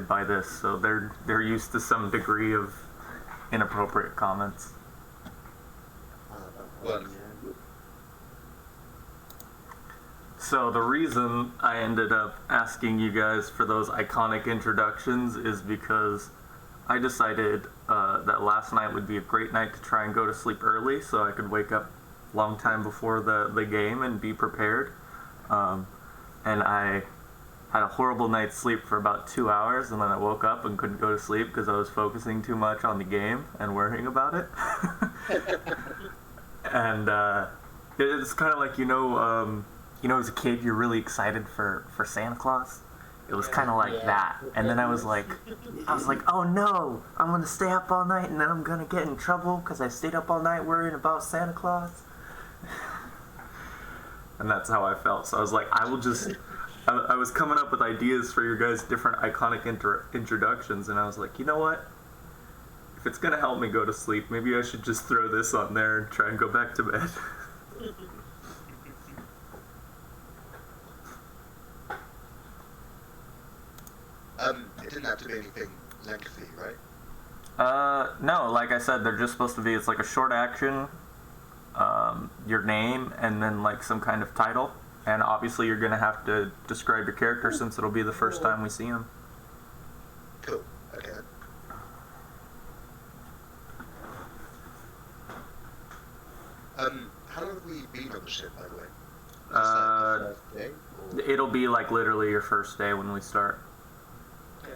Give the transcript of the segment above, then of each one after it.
by this, so they're used to some degree of inappropriate comments. Well, So the reason I ended up asking you guys for those iconic introductions is because I decided that last night would be a great night to try and go to sleep early so I could wake up a long time before the game and be prepared. And I had a horrible night's sleep for about 2 hours, and then I woke up and couldn't go to sleep because I was focusing too much on the game and worrying about it. And it's kind of like, as a kid, you're really excited for Santa Claus. It was kind of like that. And then I was like, oh no, I'm going to stay up all night and then I'm going to get in trouble because I stayed up all night worrying about Santa Claus. And that's how I felt. So I was like, I was coming up with ideas for your guys' different iconic introductions, and I was like, you know what? If it's going to help me go to sleep, maybe I should just throw this on there and try and go back to bed. It didn't have to be anything lengthy, right? No, like I said, they're just supposed to be, it's like a short action, your name, and then like some kind of title. And obviously you're going to have to describe your character since it'll be the first time we see him. Cool. Okay. How long have we been on the ship, by the way? Is this like the first day? Or? It'll be like literally your first day when we start.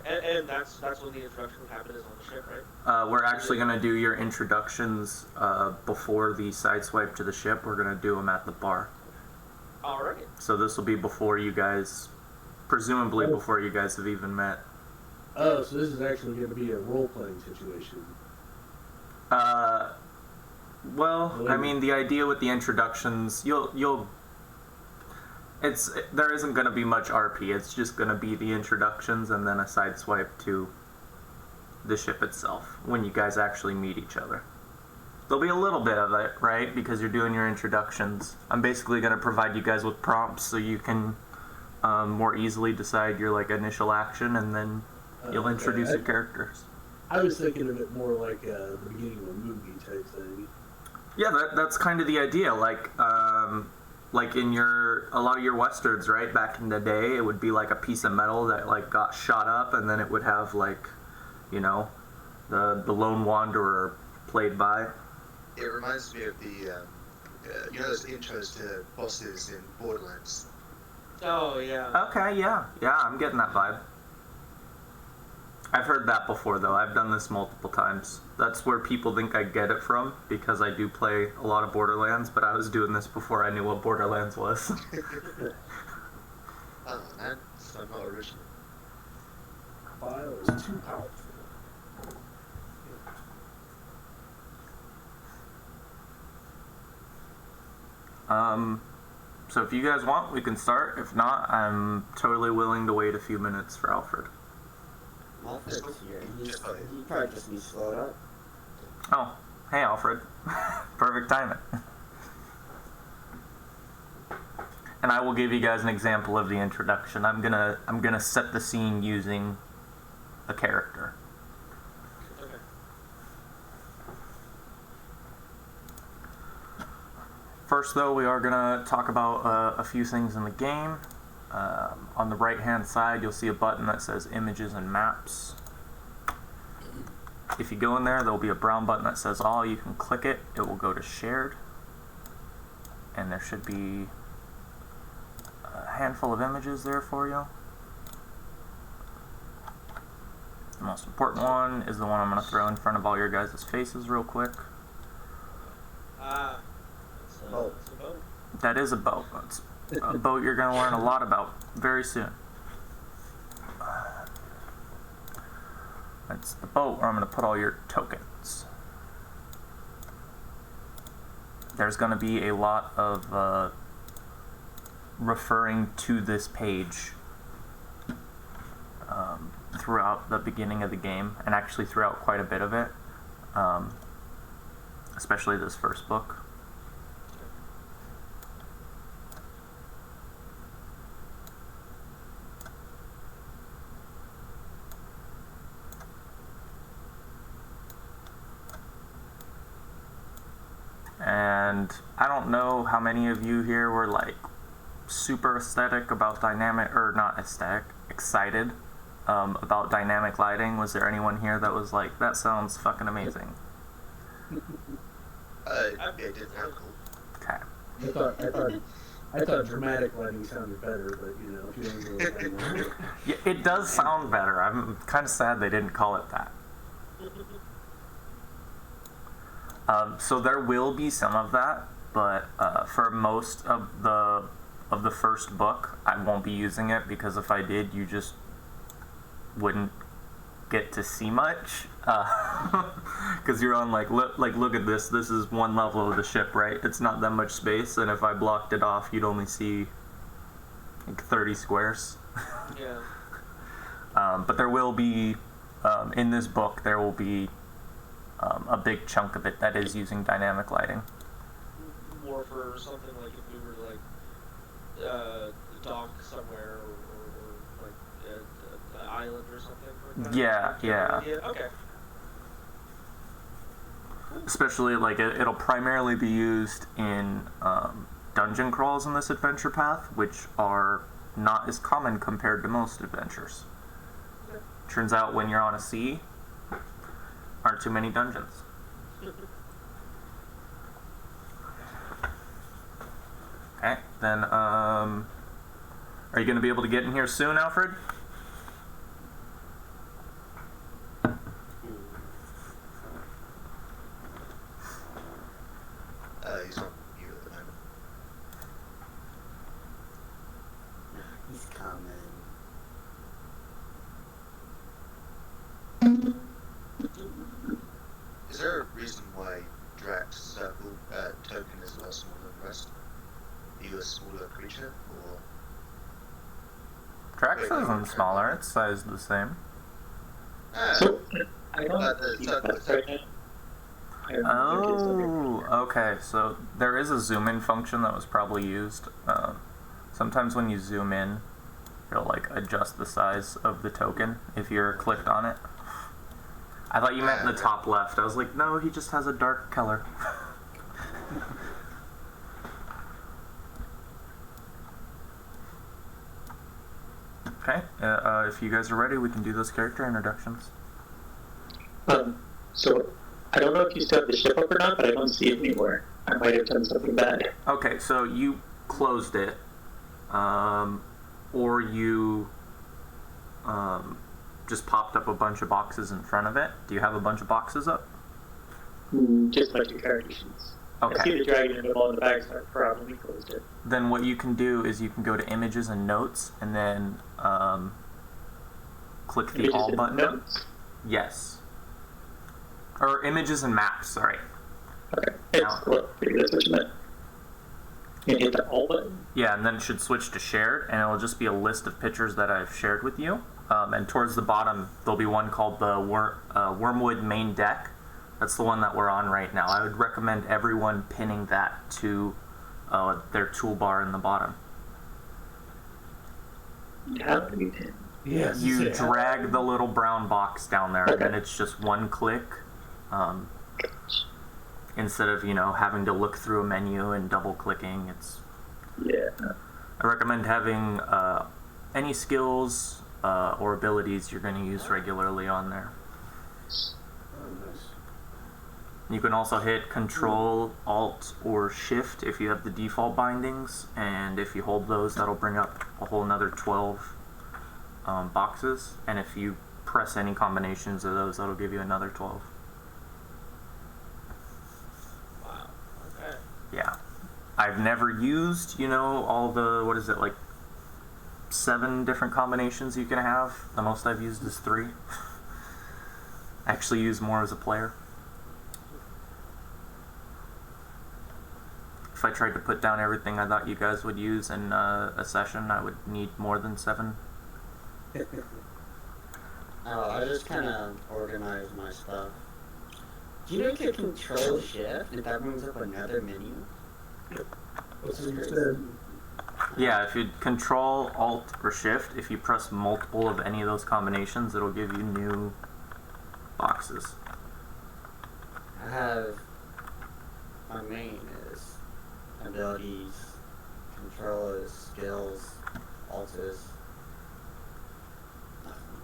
And that's when the introduction would happen, is on the ship, right? We're actually going to do your introductions before the sideswipe to the ship. We're going to do them at the bar. Alright. So this will be before you guys, presumably before you guys have even met. Oh, so this is actually going to be a role-playing situation. Well, I mean, the idea with the introductions, there isn't going to be much RP. It's just going to be the introductions and then a sideswipe to the ship itself when you guys actually meet each other. There'll be a little bit of it, right? Because you're doing your introductions. I'm basically going to provide you guys with prompts so you can more easily decide your like initial action, and then you'll introduce your characters. I was thinking of it more like the beginning of a movie type thing. Yeah, that's kind of the idea. Like in a lot of your westerns, right? Back in the day, it would be like a piece of metal that like got shot up, and then it would have like, the lone wanderer played by. It reminds me of the, those intros to bosses in Borderlands. Oh, yeah. Okay, yeah, I'm getting that vibe. I've heard that before, though. I've done this multiple times. That's where people think I get it from, because I do play a lot of Borderlands, but I was doing this before I knew what Borderlands was. Oh, man, so not original. File is too powerful. So if you guys want, we can start. If not, I'm totally willing to wait a few minutes for Alfred. Alfred's here. He probably just needs slowed up. Oh, hey Alfred. Perfect timing. And I will give you guys an example of the introduction. I'm gonna set the scene using a character. Okay. First, though, we are gonna talk about a few things in the game. On the right-hand side, you'll see a button that says Images and Maps. If you go in there, there'll be a brown button that says All. You can click it. It will go to Shared. And there should be a handful of images there for you. The most important one is the one I'm going to throw in front of all your guys' faces real quick. It's a boat. That is a boat. It's a boat you're going to learn a lot about very soon. That's the boat where I'm going to put all your tokens. There's going to be a lot of referring to this page throughout the beginning of the game, and actually throughout quite a bit of it, especially this first book. And I don't know how many of you here were like super aesthetic about dynamic, or not aesthetic, excited about dynamic lighting. Was there anyone here that was like, that sounds fucking amazing? Yeah, it did sound cool. Okay. I thought dramatic lighting sounded better, but you know, if you don't really find that. Yeah, it does sound better. I'm kind of sad they didn't call it that. So there will be some of that, but for most of the first book, I won't be using it, because if I did, you just wouldn't get to see much. Because you're on look at this. This is one level of the ship, right? It's not that much space, and if I blocked it off, you'd only see like 30 squares. Yeah. But there will be in this book, there will be a big chunk of it that is using dynamic lighting. More for something like if we were to dock somewhere or like an island or something like that. Yeah. Okay. Especially like it'll primarily be used in dungeon crawls in this adventure path, which are not as common compared to most adventures. Okay. Turns out when you're on a sea, aren't too many dungeons. Okay, then are you going to be able to get in here soon, Alfred? He's on mute at the moment. He's coming. Is there a reason why Drax circle token is a lot smaller than the rest? Are you a smaller creature, or? Drax isn't smaller, it's sized the same. So, I don't The circle is Oh, okay. So there is a zoom in function that was probably used. Sometimes when you zoom in, it'll like adjust the size of the token if you're clicked on it. I thought you meant in the top left. I was like, no, he just has a dark color. Okay. If you guys are ready, we can do those character introductions. So, I don't know if you still have the ship up or not, but I don't see it anywhere. I might have done something bad. Okay, so you closed it, or you just popped up a bunch of boxes in front of it. Do you have a bunch of boxes up? Just like your character sheets. I see Okay. the dragon and the ball in the back, so I probably closed it. Then what you can do is you can go to images and notes, and then click the Images all and button. notes? Yes. Or images and maps, sorry. Okay, it's cool. Maybe that's what you meant. And hit the all button. Yeah, and then it should switch to shared, and it'll just be a list of pictures that I've shared with you. And towards the bottom, there'll be one called the Wormwood Main Deck. That's the one that we're on right now. I would recommend everyone pinning that to their toolbar in the bottom. How do we pin? Yes. You yeah. drag the little brown box down there, and then it's just one click. Instead of, having to look through a menu and double clicking, Yeah. I recommend having any skills or abilities you're going to use regularly on there. Oh, nice. You can also hit Control, Alt, or Shift if you have the default bindings, and if you hold those, that'll bring up a whole another 12 boxes, and if you press any combinations of those, that'll give you another 12. Wow. Okay. Yeah. I've never used, all the, 7 different combinations you can have. The most I've used is 3. I actually use more as a player. If I tried to put down everything I thought you guys would use in a session, I would need more than 7. I just kind of organize my stuff. Do you know you can control shift and that brings up another menu? What's it you said? Yeah, if you Control, Alt, or Shift, if you press multiple of any of those combinations, it'll give you new boxes. I have my main is abilities, controllers, skills, alters. Nothing.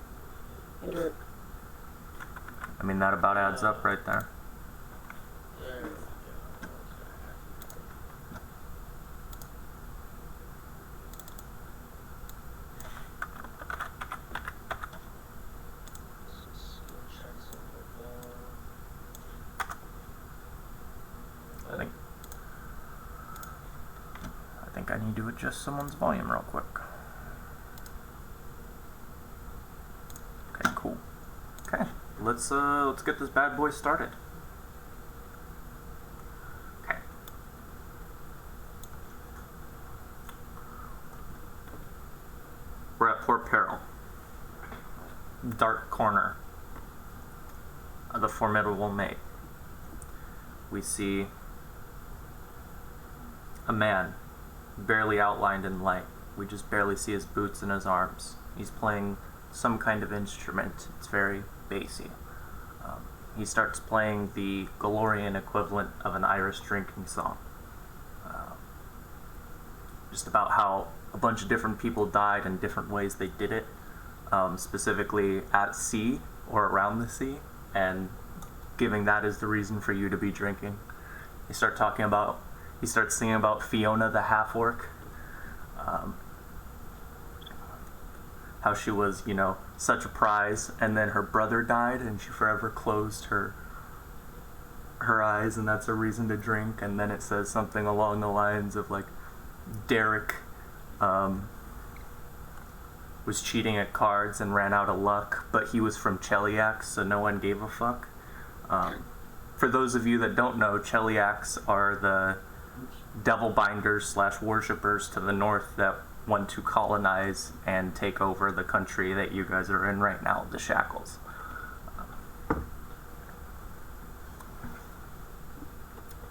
Into it. I mean, that about adds up right there. There we go. Skill checks over there. I think I need to adjust someone's volume real quick. Okay, cool. Okay, let's get this bad boy started. Okay. We're at Port Peril. Dark corner of the formidable mate. We see a man barely outlined in light. We just barely see his boots and his arms. He's playing some kind of instrument. It's very bassy. He starts playing the Galorian equivalent of an Irish drinking song. Just about how a bunch of different people died and different ways they did it, specifically at sea or around the sea, and giving that as the reason for you to be drinking. He starts singing about Fiona the half-orc, how she was, such a prize, and then her brother died, and she forever closed her eyes, and that's a reason to drink. And then it says something along the lines of like, Derek was cheating at cards and ran out of luck, but he was from Cheliax, so no one gave a fuck. For those of you that don't know, Cheliax are the devil binders / worshippers to the north that want to colonize and take over the country that you guys are in right now, the Shackles.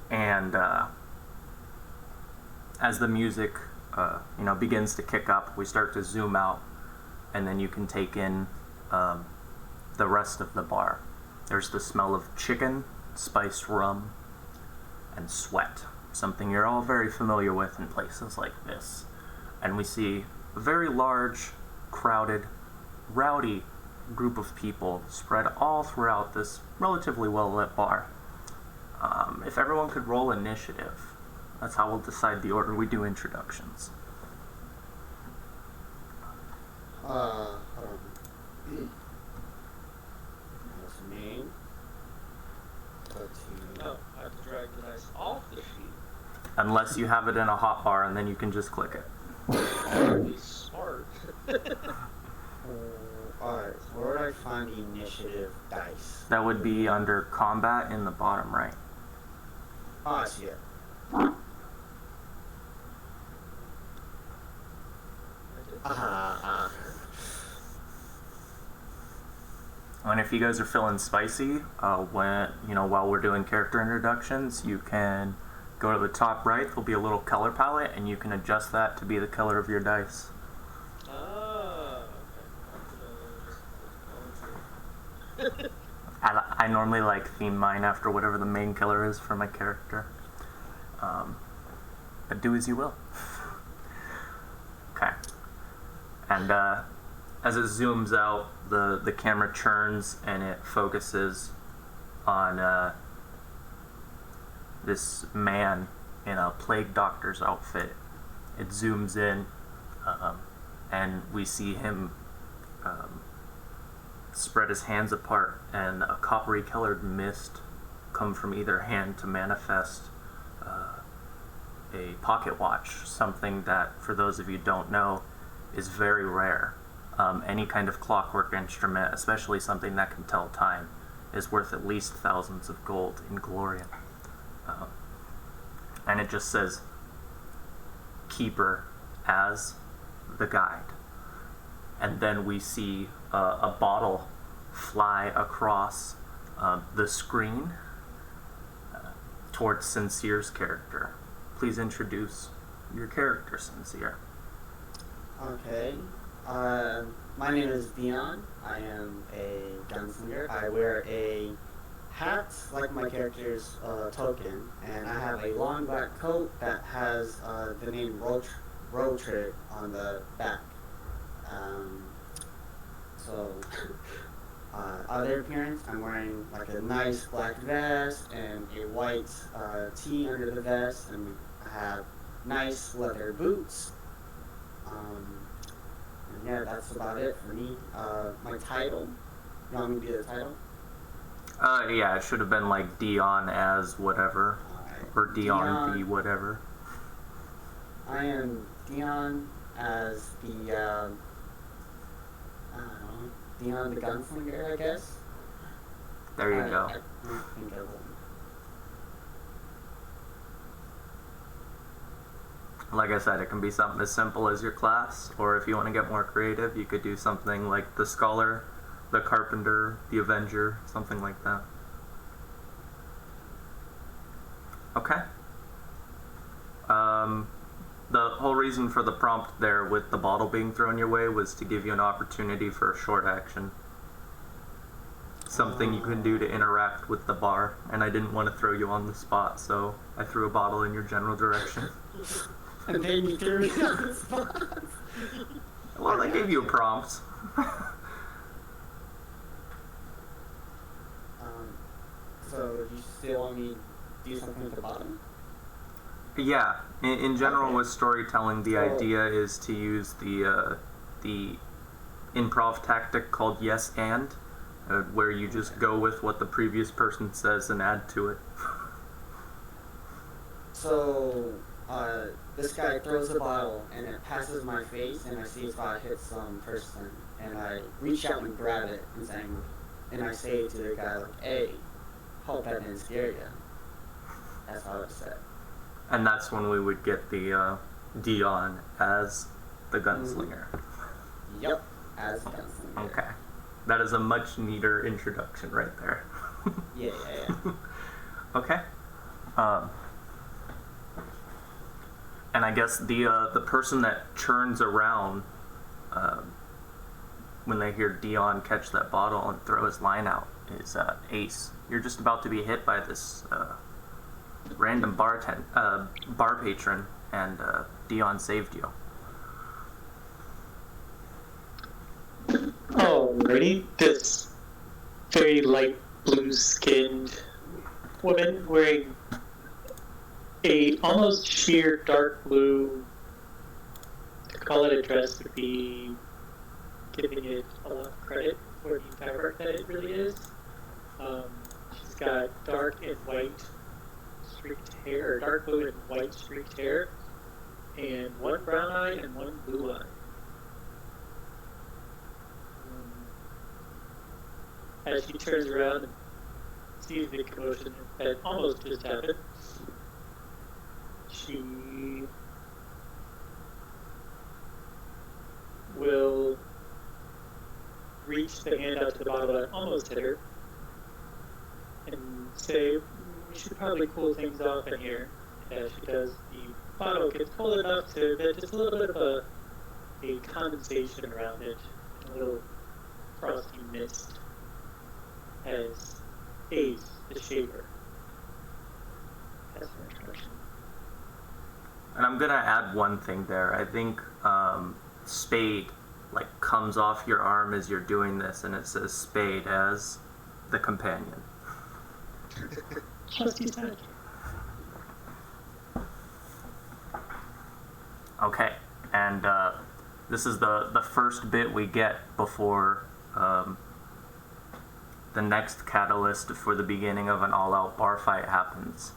And as the music begins to kick up, we start to zoom out, and then you can take in the rest of the bar. There's the smell of chicken, spiced rum, and sweat, something you're all very familiar with in places like this. And we see a very large, crowded, rowdy group of people spread all throughout this relatively well-lit bar. If everyone could roll initiative, that's how we'll decide the order we do introductions. Hold on. What's the name? Go to... Oh, I have to drag the dice off the sheet. Unless you have it in a hotbar, and then you can just click it. Be smart. Alright, where would I find the initiative dice? That would be under combat in the bottom right. Oh, I see it. And if you guys are feeling spicy, while we're doing character introductions, you can go to the top right. There'll be a little color palette, and you can adjust that to be the color of your dice. Okay. I normally theme mine after whatever the main color is for my character. But do as you will. Okay. And as it zooms out, the camera churns and it focuses on this man in a plague doctor's outfit. It zooms in, and we see him spread his hands apart, and a coppery colored mist come from either hand to manifest a pocket watch, something that, for those of you who don't know, is very rare. Any kind of clockwork instrument, especially something that can tell time, is worth at least thousands of gold in Gloria. And it just says keeper as the guide. And then we see a bottle fly across the screen towards Sincere's character. Please introduce your character, Sincere. Okay. My name is Dion. I am a gunslinger. I wear a hat's like my character's token, and I have a long black coat that has the name Road Trip on the back. Um, so, other appearance, I'm wearing like a nice black vest and a white tee under the vest, and I have nice leather boots. And yeah, that's about it for me. My title. You want me to be the title? Yeah, it should have been like Dion as whatever, or Dion the whatever. I am Dion as the, I don't know, Dion the Gunslinger, I guess. There you go. I think of it. Like I said, it can be something as simple as your class, or if you want to get more creative, you could do something like the Scholar, the Carpenter, the Avenger, something like that. Okay. The whole reason for the prompt there with the bottle being thrown your way was to give you an opportunity for a short action. Something you can do to interact with the bar, and I didn't want to throw you on the spot, so I threw a bottle in your general direction. And then you threw me on the spot. Well, I gave you a prompt. So you still want me to do something at the bottom? Yeah, in general Okay. with storytelling, the idea is to use the improv tactic called yes and, where you just go with what the previous person says and add to it. So, this guy throws a bottle and it passes my face, and I see it's about to hit some person, and I reach out and grab it and I say to the guy like, "Hey, hope that didn't scare you." That's how it's said. And that's when we would get the Dion as the gunslinger. Yep, as a gunslinger. Okay. That is a much neater introduction right there. Yeah. Okay. And I guess the person that churns around when they hear Dion catch that bottle and throw his line out is Ace. You're just about to be hit by this random bar patron, and Dion saved you. Alrighty, this very light blue-skinned woman wearing a almost sheer dark blue, to call it a dress would be giving it a lot of credit for the fabric that it really is. She's got dark and white streaked hair, or dark blue and white streaked hair, and one brown eye and one blue eye. As she turns around and sees the commotion that almost just happened, she will reach the hand out to the bottle that almost hit her and say, "We should probably cool things off in here." As she does, the bottle gets cold enough to that just a little bit of a condensation around it, a little frosty mist, as Ace, the shaver, has her introduction. And I'm gonna add one thing there. I think Spade comes off your arm as you're doing this, and it says Spade as the companion. Trusty sidekick. Okay, and this is the first bit we get before the next catalyst for the beginning of an all-out bar fight happens.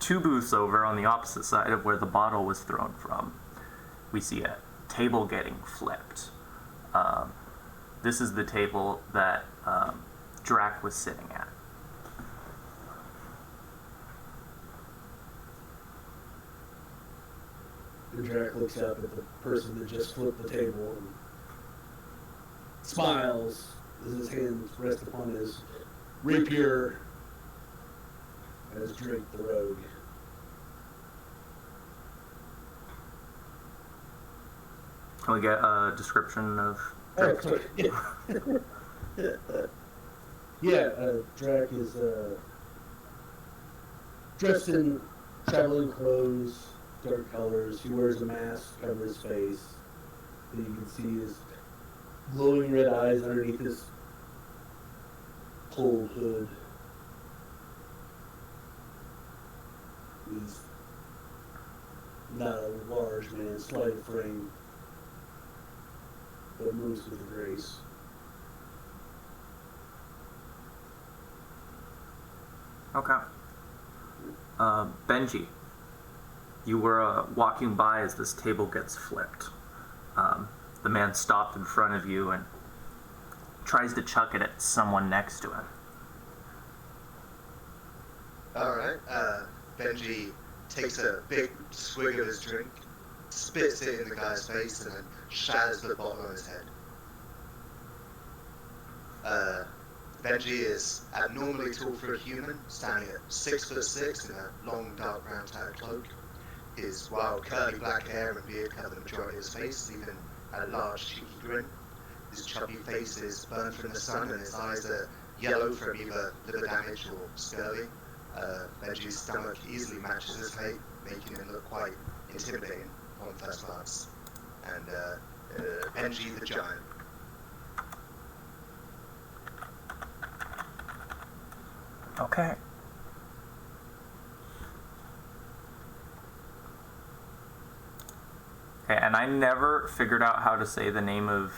2 booths over on the opposite side of where the bottle was thrown from, we see a table getting flipped. This is the table that Drac was sitting at. And Drac looks up at the person that just flipped the table and smiles as his hands rest upon his rapier as Drake the Rogue. Can we get a description of Oh, Drake? sorry. Yeah, Drac is dressed in traveling clothes, dark colors. He wears a mask to cover his face. And you can see his glowing red eyes underneath his cold hood. He's not a large man, slight of frame, but moves with grace. Okay. Benji, you were walking by as this table gets flipped. The man stopped in front of you and tries to chuck it at someone next to him. Alright, Benji takes a big swig of his drink, spits it in the guy's face, and then shatters the bottle on his head. Benji is abnormally tall for a human, standing at 6'6" in a long dark brown tattered cloak. His wild curly black hair and beard cover the majority of his face, leaving a large cheeky grin. His chubby face is burned from the sun and his eyes are yellow from either liver damage or scurvy. Benji's stomach easily matches his height, making him look quite intimidating on first glance. And Benji the Giant. Okay. Okay, and I never figured out how to say the name of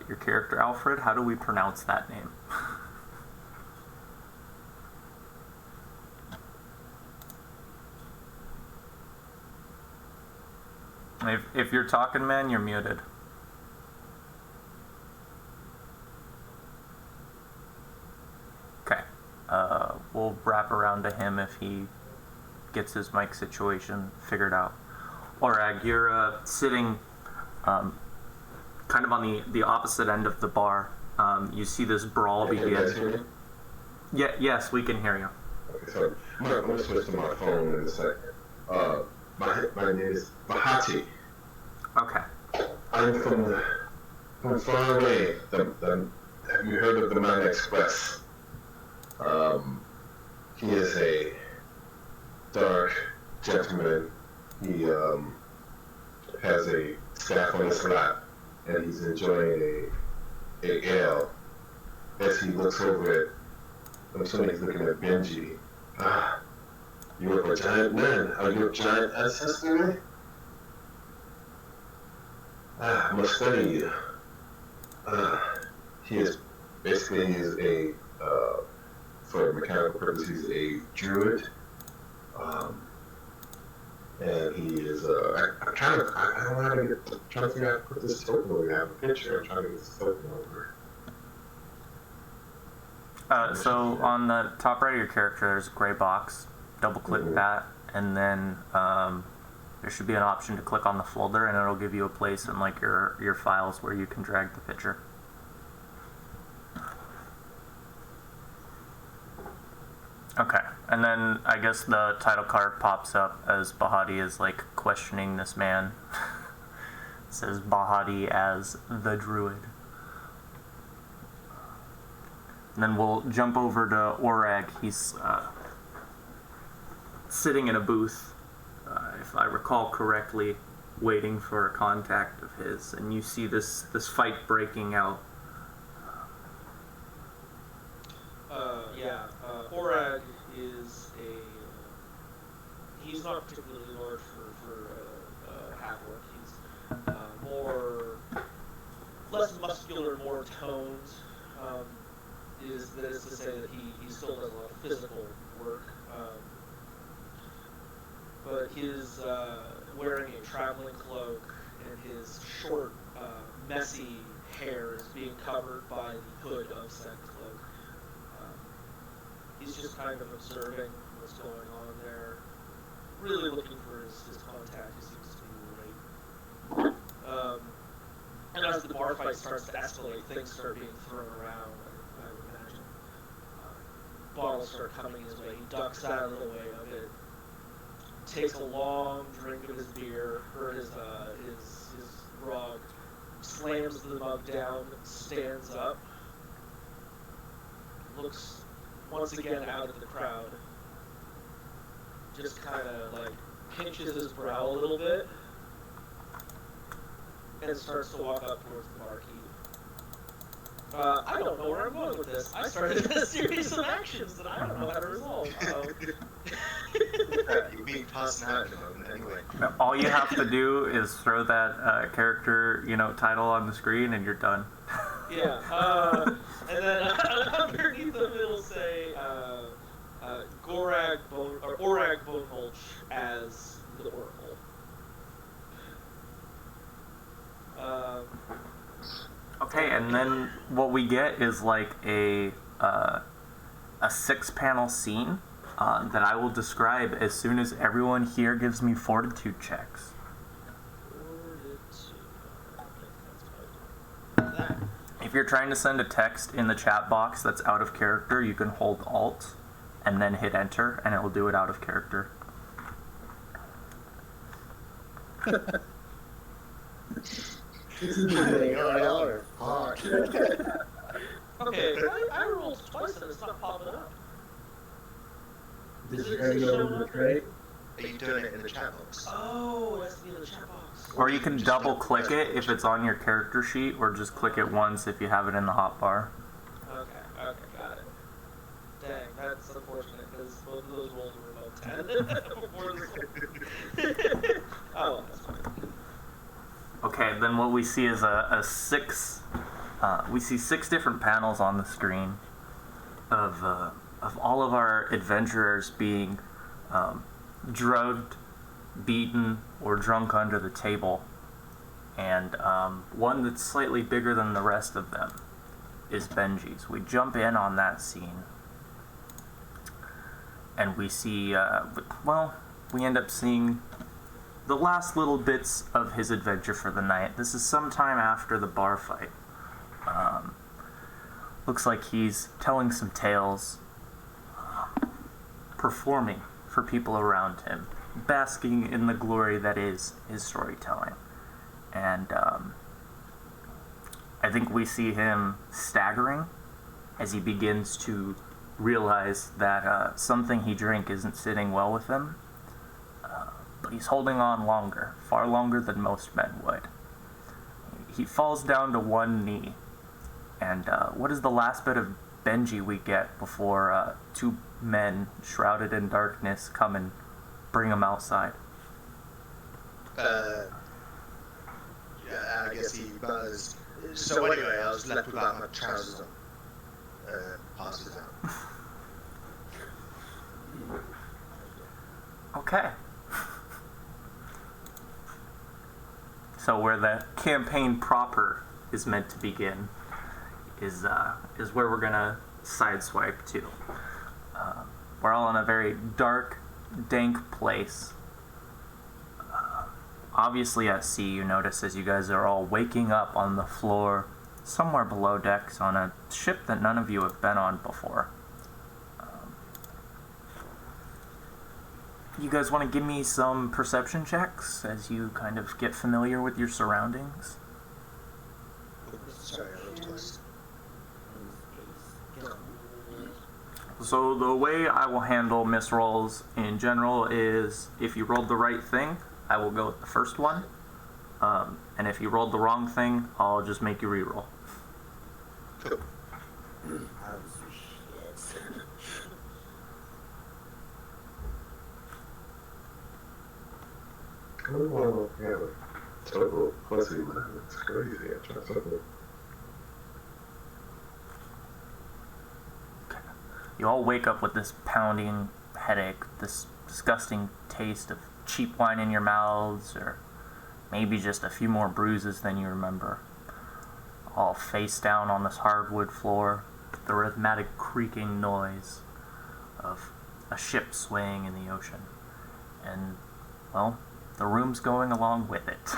your character, Alfred. How do we pronounce that name? If you're talking, man, you're muted. Okay. We'll wrap around to him if he gets his mic situation figured out. Orag, you're sitting kind of on the opposite end of the bar. You see this brawl begin. Yeah, yes, we can hear you. Okay, so I'm gonna switch to my phone in a second. My name is Bahati. Okay. I'm from far away. Have you heard of the Man Express? He is a dark gentleman. He has a staff on his lap, and he's enjoying a ale. As he looks over it, I'm assuming he's looking at Benji. You are a giant man. Are you a giant ancestor? I must study you. He is basically for mechanical purposes, he's a druid. And he is I'm trying to I don't know how to trying to figure out how to put this token over. I have a picture. I'm trying to get this token over. So on the top right of your character, there's a gray box. Double click that, and then there should be an option to click on the folder, and it'll give you a place in like your files where you can drag the picture. Okay, and then I guess the title card pops up as Bahati is like questioning this man. It says Bahati as the druid. And then we'll jump over to Orag. He's sitting in a booth, if I recall correctly, waiting for a contact of his, and you see this fight breaking out. Orag is he's not particularly large for half-orc. He's less muscular, more toned. That is to say that he still does a lot of physical work. But his wearing a traveling cloak and his short, messy hair is being covered by the hood of said cloak. He's just kind of observing what's going on there, really looking for his contact. He seems to be right. And as the bar fight starts to escalate, things start being thrown around. I would imagine bottles start coming his way. He ducks out of the way of it, takes a long drink of his beer or his grog, slams the mug down, stands up, looks once again out at the crowd, just kind of like pinches his brow a little bit, and starts to walk up towards the barkeep. I don't know where I'm going with this. I started a series of actions that I don't know how to resolve. You'll be passing out in a moment anyway. All you have to do is throw that character, title on the screen, and you're done. Yeah. And then underneath them it'll say Orag Bonehulch as the Oracle. Okay, and then what we get is like a 6-panel scene that I will describe as soon as everyone here gives me fortitude checks. If you're trying to send a text in the chat box that's out of character, you can hold Alt and then hit Enter, and it will do it out of character. Okay, I rolled twice and it's not popping up. This is going to go over the tray. Are you doing it in the chat box? Oh, it has to be in the chat box. Or you can double click it if it's on your character sheet, or just click it once if you have it in the hotbar. Okay, got it. Dang, that's unfortunate because both of those rolls were above 10 before this. Oh, that's fine. Okay, then what we see is we see 6 different panels on the screen of all of our adventurers being drugged, beaten, or drunk under the table. And one that's slightly bigger than the rest of them is Benji's. We jump in on that scene, and we see, we end up seeing the last little bits of his adventure for the night. This is sometime after the bar fight. Looks like he's telling some tales, performing for people around him, basking in the glory that is his storytelling. And I think we see him staggering as he begins to realize that something he drank isn't sitting well with him. But he's holding on longer, far longer than most men would. He falls down to one knee. And what is the last bit of Benji we get before 2 men shrouded in darkness come and bring him outside? Yeah, I guess he was. So anyway, I was left without my trousers on. Passes out. Okay. So where the campaign proper is meant to begin is where we're gonna sideswipe to. We're all in a very dark, dank place. Obviously at sea, you notice as you guys are all waking up on the floor somewhere below decks on a ship that none of you have been on before. You guys want to give me some perception checks as you kind of get familiar with your surroundings? Sorry, I looked twice. So the way I will handle misrolls in general is if you rolled the right thing, I will go with the first one. And if you rolled the wrong thing, I'll just make you reroll. Cool. I don't want to have a total pussy, man. It's crazy. I try something. You all wake up with this pounding headache, this disgusting taste of cheap wine in your mouths, or maybe just a few more bruises than you remember. All face down on this hardwood floor, the rhythmic creaking noise of a ship swaying in the ocean. And, well, the room's going along with it.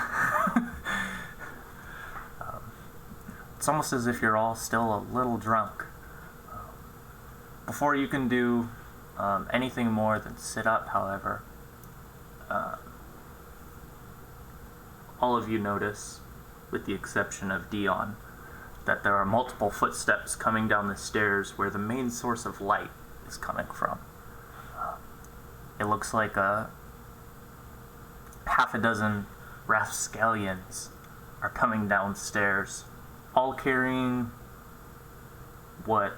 It's almost as if you're all still a little drunk. Before you can do anything more than sit up, however, all of you notice, with the exception of Dion, that there are multiple footsteps coming down the stairs where the main source of light is coming from. It looks like half a dozen rapscallions are coming downstairs, all carrying what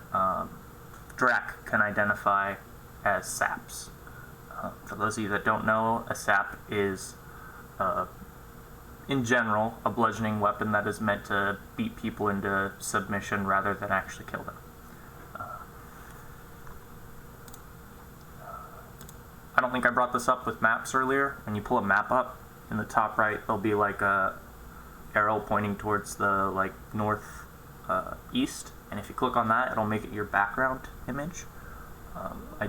Drac can identify as saps. For those of you that don't know, a sap is, in general, a bludgeoning weapon that is meant to beat people into submission rather than actually kill them. I don't think I brought this up with maps earlier. When you pull a map up, in the top right, there'll be like a arrow pointing towards the north east, and if you click on that, it'll make it your background image. I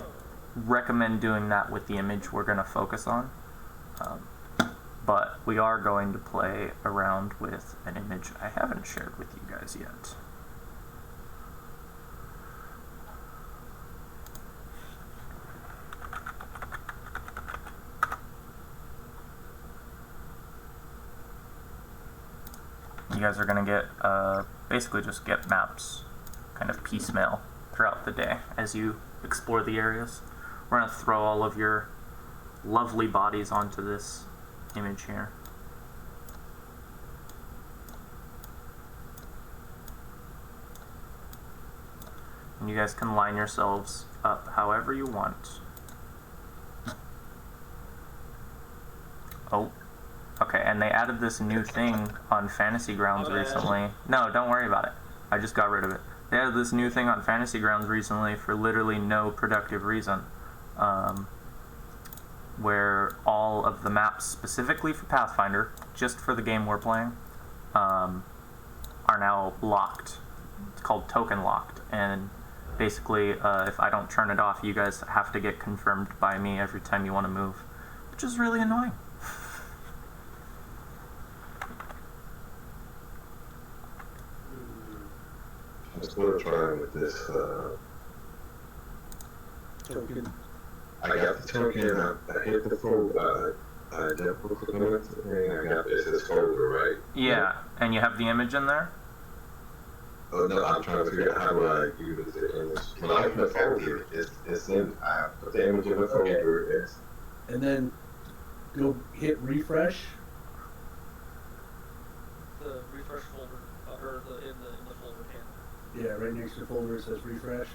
recommend doing that with the image we're going to focus on, but we are going to play around with an image I haven't shared with you guys yet. You guys are going to get, basically just get maps kind of piecemeal throughout the day as you explore the areas. We're going to throw all of your lovely bodies onto this image here. And you guys can line yourselves up however you want. Oh. Okay, and they added this new thing on Fantasy Grounds recently. No, don't worry about it. I just got rid of it. They added this new thing on Fantasy Grounds recently for literally no productive reason, where all of the maps specifically for Pathfinder, just for the game we're playing, are now locked. It's called token locked, and basically if I don't turn it off, you guys have to get confirmed by me every time you want to move, which is really annoying. I'm still trying with this. Token. I got the token. I hit the folder. I double click on it, and I got it says folder, right? Yeah, and you have the image in there? Oh no, I'm trying to figure out how do I use the image. When I open the folder, it's in. I have to put the image in the folder. And then go hit refresh. The refresh folder, or in the folder panel. Yeah, right next to the folder it says refresh.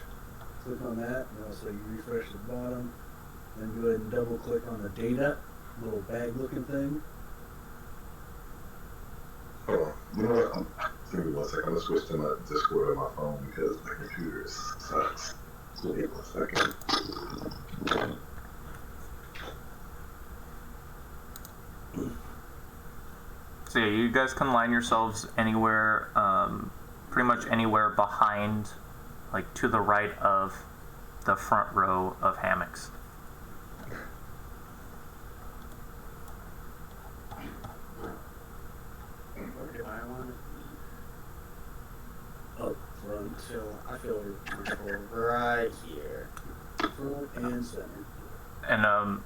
Click on that, and it'll say you refresh at the bottom. Then go ahead and double click on the data, little bag looking thing. Hold on. You know what? Give me 1 second. I'm gonna switch to my Discord on my phone because my computer sucks. Give me 1 second. So yeah, you guys can line yourselves anywhere, pretty much anywhere behind, like to the right of the front row of hammocks. Where do I want to be? Up front, I feel comfortable right here. front and center. And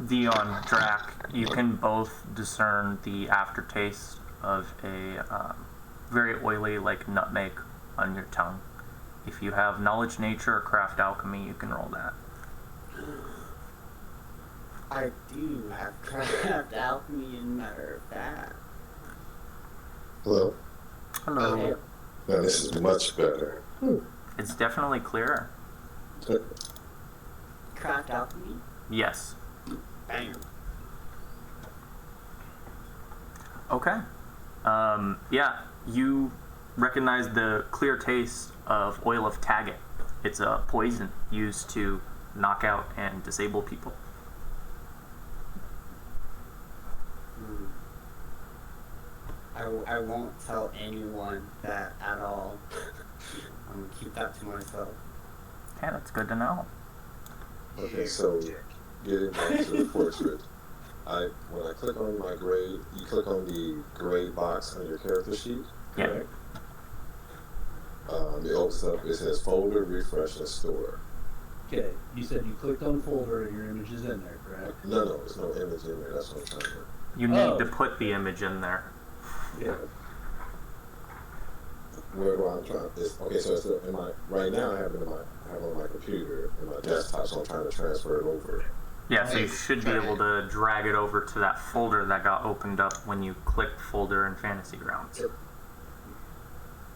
Dion, Drac, you can both discern the aftertaste of a very oily, like nutmeg, on your tongue. If you have knowledge, nature, or craft alchemy, you can roll that. I do have craft alchemy in matter of fact. Hello. Hello. Okay. Now this is much better. It's definitely clearer. Craft alchemy? Yes. Bam. Okay. Yeah, you recognize the clear taste of oil of Taggett. It's a poison used to knock out and disable people. I won't tell anyone that at all. I'm gonna keep that to myself. Okay, that's good to know. Okay, so getting back to the portrait, when I click on my grade, you click on the grade box on your character sheet. Yeah. Correct? It opens up. It says folder, refresh, and store. Okay, you said you clicked on folder and your image is in there, correct? No, there's no image in there. That's what I'm trying to. You need to put the image in there. Yeah. Where do I'm trying? Okay, so it's in my right now. I have it in my I have it on my computer and my desktop, so I'm trying to transfer it over. Yeah, so you should be able to drag it over to that folder that got opened up when you clicked folder in Fantasy Grounds.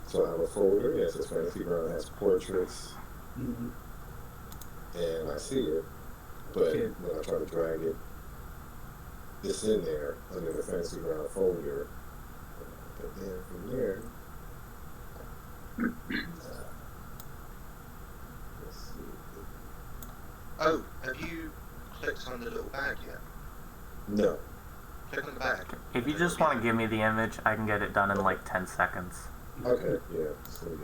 So I have a folder. Yes, it's Fantasy Ground. It has portraits, Mm-hmm. and I see it. But Okay. when I try to drag it, it's in there under the Fantasy Ground folder. But then from there, let's see. Oh, have you clicked on the little bag yet? No. Click on the bag. If you just want to give me the image, I can get it done in like 10 seconds. Okay. Yeah. So we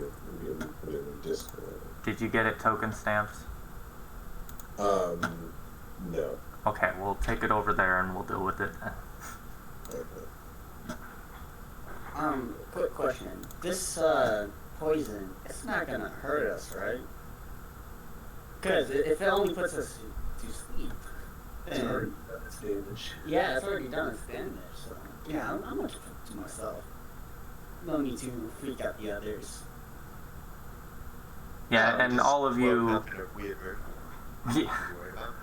put it in Discord. Did you get it token stamped? No. Okay, we'll take it over there and we'll deal with it. Okay. Quick question. This poison, it's not gonna hurt us, right? Because if it only puts us to sleep, It's then already done its damage. yeah, it's already done its damage. So yeah, I'm gonna keep it to myself. No need to freak out the others. Yeah, and Just all of woke you. up in a weird room. Yeah. Nothing to worry about.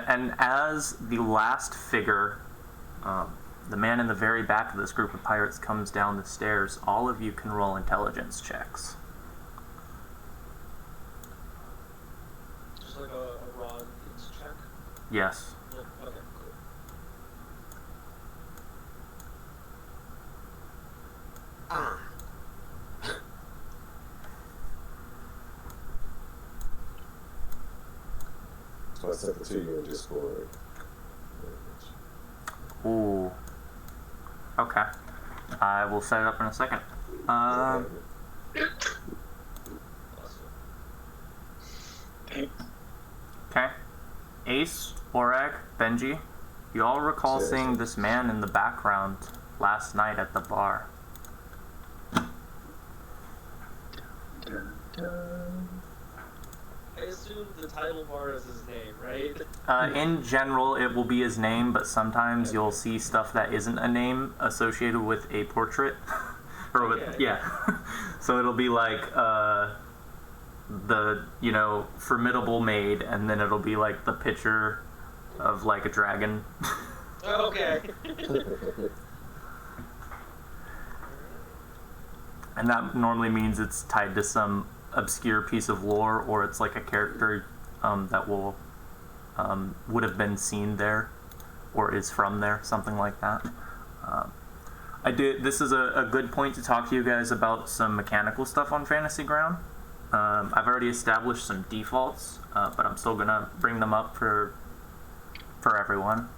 And as the last figure, the man in the very back of this group of pirates comes down the stairs, all of you can roll intelligence checks. Just like a raw ins check. Yes. Yep. Okay, cool. Ah. So I sent it to you in Discord. Ooh. Okay. I will set it up in a second. Awesome. Okay. Ace, Orag, Benji, you all recall Yes. seeing this man in the background last night at the bar. I assume the title bar is his name, right? In general, it will be his name, but sometimes you'll see stuff that isn't a name associated with a portrait. Or with, Okay. yeah. So it'll be like the, formidable maid, and then it'll be like the picture of like a dragon. Okay. And that normally means it's tied to some obscure piece of lore, or it's like a character that would have been seen there, or is from there, something like that. This is a good point to talk to you guys about some mechanical stuff on Fantasy Ground. I've already established some defaults, but I'm still gonna bring them up for everyone.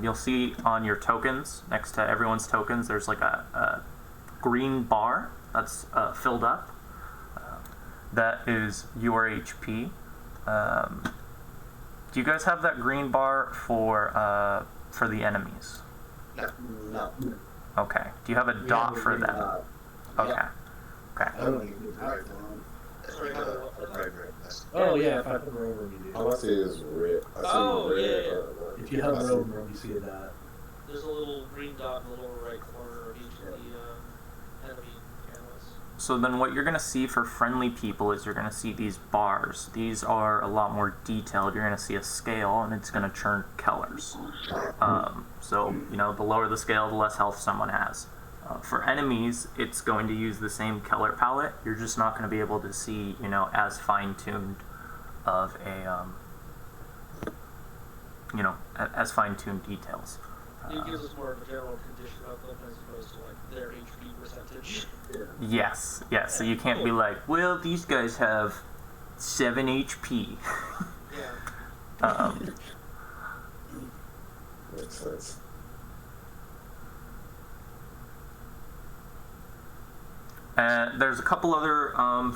You'll see on your tokens, next to everyone's tokens, there's like a green bar that's filled up. That is your HP. Do you guys have that green bar for the enemies? No. Okay. Do you have a We dot have a for green them? dot. Okay. Yep. Okay. I don't think it's right one. That's right, right. That's Oh yeah, if I hover over them, you All do. I see is red. I see Oh, red. yeah. If you hover over them, you see a dot. There's a little green dot in the lower right corner of each of the enemy panels. So then what you're going to see for friendly people is you're going to see these bars. These are a lot more detailed. You're going to see a scale, and it's going to churn colors. So, the lower the scale, the less health someone has. For enemies, it's going to use the same color palette. You're just not going to be able to see, as fine-tuned of a, as fine-tuned details. It gives us more of a general condition of them as opposed to like their HP percentage. Yes. So you can't be like, well, these guys have 7 HP. Yeah. Makes sense. There's a couple other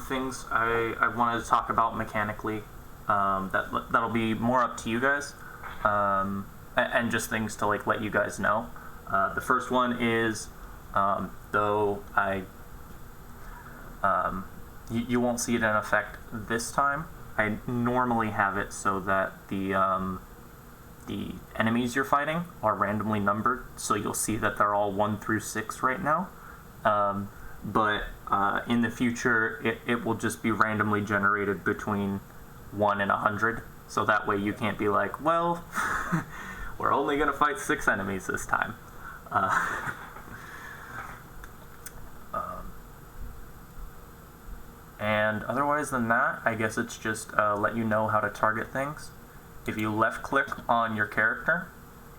things I wanted to talk about mechanically that'll be more up to you guys, and just things to like let you guys know. The first one is, though you won't see it in effect this time. I normally have it so that the the enemies you're fighting are randomly numbered, so you'll see that they're all 1 through 6 right now. But in the future, it will just be randomly generated between 1 and 100. So that way you can't be like, well, we're only going to fight 6 enemies this time. And otherwise than that, I guess it's just let you know how to target things. If you left click on your character,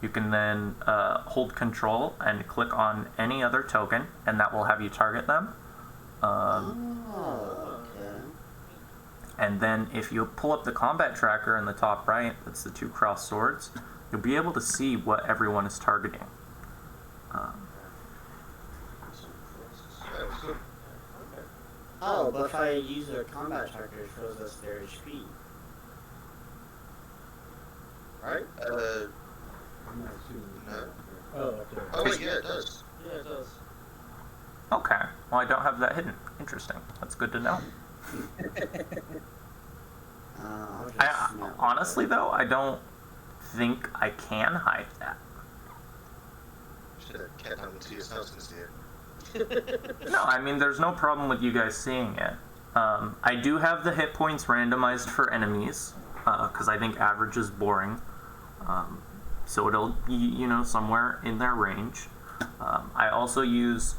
you can then hold control and click on any other token, and that will have you target them. Okay. And then if you pull up the combat tracker in the top right, that's the 2 crossed swords, you'll be able to see what everyone is targeting. Oh, but if I use a combat tracker, it shows us their HP. Right? I'm not assuming. No. Oh, okay. Oh, wait, yeah, it does. Yeah, it does. Okay, well I don't have that hidden. Interesting. That's good to know. I'll just snap Honestly though, I don't think I can hide that. Should have kept that one to yourself since you. No, I mean, there's no problem with you guys seeing it. I do have the hit points randomized for enemies, because I think average is boring. So it'll, somewhere in their range. I also use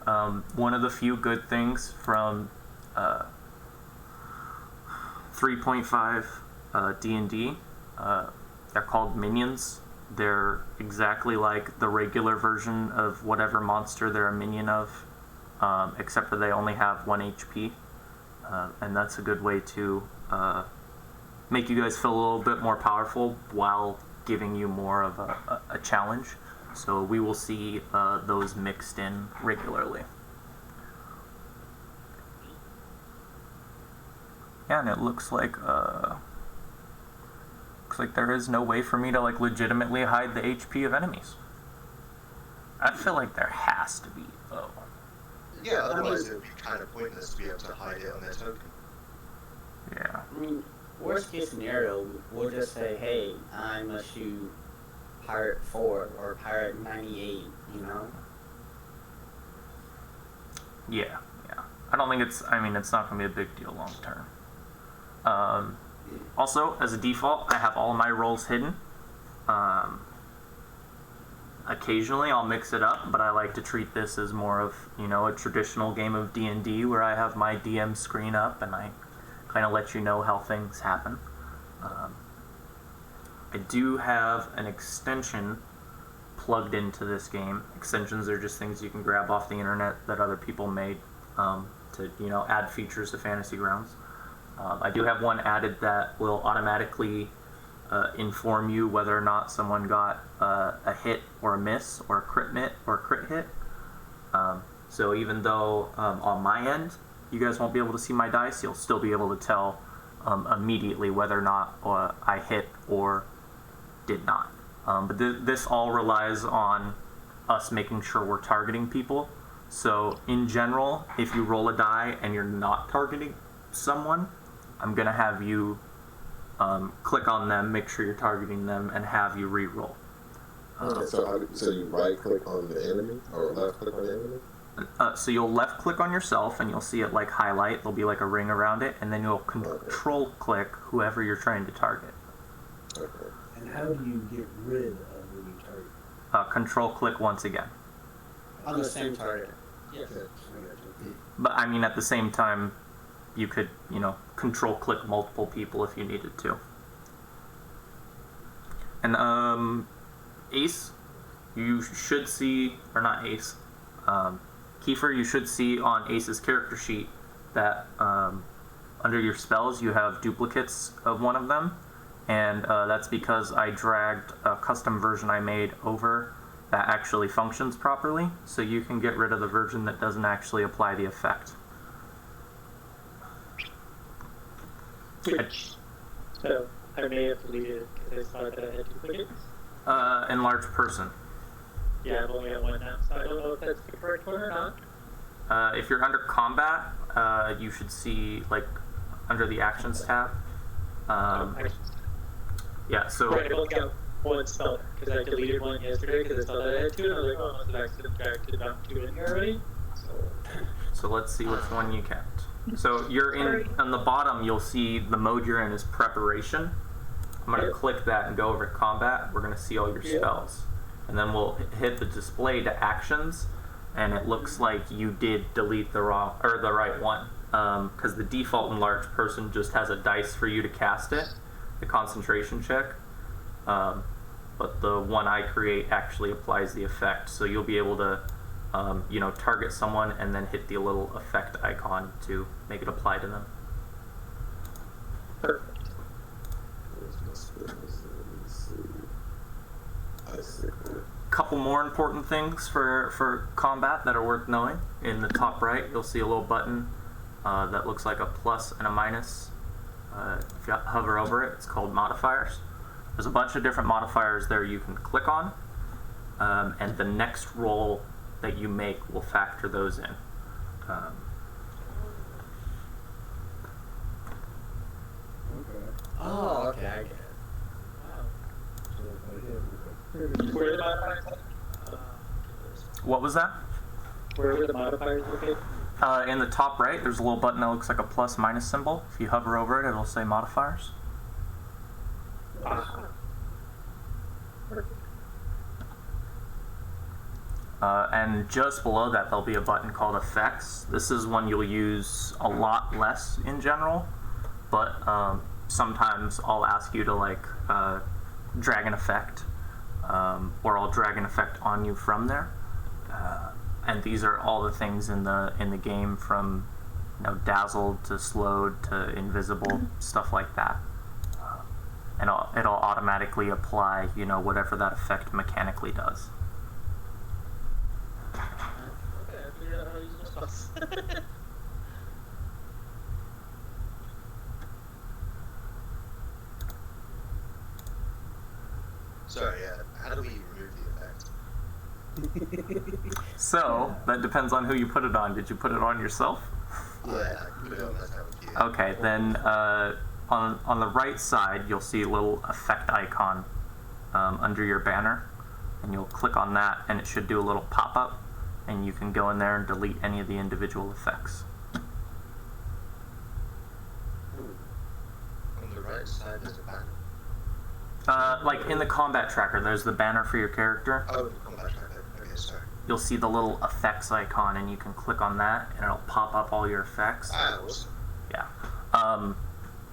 one of the few good things from 3.5 D&D. They're called minions. They're exactly like the regular version of whatever monster they're a minion of, except for they only have 1 HP. And that's a good way to make you guys feel a little bit more powerful while giving you more of a challenge. So we will see those mixed in regularly. Yeah, and it looks like there is no way for me to like legitimately hide the HP of enemies. I feel like there has to be, though. Yeah, otherwise it would be kind of pointless to be able to hide it on their token. Yeah. I mean, worst case scenario, we'll just say, hey, I'm a shoot Pirate 4 or Pirate 98, Yeah. I don't think it's not going to be a big deal long term. Also, as a default, I have all my rolls hidden. Occasionally I'll mix it up, but I like to treat this as more of, a traditional game of D&D where I have my DM screen up and I kind of let you know how things happen. I do have an extension plugged into this game. Extensions are just things you can grab off the internet that other people made to, add features to Fantasy Grounds. I do have one added that will automatically inform you whether or not someone got a hit or a miss or a crit hit. So even though on my end you guys won't be able to see my dice, you'll still be able to tell immediately whether or not I hit or did not. But this all relies on us making sure we're targeting people. So in general, if you roll a die and you're not targeting someone, I'm going to have you click on them, make sure you're targeting them, and have you re-roll. Okay, so you right click on the enemy or left click on the enemy? So you'll left click on yourself and you'll see it like highlight. There'll be like a ring around it, and then you'll control click whoever you're trying to target. Okay. And how do you get rid of when you target? Control click once again. On the same target. Yes. Okay, I got you. But I mean, at the same time, you could, control click multiple people if you needed to. And Ace, you should see, or not Ace, Kiefer, you should see on Ace's character sheet that under your spells you have duplicates of one of them, and that's because I dragged a custom version I made over that actually functions properly, so you can get rid of the version that doesn't actually apply the effect. So I may have deleted it because I saw that I had duplicates. Enlarged person. Yeah, I've only got one now, so I don't know if that's the correct one or not. If you're under combat, you should see, like, under the actions tab. Yeah, so Right, let's go. one spell because I deleted one yesterday because I saw that I had two, and I was like, oh, I must have accidentally dragged to knock two in here already. So let's see which one you kept. So you're in, on the bottom, you'll see the mode you're in is preparation. I'm going to click that and go over to combat. We're going to see all your spells. And then we'll hit the display to actions, and it looks like you did delete the wrong, or the right one. Because the default enlarged person just has a dice for you to cast it, the concentration check. But the one I create actually applies the effect, so you'll be able to target someone and then hit the little effect icon to make it apply to them. Perfect. Couple more important things for combat that are worth knowing. In the top right, you'll see a little button that looks like a plus and a minus. If you hover over it, it's called modifiers. There's a bunch of different modifiers there you can click on, and the next roll that you make will factor those in. Oh, okay, I get it. Where are the modifiers? What was that? Where were the modifiers located? In the top right, there's a little button that looks like a plus minus symbol. If you hover over it, it'll say modifiers. And just below that, there'll be a button called effects. This is one you'll use a lot less in general, but sometimes I'll ask you to drag an effect, or I'll drag an effect on you from there. And these are all the things in the game, from dazzled to slowed to invisible, stuff like that. And it'll automatically apply whatever that effect mechanically does. Okay, I figured out how to use my spells. Sorry, how do we remove the effect? So that depends on who you put it on. Did you put it on yourself? Yeah, I put it on myself with you. Okay, then on the right side, you'll see a little effect icon under your banner, and you'll click on that, and it should do a little pop-up, and you can go in there and delete any of the individual effects. On the right side, there's a banner. Like in the combat tracker, there's the banner for your character. Oh, the combat tracker. Okay, sorry. You'll see the little effects icon, and you can click on that, and it'll pop up all your effects. Ah, awesome. Yeah.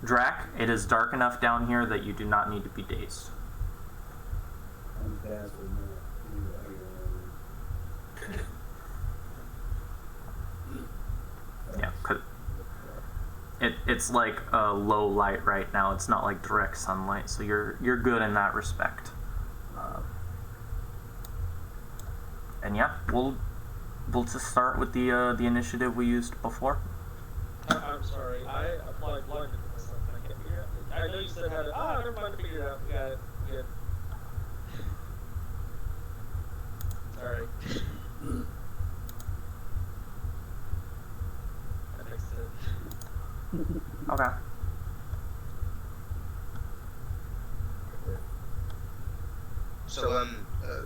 Drac, it is dark enough down here that you do not need to be dazed. I'm dazzled now. Yeah, 'cause it's like low light right now. It's not like direct sunlight, so you're good in that respect. And yeah, we'll just start with the initiative we used before. I'm sorry, I applied blindness to myself and I can't figure it out. I know you said how to. Never mind, I figured it out. We got it. Good. Sorry. I fixed it. Okay. So,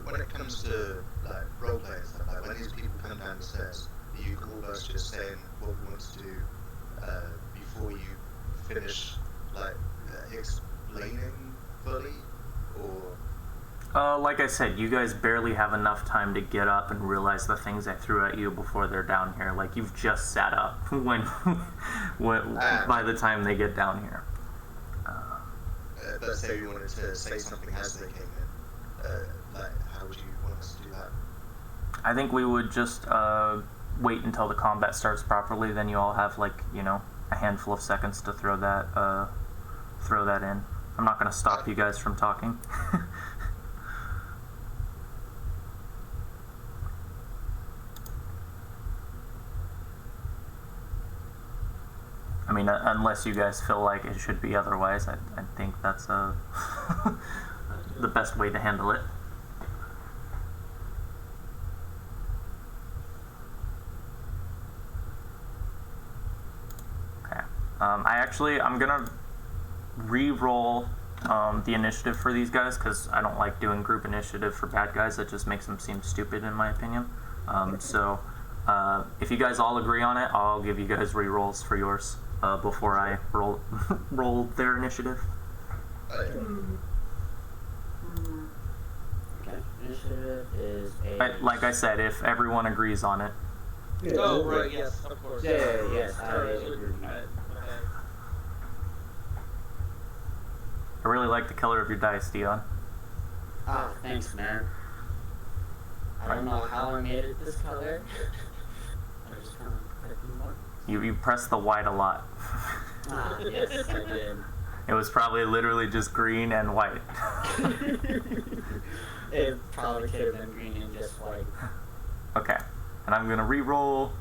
when it comes to roleplay and stuff, when these people come down the stairs, are you all of us just saying what we want to do before you finish explaining fully, or? Like I said, you guys barely have enough time to get up and realize the things I threw at you before they're down here. Like, you've just sat up by the time they get down here. Let's say we wanted to say something as they came in. How would you want us to do that? I think we would just wait until the combat starts properly. Then you all have a handful of seconds to throw that in. I'm not going to stop you guys from talking. I mean, unless you guys feel like it should be otherwise, I think that's the best way to handle it. Okay. I'm gonna re-roll the initiative for these guys because I don't like doing group initiative for bad guys. That just makes them seem stupid in my opinion. So if you guys all agree on it, I'll give you guys re-rolls for yours before I roll their initiative. Okay, initiative is a... Like I said, if everyone agrees on it. Yeah, Oh, right, yes, of course. Yes, I Sorry, agree. okay. I really like the color of your dice, Dion. Ah, thanks, man. I don't know how I made it this color. I just kind of clicking more. You pressed the white a lot. Ah, yes, I did. It was probably literally just green and white. It probably could have been green and just white. Okay, and I'm gonna re-roll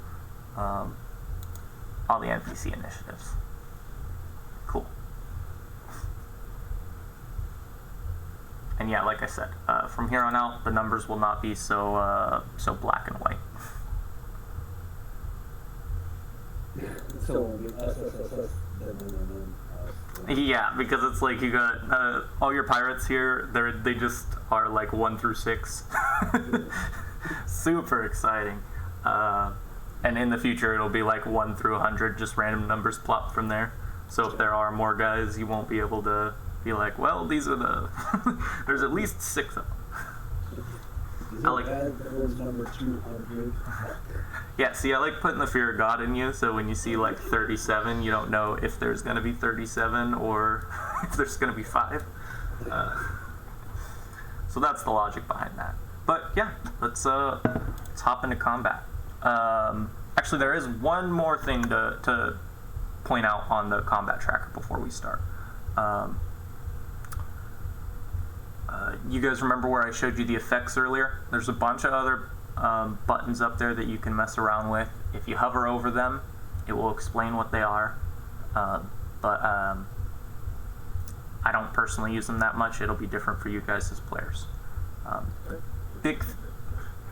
all the NPC initiatives. Cool. And yeah, like I said, from here on out, the numbers will not be so black and white. So it won't be us, then, us. Yeah, because it's like you got all your pirates here. They just are like 1 through 6. Super exciting. And in the future, it'll be like 1 through 100, just random numbers plop from there. So if there are more guys, you won't be able to be like, well, these are the. There's at least 6 of them. Is I it like- bad that was number 200? Yeah, see, I like putting the fear of God in you, so when you see like 37, you don't know if there's going to be 37 or if there's going to be 5. So that's the logic behind that. But yeah, let's hop into combat. Actually, there is one more thing to point out on the combat tracker before we start. You guys remember where I showed you the effects earlier? There's a bunch of other buttons up there that you can mess around with. If you hover over them, it will explain what they are. But I don't personally use them that much. It'll be different for you guys as players.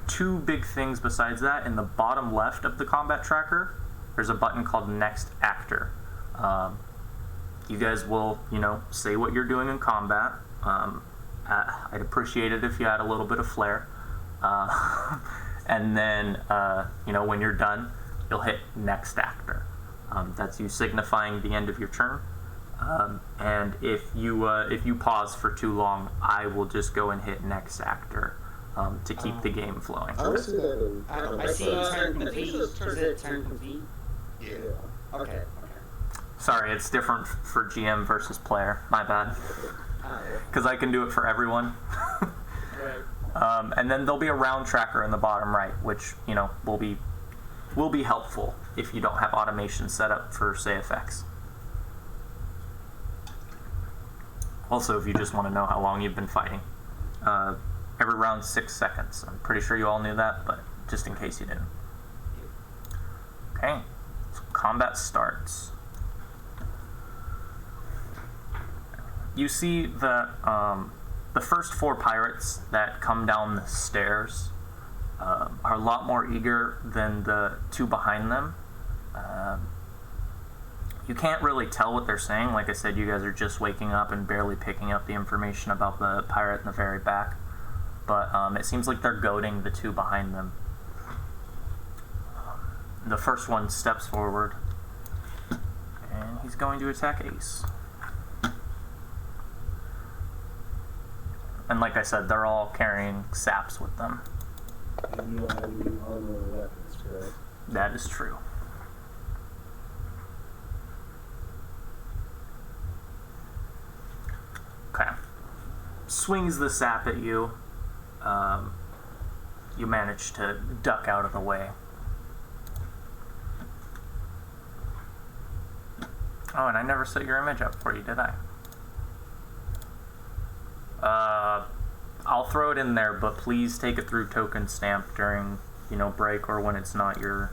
Two big things besides that. In the bottom left of the combat tracker, there's a button called Next Actor. You guys will, say what you're doing in combat. I'd appreciate it if you had a little bit of flair. And then, when you're done, you'll hit Next Actor. That's you signifying the end of your turn. And if you pause for too long, I will just go and hit Next Actor to keep the game flowing. I don't see that in I see turn complete. Is it turn complete? Yeah. Okay. Sorry, it's different for GM versus player. My bad. Because I can do it for everyone. Right. And then there'll be a round tracker in the bottom right, which will be helpful if you don't have automation set up for, say, effects. Also, if you just want to know how long you've been fighting. Every round 6 seconds. I'm pretty sure you all knew that, but just in case you didn't. Okay, so combat starts. You see that the first 4 pirates that come down the stairs are a lot more eager than the 2 behind them. You can't really tell what they're saying. Like I said, you guys are just waking up and barely picking up the information about the pirate in the very back. But it seems like they're goading the 2 behind them. The first one steps forward, and he's going to attack Ace. And like I said, they're all carrying saps with them. And you don't have any armor or weapons, correct? That is true. Okay. Swings the sap at you. You manage to duck out of the way. Oh, and I never set your image up for you, did I? I'll throw it in there, but please take it through token stamp during, break or when it's not your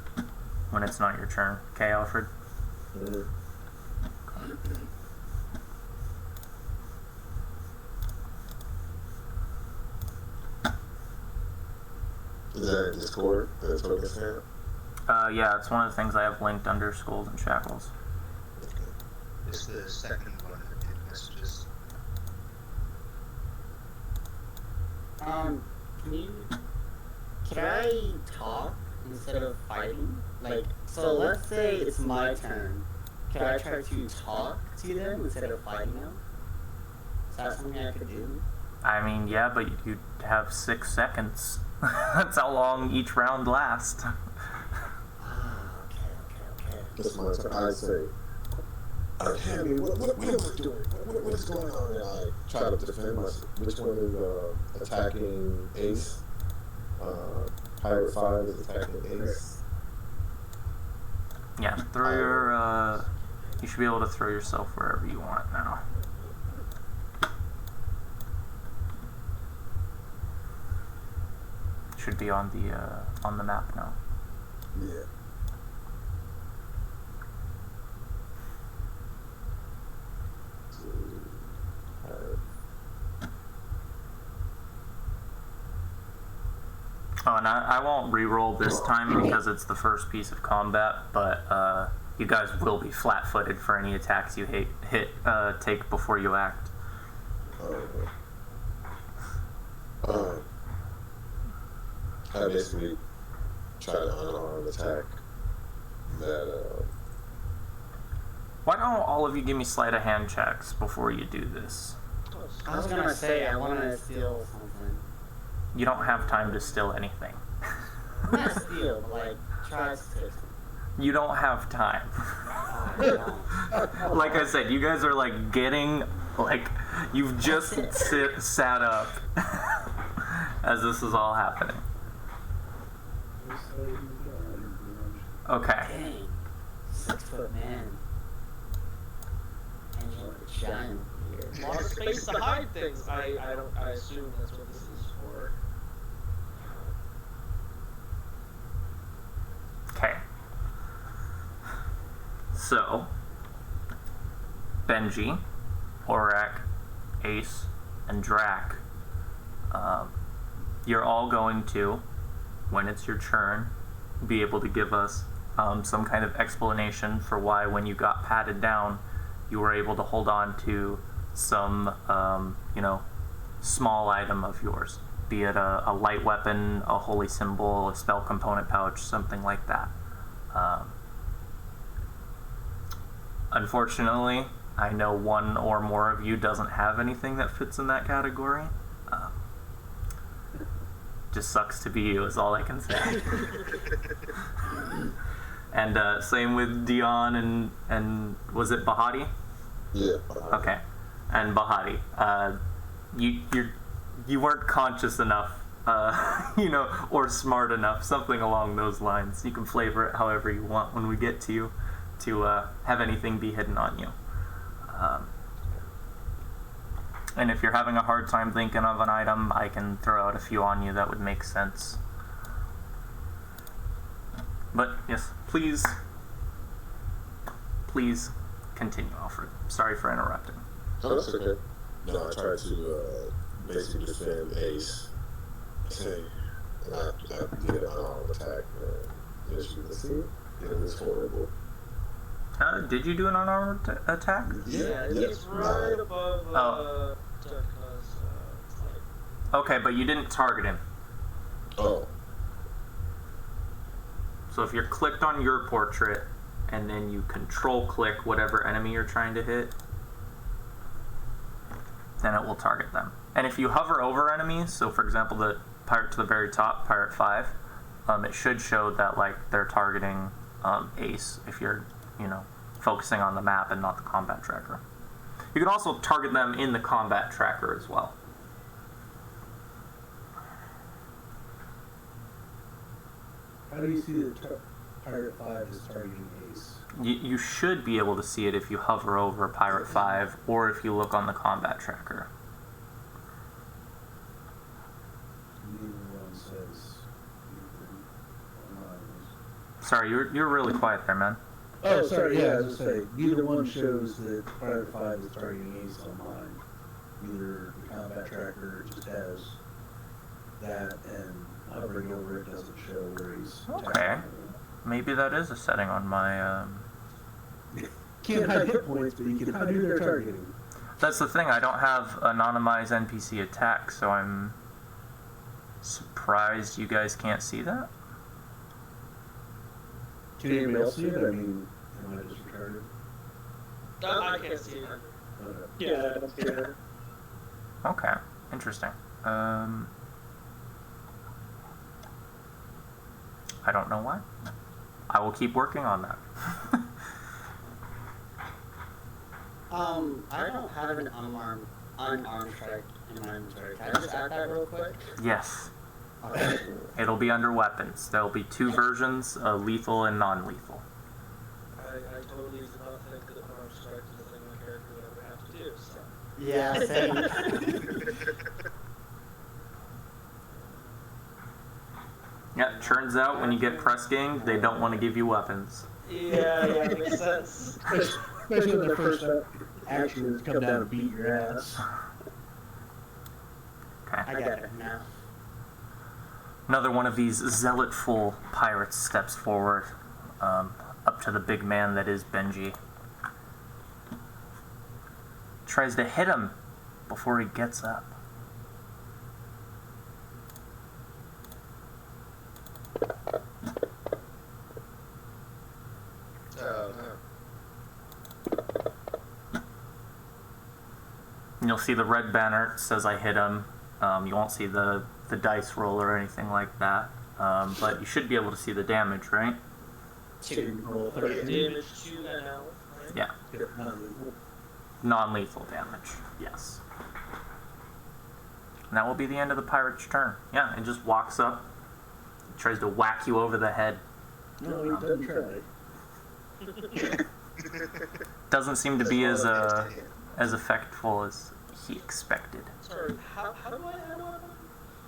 turn. Okay, Alfred? Is that in Discord? The token stamp? Yeah, it's one of the things I have linked under Skulls and Shackles. It's the second one in the messages. Can I talk instead of fighting? Like, so let's say it's my turn. Can I try to talk to them instead of fighting them? Is that something I could do? I mean, yeah, but you'd have 6 seconds. That's how long each round lasts. Okay. It's my turn. I say, Hammy, what am I doing? What is going on? And I try to defend myself. Which one is attacking Ace? Pirate 5 is attacking Ace. Yeah, throw your, you should be able to throw yourself wherever you want now. Should be on the map now. Yeah. Oh, and I won't re-roll this time because it's the first piece of combat, but you guys will be flat-footed for any attacks you take before you act. I basically try to unarm attack that. Why don't all of you give me sleight of hand checks before you do this? I was gonna say I want to steal something. You don't have time to steal anything. Not steal, but like try to steal something. You don't have time. Oh, Like I said, you guys are like getting, like, you've just sat up as this is all happening. Okay. Dang, 6-foot man. And you're giant here. A lot of space to hide things. I assume that's what this is for. Okay. So, Benji, Horak, Ace, and Drac, you're all going to, when it's your turn, be able to give us some kind of explanation for why, when you got patted down, you were able to hold on to some, small item of yours, be it a light weapon, a holy symbol, a spell component pouch, something like that. Unfortunately, I know one or more of you doesn't have anything that fits in that category. Just sucks to be you, is all I can say. And same with Dion and was it Bahati? Yeah. Okay, and Bahati, you weren't conscious enough, or smart enough, something along those lines. You can flavor it however you want when we get to you, to have anything be hidden on you. And if you're having a hard time thinking of an item, I can throw out a few on you that would make sense. But yes, please continue, Alfred. Sorry for interrupting. Oh, that's okay. No, I tried to basically defend Ace. And I did an unarmed attack. And as you can see, it was horrible. Did you do an unarmed attack? Yeah, it's right above Tekka's like. Okay, but you didn't target him. Oh. So if you're clicked on your portrait, and then you control-click whatever enemy you're trying to hit, then it will target them. And if you hover over enemies, so for example the pirate to the very top, Pirate 5, it should show that like they're targeting Ace if you're, focusing on the map and not the combat tracker. You can also target them in the combat tracker as well. How do you see that Pirate 5 is targeting Ace? You should be able to see it if you hover over Pirate 5 or if you look on the combat tracker. Neither one says anything online. Sorry, you're really quiet there, man. Oh, sorry, yeah, I was going to say, neither one shows that Pirate 5 is targeting Ace online. Either the combat tracker just has that, and hovering over it doesn't show where he's Okay. attacking. Maybe that is a setting on my... Can't hide hit points, but you can hide who they're targeting. That's the thing, I don't have anonymized NPC attack, so I'm Surprised you guys can't see that? Can anybody else see it? I mean, am I just retarded? I can't see it. Okay. Yeah, I don't see that. Okay, interesting. I don't know why. I will keep working on that. I don't have an unarmed strike in my inventory. Can I just add that real quick? Yes. Okay. It'll be under weapons. There'll be two versions, lethal and non-lethal. I totally did not think that unarmed strike was a thing my character would ever have to do, so. Yeah, same. Yeah, turns out when you get press ganged, they don't want to give you weapons. Yeah, makes sense. Especially when their first action is come down and beat your ass. Okay. I get it now. Another one of these zealotful pirates steps forward, up to the big man that is Benji. Tries to hit him before he gets up. Oh, no. And you'll see the red banner. It says I hit him. You won't see the dice roll or anything like that. But you should be able to see the damage, right? Roll 13. Damage to and health, right? Yeah. Yeah, non-lethal. Non-lethal damage. Yes. And that will be the end of the pirate's turn. Yeah, it just walks up, tries to whack you over the head. No, he doesn't try. Doesn't seem to be as effectful as he expected. Sorry, how do I add on?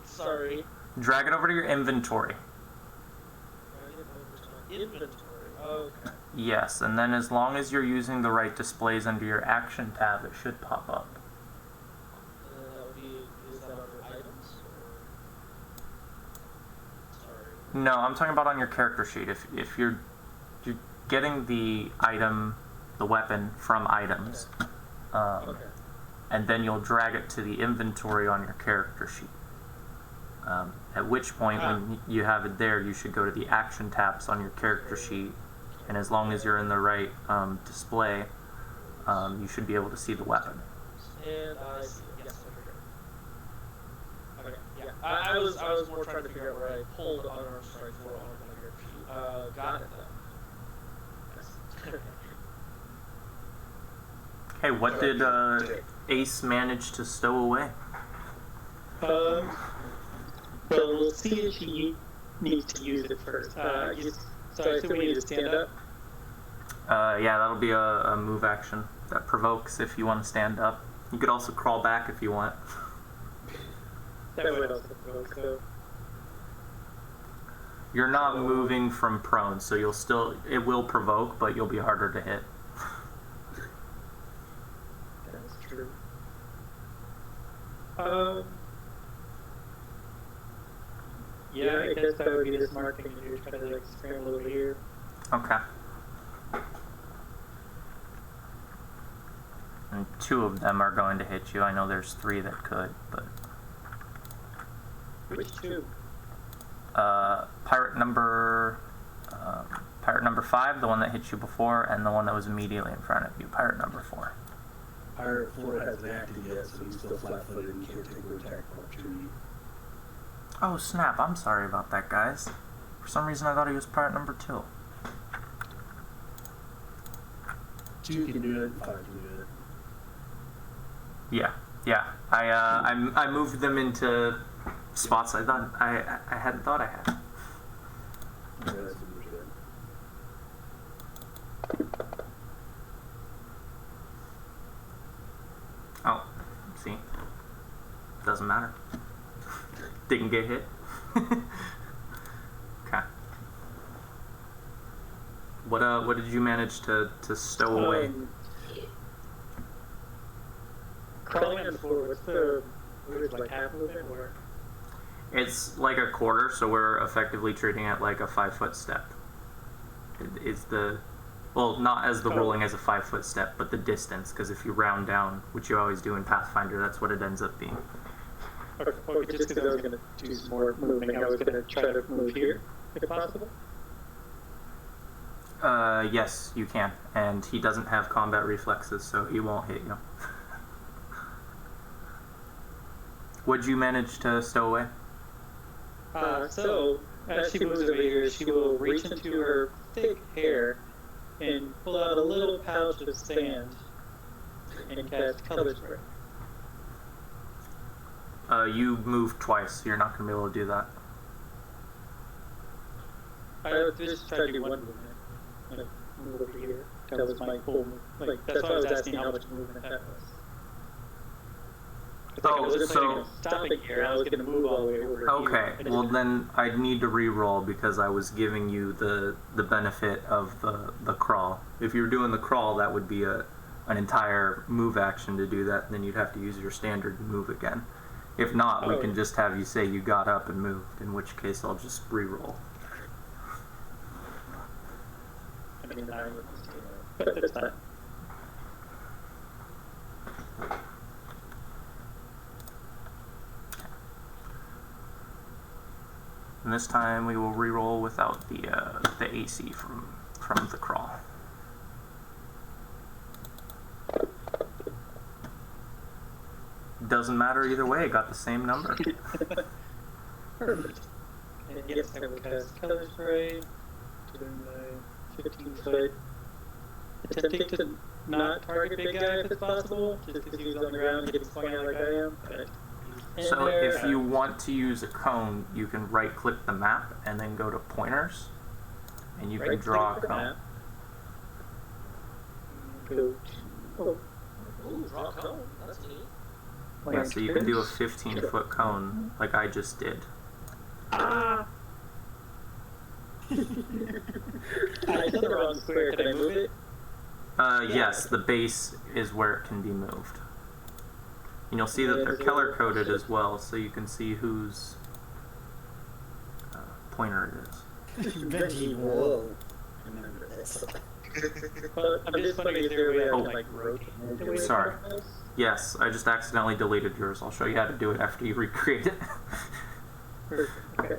Sorry. Drag it over to your inventory. Inventory. Okay. Yes, and then as long as you're using the right displays under your action tab, it should pop up. And then that would be, is that under items? Or... Sorry. No, I'm talking about on your character sheet. If you're getting the item, the weapon from items, Okay. and then you'll drag it to the inventory on your character sheet. At which point, when you have it there, you should go to the action tabs on your character sheet, and as long as you're in the right display, you should be able to see the weapon. And I see it. Yes, okay. Yeah. I was more trying to figure out where I pulled unarmed strike for on my character sheet. Got it though. Yes. Okay, what did Ace manage to stow away? Well, we'll see if he needs to use it first. So I assume we need to stand up. Yeah, that'll be a move action that provokes if you want to stand up. You could also crawl back if you want. That would also provoke, so. You're not moving from prone, so it will provoke, but you'll be harder to hit. That's true. Yeah, I guess that would be the smart thing to do, try to like scramble over here. Okay. And two of them are going to hit you. I know there's three that could, but Which two? pirate number 5, the one that hit you before, and the one that was immediately in front of you, pirate number 4. Pirate 4 hasn't acted yet, so he's still flat-footed and can't take an attack opportunity. Oh snap! I'm sorry about that, guys. For some reason, I thought he was pirate number 2. 2 can do it, 5 can do it. Yeah. I moved them into spots I thought I hadn't thought I had. Yeah, that's what you're Oh, see, doesn't matter. Didn't get hit. Okay. What did you manage to stow away? Crawling on the floor, what is like half of it, or? It's like a quarter, so we're effectively treating it like a 5-foot step. It's not as the rolling as a 5-foot step, but the distance, because if you round down, which you always do in Pathfinder, that's what it ends up being. Okay, just because I was going to do some more moving, I was going to try to move here, if possible. Yes, you can. And he doesn't have combat reflexes, so he won't hit you. Would you manage to stow away? So, as she moves over here, she will reach into her thick hair and pull out a little pouch of sand and cast color spray. You move twice, so you're not going to be able to do that. I would just try to do one movement. Like, move over here. That was my whole move. Like, that's why I was asking how much movement that was. Like, I wasn't planning on stopping here. I was going to move all the way over Okay, here. well then I'd need to re-roll because I was giving you the benefit of the crawl. If you were doing the crawl, that would be an entire move action to do that, and then you'd have to use your standard to move again. If not, we can just have you say you got up and moved, in which case I'll just re-roll. I mean, I would just do that. But that's fine. And this time we will re-roll without the AC from the crawl. Doesn't matter either way, got the same number. Perfect. And yes, I will cast color spray doing my 15-foot. Attempting to not target big guy if it's possible, just because he was on the ground getting swung out like I am. But So if you want to use a cone, you can right-click the map and then go to pointers, and you can draw a cone. Go. Oh, Ooh, draw a cone. That's neat. Yeah, so you can do a 15-foot cone like I just did. Ah! I did the wrong square. Can I move it? Yes, the base is where it can be moved. And you'll see that they're color-coded as well, so you can see whose pointer it is. Benji will remember this. I'm just wondering, is there a way I can, like, rotate the way Sorry. it goes? Yes, I just accidentally deleted yours. I'll show you how to do it after you recreate it. Perfect. Okay.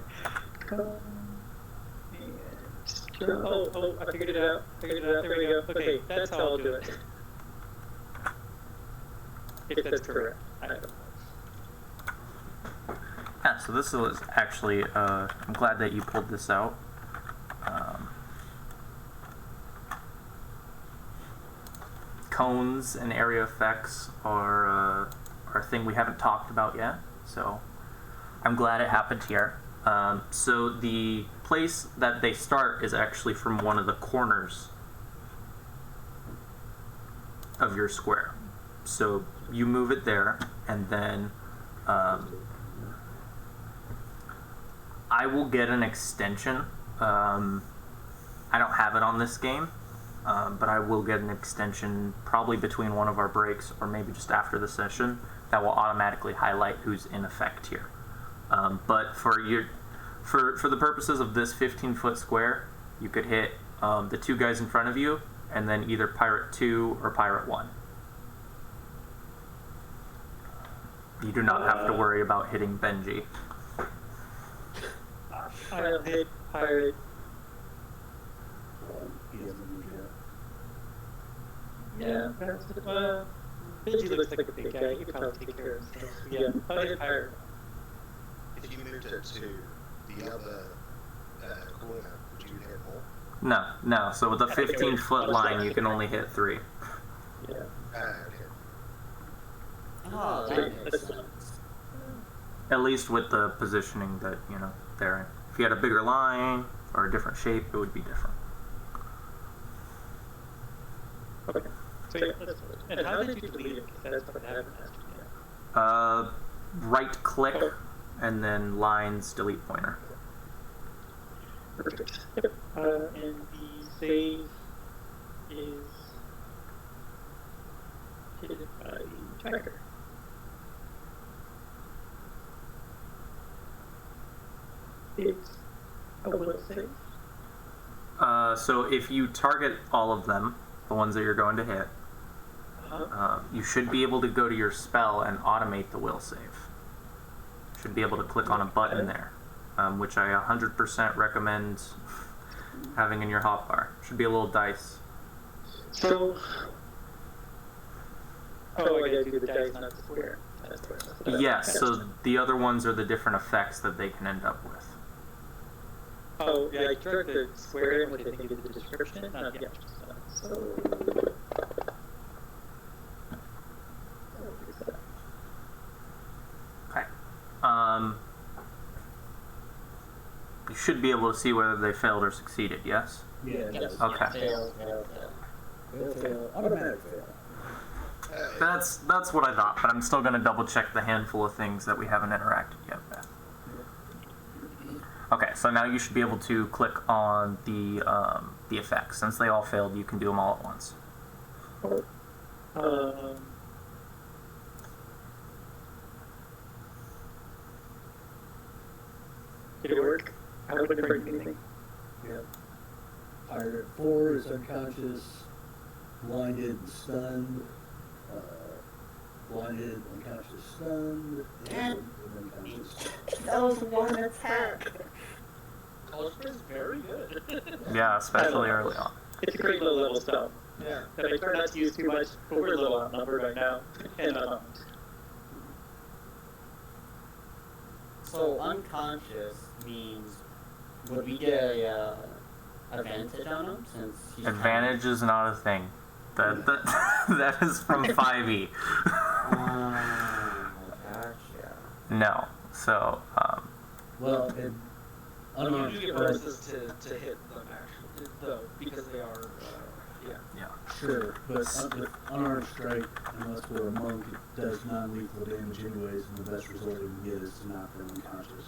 Oh, I figured it out. There we go. Okay, that's how I'll do it. If that's correct. I don't know. Yeah, so this is actually, I'm glad that you pulled this out. Cones and area effects are a thing we haven't talked about yet, so I'm glad it happened here. So the place that they start is actually from one of the corners of your square. So you move it there, and then I will get an extension. I don't have it on this game, but I will get an extension probably between one of our breaks or maybe just after the session that will automatically highlight who's in effect here. But for the purposes of this 15-foot square, you could hit the two guys in front of you, and then either Pirate 2 or Pirate 1. You do not have to worry about hitting Benji. I'll hit Pirate. He hasn't moved yet. Yeah, that's it. Benji looks like a big guy. He could probably take care of himself. Yeah, I'll hit Pirate. If you moved it to the other corner, would you hit more? No. So with the 15-foot line, you can only hit 3. Yeah. Okay. Oh, that makes sense. At least with the positioning that, they're in. If you had a bigger line or a different shape, it would be different. Okay. So yeah, that's what. And how did you delete it? Because that's what I haven't asked you yet. Right click and then lines delete pointer. Perfect. Yep. And the save is hidden by the tracker. It's a will save. So if you target all of them, the ones that you're going to hit, you should be able to go to your spell and automate the will save. Should be able to click on a button there, which I 100% recommend having in your hotbar. Should be a little dice. So, oh, I gotta do the dice, not the square. Yes, so the other ones are the different effects that they can end up with. Oh, yeah, I tried the square, which I think is the description. Yeah. So. Okay. You should be able to see whether they failed or succeeded, yes? Yeah. Yes. Okay. Fail. Fail. Automatic fail. That's what I thought, but I'm still going to double check the handful of things that we haven't interacted yet with. Okay, so now you should be able to click on the effects. Since they all failed, you can do them all at once. Did it work? I wouldn't break anything. Yep. Pirate 4 is unconscious, blinded and stunned. Blinded, unconscious, stunned, and unconscious. That was one attack. Color is very good. Yeah, especially early on. It's great low-level stuff. Yeah. That I try not to use too much, but we're a little outnumbered right now. And So unconscious means would we get a advantage on him since he's Advantage is not a thing. That is from 5e. Gotcha. No. So, Well, and You unarmed do get strike, bonuses to hit them, actually, though, because they are, yeah. sure, but with unarmed strike, unless we're a monk, it does non-lethal damage anyways, and the best result we can get is to knock them unconscious.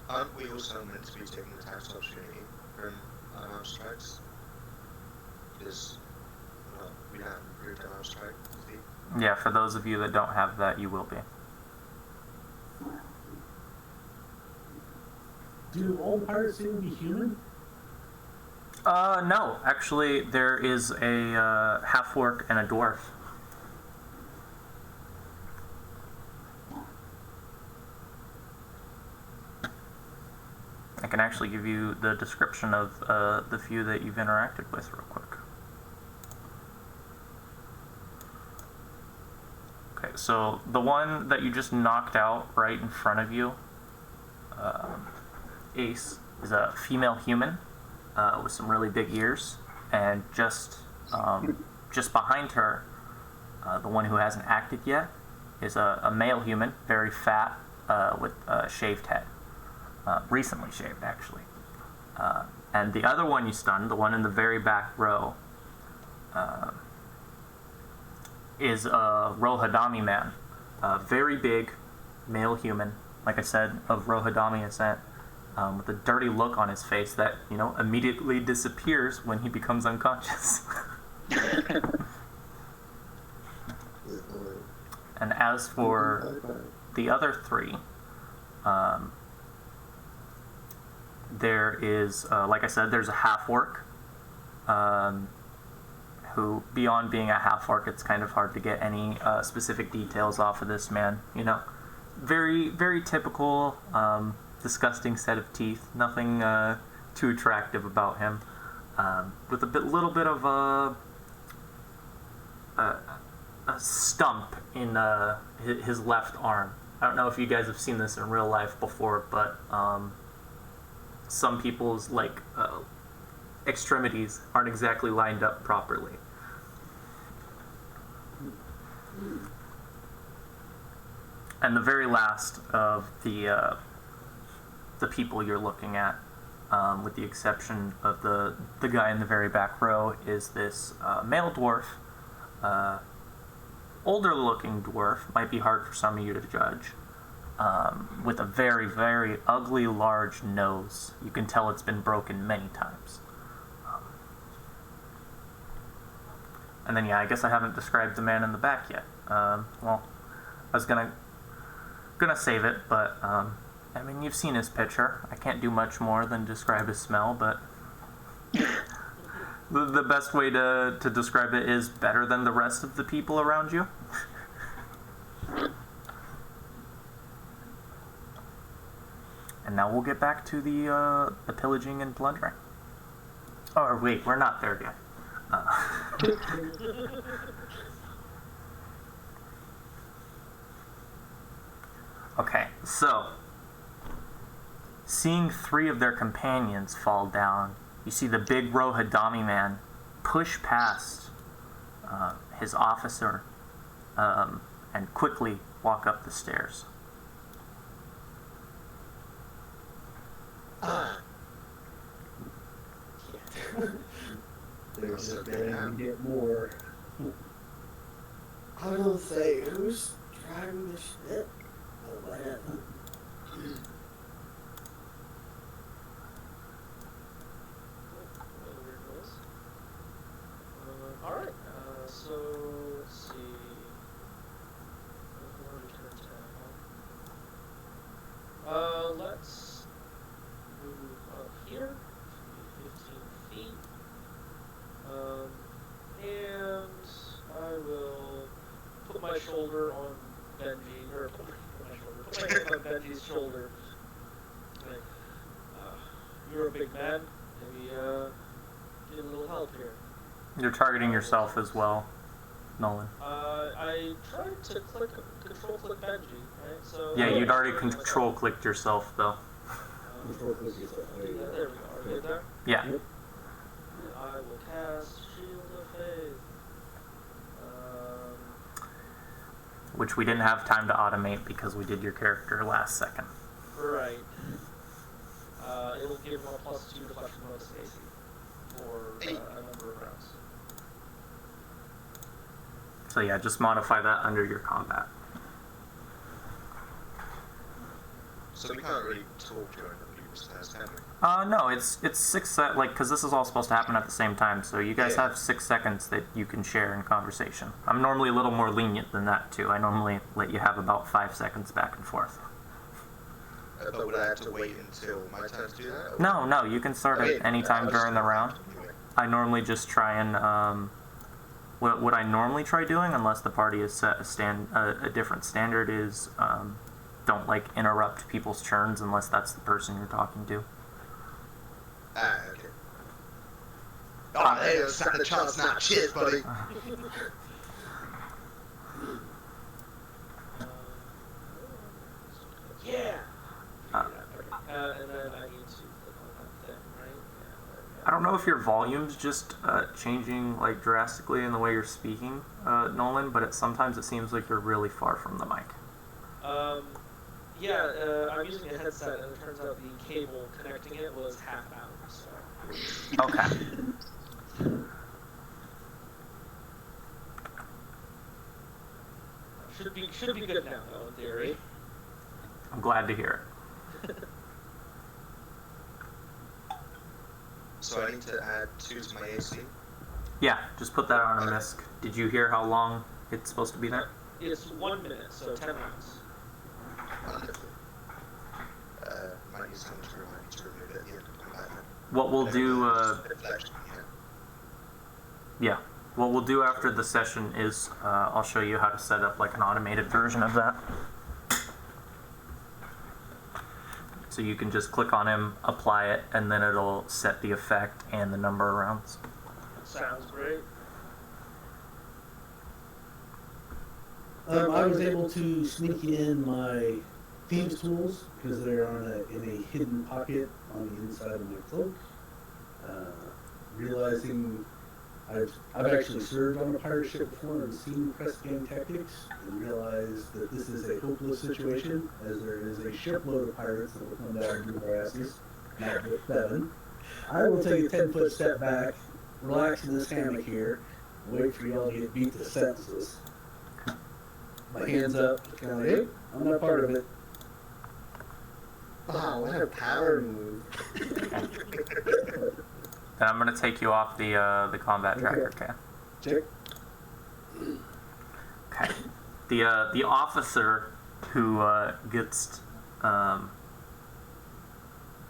Aren't we also meant to be taking attacks opportunity from unarmed strikes? Because, well, we don't have improved unarmed strike. Yeah, for those of you that don't have that, you will be. Do all pirates seem to be human? No. Actually, there is a half-orc and a dwarf. I can actually give you the description of the few that you've interacted with real quick. Okay, so the one that you just knocked out right in front of you, Ace, is a female human with some really big ears, and just behind her, the one who hasn't acted yet, is a male human, very fat, with a shaved head. Recently shaved, actually. And the other one you stunned, the one in the very back row, is a Rohadami man. Very big, male human, like I said, of Rohadami ascent, with a dirty look on his face that, immediately disappears when he becomes unconscious. And as for the other three, there is, like I said, there's a half-orc, who, beyond being a half-orc, it's kind of hard to get any specific details off of this man, Very, very typical, disgusting set of teeth, nothing too attractive about him, with little bit of a stump in his left arm. I don't know if you guys have seen this in real life before, but some people's extremities aren't exactly lined up properly. And the very last of the people you're looking at, with the exception of the guy in the very back row, is this male dwarf, older looking dwarf, might be hard for some of you to judge, with a very, very ugly large nose. You can tell it's been broken many times. And then, I guess I haven't described the man in the back yet. Well, I was gonna save it, but you've seen his picture. I can't do much more than describe his smell, but the best way to describe it is better than the rest of the people around you. now we'll get back to the pillaging and plundering. Oh, wait, we're not there yet. Okay, so seeing 3 of their companions fall down, you see the big Rohadami man push past his officer and quickly walk up the stairs. There's a man to get more. I was gonna say, who's driving the ship? Oh, whatever. Alright, so let's see. Let's move up here, 15 feet. And I will put my shoulder on Benji, or put my hand on Benji's shoulder. Like, you're a big man. Maybe get a little help here. You're targeting yourself as well, Nolan. I tried to control click Benji, right? So Yeah, you'd already control clicked yourself though. Control click yourself. There you Yeah, go. there we go. Are we good there? Yeah. Yep. I will cast Shield of Faith. Which we didn't have time to automate because we did your character last second. Right. It will give him a +2 deflection bonus to AC for a number of rounds. So yeah, just modify that under your combat. So we can't really talk during the people's turns, can we? No, it's 6 because this is all supposed to happen at the same time. So you guys have 6 seconds that you can share in conversation. I'm normally a little more lenient than that too. I normally let you have about 5 seconds back and forth. But would I have to wait until my turn to do that? Or- No, you can start at any time during the round. I normally just try and what I normally try doing, unless the party has set a different standard, is don't interrupt people's turns unless that's the person you're talking to. Okay. Oh, hey, stand a chance now. Cheers, buddy. Yeah! Uh, And then I need to click on that thing, right? Yeah, I don't know if your volume's just changing drastically in the way you're speaking, Nolan, but sometimes it seems like you're really far from the mic. I'm using a headset, and it turns out the cable connecting it was half out, so... Okay. Should be good now, though, in theory. I'm glad to hear it. So I need to add 2 to my AC. Yeah, just put that on a misc. Did you hear how long it's supposed to be there? It's 1 minute, so 10 rounds. Wonderful. Might use someone to remind me to remove it at the end of combat. What we'll do, Deflection, yeah, what we'll do after the session is I'll show you how to set up an automated version of that. So you can just click on him, apply it, and then it'll set the effect and the number of rounds. Sounds great. I was able to sneak in my thieves tools because they're in a hidden pocket on the inside of my cloak. Realizing I've actually served on a pirate ship before and seen press gang tactics, and realized that this is a hopeless situation as there is a shipload of pirates that will come down and do our asses. Not with 7. I will take a 10-foot step back, relax in this hammock here, wait for y'all to get beat to senseless. My hands up, just kind of hey, I'm not part of it. Wow, what a power move. Then I'm going to take you off the combat tracker, okay? Check. Okay. The officer who gets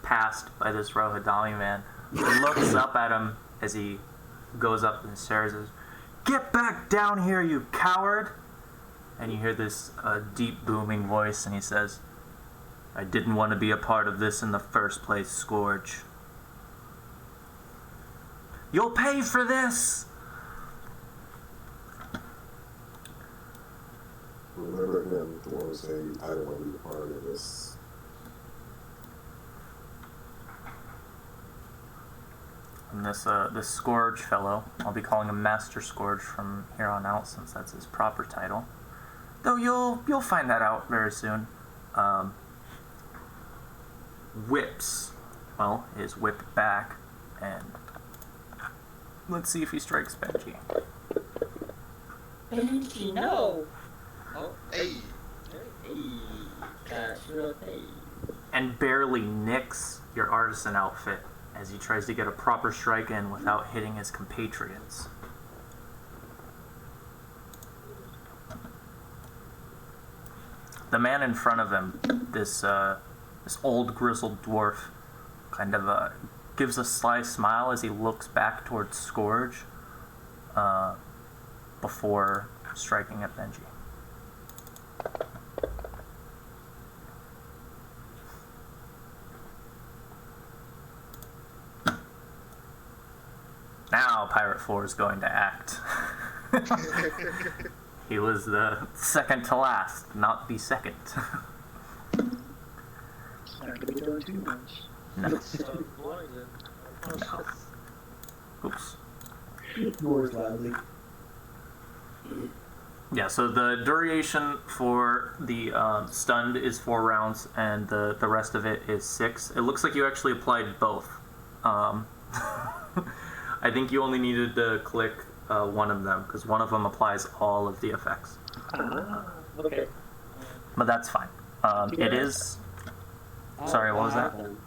passed by this Rohadami man looks up at him as he goes up the stairs and says, "Get back down here, you coward!" And you hear this deep booming voice, and he says, I didn't want to be a part of this in the first place, Scourge. You'll pay for this! Remember him, the one who said, I don't want to be a part of this. And this Scourge fellow, I'll be calling him Master Scourge from here on out, since that's his proper title. Though you'll find that out very soon. Whips, well, his whip back, and let's see if he strikes Benji. Benji, no! Oh, Hey, Hey, that's real hey. And barely nicks your artisan outfit as he tries to get a proper strike in without hitting his compatriots. The man in front of him, this old grizzled dwarf, kind of gives a sly smile as he looks back towards Scourge before striking at Benji. Now Pirate 4 is going to act. He was the second to last, not the second. Not gonna be doing too much. No. so blinded. Oops. Roars loudly. Yeah, so the duration for the stunned is 4 rounds, and the rest of it is 6. It looks like you actually applied both. I think you only needed to click one of them, because one of them applies all of the effects. Okay. But that's fine. It is... Sorry, what was that? happened?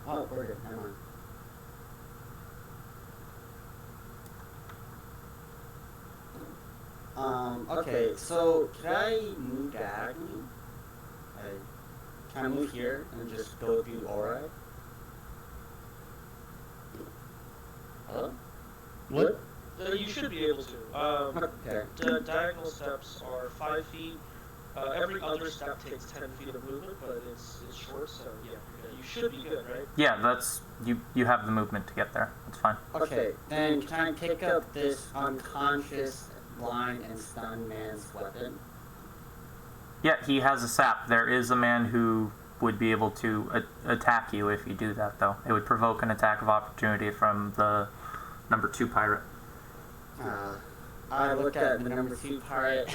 Oh, we're good. Never mind. Okay, so can I move diagonally? Can I move here and just go through aura? Hello? What? You should be able to. Okay. The diagonal steps are 5 feet. Every other step takes 10 feet of movement, but it's short, so yeah, you should be good, right? Yeah, that's... You have the movement to get there. It's fine. Okay, then can I pick up this unconscious, blind, and stunned man's weapon? Yeah, he has a sap. There is a man who would be able to attack you if you do that, though. It would provoke an attack of opportunity from the number 2 pirate. I look at the number 2 pirate,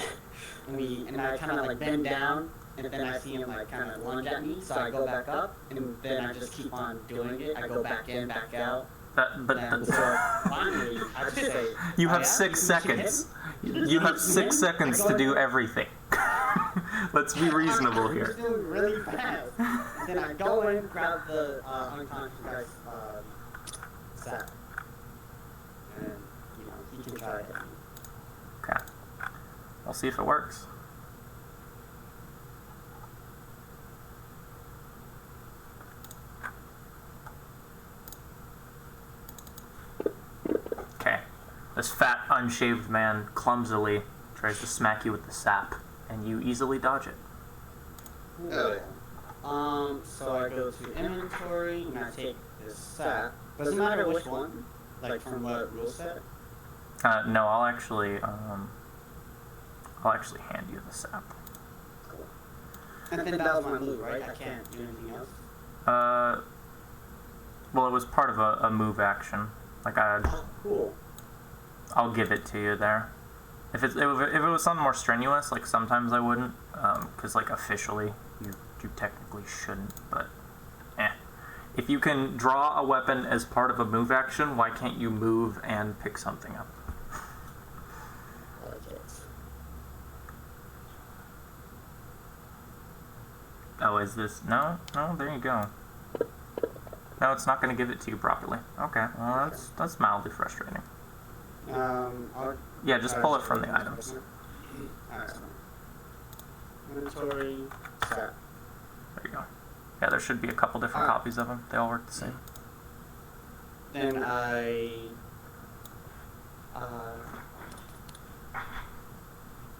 and I kind of like bend down, and then I see him like kind of lunge at me, so I go back up, and then I just keep on doing it. I go back in, back out. And so finally, I just say, You have "Oh, yeah? 6 You can hit seconds. him?" You have 6 seconds to do everything. Let's be reasonable I'm here. just doing really fast. Then I go in, grab the unconscious guy's sack, and he can try it. Okay. We'll see if it works. Okay. This fat, unshaved man clumsily tries to smack you with the sap, and you easily dodge it. Oh, So I go to inventory and I take this sack. Doesn't matter which one, like from what rule set. No, I'll actually hand you the sap. And then that was my move, right? I can't do anything else. Well, it was part of a move action. Like Cool. I'll give it to you there. If it was something more strenuous, like sometimes I wouldn't, because like officially you technically shouldn't. But if you can draw a weapon as part of a move action, why can't you move and pick something up? Okay. Oh, is this no? There you go. No, it's not going to give it to you properly. Okay, well that's mildly frustrating. Yeah, just pull it from the items. Alright. Inventory, sack. There you go. Yeah, there should be a couple different copies of them. They all work the same. Then I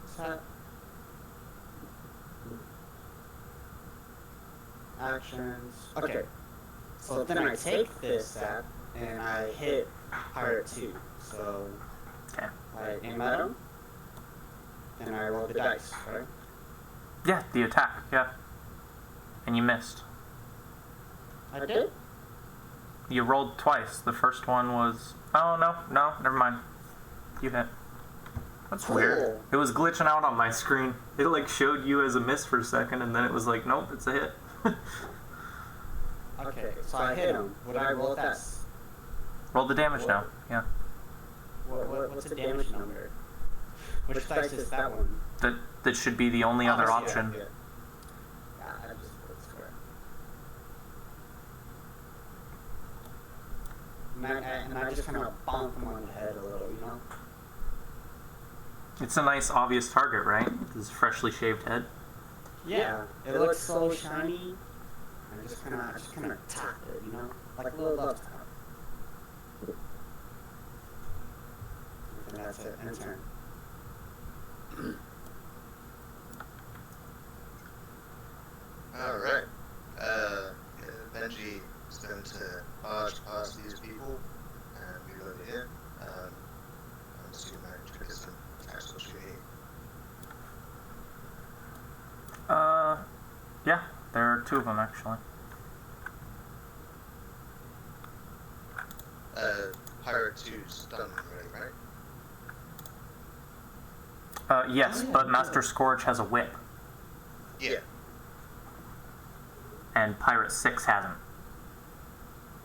sack. actions. Okay. So then I take this stat and I hit Pirate 2. So Okay. I aim at him and I roll the dice, right? Yeah, the attack. Yeah. And you missed. I did? You rolled twice. The first one was... Oh, no, never mind. You hit. That's weird. It was glitching out on my screen. It like showed you as a miss for a second, and then it was like, nope, it's a hit. Okay, so I hit him. Would I roll that? Roll the damage now. Yeah. What's the damage number? Which dice is that one? That should be the only other option. Yeah, I just rolled square. And I just kind of bonk him on the head a little, you know? It's a nice, obvious target, right? This freshly shaved head. Yeah, it looks so shiny. And I just kind of tap it, you know? Like a little love tap. And that's it, end turn. Alright. Benji is going to barge past these people and move over here. I'm assuming I trigger some attacks opportunity. Yeah, there are two of them actually. Pirate 2's done already, right? Yes, but Master Scourge has a whip, Yeah. and Pirate 6 hasn't.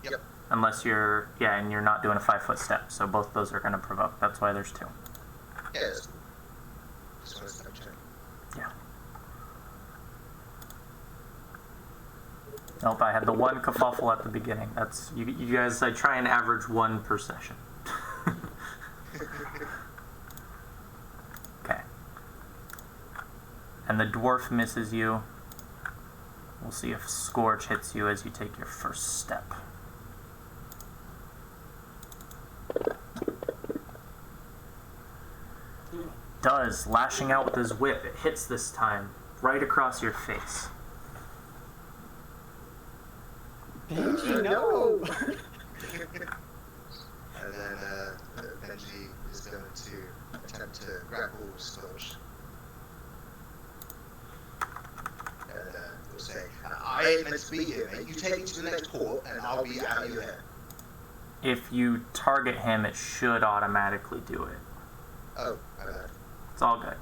Yep. Unless you're, and you're not doing a 5-foot step, so both those are going to provoke. That's why there's two. Yeah, that's cool. Just want to step check. Yeah. Nope, I had the one kerfuffle at the beginning. That's you guys. I try and average one per session. Okay. And the dwarf misses you. We'll see if Scourge hits you as you take your first step. Does, lashing out with his whip. It hits this time, right across your face. Benji, no! And then Benji is going to attempt to grapple Scourge. And he'll say, I ain't meant to be here, mate. You take me to the next port and I'll be out of your head. If you target him, it should automatically do it. Oh, my bad. It's all good.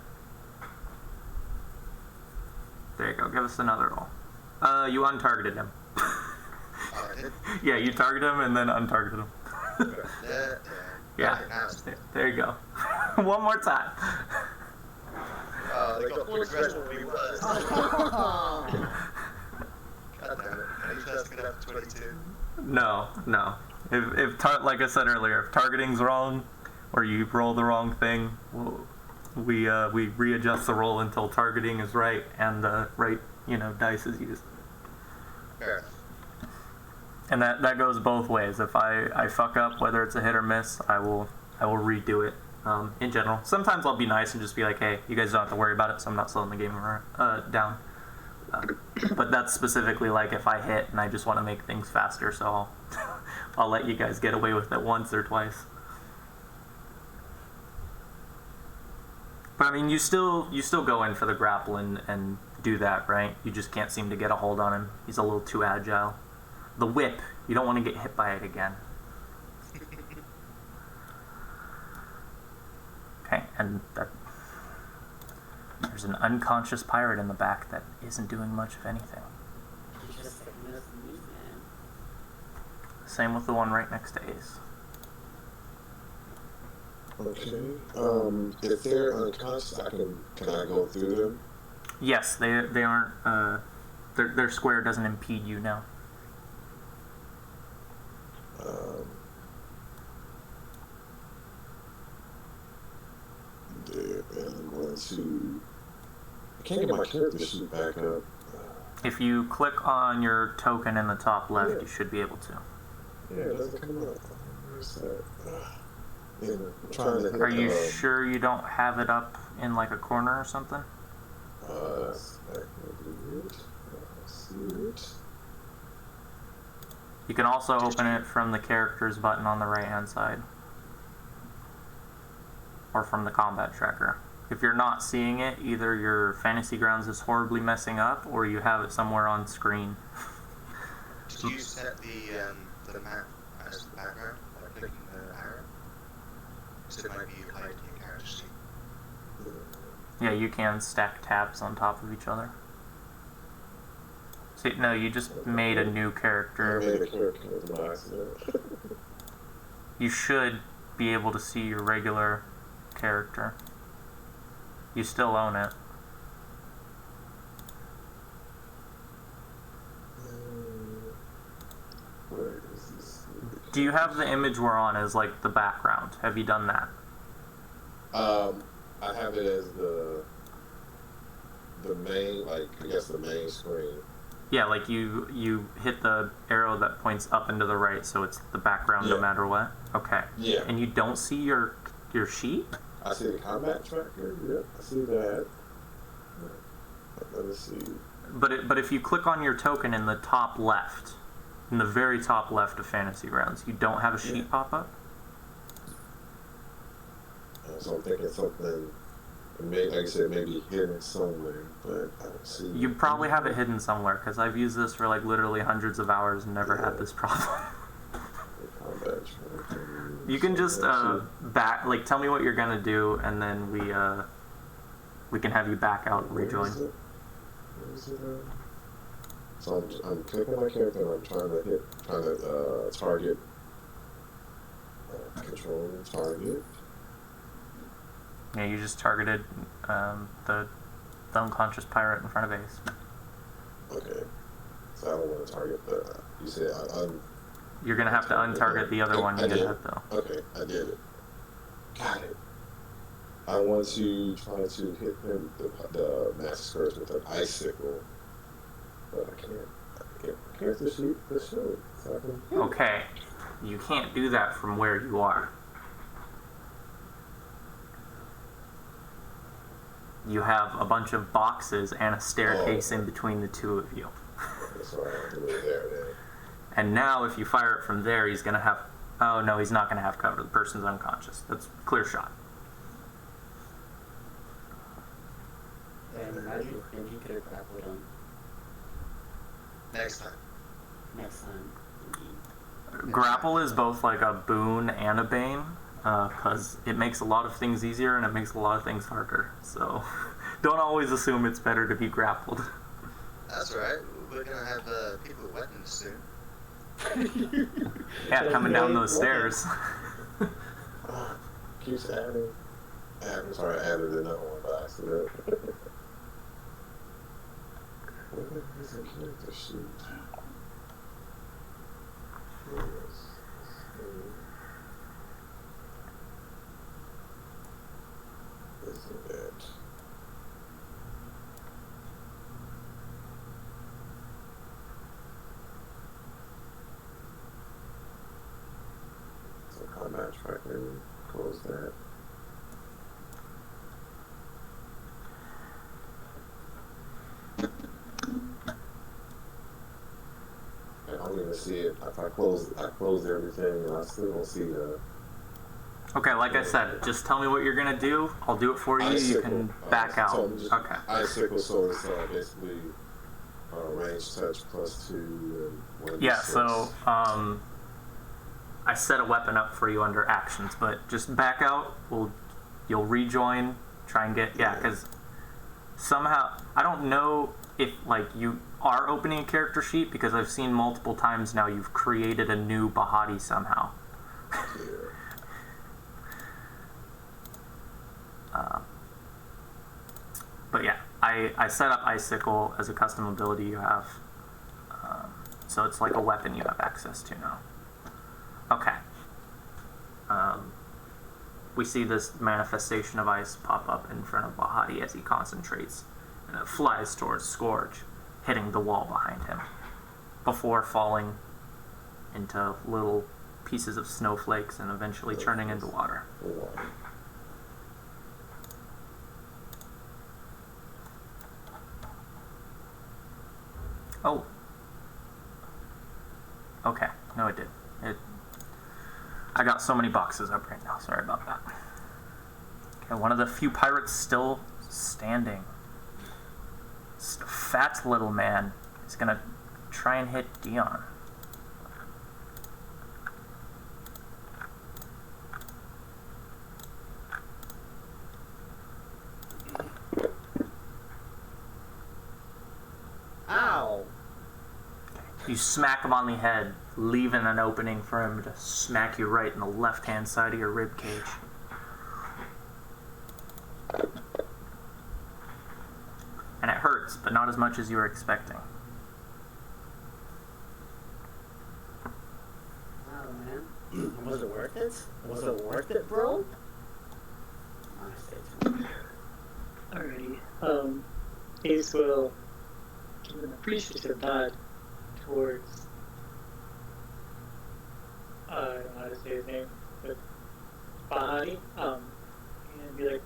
There you go. Give us another roll. You untargeted him. Oh, I did? Yeah, you targeted him and then untargeted him. Yeah. There you go. One more time. They got fully dressed when we was. God damn it. Any chance gonna have 22? No. If like I said earlier, if targeting's wrong or you roll the wrong thing, we readjust the roll until targeting is right and the right dice is used. Fair. And that goes both ways. If I fuck up, whether it's a hit or miss, I will redo it. In general, sometimes I'll be nice and just be like, "Hey, you guys don't have to worry about it." So I'm not slowing the game down. But that's specifically like if I hit and I just want to make things faster. So I'll let you guys get away with it once or twice. But I mean, you still go in for the grapple and do that, right? You just can't seem to get a hold on him. He's a little too agile. The whip, you don't want to get hit by it again. Okay, and there's an unconscious pirate in the back that isn't doing much of anything. Same with the one right next to Ace. Okay. If they're unconscious, can I go through them? Yes, they aren't. Their square doesn't impede you now. I'm going to. I can't get my character sheet back up. If you click on your token in the top left, you should be able to. Yeah, it doesn't come up. Where's that? I'm trying to. Are you sure you don't have it up in like a corner or something? That's not gonna do it. I see it. You can also open it from the characters button on the right hand side. Or from the combat tracker. If you're not seeing it, either your Fantasy Grounds is horribly messing up or you have it somewhere on screen. Did you set the map as the background by clicking the arrow? So it might be hiding your character sheet. Yeah, you can stack tabs on top of each other. See, no, you just made a new I character. made a character with my accident. You should be able to see your regular character. You still own it. Where is this? Do you have the image we're on as like the background? Have you done that? I have it as the main, like, I guess the main screen. Yeah, like you hit the arrow that points up and to the right, so it's the background no Yeah. matter what. Okay. Yeah. And you don't see your sheet? I see the combat tracker. Yep, I see that. Let me see. But if you click on your token in the top left, in the very top left of Fantasy Grounds, you don't have a sheet pop up? So I'm thinking something, like I said, maybe hidden somewhere, but I don't see. You probably have it hidden somewhere, because I've used this for like literally hundreds of hours and never had this problem. Combat tracker. You can just tell me what you're gonna do, and then we can have you back out and rejoin. Where is it? So I'm clicking my character and I'm trying to target, control target. Yeah, you just targeted the unconscious pirate in front of Ace. Okay. So I don't want to target the. You said You're gonna have to untarget the other one you did. had though. Okay, I did it. Got it. I want to try to hit him the massacres with an icicle, but I can't. Character sheet to show it. So I can. Okay, you can't do that from where you are. You have a bunch of boxes and a staircase in between the two of you. That's why I do it there then. And now if you fire it from there, he's gonna have... Oh no, he's not gonna have cover. The person's unconscious. That's a clear shot. And imagine if you could have grappled him Next time. next time. Grapple is both like a boon and a bane, because it makes a lot of things easier and it makes a lot of things harder. So don't always assume it's better to be grappled. That's right. We're gonna have people with weapons soon. Yeah, coming down those stairs. Keeps adding. Sorry, I added another one by accident. Where is the character sheet? Isn't it? So combat tracker, close that. I don't even see it. If I close everything, and I still don't see the. Okay, like I said, just tell me what you're gonna do. I'll do it for you. You can back out. Okay. Icicle, so it's basically range touch +2 and 1d6. Yeah, so I set a weapon up for you under actions, but just back out. You'll rejoin. Try and get because somehow I don't know if like you are opening a character sheet because I've seen multiple times now you've created a new Bahati somehow. But yeah, I set up Icicle as a custom ability you have. So it's like a weapon you have access to now. Okay. We see this manifestation of ice pop up in front of Bahati as he concentrates. And it flies towards Scourge, hitting the wall behind him, before falling into little pieces of snowflakes and eventually turning into water. Oh. Okay. no, it did. I got so many boxes up right now. Sorry about that. Okay, one of the few pirates still standing. This fat little man is gonna try and hit Dion. Ow! You smack him on the head, leaving an opening for him to smack you right in the left-hand side of your rib cage. And it hurts, but not as much as you were expecting. Oh man. Was it worth it? Was it worth it, bro? Alrighty. Ace will give an appreciative nod towards, I don't know how to say his name, but Bahati, and be like,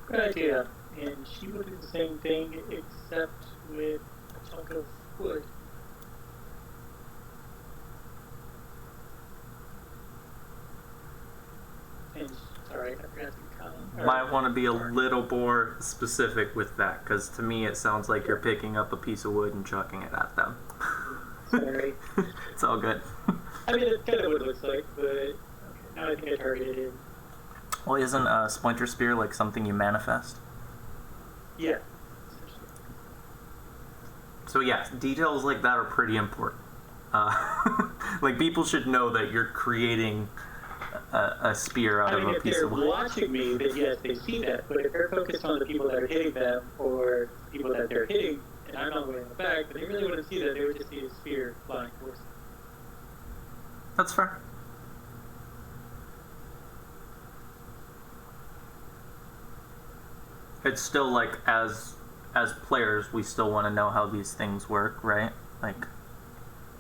good idea. And she will do the same thing, except with a chunk of wood. And, sorry, I forgot to comment. Might want to be a little more specific with that, because to me it sounds like you're picking up a piece of wood and chucking it at them. Sorry. It's all good. I mean, it's kind of what it looks like, but okay, now I think I targeted it. Well, isn't a splinter spear like something you manifest? Yeah. So yeah, details like that are pretty important. Like people should know that you're creating a spear out I mean, of a if piece they're of wood. watching me, then yes, they see that. But if they're focused on the people that are hitting them or people that they're hitting, and I'm not going in the back, but they really wouldn't see that. They would just see a spear flying towards them. That's fair. It's still like as players, we still want to know how these things work, right? Like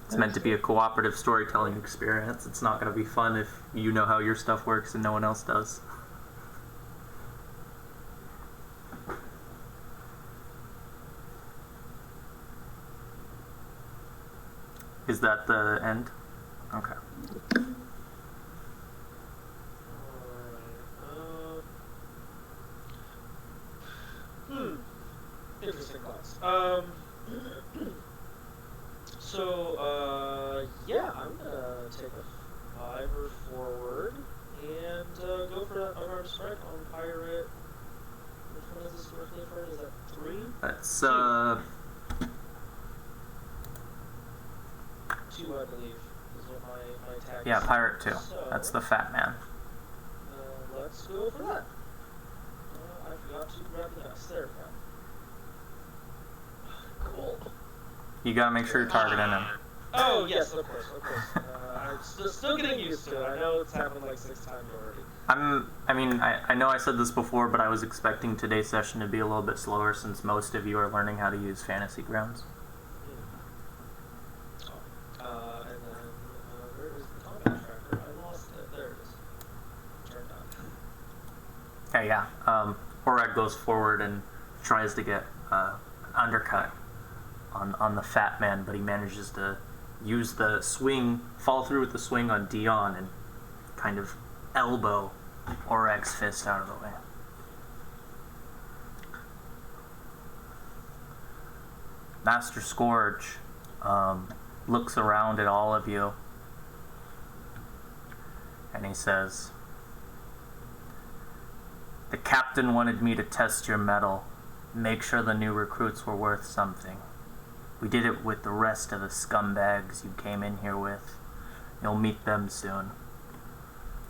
it's meant to be a cooperative storytelling experience. It's not going to be fun if you know how your stuff works and no one else does. Is that the end? Okay. Interesting thoughts. Yeah, I'm gonna take a 5er forward and go for an unarmed strike on pirate. Which one is this directly for? Is that 3? That's 2, I believe, is what my attack yeah, is. pirate 2. So, That's the fat man. let's go for that. I forgot to grab the dice. There we go. Cool. You gotta make sure you're targeting him. Oh, yes, of course. I'm still getting used to it. I know it's happened like 6 times already. I know I said this before, but I was expecting today's session to be a little bit slower since most of you are learning how to use Fantasy Grounds. And then, where is the combat tracker? I lost it. There it is. Turned on. Okay, yeah. Orag goes forward and tries to get an undercut on the fat man, but he manages to use the swing, fall through with the swing on Dion, and kind of elbow Orag's fist out of the way. Master Scourge looks around at all of you, and he says, "The captain wanted me to test your mettle, make sure the new recruits were worth something. We did it with the rest of the scumbags you came in here with. You'll meet them soon.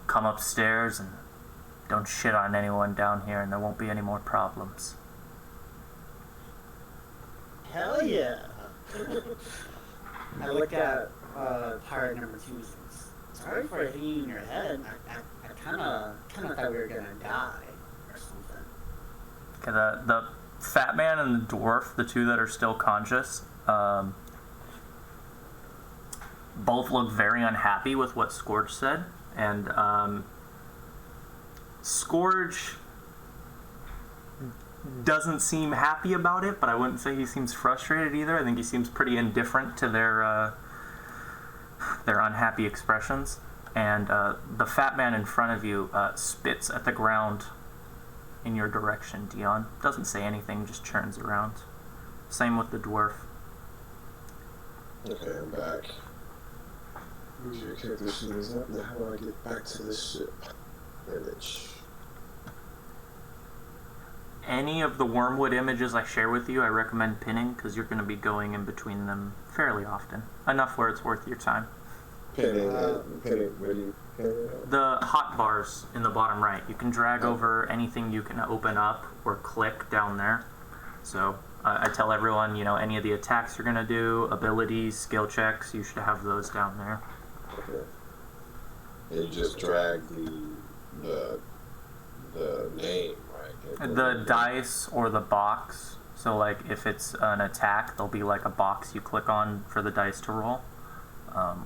Come upstairs and don't shit on anyone down here, and there won't be any more problems." Hell yeah! I look at pirate number 2 and says, "Sorry for hitting you in your head. I kind of thought we were gonna die or something." Okay, the fat man and the dwarf, the two that are still conscious, both look very unhappy with what Scourge said, and Scourge doesn't seem happy about it, but I wouldn't say he seems frustrated either. I think he seems pretty indifferent to their unhappy expressions. And the fat man in front of you spits at the ground in your direction, Dion. Doesn't say anything, just churns around. Same with the dwarf. Okay, I'm back. Okay, check this shit is up. Now how do I get back to this ship? Image. Any of the wormwood images I share with you, I recommend pinning because you're going to be going in between them fairly often. Enough where it's worth your time. Pinning, where do you pin it? The hot bars in the bottom right. You can drag over anything you can open up or click down there. So I tell everyone, any of the attacks you're going to do, abilities, skill checks, you should have those down there. Okay. And you just drag the name, right? The dice or the box. So like if it's an attack, there'll be like a box you click on for the dice to roll.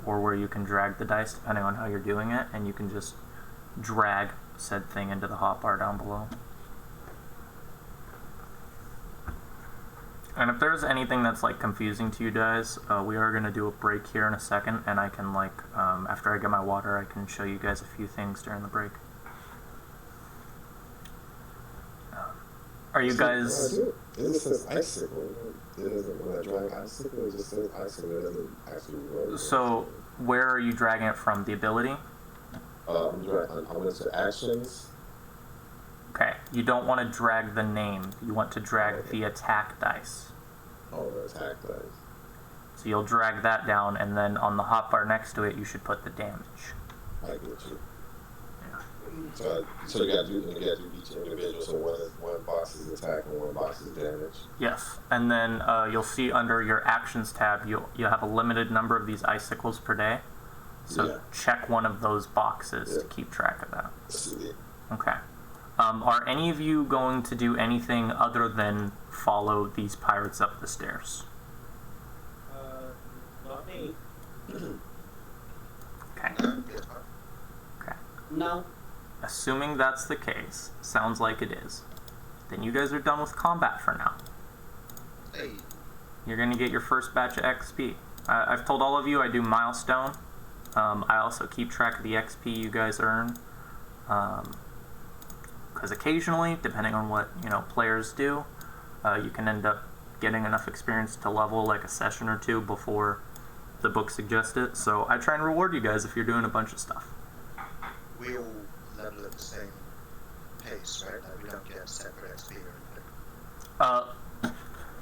Or where you can drag the dice depending on how you're doing it, and you can just drag said thing into the hotbar down below. And if there's anything that's like confusing to you guys, we are going to do a break here in a second, and I can after I get my water, I can show you guys a few things during the break. Are you guys... It just says icicle. It doesn't, when I drag icicle, it just says icicle. It doesn't actually roll. So, where are you dragging it from? The ability? I went to actions. Okay, you don't want to drag the name. You want to drag the attack dice. Oh, the attack dice. So you'll drag that down, and then on the hotbar next to it, you should put the damage. I get you. So you gotta do each individual. So one box is attack and one box is damage. Yes, and then you'll see under your actions tab, you'll have a limited number of these icicles per day. So check one of those boxes to keep track of that. Okay. Are any of you going to do anything other than follow these pirates up the stairs? Not me. Okay. Okay. No. Assuming that's the case, sounds like it is, then you guys are done with combat for now. Hey. You're going to get your first batch of XP. I've told all of you I do milestone. I also keep track of the XP you guys earn. Because occasionally, depending on what players do, you can end up getting enough experience to level like a session or two before the book suggests it. So I try and reward you guys if you're doing a bunch of stuff. We all level at the same pace, right? Like we don't get separate XP or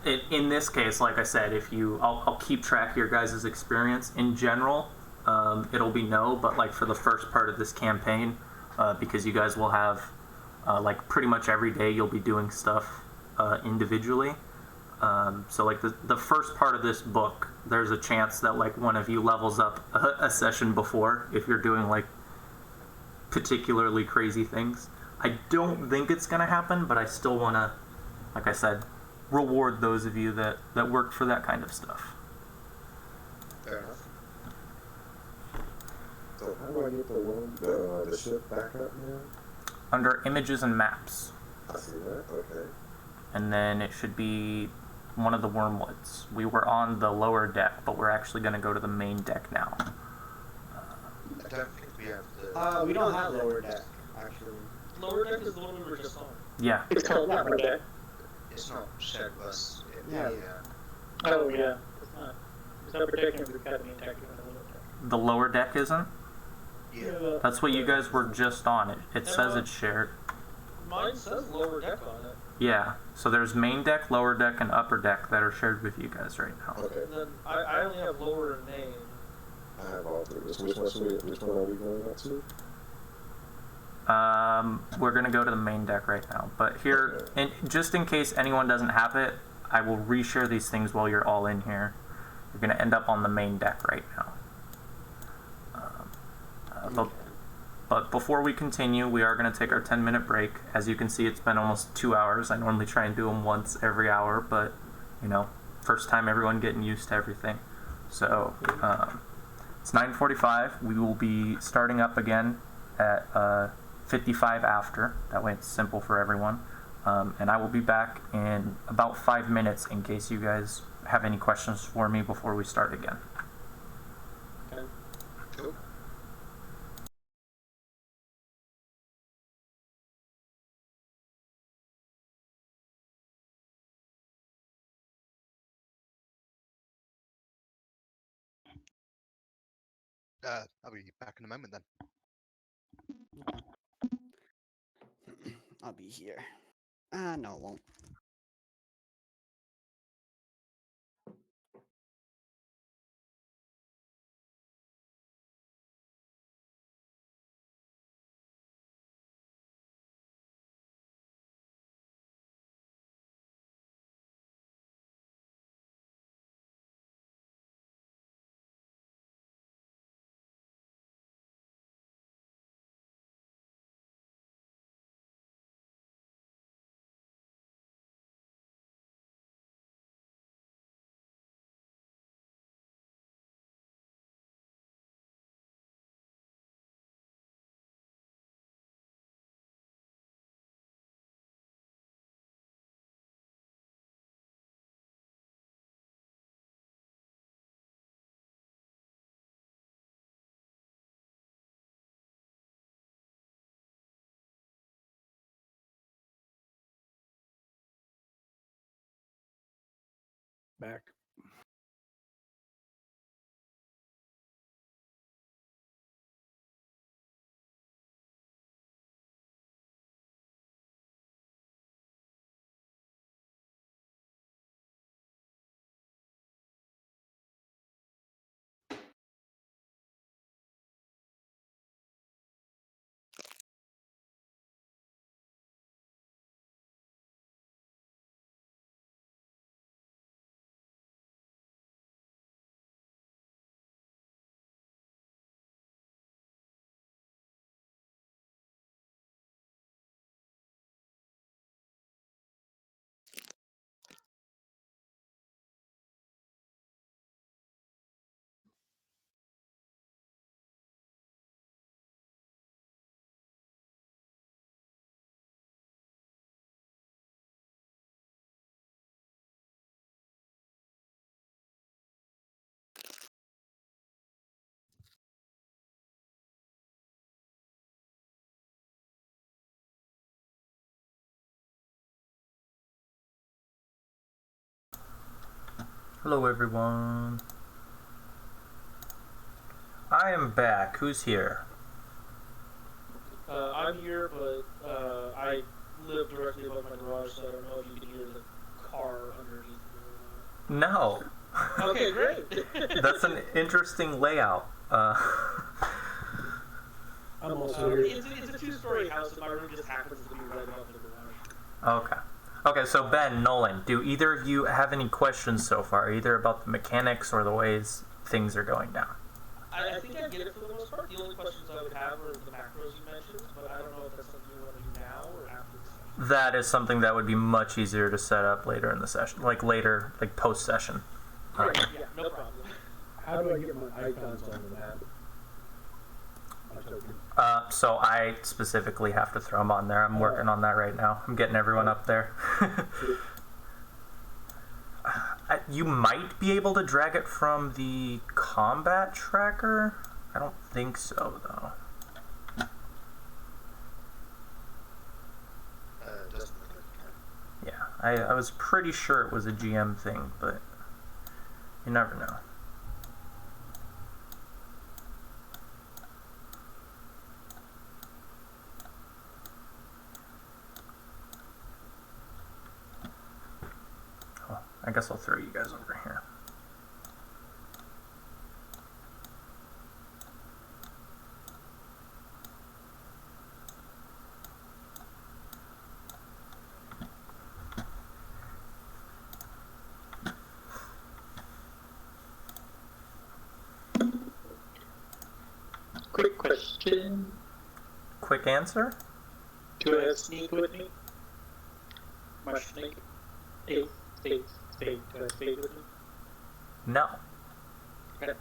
anything. In this case, like I said, I'll keep track of your guys' experience. In general, it'll be no, but like for the first part of this campaign, because you guys will have like pretty much every day you'll be doing stuff individually. So like the first part of this book, there's a chance that like one of you levels up a session before if you're doing like particularly crazy things. I don't think it's going to happen, but I still want to, like I said, reward those of you that work for that kind of stuff. Fair enough. So how do I get the ship back up now? Under images and maps. I see that, okay. And then it should be one of the wormwoods. We were on the lower deck, but we're actually going to go to the main deck now. I don't think we have the... We don't have lower deck, actually. Lower deck is the one we were just on. Yeah. It's called Upper Deck. It's not Shackles. Yeah. Oh, yeah. It's not. It's Upper Deck and we've got the entire on the Lower Deck. The lower deck isn't? Yeah. That's what you guys were just on. It says it's shared. Mine says lower deck on it. Yeah. So there's main deck, lower deck, and upper deck that are shared with you guys right now. Okay. And then I only have lower and main. I have all three. Which one are we going up to? We're going to go to the main deck right now. But here, and just in case anyone doesn't have it, I will reshare these things while you're all in here. You're going to end up on the main deck right now. But before we continue, we are going to take our 10-minute break. As you can see, it's been almost 2 hours. I normally try and do them once every hour, but, first time everyone getting used to everything. So, it's 9:45. We will be starting up again at 55 after. That way it's simple for everyone. And I will be back in about 5 minutes in case you guys have any questions for me before we start again. Okay. I'll be back in a moment then. I'll be here. No, it won't. Back. Hello, everyone. I am back. Who's here? I'm here, but I live directly above my garage, so I don't know if you can hear the car underneath me or No. not. Okay, great. That's an interesting layout. I'm also here. It's a two-story house, and my room just happens to be right above the garage. Okay. Okay, so Ben, Nolan, do either of you have any questions so far, either about the mechanics or the ways things are going down? I think I get it for the most part. The only questions I would have are the macros you mentioned, but I don't know if that's something you want to do now or after the session. That is something that would be much easier to set up later in the session, like post-session. Great, yeah, no problem. How do I get my icons on the map? My token. So I specifically have to throw them on there. I'm working on that right now. I'm getting everyone up there. You might be able to drag it from the combat tracker. I don't think so, though. Doesn't look like it can. Yeah, I was pretty sure it was a GM thing, but you never know. Oh, I guess I'll throw you guys over here. Quick question. Quick answer? Do I have Sneak with me? Marsh Sneak? Stay. Do I have Spade with me? No. Okay.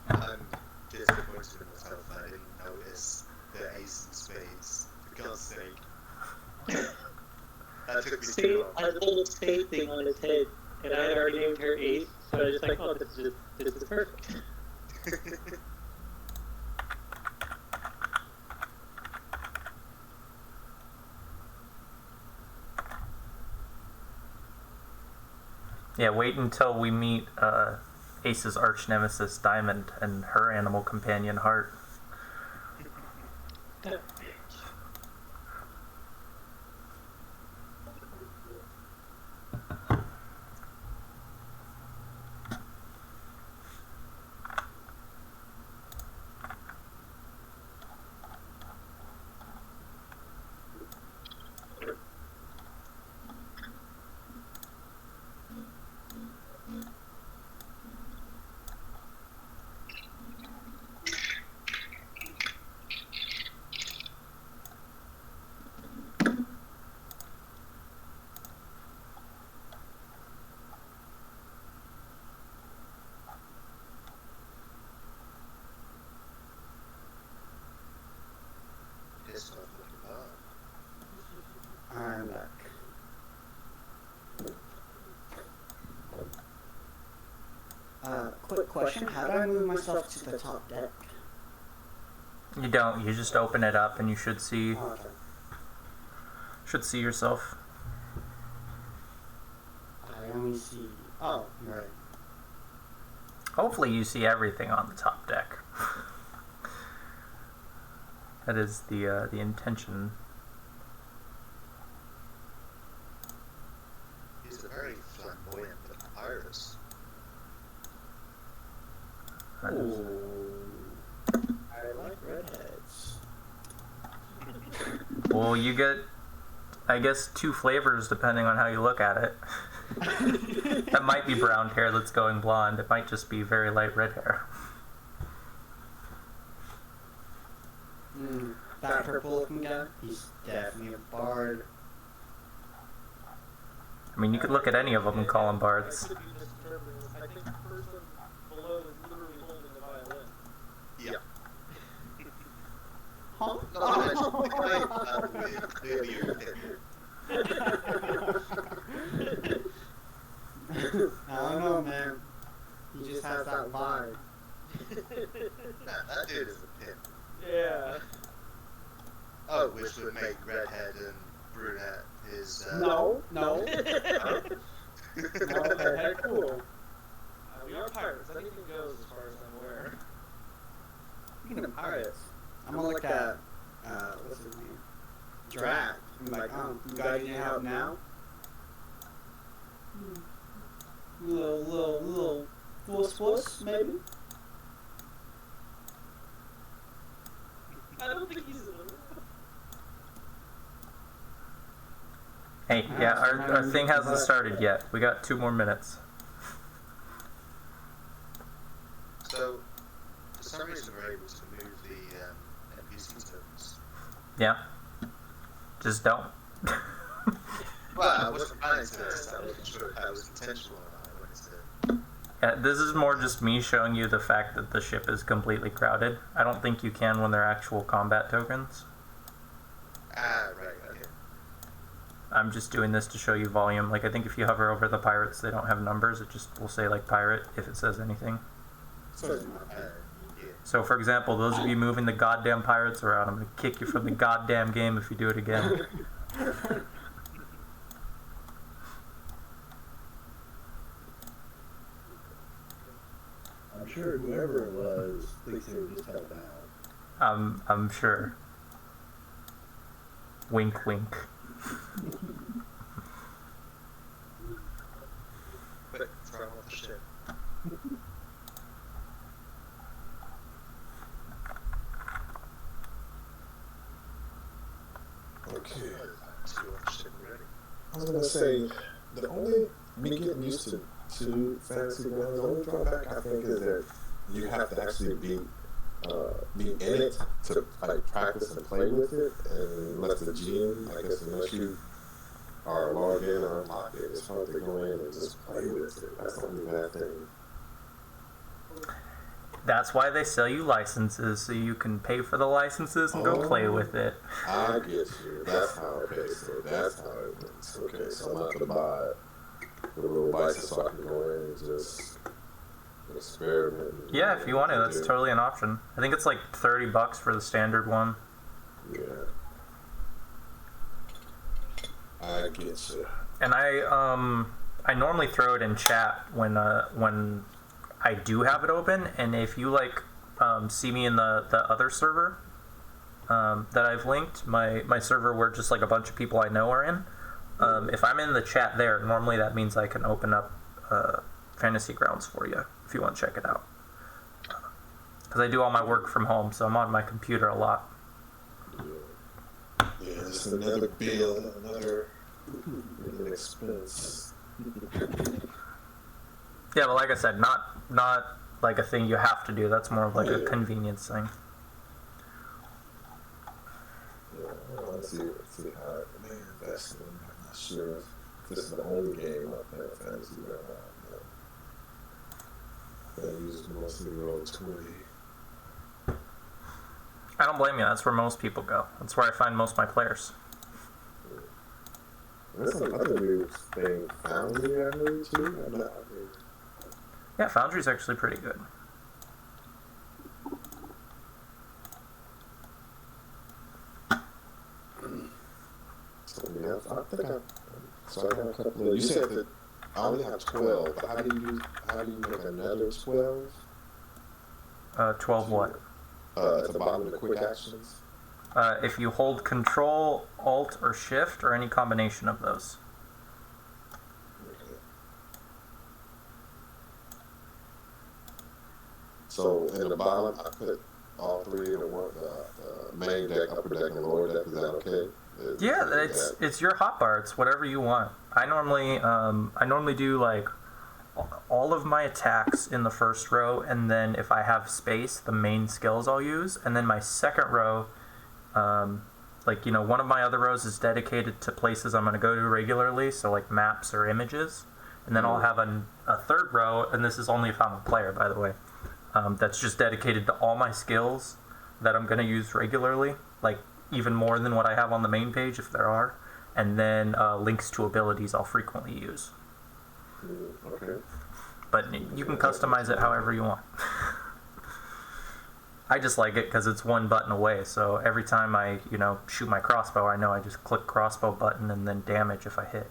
I'm disappointed in myself that I didn't notice the ace and spades. For God's sake. That took me Spade too long. has a little spade thing on his head, and I had already named her Ace, so I was just like, oh, this is perfect. Yeah, wait until we meet Ace's arch nemesis Diamond and her animal companion Heart. Pissed off looking up. I'm back. Quick question. How do I move myself to the top deck? You don't. You just open it up, and you should see Okay. yourself. I only see... Oh, you're right. Hopefully, you see everything on the top deck. That is the intention. He's a very flamboyant looking iris. Ooh. I like redheads. Well, you get, I guess, 2 flavors depending on how you look at it. That might be brown hair that's going blonde. It might just be very light red hair. That purple looking guy, he's definitely a bard. I mean, you could look at any of them and call them bards. I could be misinterpreting this. I think the person below is literally holding a violin. Yeah. Huh? Not to mention, clearly European. I don't know, man. He just has that vibe. Nah, that dude is a pimp. Yeah. Oh, which would make redhead and brunette his. No. Oh? No, redhead cool. We are pirates. Anything goes as far as I'm aware. Speaking of pirates, I'm gonna look at, what's his name? Drat. I'm like, you guys need help now? Little wuss, maybe? I don't think he's a little. Hey, yeah, our thing hasn't started yet. We got 2 more minutes. So, for some reason, we're able to move the NPC tokens. Yeah. Just don't. Well, I wasn't planning to this. I wasn't sure if that was intentional or not. I wanted to. This is more just me showing you the fact that the ship is completely crowded. I don't think you can when they're actual combat tokens. Ah, right, okay. I'm just doing this to show you volume. Like, I think if you hover over the pirates, they don't have numbers. It just will say, like, pirate if it says anything. Yeah. So, for example, those of you moving the goddamn pirates around, I'm going to kick you from the goddamn game if you do it again. I'm sure whoever it was thinks they were just helping out. I'm sure. Wink, wink. Quick, throw him off the ship. Okay. Two off the ship already. I was gonna say the only me getting used to fantasy grounds. The only drawback I think is that you have to actually be in it to like practice and play with it, and unless the GM, I guess, unless you are logged in or unlocked it, it's hard to go in and just play with it. That's the only bad thing. That's why they sell you licenses, so you can pay for the licenses and go play with it. I get you. That's how it pays. So that's how it works. Okay, so I'm not gonna buy the little license so I can go in and just experiment. Yeah, if you want to, that's totally an option. I think it's like $30 for the standard one. Yeah. I get you. And I normally throw it in chat when I do have it open, and if you like see me in the other server that I've linked, my server where just like a bunch of people I know are in, if I'm in the chat there, normally that means I can open up Fantasy Grounds for you if you want to check it out. Because I do all my work from home, so I'm on my computer a lot. Yeah, just another bill, another expense. Yeah, but like I said, not like a thing you have to do. That's more of like a convenience thing. Yeah, I want to see how it may invest in. I'm not sure if this is the only game I play fantasy right now. I use mostly roll 20. I don't blame you. That's where most people go. That's where I find most of my players. There's some other new thing, Foundry, I heard too. Yeah, Foundry's actually pretty good. So yeah, I think so I got a couple of. You said that I only have 12, but how do you make another 12? 12 what? At the bottom of the quick actions. If you hold Control, Alt, or Shift, or any combination of those. So in the bottom, I put all three in the main deck, upper deck, and lower deck. Is that okay? Yeah, it's your hotbar. It's whatever you want. I normally do like all of my attacks in the first row, and then if I have space, the main skills I'll use, and then my second row, one of my other rows is dedicated to places I'm going to go to regularly, so like maps or images, and then I'll have a third row, and this is only if I'm a player, by the way, that's just dedicated to all my skills that I'm going to use regularly, like even more than what I have on the main page if there are, and then links to abilities I'll frequently use. Okay. But you can customize it however you want. I just like it because it's one button away, so every time I, shoot my crossbow, I know I just click crossbow button and then damage if I hit.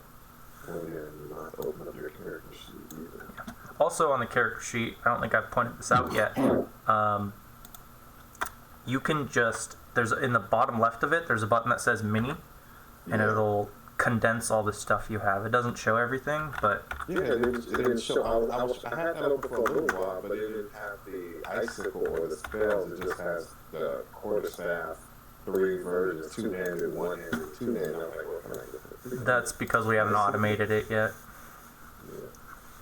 Oh yeah, you're not open up your character sheet either. Yeah. Also on the character sheet, I don't think I've pointed this out yet, you can just, in the bottom left of it, there's a button that says Mini, and it'll condense all the stuff you have. It doesn't show everything, but yeah, it didn't show. I had that open for a little while, but it didn't have the icicle or the spells. It just has the quarterstaff, 3 versions: 2-handed, 1-handed, 2-handed. I'm like, what can I get? That's because we haven't automated it yet.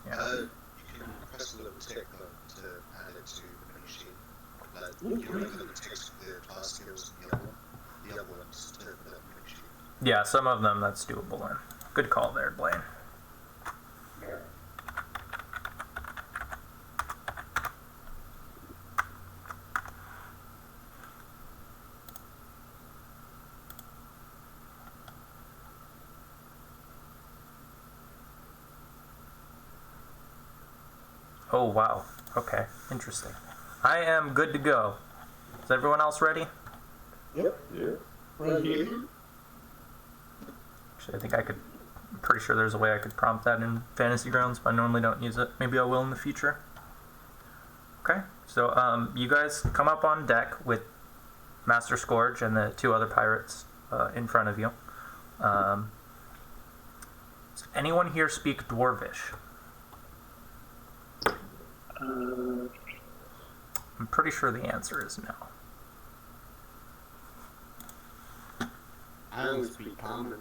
Yeah. You can press the little tick though to add it to the menu sheet. Like, you look at the text for the class skills and the other ones to the menu sheet. Yeah, some of them that's doable in. Good call there, Blaine. Oh, wow. Okay, interesting. I am good to go. Is everyone else ready? Yep. Yeah. Right here. Actually, I'm pretty sure there's a way I could prompt that in Fantasy Grounds, but I normally don't use it. Maybe I will in the future. Okay, so you guys come up on deck with Master Scourge and the 2 other pirates in front of you. Does anyone here speak Dwarvish? I'm pretty sure the answer is no. I don't speak common.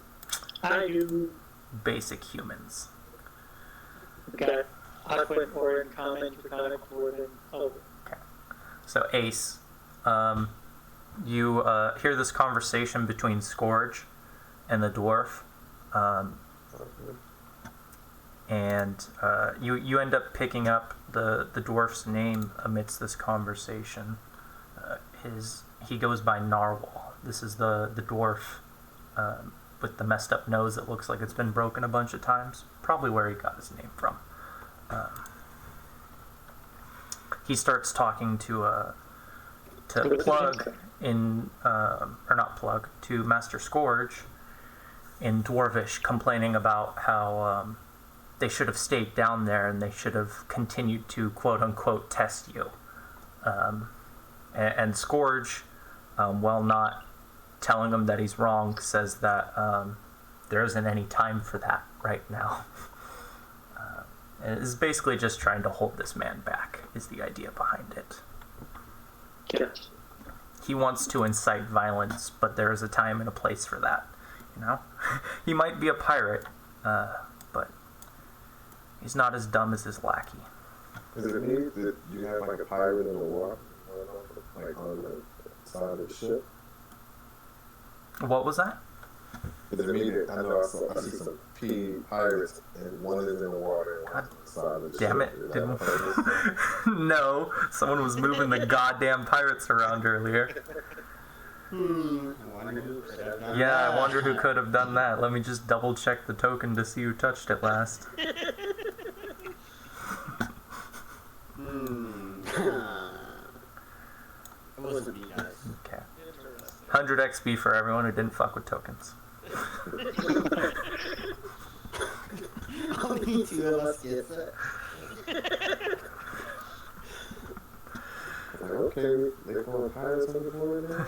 I do. Basic humans. Okay. Adequate or in common, draconic, dwarven. Oh. Okay. So Ace, you hear this conversation between Scourge and the dwarf, and you end up picking up the dwarf's name amidst this conversation. He goes by Narwhal. This is the dwarf with the messed up nose that looks like it's been broken a bunch of times. Probably where he got his name from. He starts talking to Plug in, or not Plug, to Master Scourge in Dwarvish, complaining about how they should have stayed down there and they should have continued to quote unquote test you. And Scourge, while not telling him that he's wrong, says that there isn't any time for that right now. And is basically just trying to hold this man back, is the idea behind it. Yeah. He wants to incite violence, but there is a time and a place for that. You know? He might be a pirate, but he's not as dumb as his lackey. Is it neat that you have like a pirate in the water, like on the side of the ship? What was that? Is it neat that I know I see some pirates and one is in the water and one's on the side of the ship? Damn it. No, someone was moving the goddamn pirates around earlier. I wonder who could have done Yeah, that. I wonder who could have done that. Let me just double check the token to see who touched it last. It wasn't me, guys. Okay. Interesting. 100 XP for everyone who didn't fuck with tokens. Only two of us gets it. Like, okay, they're throwing pirates on the board now?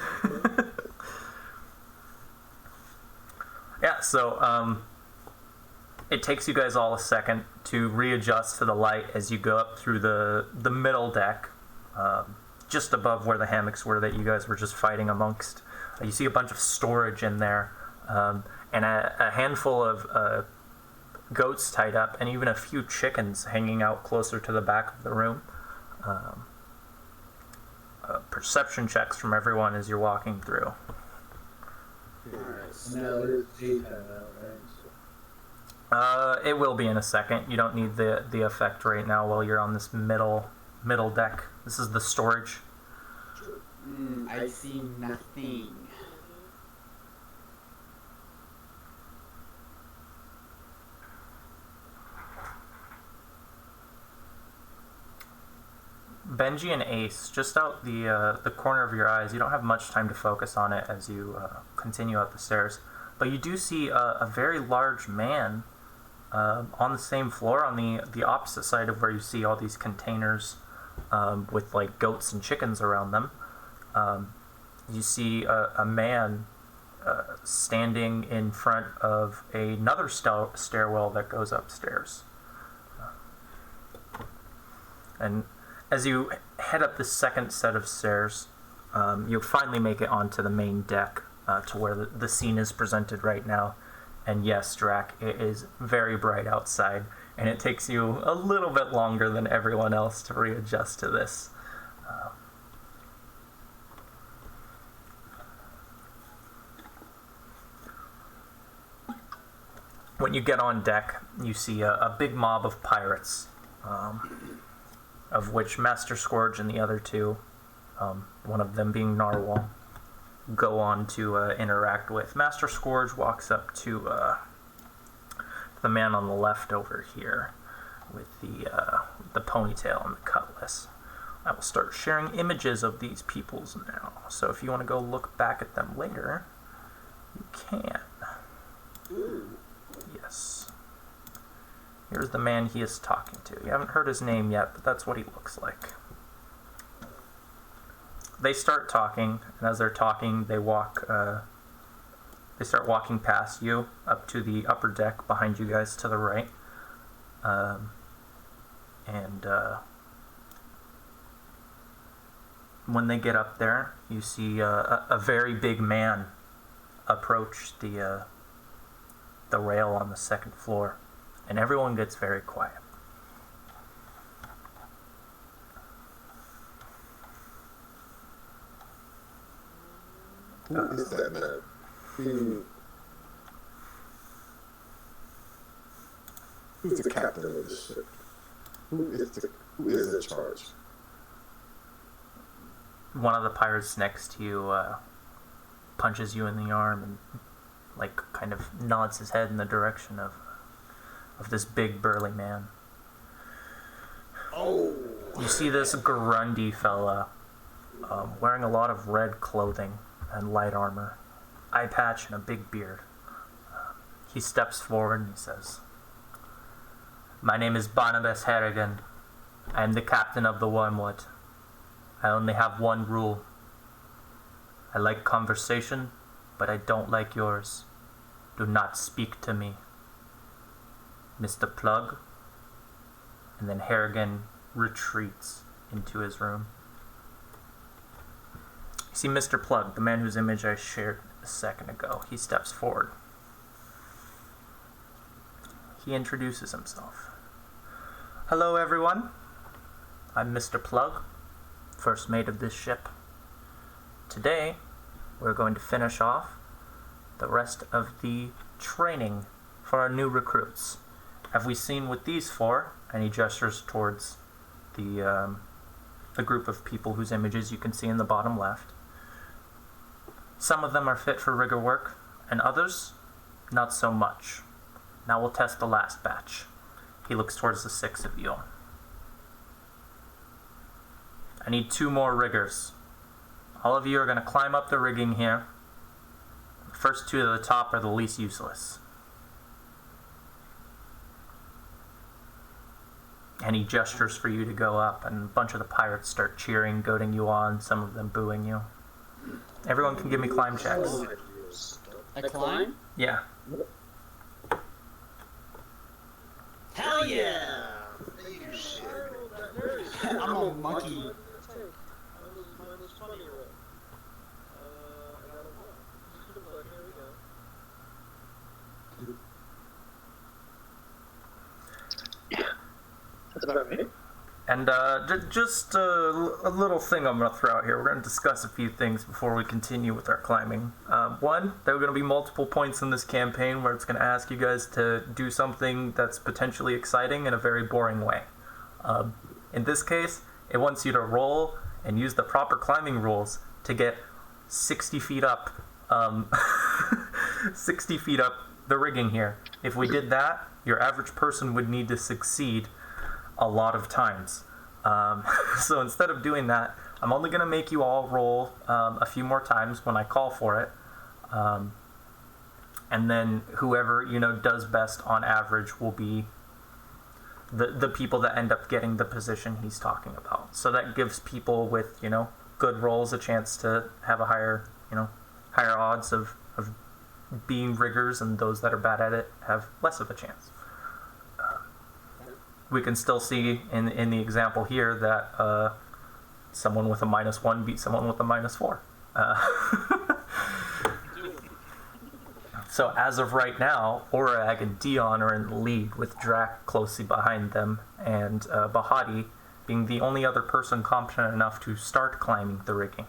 Yeah, so it takes you guys all a second to readjust to the light as you go up through the middle deck, just above where the hammocks were that you guys were just fighting amongst. You see a bunch of storage in there, and a handful of goats tied up, and even a few chickens hanging out closer to the back of the room. Perception checks from everyone as you're walking through. Now there's J-Pad out, right? It will be in a second. You don't need the effect right now while you're on this middle deck. This is the storage. I see nothing. Benji and Ace, just out the corner of your eyes, you don't have much time to focus on it as you continue up the stairs, but you do see a very large man on the same floor, on the opposite side of where you see all these containers with like goats and chickens around them. You see a man standing in front of another stairwell that goes upstairs. And as you head up the second set of stairs, you'll finally make it onto the main deck to where the scene is presented right now. And yes, Drac, it is very bright outside, and it takes you a little bit longer than everyone else to readjust to this. When you get on deck, you see a big mob of pirates, of which Master Scourge and the other two, one of them being Narwhal, go on to interact with. Master Scourge walks up to the man on the left over here with the ponytail and the cutlass. I will start sharing images of these peoples now, so if you want to go look back at them later, you can. Yes. Here's the man he is talking to. You haven't heard his name yet, but that's what he looks like. They start talking, and as they're talking, they start walking past you up to the upper deck behind you guys to the right. When they get up there, you see a very big man approach the rail on the second floor, and everyone gets very quiet. Who is that man? Who's the captain of this ship? Who is in charge? One of the pirates next to you punches you in the arm and like kind of nods his head in the direction of this big burly man. Oh! You see this Grundy fella wearing a lot of red clothing and light armor, eye patch and a big beard. He steps forward and he says, My name is Barnabas Harrigan. I am the captain of the Wormwood. I only have one rule. I like conversation, but I don't like yours. Do not speak to me. Mr. Plug. And then Harrigan retreats into his room. You see Mr. Plug, the man whose image I shared a second ago. He steps forward. He introduces himself. Hello, everyone. I'm Mr. Plug, first mate of this ship. Today, we're going to finish off the rest of the training for our new recruits. Have we seen what these four? And he gestures towards the group of people whose images you can see in the bottom left. Some of them are fit for rigger work, and others, not so much. Now we'll test the last batch. He looks towards the 6 of you. I need 2 more riggers. All of you are going to climb up the rigging here. The first 2 at the top are the least useless. And he gestures for you to go up, and a bunch of the pirates start cheering, goading you on, some of them booing you. Everyone can give me climb checks. I climb? Yeah. Hell yeah! You shit. I'm a monkey. Mine was funny roll. I got a 1. But here we go. That's about right. And just a little thing I'm going to throw out here. We're going to discuss a few things before we continue with our climbing. One, there are going to be multiple points in this campaign where it's going to ask you guys to do something that's potentially exciting in a very boring way. In this case, it wants you to roll and use the proper climbing rules to get 60 feet up, 60 feet up the rigging here. If we did that, your average person would need to succeed a lot of times. So instead of doing that, I'm only going to make you all roll a few more times when I call for it. And then whoever, does best on average will be the people that end up getting the position he's talking about. So that gives people with, good rolls a chance to have a higher odds of being riggers, and those that are bad at it have less of a chance. We can still see in the example here that someone with a -1 beat someone with a -4. So as of right now, Orag and Dion are in the lead, with Drac closely behind them, and Bahati being the only other person competent enough to start climbing the rigging.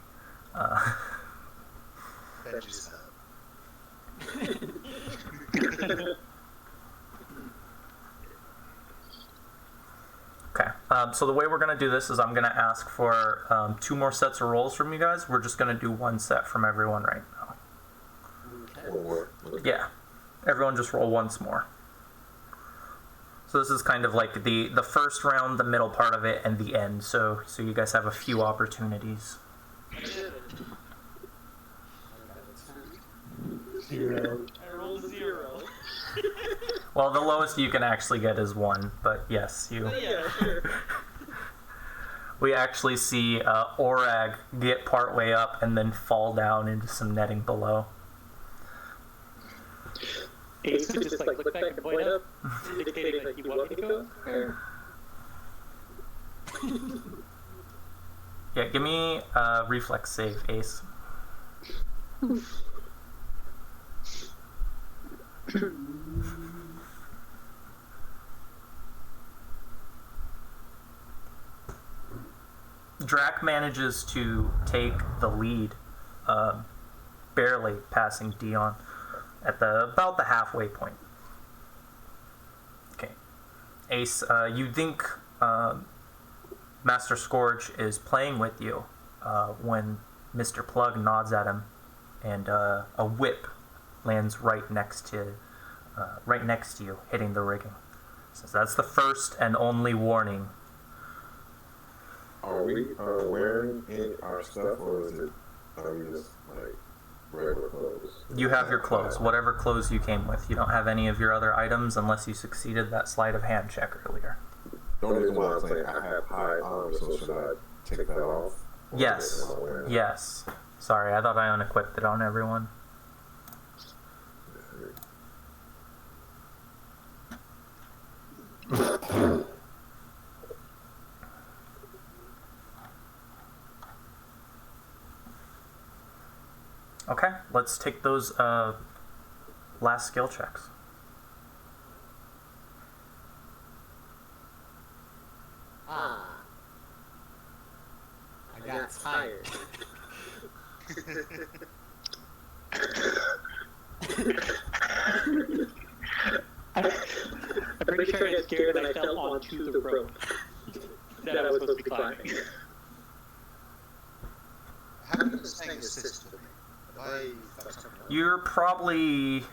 Benji's up. Okay, so the way we're going to do this is I'm going to ask for 2 more sets of rolls from you guys. We're just going to do 1 set from everyone right now. Yeah, everyone just roll once more. So this is kind of like the first round, the middle part of it, and the end. So you guys have a few opportunities. 0. I rolled 0. Well, the lowest you can actually get is 1, but yes, you. Yeah, sure. We actually see Orag get partway up and then fall down into some netting below. Ace could just look back and point up, indicating that you want me to go. Yeah, give me a reflex save, Ace. Drac manages to take the lead, barely passing Dion at about the halfway point. Okay, Ace, you think Master Scourge is playing with you when Mr. Plug nods at him, and a whip lands right next to you, hitting the rigging. So that's the first and only warning. Are we wearing our stuff, or are we just regular clothes. You have your clothes, whatever clothes you came with. You don't have any of your other items unless you succeeded that sleight of hand check earlier. The only reason why I'm saying I have high armor, so should I take that off? Or Yes. am I wearing it? Yes. Sorry, I thought I unequipped it on everyone. Okay, let's take those last skill checks. I got tired. I'm pretty sure I got scared and I fell onto the rope that I was supposed to be climbing. How come it's saying assist with me? Have I fucked something up? You're probably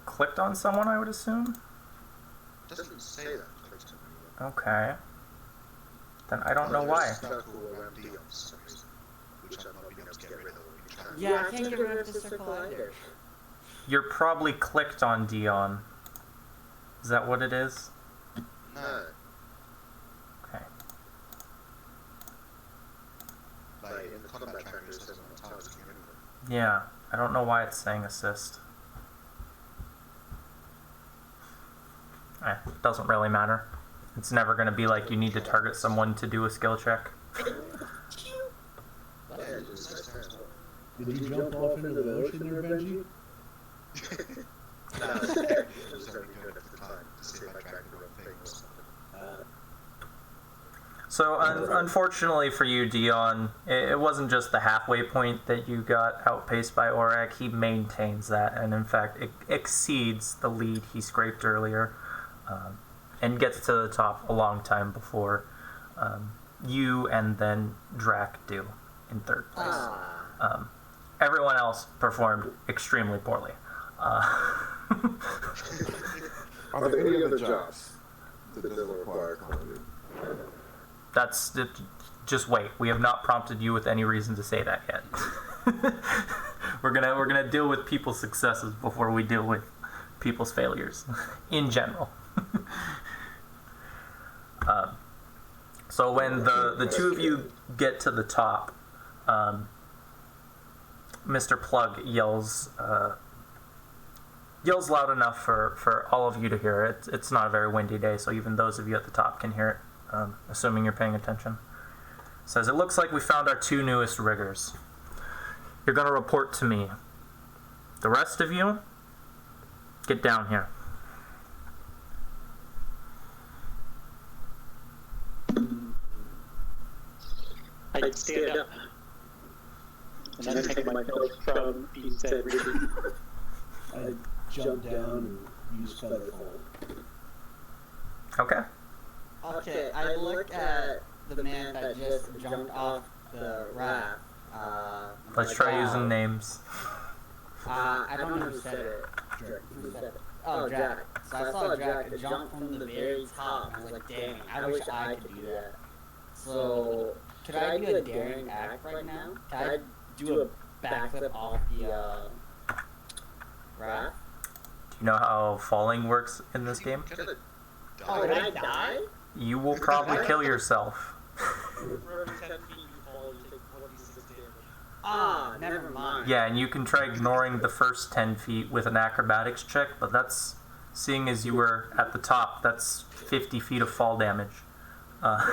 clicked on someone, I would assume. It doesn't say that. Clicked on me. Okay. Then I don't know why. Circle around Dion for some reason, which I've not been able to get rid of. Yeah, I can't get rid of the circle either. You're probably clicked on Dion. Is that what it is? No. Okay. Like in the combat tracker, it says on the target to get rid of it. Yeah, I don't know why it's saying assist. Doesn't really matter. It's never going to be like you need to target someone to do a skill check. Yeah, it just says that. Did you jump off into the ocean there, Benji? No, it was only good at the time to see if I tracked the wrong thing or something. So unfortunately for you, Dion, it wasn't just the halfway point that you got outpaced by Aurak. He maintains that, and in fact, it exceeds the lead he scraped earlier, and gets to the top a long time before you and then Drac do in third place. Everyone else performed extremely poorly. Are there any other jobs that doesn't require climbing? That's just wait. We have not prompted you with any reason to say that yet. we're gonna deal with people's successes before we deal with people's failures, in general. So when the two of you get to the top, Mr. Plug yells loud enough for all of you to hear it. It's not a very windy day, so even those of you at the top can hear it, assuming you're paying attention. Says, it looks like we found our two newest riggers. You're going to report to me. The rest of you, get down here. I stand up. And I take my note from being said reading. I jump down and use Featherfall. Okay. Okay, I look at the man that just jumped off the raft. Let's like, try wow. using names. I don't know who said it. Drac. Who said it? Oh, Jack. So I saw Jack jump from the very top, and I was like, dang, I wish I could do that. So, could I do a daring act right now? Can I do a backflip off the raft? Do you know how falling works in this game? Oh, did I die? You will probably kill yourself. For every 10 feet you fall, you take 1d6 damage. Ah, never mind. Yeah, and you can try ignoring the first 10 feet with an acrobatics check, but that's, seeing as you were at the top, that's 50 feet of fall damage. Okay.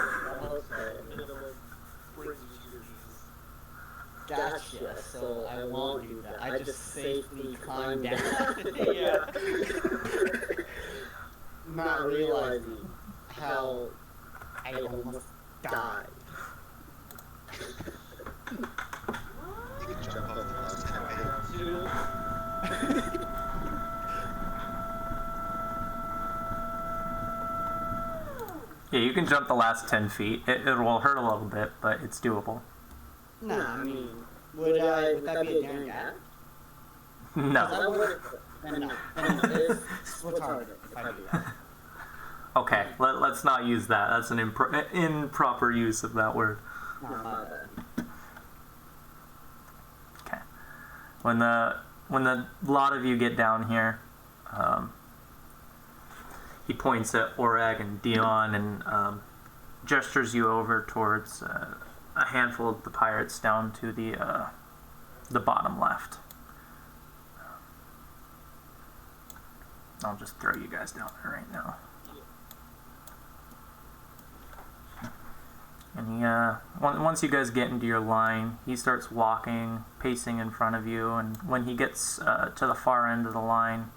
And it like brings you to your knees. Gotcha, so I won't do that. I just safely climb down. Yeah. Not realizing how I almost died. You can jump off the last 10 feet. Two. Yeah, you can jump the last 10 feet. It will hurt a little bit, but it's doable. No, I mean, would that be a daring act? No. Then it's retarded if I do that. Okay, let's not use that. That's an improper use of that word. No, my bad. Okay. When the lot of you get down here, he points at Orag and Dion and gestures you over towards a handful of the pirates down to the bottom left. I'll just throw you guys down there right now. And he, once you guys get into your line, he starts walking, pacing in front of you, and when he gets to the far end of the line,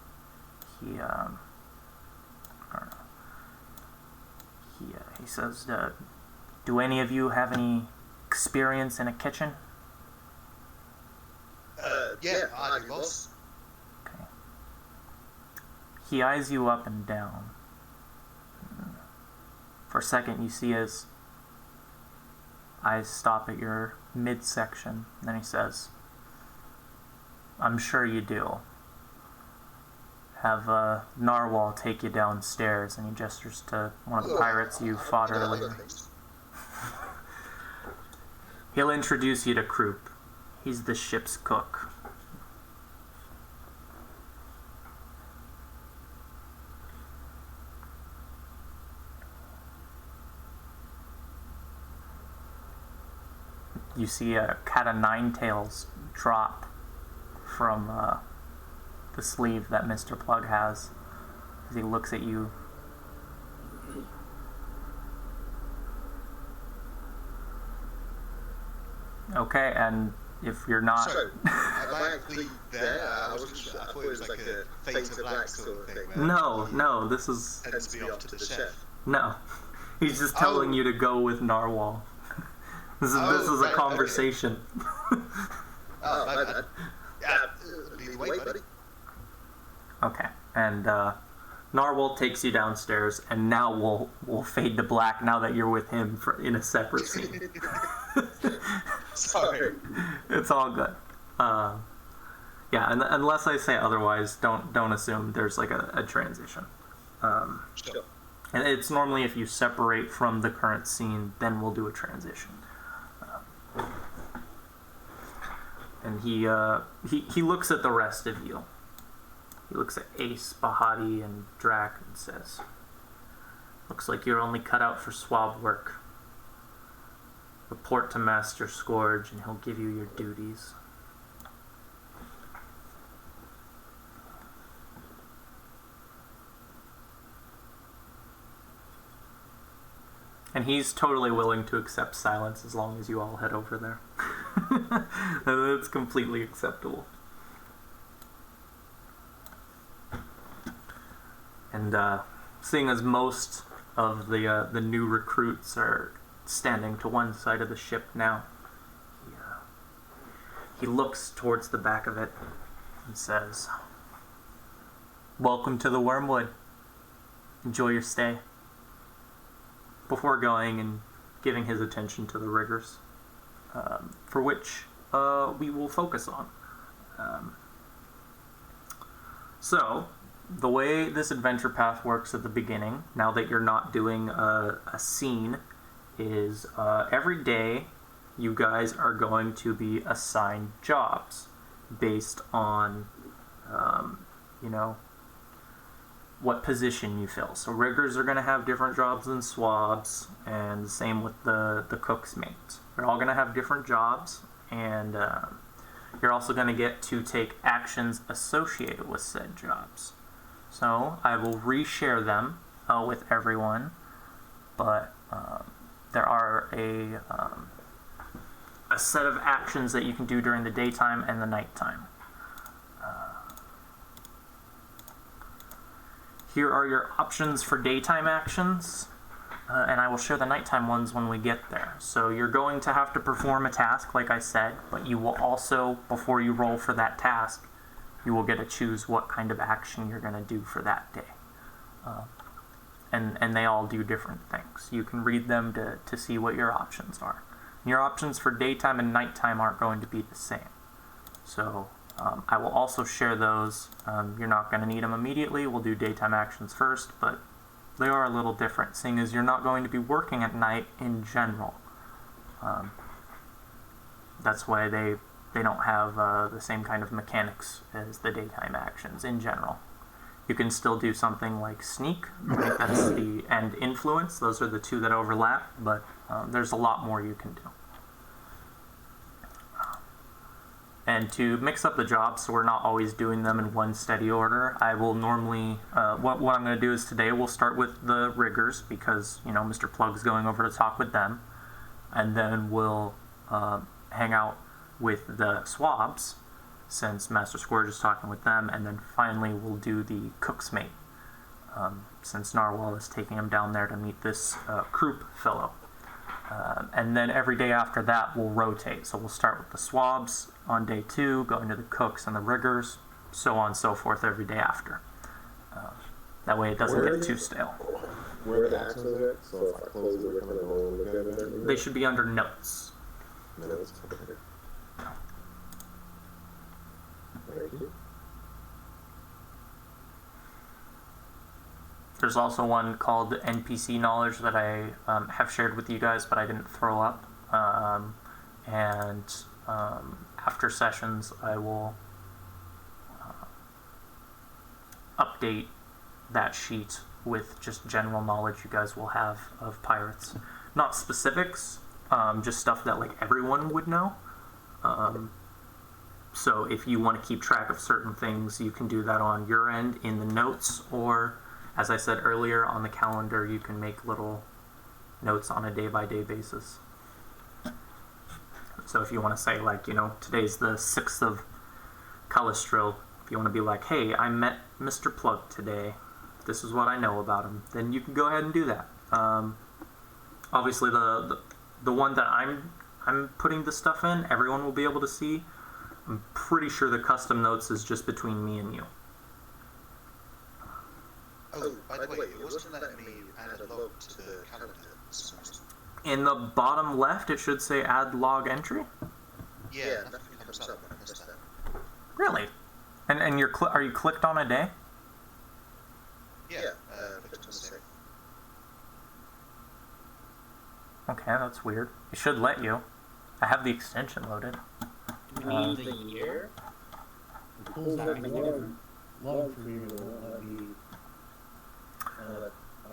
he says, do any of you have any experience in a kitchen? Yeah, I do, boss. Okay. He eyes you up and down. For a second, you see his eyes stop at your midsection. And then he says, I'm sure you do. Have Narwhal take you downstairs. And he gestures to one of the pirates you fought earlier. He'll introduce you to Croup. He's the ship's cook. You see a cat of nine tails drop from the sleeve that Mr. Plug has as he looks at you. Okay, and if you're not... So, am I actually there? I wasn't sure. I thought it was like a Fate to Black sort of thing. Where No, this is... Tends to be off to the chef. No. He's just telling you to go with Narwhal. This is a conversation. Okay. Oh, my bad. Yeah, lead the way, buddy. Okay, and Narwhal takes you downstairs, and now we'll fade to black now that you're with him in a separate scene. Sorry. It's all good. Yeah, and unless I say otherwise, don't assume there's like a transition. Sure. And it's normally if you separate from the current scene, then we'll do a transition. And he looks at the rest of you. He looks at Ace, Bahati, and Drac and says, looks like you're only cut out for swab work. Report to Master Scourge and he'll give you your duties. And he's totally willing to accept silence as long as you all head over there. That's completely acceptable. And seeing as most of the new recruits are standing to one side of the ship now, he looks towards the back of it and says, "Welcome to the Wormwood. Enjoy your stay." Before going and giving his attention to the riggers, for which we will focus on. So, the way this adventure path works at the beginning, now that you're not doing a scene, is every day you guys are going to be assigned jobs based on, what position you fill. So riggers are going to have different jobs than swabs, and the same with the cook's mates. They're all going to have different jobs, and you're also going to get to take actions associated with said jobs. So I will reshare them with everyone, but there are a set of actions that you can do during the daytime and the nighttime. Here are your options for daytime actions, and I will share the nighttime ones when we get there. So you're going to have to perform a task, like I said, but you will also, before you roll for that task, you will get to choose what kind of action you're going to do for that day. And they all do different things. You can read them to see what your options are. And your options for daytime and nighttime aren't going to be the same. So I will also share those. You're not going to need them immediately. We'll do daytime actions first, but they are a little different, seeing as you're not going to be working at night in general. That's why they they don't have the same kind of mechanics as the daytime actions in general. You can still do something like sneak, that's and influence. Those are the two that overlap, but there's a lot more you can do. And to mix up the jobs so we're not always doing them in one steady order, I will normally, what I'm going to do is today we'll start with the riggers because, Mr. Plug's going over to talk with them. And then we'll hang out with the swabs since Master Scourge is talking with them. And then finally we'll do the cook's mate since Narwhal is taking him down there to meet this croup fellow. And then every day after that we'll rotate. So we'll start with the swabs on day 2, going to the cooks and the riggers, so on and so forth every day after. That way it doesn't get too stale. Where are the actions at? So if I close it, we're coming home, look at it. They should be under notes. Notes. Okay. Thank you. There's also one called NPC Knowledge that I have shared with you guys, but I didn't throw up. After sessions, I will update that sheet with just general knowledge you guys will have of pirates. Not specifics, just stuff that like everyone would know. So if you want to keep track of certain things, you can do that on your end in the notes, or as I said earlier, on the calendar you can make little notes on a day-by-day basis. So if you want to say, like, today's the 6th of Calistro, if you want to be like, hey, I met Mr. Plug today, this is what I know about him, then you can go ahead and do that. Obviously, the one that I'm putting the stuff in, everyone will be able to see. I'm pretty sure the custom notes is just between me and you. Oh, by the way, it wasn't letting me add a log to the calendar. In the bottom left, it should say add log entry. Yeah, nothing comes up when I press that. Really? And are you clicked on a day? Yeah, clicked on the day. Okay, that's weird. It should let you. I have the extension loaded. You mean the year? It pulls up the log for you, but won't let me.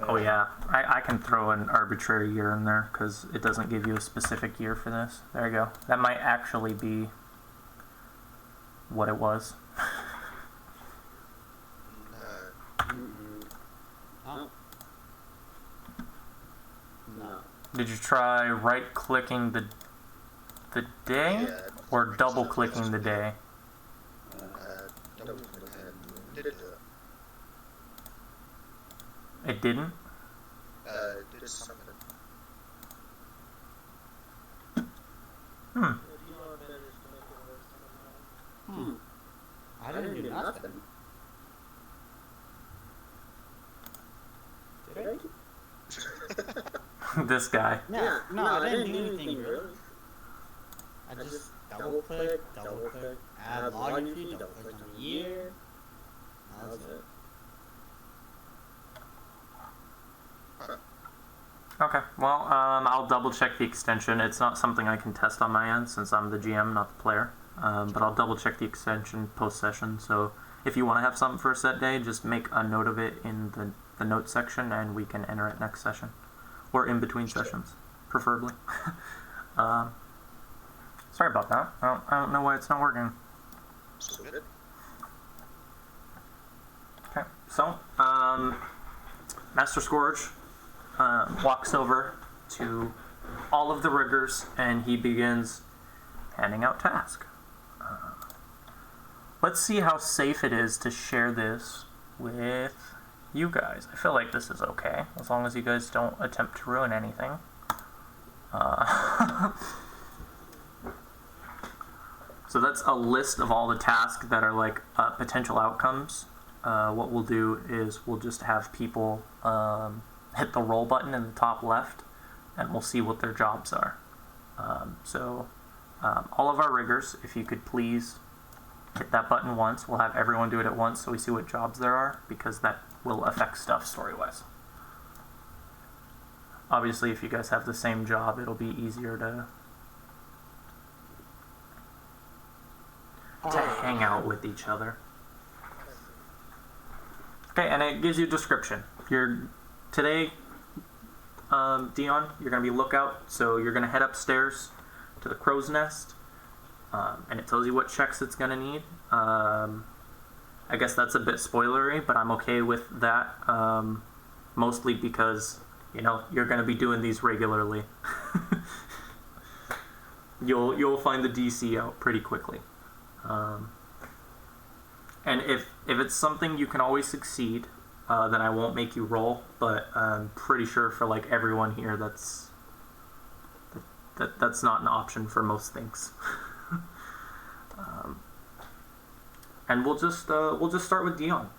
Oh yeah, I can throw an arbitrary year in there because it doesn't give you a specific year for this. There you go. That might actually be what it was. Oh. No. Did you try right-clicking the day, Yeah, or double-clicking the day? Double click and did it. It didn't? Did something. I didn't do nothing. Did I? This guy. No, I didn't do anything really. I just double click, add log entry, double click on the year. That was it. Okay, well, I'll double check the extension. It's not something I can test on my end since I'm the GM, not the player. But I'll double check the extension post-session. So if you want to have something for a set day, just make a note of it in the notes section and we can enter it next session. Or in between sessions, preferably. Sorry about that. I don't know why it's not working. So good. Okay, so, Master Scourge walks over to all of the riggers and he begins handing out tasks. Let's see how safe it is to share this with you guys. I feel like this is okay, as long as you guys don't attempt to ruin anything. So that's a list of all the tasks that are like potential outcomes. What we'll do is we'll just have people hit the roll button in the top left and we'll see what their jobs are. All of our riggers, if you could please hit that button once. We'll have everyone do it at once so we see what jobs there are, because that will affect stuff story-wise. Obviously, if you guys have the same job, it'll be easier to to hang out with each other. Okay, and it gives you a description. Today, Dion, you're going to be lookout, so you're going to head upstairs to the crow's nest, and it tells you what checks it's going to need. I guess that's a bit spoilery, but I'm okay with that, mostly because, you're going to be doing these regularly. You'll find the DC out pretty quickly. And if it's something you can always succeed, then I won't make you roll, but I'm pretty sure for like everyone here that's not an option for most things. And we'll just start with Dion.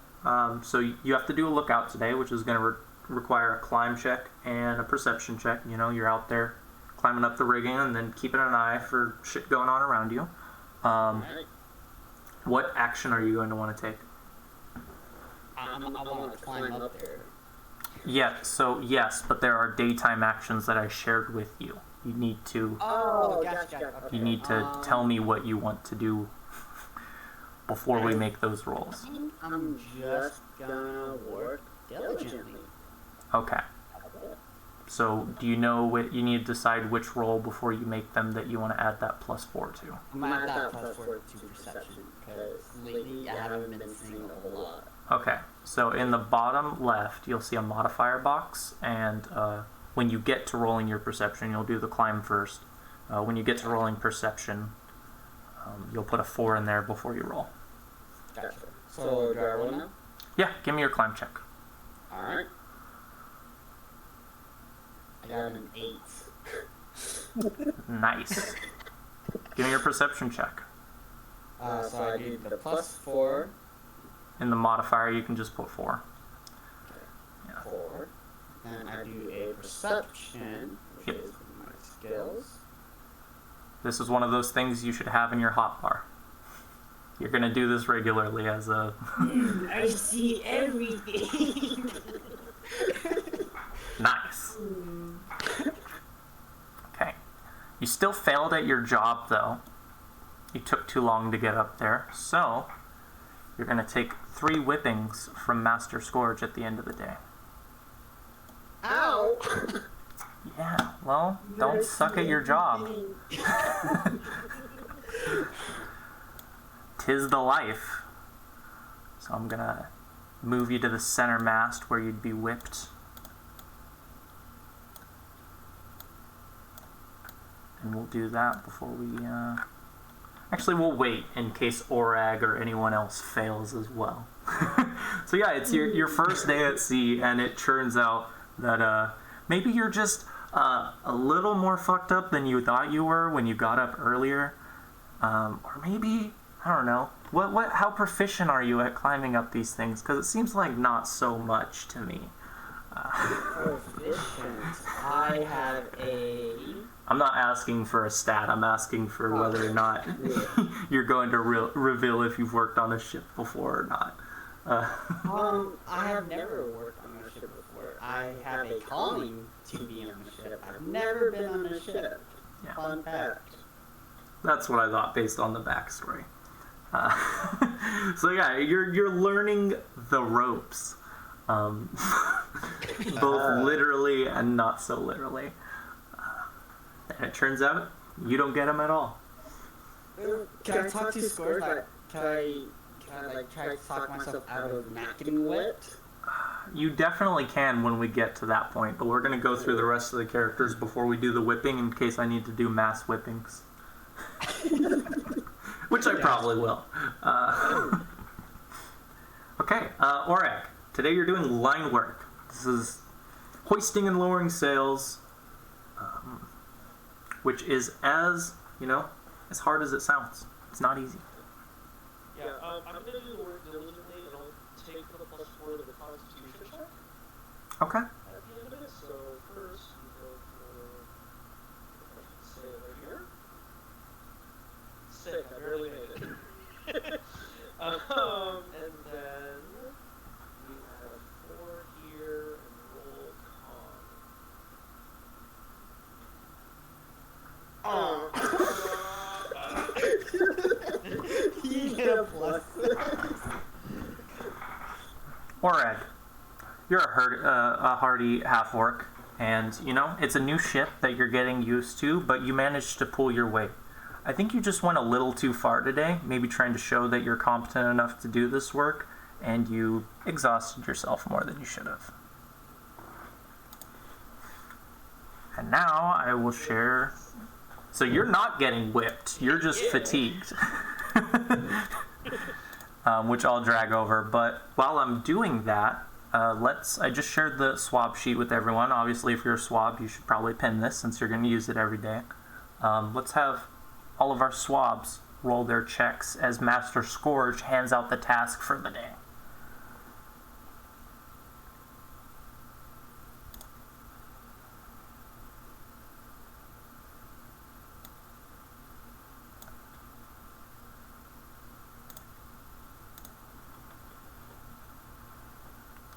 So you have to do a lookout today, which is going to require a climb check and a perception check. You're out there climbing up the rigging and then keeping an eye for shit going on around you. What action are you going to want to take? I want to climb up there. Yeah, so yes, but there are daytime actions that I shared with you. You need to Gotcha. Okay. you need to tell me what you want to do before we make those rolls. I'm just gonna work diligently. Okay. So do you know what you need to decide which roll before you make them that you want to add that +4 to? I'm gonna add that +4 to perception, because lately I haven't been seeing a whole lot. Okay, so in the bottom left, you'll see a modifier box, and when you get to rolling your perception, you'll do the climb first. When you get to rolling perception, you'll put a 4 in there before you roll. Gotcha. So do I roll now? Yeah, give me your climb check. Alright. I got an 8. Nice. Give me your perception check. So I do the +4. In the modifier, you can just put 4. Yeah. 4. Then I do a perception, which Yep. is my skills. This is one of those things you should have in your hotbar. You're going to do this regularly as a... I see everything. Nice. Okay. You still failed at your job, though. You took too long to get up there. So, you're going to take 3 whippings from Master Scourge at the end of the day. Ow! Yeah, well, don't suck at your job. Tis the life. So I'm going to move you to the center mast where you'd be whipped. And we'll do that before we... Actually, we'll wait in case Orag or anyone else fails as well. So yeah, it's your first day at sea, and it turns out that maybe you're just a little more fucked up than you thought you were when you got up earlier. Or maybe, I don't know, how proficient are you at climbing up these things? Because it seems like not so much to me. Proficient. I have a... I'm not asking for a stat. I'm asking for whether or not you're going to reveal if you've worked on a ship before or not. I have never worked on a ship before. I have a calling to be on a ship. I've never been on a ship. Yeah. Fun fact. That's what I thought based on the backstory. So yeah, you're learning the ropes, both literally and not so literally. And it turns out you don't get them at all. Can I talk to Scourge? Can I try to talk myself out of not getting wet? You definitely can when we get to that point, but we're going to go through the rest of the characters before we do the whipping in case I need to do mass whippings. Which I probably will. Okay, Orag, today you're doing line work. This is hoisting and lowering sails, which is as hard as it sounds. It's not easy. Yeah, I'm going to do the work diligently, and I'll take the +4 to the Constitution check Okay. at the end of it. So first, we go for, I should say it right here. Sick, I barely made it. And then we add a 4 here and roll con. Yeah. or Ed, you're a hardy half-orc, and, you know, it's a new ship that you're getting used to, but you managed to pull your weight. I think you just went a little too far today, maybe trying to show that you're competent enough to do this work, and you exhausted yourself more than you should have. And now I will share... So you're not getting whipped, you're just fatigued. Which I'll drag over, but while I'm doing that, I just shared the swab sheet with everyone. Obviously, if you're a swab, you should probably pin this since you're going to use it every day. Let's have all of our swabs roll their checks as Master Scourge hands out the task for the day.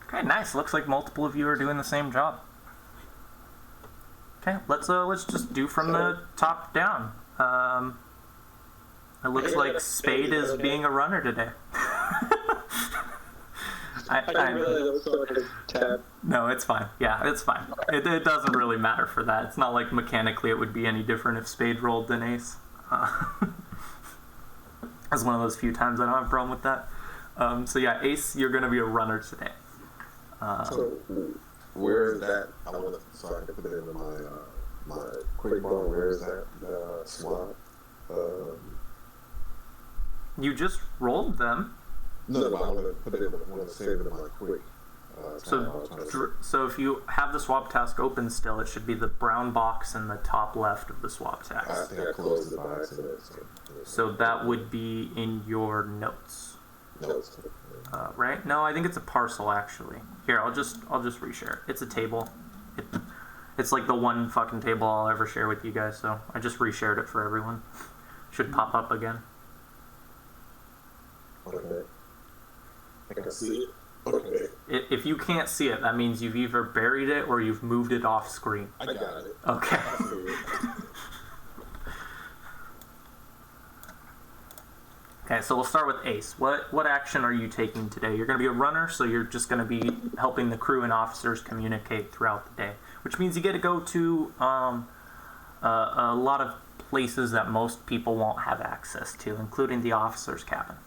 Okay, nice. Looks like multiple of you are doing the same job. Okay, let's just do from the top down. It looks like Spade is being a runner today. No, it's fine. Yeah, it's fine. It doesn't really matter for that. It's not like mechanically it would be any different if Spade rolled than Ace. That's one of those few times I don't have a problem with that. So yeah, Ace, you're going to be a runner today. So where is that? I want to, so I can put it into my quick bone. Where is that swap? You just rolled them. No, I want to put it in. I want to save it in my quick. So if you have the swap task open still, it should be the brown box in the top left of the swap task. I think I closed it by accident. So that would be in your notes. Notes. Right? No, I think it's a parcel actually. Here, I'll just reshare it. It's a table. It's like the one fucking table I'll ever share with you guys, so I just reshared it for everyone. Should pop up again. Okay. I can see it. Okay. If you can't see it, that means you've either buried it or you've moved it off screen. I got it. Okay. Okay, so we'll start with Ace. What action are you taking today? You're going to be a runner, so you're just going to be helping the crew and officers communicate throughout the day, which means you get to go to a lot of places that most people won't have access to, including the officer's cabin.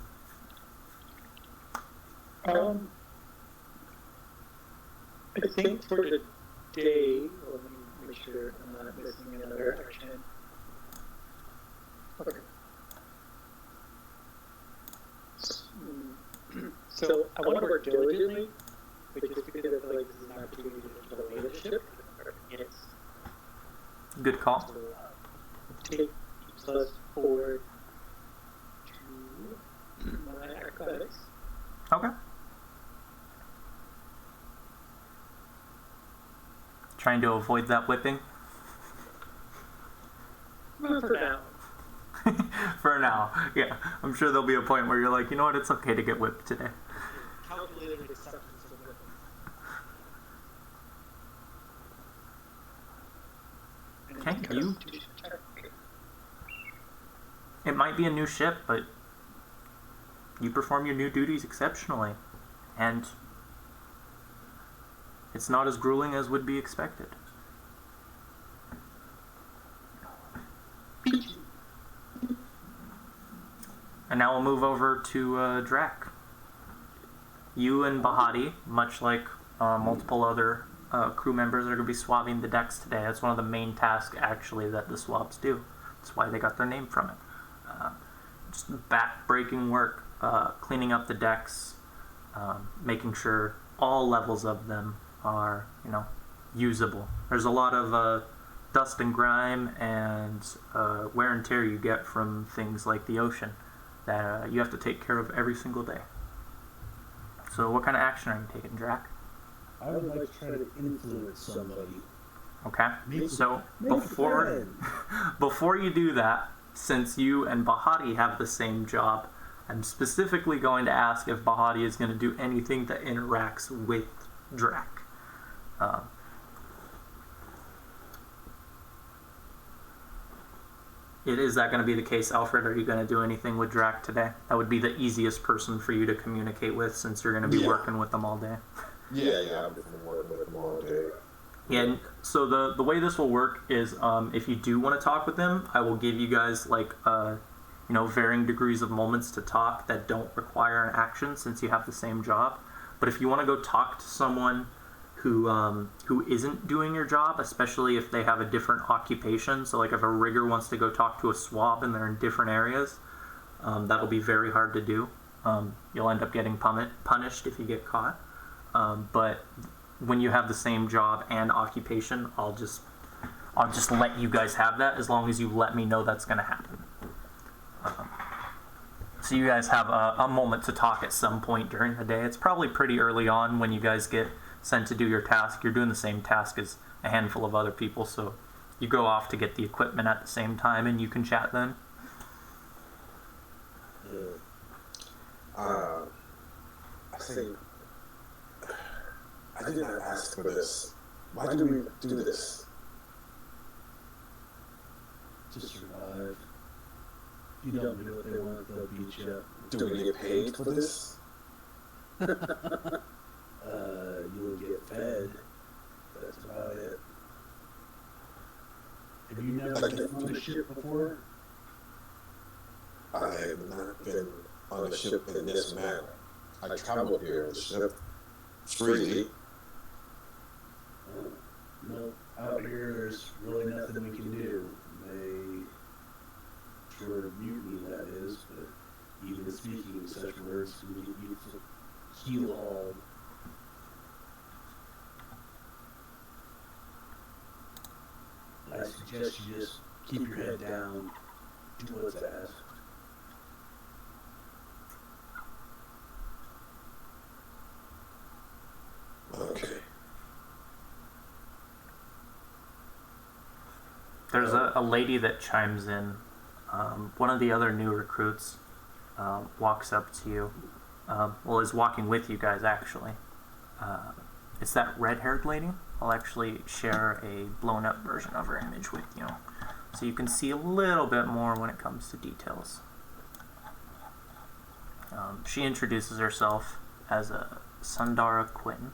I think for the day, let me make sure I'm not missing another action. Okay. So I want to work diligently, but just because I feel like this is an opportunity to show leadership. Yes. Good call. So, take +4 to my acrobatics. Okay. Trying to avoid that whipping? Well, for now. For now, yeah. I'm sure there'll be a point where you're like, you know what, it's okay to get whipped today. Calculated acceptance of whipping. Okay, you... It might be a new ship, but you perform your new duties exceptionally. And it's not as grueling as would be expected. And now we'll move over to Drac. You and Bahati, much like multiple other crew members, are going to be swabbing the decks today. That's one of the main tasks, actually, that the swabs do. That's why they got their name from it. Just back-breaking work, cleaning up the decks, making sure all levels of them are, usable. There's a lot of dust and grime and wear and tear you get from things like the ocean that you have to take care of every single day. So what kind of action are you taking, Drac? I would like to try to influence somebody. Okay. So before you do that, since you and Bahati have the same job, I'm specifically going to ask if Bahati is going to do anything that interacts with Drac. Is that going to be the case, Alfred? Are you going to do anything with Drac today? That would be the easiest person for you to communicate with, since you're going to be working with them all day. Yeah, I've been working with them all day. Yeah, and so the way this will work is if you do want to talk with them, I will give you guys like varying degrees of moments to talk that don't require an action, since you have the same job. But if you want to go talk to someone who isn't doing your job, especially if they have a different occupation, so like if a rigger wants to go talk to a swab and they're in different areas, that'll be very hard to do. You'll end up getting punished if you get caught. But when you have the same job and occupation, I'll just let you guys have that, as long as you let me know that's going to happen. So you guys have a moment to talk at some point during the day. It's probably pretty early on when you guys get sent to do your task. You're doing the same task as a handful of other people, so you go off to get the equipment at the same time, and you can chat then. I think I did not ask for this. Why do we do this? To survive. If you don't do what they want, they'll beat you up. Do we get paid for this? You will get fed. That's about it. Have you never been on a ship before? I have not been on a ship in this manner. I traveled here on the ship freely. No, out here there's really nothing we can do. They sort of mutiny, that is, but even speaking such words can get you heel hauled. I suggest you just keep your head down, do what's asked. Okay. There's a lady that chimes in. One of the other new recruits walks up to you. Is walking with you guys, actually. It's that red-haired lady. I'll actually share a blown-up version of her image with you, so you can see a little bit more when it comes to details. She introduces herself as a Sundara Quinn.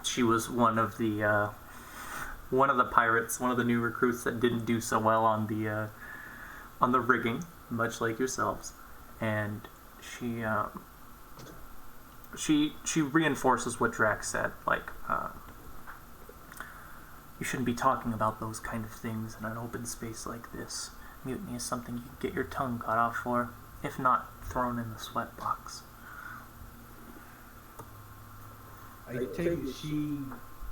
She was one of the pirates, one of the new recruits that didn't do so well on the rigging, much like yourselves, and she reinforces what Drax said, like you shouldn't be talking about those kind of things in an open space like this. Mutiny is something you can get your tongue cut off for, if not thrown in the sweat box. I take it she,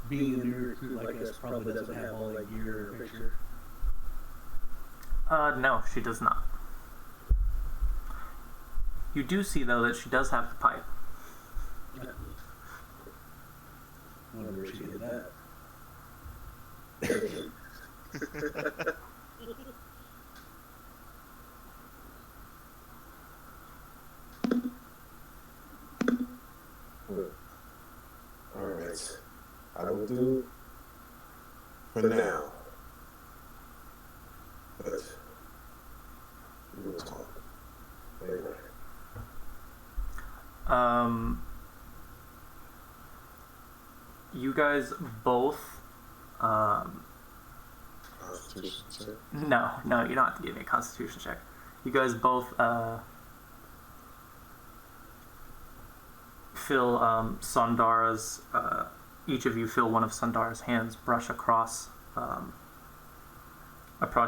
being a new recruit like us, probably doesn't have all that gear in her picture. No, she does not. You do see, though, that she does have the pipe. I wonder where she did that. Alright. I will do for now. But we will talk later. You guys both, Constitution check? no, you don't have to give me a constitution check. You guys both, feel, Sundara's, each of you feel one of Sundara's hands brush across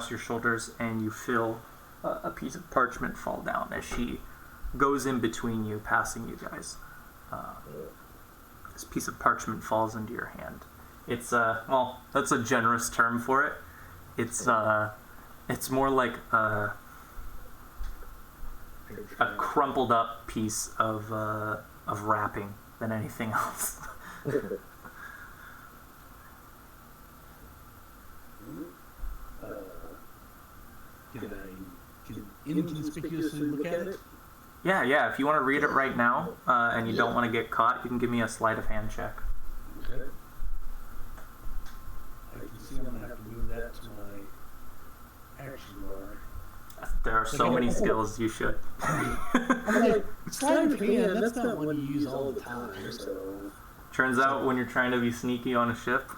your shoulders, and you feel a piece of parchment fall down as she goes in between you, passing you guys. This piece of parchment falls into your hand. It's that's a generous term for it. It's more like a crumpled up piece of wrapping than anything else. Can inconspicuously look at it? Yeah. If you want to read it right now, and you don't want to get caught, you can give me a sleight of hand check. Okay. my action bar. There are so many skills you should. I'm like, sleight of hand, that's not one you use all the time, so... Turns out when you're trying to be sneaky on a ship.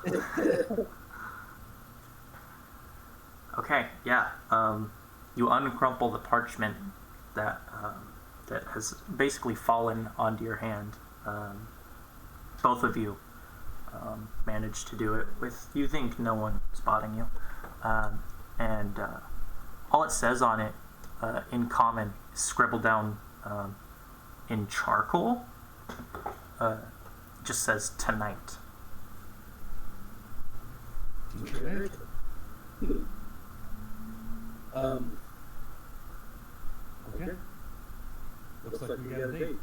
Okay, yeah. You uncrumple the parchment that that has basically fallen onto your hand. Both of you managed to do it with, you think, no one spotting you. And all it says on it, in common, is scribbled down in charcoal. Just says tonight. Okay. Okay. Looks like we got a date.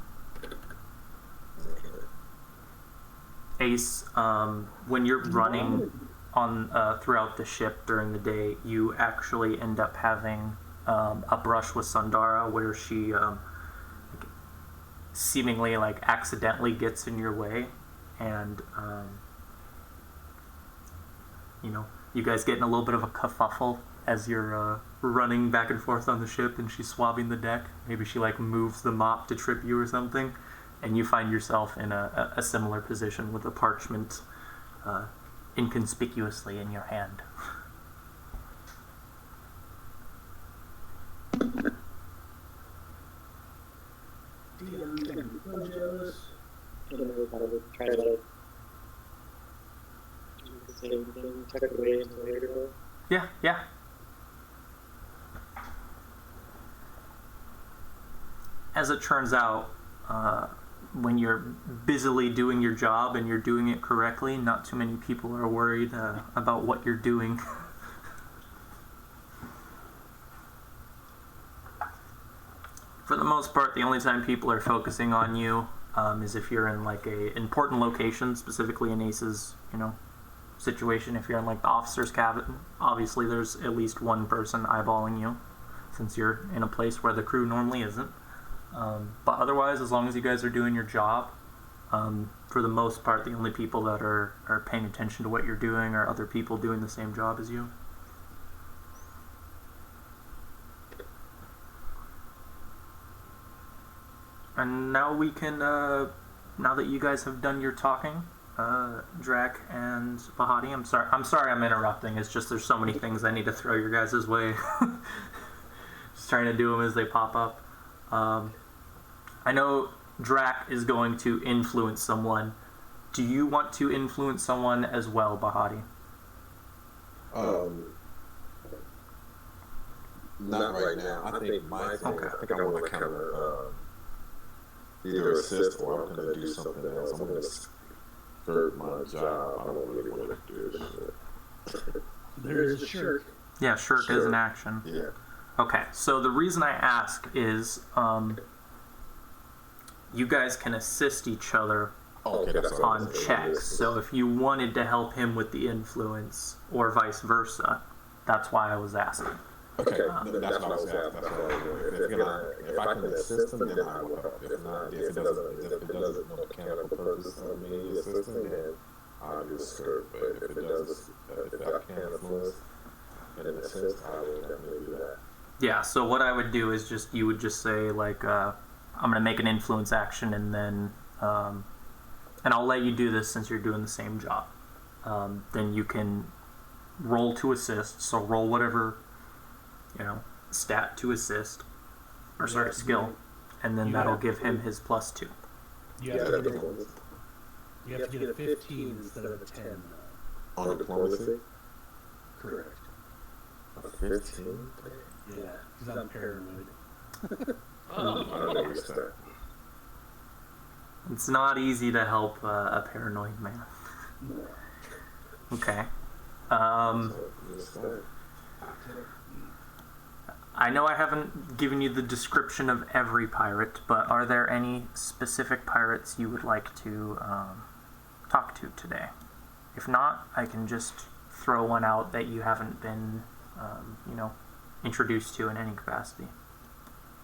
Ace, when you're running on throughout the ship during the day, you actually end up having a brush with Sundara where she seemingly accidentally gets in your way, and you guys get in a little bit of a kerfuffle as you're running back and forth on the ship, and she's swabbing the deck. Maybe she moves the mop to trip you or something, and you find yourself in a similar position with a parchment inconspicuously in your hand. Try to do the same thing, tuck it away until later. Yeah. As it turns out, when you're busily doing your job and you're doing it correctly, not too many people are worried about what you're doing. For the most part, the only time people are focusing on you is if you're in a important location, specifically in Ace's, situation. If you're in the officer's cabin, obviously there's at least one person eyeballing you, since you're in a place where the crew normally isn't. But otherwise, as long as you guys are doing your job, for the most part, the only people that are paying attention to what you're doing are other people doing the same job as you. And now we can, now that you guys have done your talking, Drac and Bahati, I'm sorry I'm interrupting. It's just there's so many things I need to throw your guys' way. Just trying to do them as they pop up. I know Drac is going to influence someone. Do you want to influence someone as well, Bahati? Not right now. I think my thing, I think I want to kind of either assist or I'm going to do something else. I'm going to skirt my job. I don't really want to do it. There's a shirk. Yeah, shirk is an action. Yeah. Okay, so the reason I ask is you guys can assist each other on checks. So if you wanted to help him with the influence or vice versa, that's why I was asking. Okay, that's what I was asking. That's what I was doing. If I can assist him, then I will help. If not, if it doesn't no mechanical purpose of me assisting, then I'll do skirt. But if I can influence and assist, I will definitely do that. Yeah, so what I would do is you would just say, I'm going to make an influence action, and then, and I'll let you do this since you're doing the same job. Then you can roll to assist, so roll whatever, stat to assist, or skill, and then that'll give him his +2. You have to get a 15 instead of a 10. On diplomacy? Correct. A 15? Yeah, because I'm paranoid. I don't understand. It's not easy to help a paranoid man. Okay. I know I haven't given you the description of every pirate, but are there any specific pirates you would like to talk to today? If not, I can just throw one out that you haven't been, introduced to in any capacity.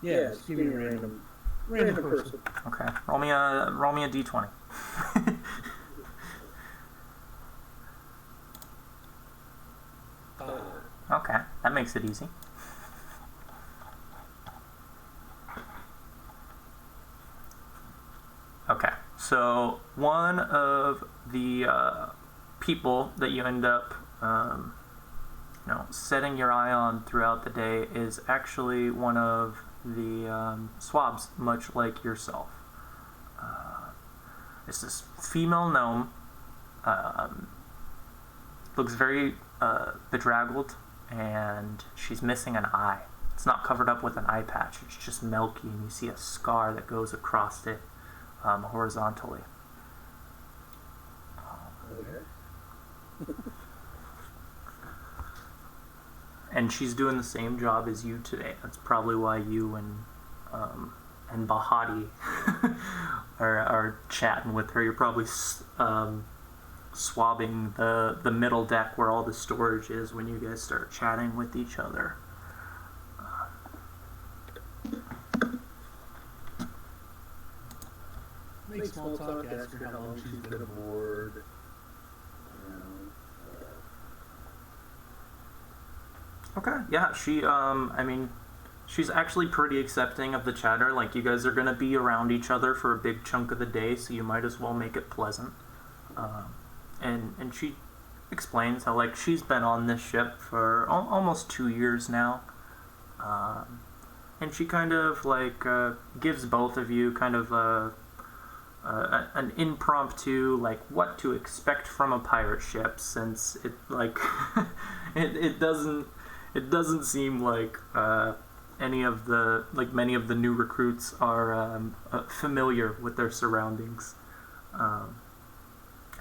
Yeah, just give me a random person. Okay, roll me a d20. makes it easy. Okay, so one of the people that you end up, setting your eye on throughout the day is actually one of the swabs, much like yourself. It's this female gnome. Looks very bedraggled, and she's missing an eye. It's not covered up with an eye patch. It's just milky, and you see a scar that goes across it horizontally. Okay. And she's doing the same job as you today. That's probably why you and Bahati are chatting with her. You're probably swabbing the middle deck where all the storage is when you guys start chatting with each other. Make small talk, ask her how long she's been aboard. Okay, yeah, she's actually pretty accepting of the chatter. Like, you guys are going to be around each other for a big chunk of the day, so you might as well make it pleasant. And she explains how, like, she's been on this ship for almost 2 years now. And she kind of, like, gives both of you kind of an impromptu, like, what to expect from a pirate ship, since it, like, it doesn't seem like many of the new recruits are familiar with their surroundings.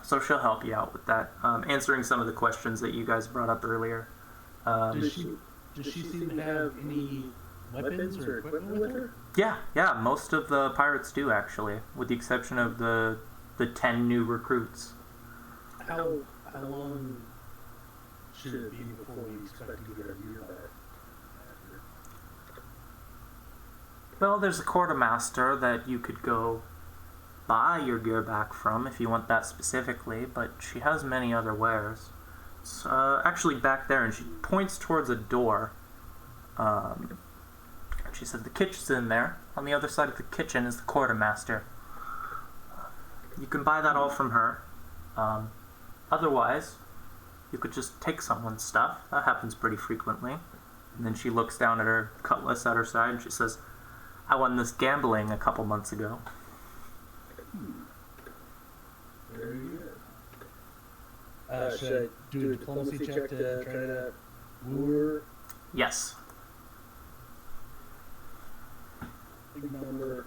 So she'll help you out with that, answering some of the questions that you guys brought up earlier. Does she seem to have any weapons or equipment with her? Yeah, most of the pirates do, actually, with the exception of the 10 new recruits. How long should it be before we expect to get our gear back? Well, there's a quartermaster that you could go buy your gear back from if you want that specifically, but she has many other wares. It's actually back there, and she points towards a door. She said the kitchen's in there. On the other side of the kitchen is the quartermaster. You can buy that all from her. Otherwise, you could just take someone's stuff. That happens pretty frequently. And then she looks down at her cutlass at her side and she says, I won this gambling a couple months ago. Very good. Should I do a diplomacy check to try to woo her? Yes. Big number.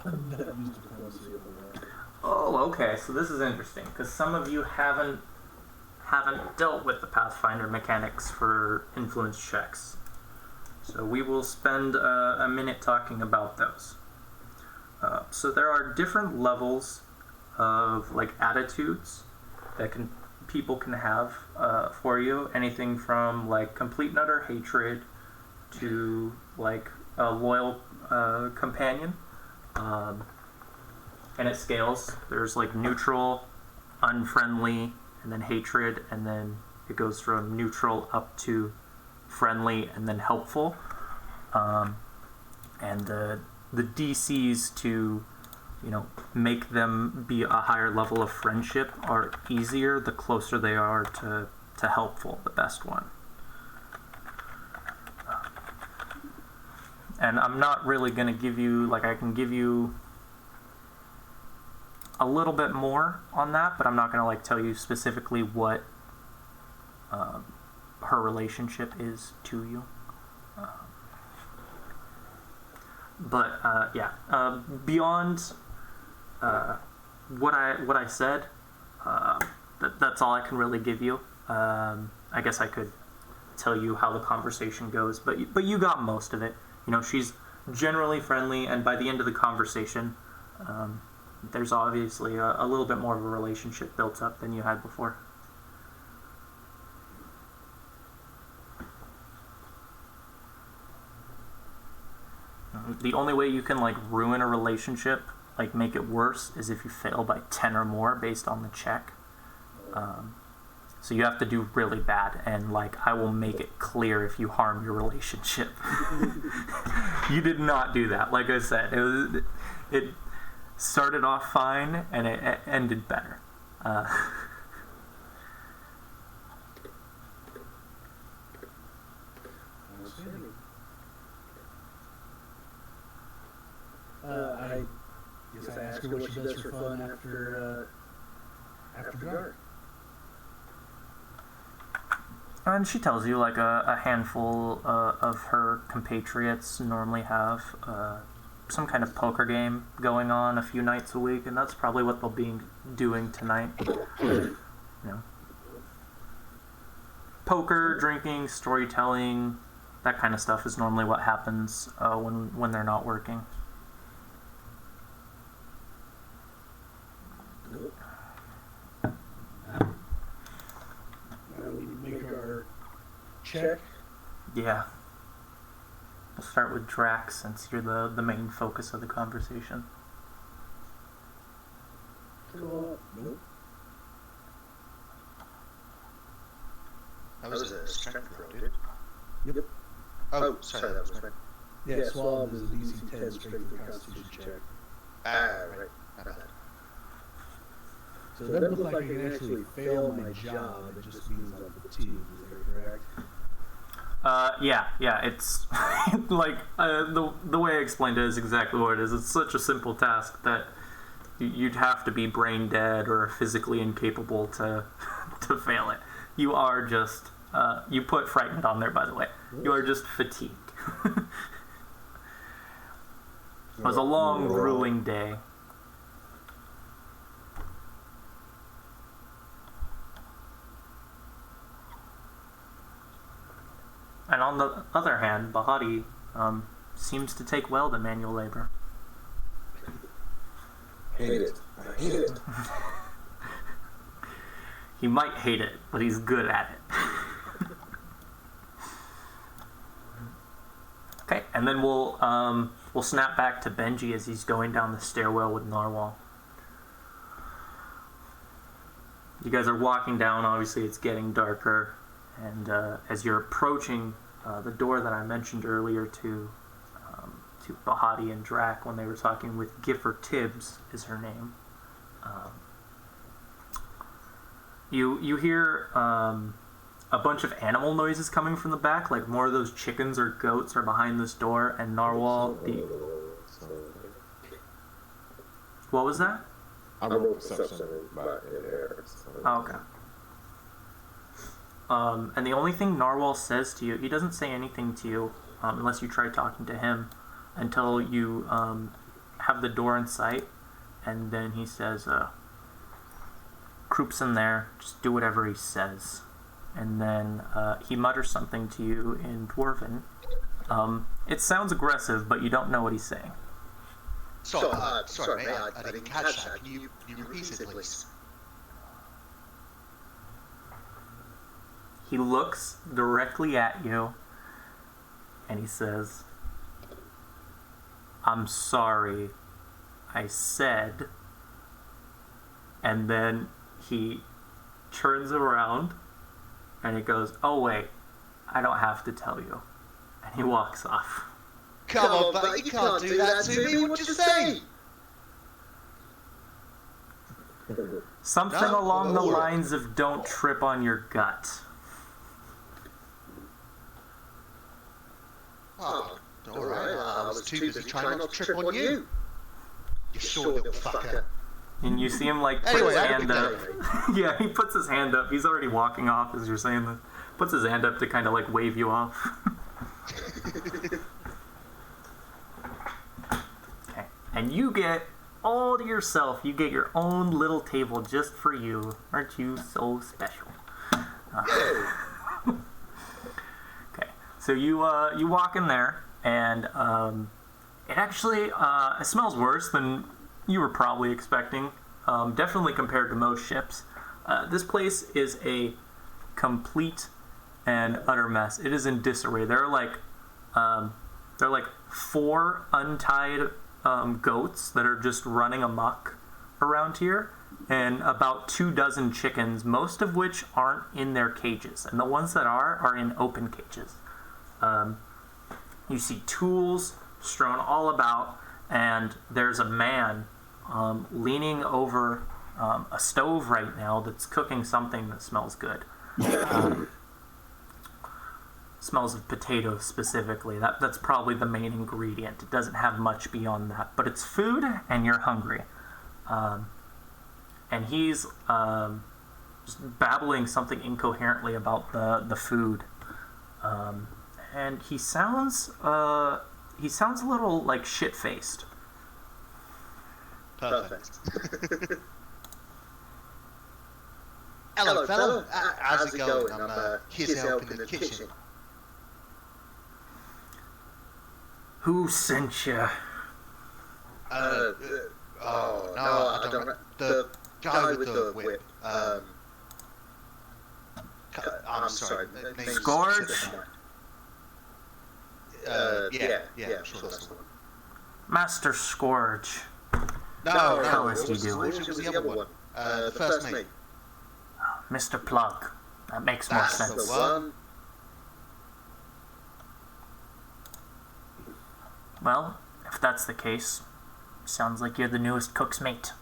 I'm not used to diplomacy over there. Oh, okay. So this is interesting because some of you haven't dealt with the Pathfinder mechanics for influence checks. So we will spend a minute talking about those. So there are different levels of like attitudes that people can have for you. Anything from like complete and utter hatred to like a loyal companion. And it scales. There's like neutral, unfriendly, and then hatred, and then it goes from neutral up to friendly and then helpful. And the DCs to, make them be a higher level of friendship are easier the closer they are to helpful, the best one. And I'm not really going to give you, I can give you a little bit more on that, but I'm not going to tell you specifically what her relationship is to you. Beyond what I said, that's all I can really give you. I guess I could tell you how the conversation goes, but you got most of it. She's generally friendly, and by the end of the conversation, there's obviously a little bit more of a relationship built up than you had before. The only way you can ruin a relationship, make it worse, is if you fail by 10 or more based on the check. So you have to do really bad, and like I will make it clear if you harm your relationship. You did not do that. Like I said, it started off fine and it ended better. I guess I ask her what she does for fun after dark. And she tells you like a handful of her compatriots normally have some kind of poker game going on a few nights a week, and that's probably what they'll be doing tonight. You know, poker, drinking, storytelling, that kind of stuff is normally what happens when they're not working. We make our check. Yeah. We'll start with Drax since you're the main focus of the conversation. Nope. That was a strength roll, dude. Yep. Oh, sorry, that was mine. Yeah, Swab is a DC 10 strength for Constitution check. Right. Not bad. So it doesn't look like I can actually fail my job. It just means I'm fatigued. Is that correct? Yeah, it's like the way I explained it is exactly what it is. It's such a simple task that you'd have to be brain dead or physically incapable to fail it. You are just you put frightened on there, by the way. You are just fatigued. It was a long, grueling day. And on the other hand, Bahati seems to take well to manual labor. Hate it. I hate it. He might hate it, but he's good at it. Okay, and then we'll snap back to Benji as he's going down the stairwell with Narwhal. You guys are walking down. Obviously, it's getting darker. And as you're approaching the door that I mentioned earlier to Bahati and Drac when they were talking with Gifford Tibbs is her name, you hear a bunch of animal noises coming from the back, like more of those chickens or goats are behind this door, and Narwhal... What was that? I wrote perception in air. So. Oh, okay. And the only thing Narwhal says to you, he doesn't say anything to you unless you try talking to him until you have the door in sight, and then he says, Kroop's in there, just do whatever he says. And then he mutters something to you in Dwarven. It sounds aggressive, but you don't know what he's saying. Sorry, mate, I didn't catch that. Can you repeat it, please? He looks directly at you, and he says, I'm sorry, I said, and then he turns around, and he goes, oh wait, I don't have to tell you, and he walks off. Come on, buddy, you can't do that to me, what'd you say? Something along the lines of don't trip on your gut. Oh, alright, I was too busy trying not to trip on you. You short little fucker. And you see him like put his hand up. Yeah, he puts his hand up. He's already walking off as you're saying this. Puts his hand up to kind of like wave you off. Okay. And you get all to yourself. You get your own little table just for you. Aren't you so special? Okay. So you walk in there, and it actually it smells worse than you were probably expecting. Definitely compared to most ships. This place is a complete and utter mess. It is in disarray. There are like 4 untied goats that are just running amok around here, and about 24 chickens, most of which aren't in their cages, and the ones that are in open cages. You see tools strewn all about, and there's a man leaning over a stove right now that's cooking something that smells good. Smells of potatoes specifically. That's probably the main ingredient. It doesn't have much beyond that, but it's food, and you're hungry. And he's just babbling something incoherently about the food, and he sounds a little like shit-faced. Perfect. Hello, fellow. How's it going? I'm here to help in the kitchen. Who sent you? No, I don't know. The guy with the whip. I'm sorry. Name's Scourge? Yeah, sure that's the one. Master Scourge. No, hell it is he was doing? the other one. The first mate. Mr. Plug. That makes more That's sense. the one. Well, if that's the case, sounds like you're the newest cook's mate.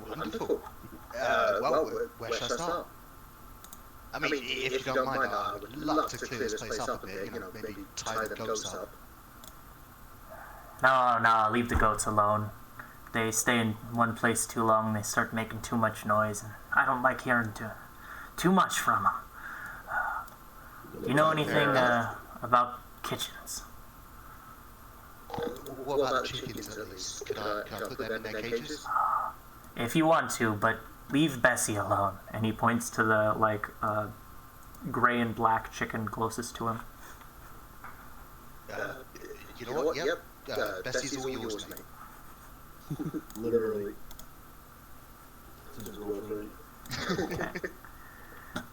Wonderful. Where should I start? I mean, if you don't mind, I would love to clear this place up a bit, maybe tie the goats up. No, leave the goats alone. They stay in one place too long, they start making too much noise, and I don't like hearing too much from them. Do you know anything about kitchens? What about the chickens, at least? Can I put them in their cages? If you want to, but leave Bessie alone. And he points to the, gray and black chicken closest to him. You know what? Yep. Bessie's all yours, mate. Literally. It's his girlfriend. Okay.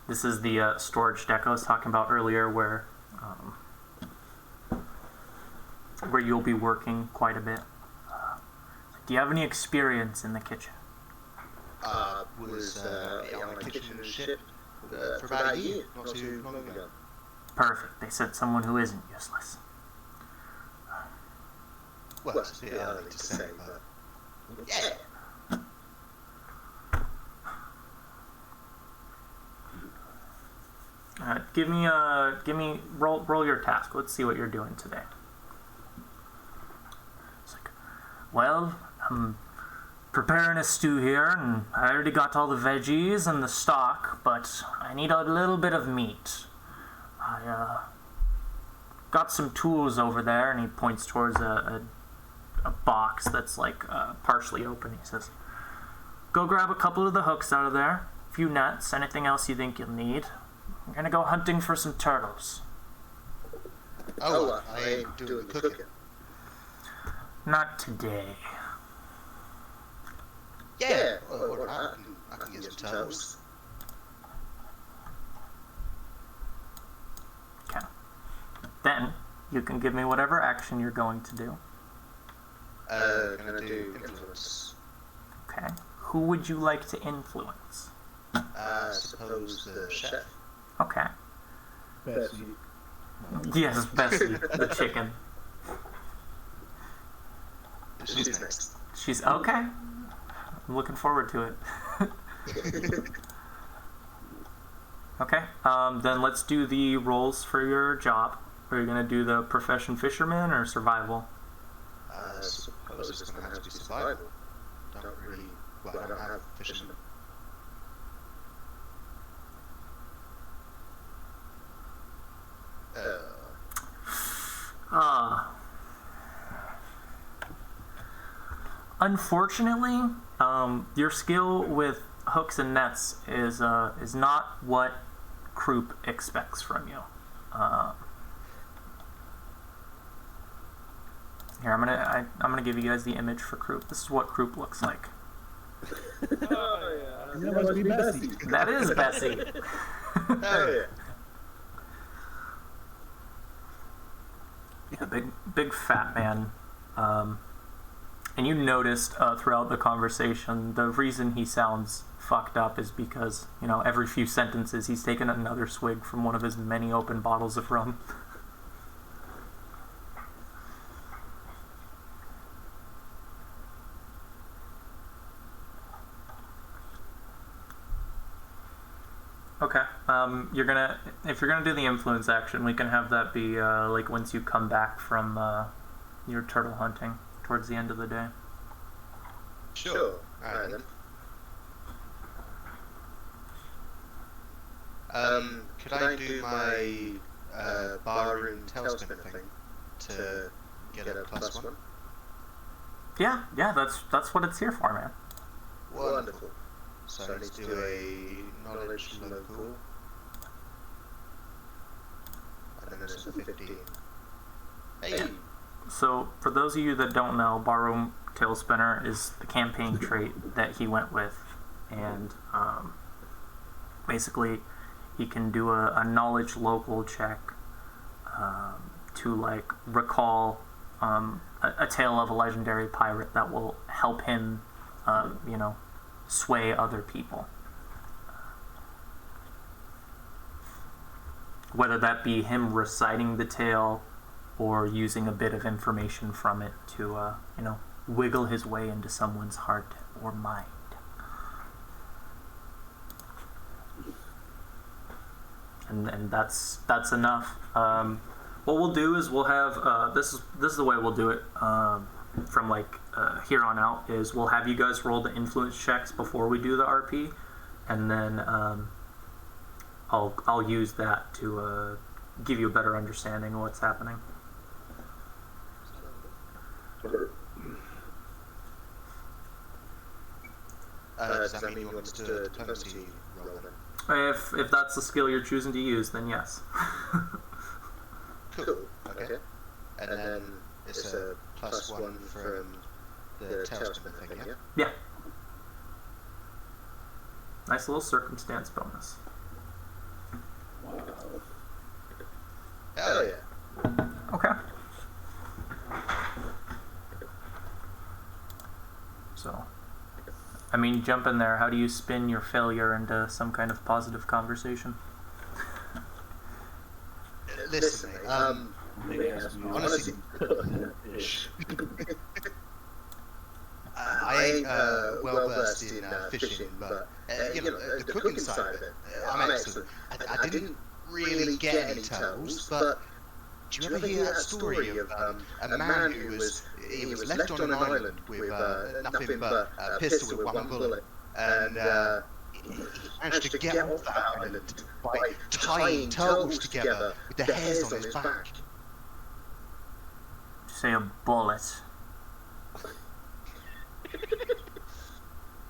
This is the storage deck I was talking about earlier, where you'll be working quite a bit. Do you have any experience in the kitchen? Was on a kitchen ship for about a year, not too long ago. Perfect. They said someone who isn't useless. Well, it's a bit early to say, but yeah. Roll your task. Let's see what you're doing today. It's like, well, I'm preparing a stew here, and I already got all the veggies and the stock, but I need a little bit of meat. I got some tools over there, and he points towards a box that's partially open. He says, go grab a couple of the hooks out of there, a few nets, anything else you think you'll need. I'm gonna go hunting for some turtles. Oh, I ain't doing the cooking. Not today. Yeah, I can get some turtles. Okay. Then you can give me whatever action you're going to do. Gonna do influence. Okay. Who would you like to influence? Suppose the chef. Okay. Bessie. Yes, Bessie, the chicken. She's next. She's okay. I'm looking forward to it. Okay. Then let's do the roles for your job. Are you gonna do the profession fisherman or survival? I suppose it's gonna have to be survival. I don't have fishermen. Unfortunately, your skill with hooks and nets is not what Croup expects from you. Here, I'm gonna give you guys the image for Croup. This is what Croup looks like. Oh, yeah. That must be Bessie. That is Bessie. Oh yeah. Yeah, big fat man. And you noticed throughout the conversation, the reason he sounds fucked up is because, you know, every few sentences he's taken another swig from one of his many open bottles of rum. Okay. If you're gonna do the influence action, we can have that be like once you come back from your turtle hunting towards the end of the day. Sure. Alright then. Could I do my barroom tailspin thing to get a +1? Yeah, that's what it's here for, man. Wonderful. So let's do a knowledge local. And then there's a 15. Hey! So, for those of you that don't know, Barroom Tailspinner is the campaign trait that he went with. And basically, he can do a knowledge local check to, like, recall a tale of a legendary pirate that will help him, you know, sway other people. Whether that be him reciting the tale or using a bit of information from it to, you know, wiggle his way into someone's heart or mind. And that's enough. What we'll do is we'll have this is the way we'll do it from like here on out is we'll have you guys roll the influence checks before we do the RP, and then I'll use that to give you a better understanding of what's happening. Does that mean you want us to diplomacy roll then? If that's the skill you're choosing to use, then yes. Cool. Okay. And then it's a +1 from the tailspin thing, yeah? Yeah. Nice little circumstance bonus. Hell yeah. Okay. So, I mean, jump in there. How do you spin your failure into some kind of positive conversation? Listen, mate, honestly, I ain't well versed in fishing, but you know, the cooking side of it, I'm excellent. I didn't really get any tales, but do you ever hear that story of a man who was left on an island with nothing but a pistol with one bullet, and he managed to get off that island by tying turtles together with the hairs on his back. Say a bullet.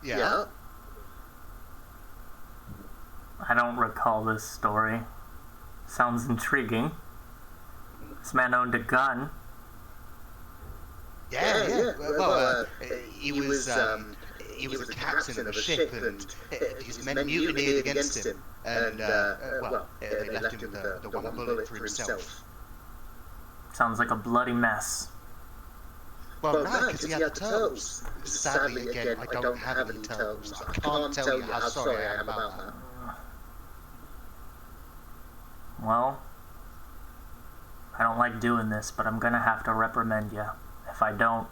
Yeah. I don't recall this story. Sounds intriguing. This man owned a gun. Yeah. Well, he was a captain of a ship, and his men mutinied against him, and well, they left him the one bullet for himself. Sounds like a bloody mess. Well, no, because he had the turtles. Sadly, again, I don't have any turtles. I can't tell you how sorry I am about that. Well, I don't like doing this, but I'm gonna have to reprimand you. If I don't,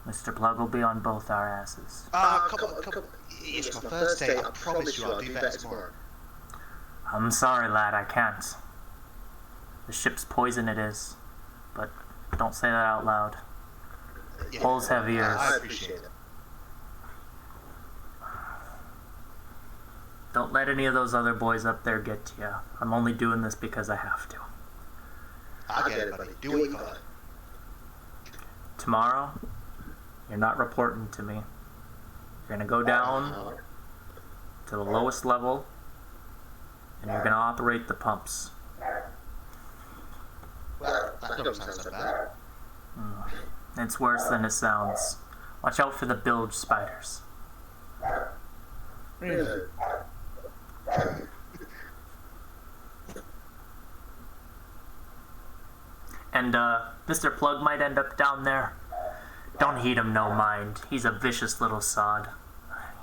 Mr. Plug will be on both our asses. Come on. It's my first day. I promise you I'll do better tomorrow. I'm sorry, lad, I can't. The ship's poison it is, but don't say that out loud. Yeah, Bulls have ears. I appreciate it. Don't let any of those other boys up there get to you. I'm only doing this because I have to. I get it, buddy. Do what you got. Tomorrow, you're not reporting to me. You're gonna go down to the lowest level, and you're gonna operate the pumps. Well, that don't sound so bad. It's worse than it sounds. Watch out for the bilge spiders. Really? And Mr. Plug might end up down there Don't heed him no mind. He's a vicious little sod.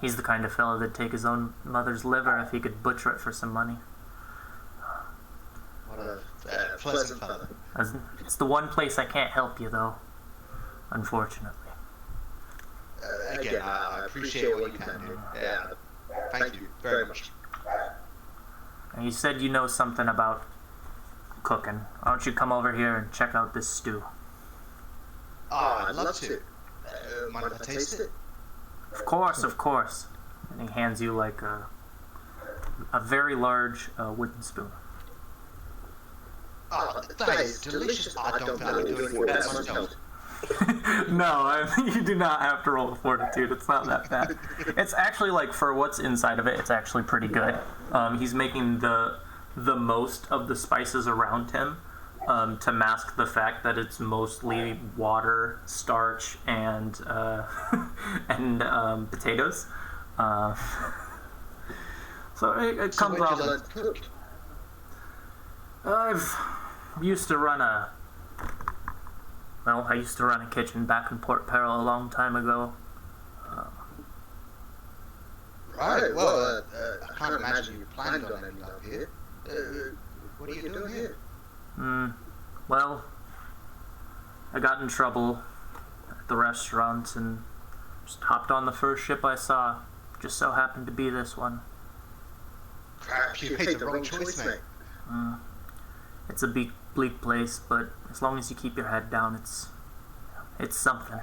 He's the kind of fellow that'd take his own mother's liver if he could butcher it for some money. What a pleasant fellow. It's the one place I can't help you, though. Unfortunately. Again, I appreciate what you can do. Yeah, thank you very much. And you said you know something about cooking. Why don't you come over here and check out this stew? Oh, I'd love to. Mind if I taste it? Of course, of course. And he hands you like a very large wooden spoon. Oh, that is delicious. I don't think I can do any better myself. No, you do not have to roll a fortitude. It's not that bad. It's actually like for what's inside of it, it's actually pretty good. He's making the most of the spices around him to mask the fact that it's mostly water, starch, and potatoes. So it comes when off. did you learn to cook? I've used to run a. Well, I used to run a kitchen back in Port Peril a long time ago. Right, well, I can't imagine you planned on ending up here. What are you doing here? Well, I got in trouble at the restaurant and just hopped on the first ship I saw. Just so happened to be this one. Crap, you made the wrong choice, mate. It's a bleak place, but as long as you keep your head down, it's something.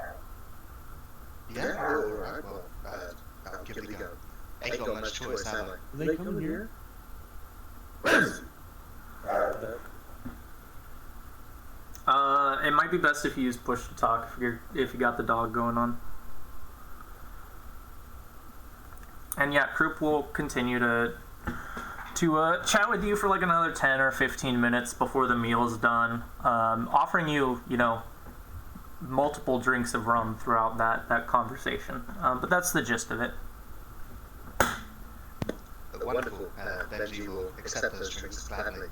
Yeah, alright, well, I'll give it a go. Ain't got much choice, have I? Are they coming here? It might be best if you use push to talk if you got the dog going on. And yeah, Croup will continue to chat with you for like another 10 or 15 minutes before the meal is done, offering you, multiple drinks of rum throughout that conversation. But that's the gist of it. Wonderful. Benji will accept those drinks gladly.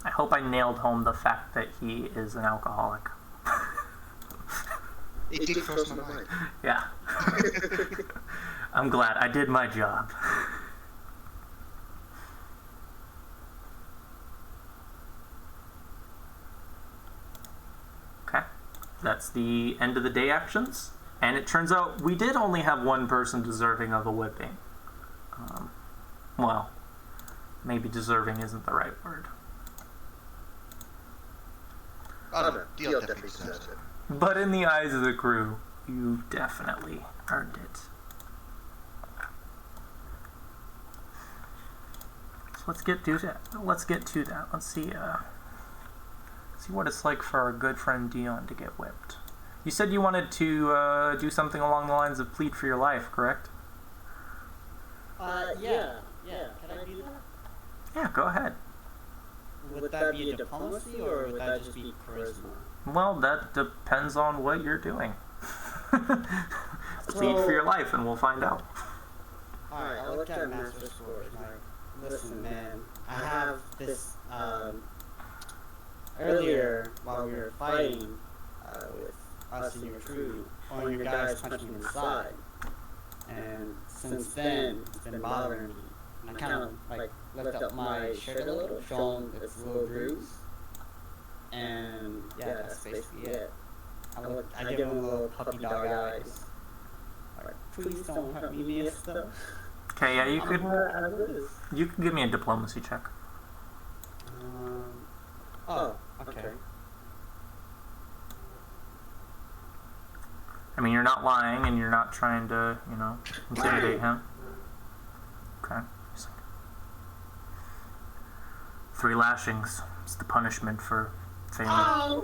I hope I nailed home the fact that he is an alcoholic. It did cross my mind. Yeah. I'm glad I did my job. Okay. That's the end of the day actions. And it turns out we did only have one person deserving of a whipping. Well, maybe deserving isn't the right word. I don't know. Deal definitely deserves it. But in the eyes of the crew, you definitely earned it. So let's get to that. Let's see what it's like for our good friend Dion to get whipped. You said you wanted to do something along the lines of plead for your life, correct? Yeah. Can I do that? Yeah, go ahead. Would that be a diplomacy or would that just be charisma? Well, that depends on what you're doing. Plead for your life and we'll find out. Alright, I'll look at Master Sword. Listen, man, I have this, earlier, while we were fighting, with us and your crew, one of your guys punched me in the side. And since then, it's been bothering me. And I kind of, lift up my shirt a little, showing its little bruise. And, yeah, that's basically it. I give him a little puppy dog eyes. Alright, please don't hurt me, mister. Okay, yeah, you could give me a diplomacy check. Oh, okay. I mean, you're not lying and you're not trying to, intimidate him. Okay. 3 lashings. It's the punishment for failing. Oh!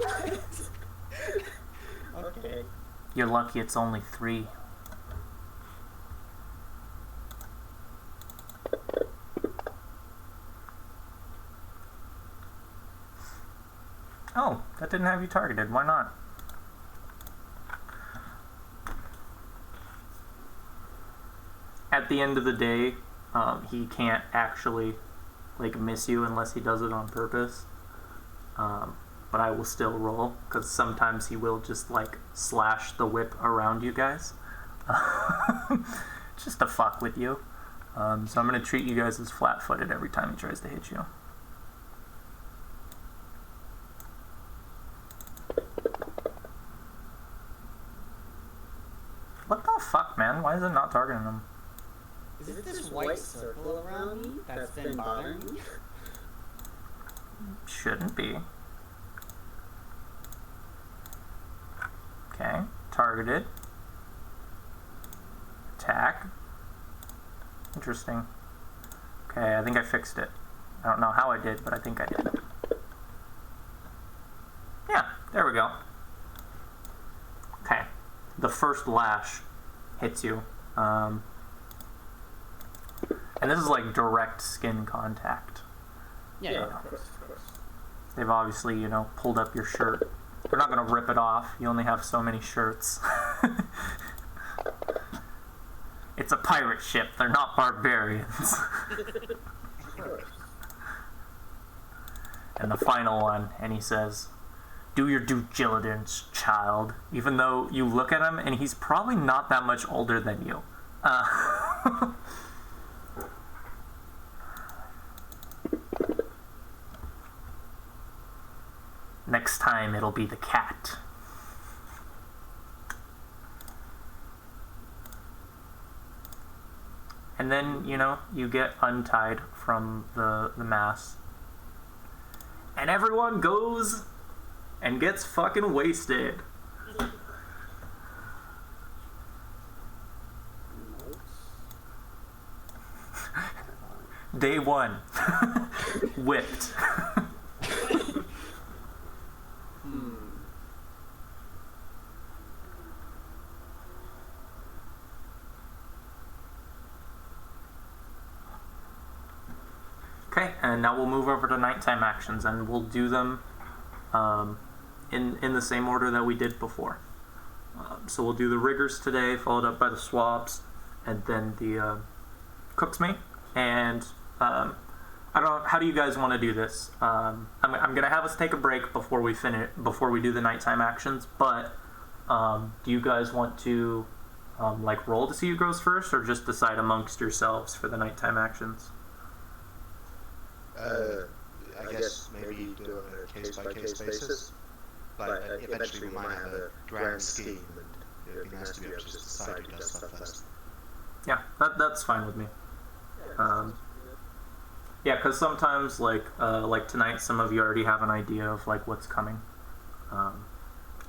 Okay. You're lucky it's only 3. Oh, that didn't have you targeted. Why not? At the end of the day, he can't actually miss you unless he does it on purpose. but I will still roll because sometimes he will just like slash the whip around you guys, just to fuck with you. So I'm gonna treat you guys as flat-footed every time he tries to hit you. What the fuck, man? Why is it not targeting him? Is it this white circle around me that's been bothering me? Shouldn't be. Okay, targeted. Attack. Interesting. Okay, I think I fixed it. I don't know how I did, but I think I did. Yeah, there we go. Okay, the first lash hits you. And this is like direct skin contact. Yeah, of course. They've obviously, you know, pulled up your shirt. They're not going to rip it off. You only have so many shirts. It's a pirate ship. They're not barbarians. And the final one, and he says, "Do your due diligence, child." Even though you look at him, and he's probably not that much older than you. Next time, it'll be the cat. And then, you know, you get untied from the mass. And everyone goes and gets fucking wasted. Day 1. Whipped. Okay, and now we'll move over to nighttime actions, and we'll do them in the same order that we did before. So we'll do the riggers today, followed up by the swabs, and then the cook's mate. And I don't know, how do you guys want to do this? I'm gonna have us take a break before we do the nighttime actions. But do you guys want to like roll to see who goes first, or just decide amongst yourselves for the nighttime actions? I guess maybe do it on a case-by-case basis. Like, eventually we might have a grand scheme, and it would be nice to be able to just decide who does stuff first. Yeah, that's fine with me. Yeah, because sometimes, like tonight, some of you already have an idea of like what's coming, or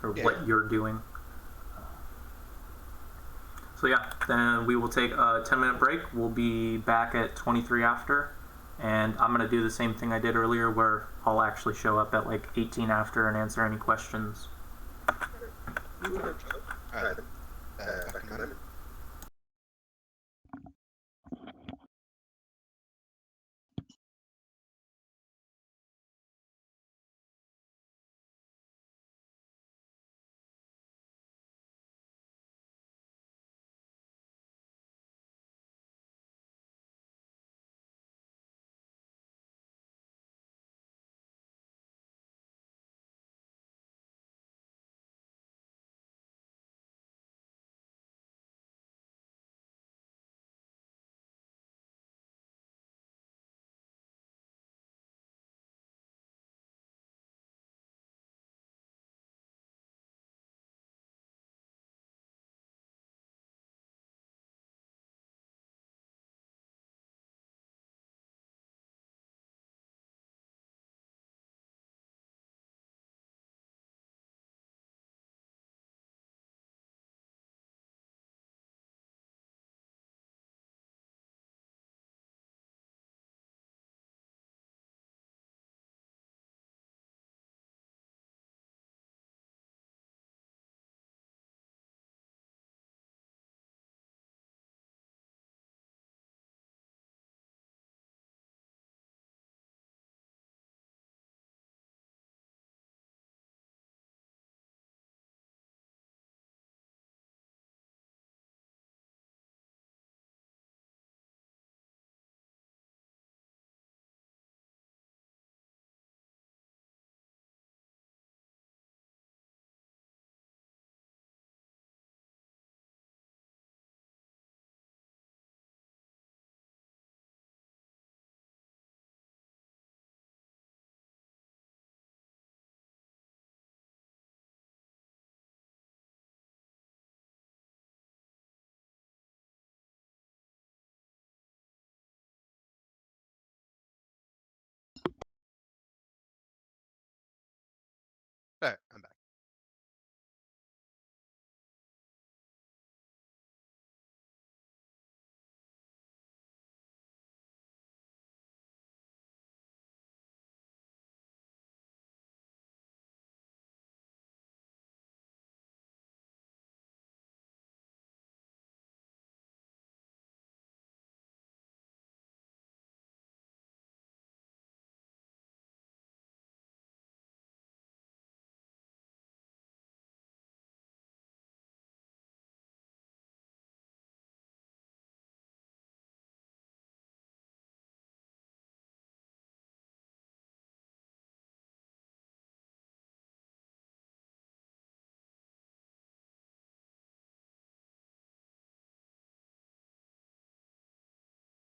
what you're doing. So yeah, then we will take a 10-minute break. We'll be back at 23 after. And I'm going to do the same thing I did earlier, where I'll actually show up at like 18 after and answer any questions. Alright, back in a minute. Alright, I'm back.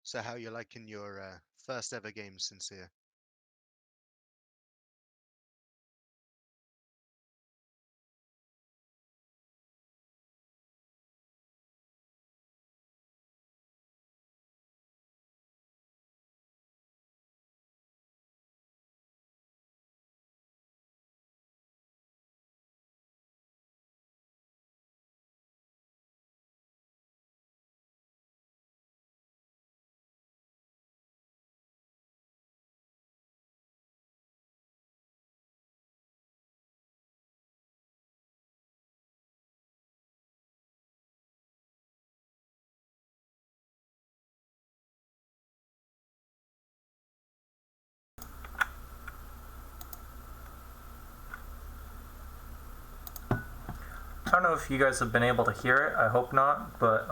So how you liking your first ever game, Sincere? I don't know if you guys have been able to hear it. I hope not, but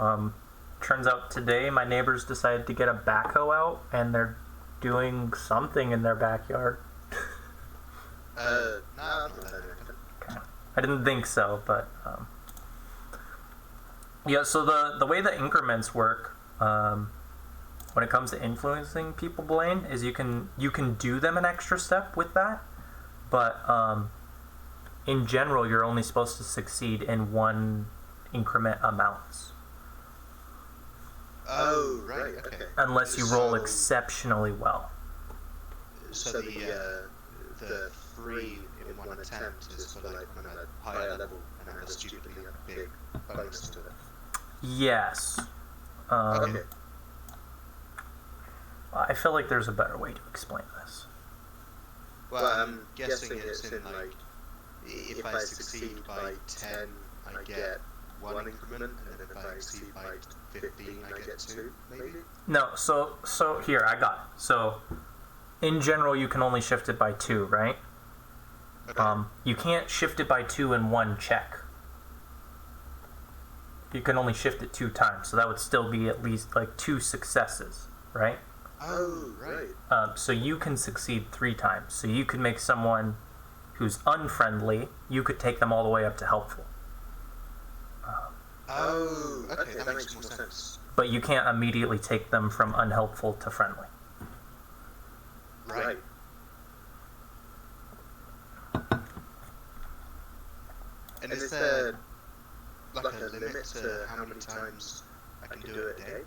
turns out today my neighbors decided to get a backhoe out and they're doing something in their backyard. No, I've not heard anything. Okay. I didn't think so, but yeah. So the way that increments work, when it comes to influencing people, Blaine, is you can do them an extra step with that, but in general, you're only supposed to succeed in one increment amounts. Oh, right, okay. Unless you roll exceptionally well. So the 3 in one attempt is for like on a higher level and then a stupidly big bonus to it. Yes. Okay. I feel like there's a better way to explain this. Well, I'm guessing it's in like, if I succeed by 10, I get 1 increment, and then if I exceed by 15, I get 2, maybe? No, so here, I got it. So, in general, you can only shift it by 2, right? Okay. You can't shift it by 2 in one check. You can only shift it 2 times, so that would still be at least like 2 successes, right? Oh, right. So you can succeed 3 times. So you could make someone who's unfriendly, you could take them all the way up to helpful. Oh, okay, that makes more sense. But you can't immediately take them from unhelpful to friendly. Right. And is there like a limit to how many times I can do it a day?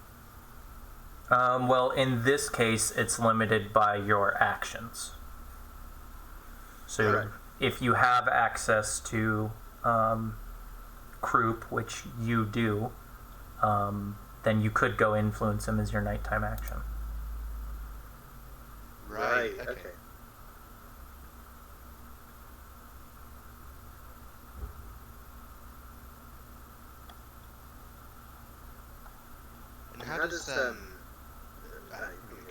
Well, in this case, it's limited by your actions. So Right. if you have access to croup, which you do, then you could go influence him as your nighttime action. Right, okay. And how does we can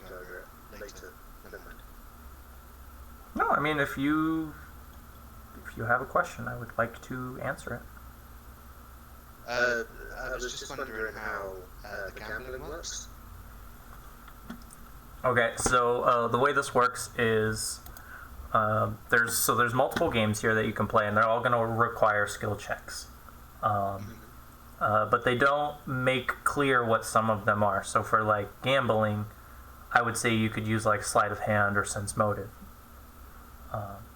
go over it later. Never mind. No, I mean if you have a question, I would like to answer it. I was just wondering how the gambling works. Okay, so the way this works is there's multiple games here that you can play, and they're all going to require skill checks. But they don't make clear what some of them are. So for like gambling, I would say you could use like sleight of hand or sense motive.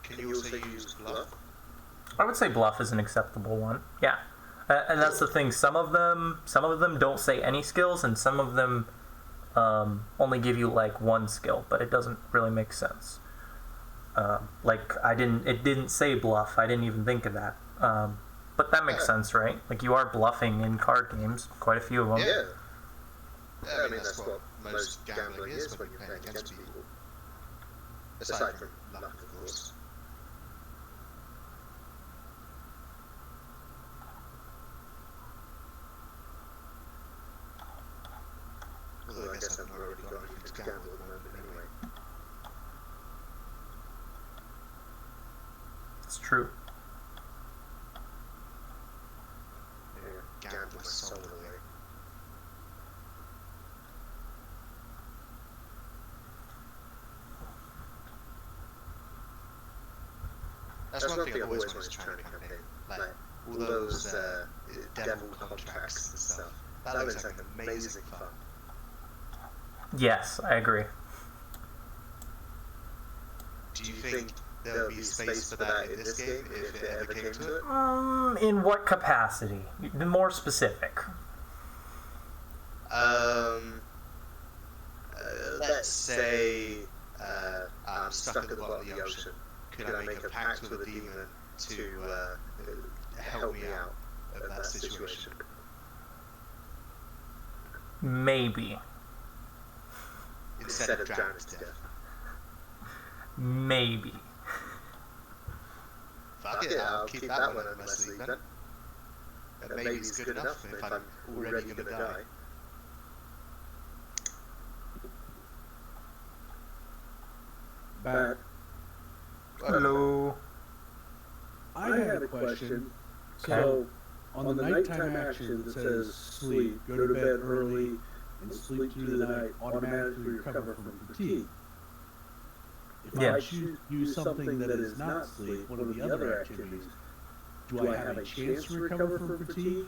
Can you also use bluff? I would say bluff is an acceptable one. Yeah, and that's the thing. Some of them don't say any skills, and some of them only give you like one skill, but it doesn't really make sense. Like it didn't say bluff. I didn't even think of that. But that makes sense, right? Like you are bluffing in card games, quite a few of them. Yeah. I mean, that's what most gambling is when you're playing against people. Aside from luck, of course. Although I guess I've not already got anything to gamble at the moment anyway. It's true. Yeah, gamble my soul away. That's one thing I've always wanted to try in a campaign. Like, all those devil contracts and stuff. That looks like amazing fun. Yes, I agree. Do you think there'll be space for that in this game if it ever came to it? In what capacity? Be more specific. Let's say I'm stuck at the bottom of the ocean. Could I make a pact with a demon to help me out of that situation? Maybe. Instead of drowning to death. Maybe. Fuck it, I'll keep that one on my sleeve then. And maybe it's good enough if I'm already gonna die. Back. Hello. I had a question. So, on the nighttime action that says sleep, go to bed early, and sleep through the night, automatically recover from fatigue. If I choose to use something that is not sleep, one of the other activities, do I have a chance to recover from fatigue?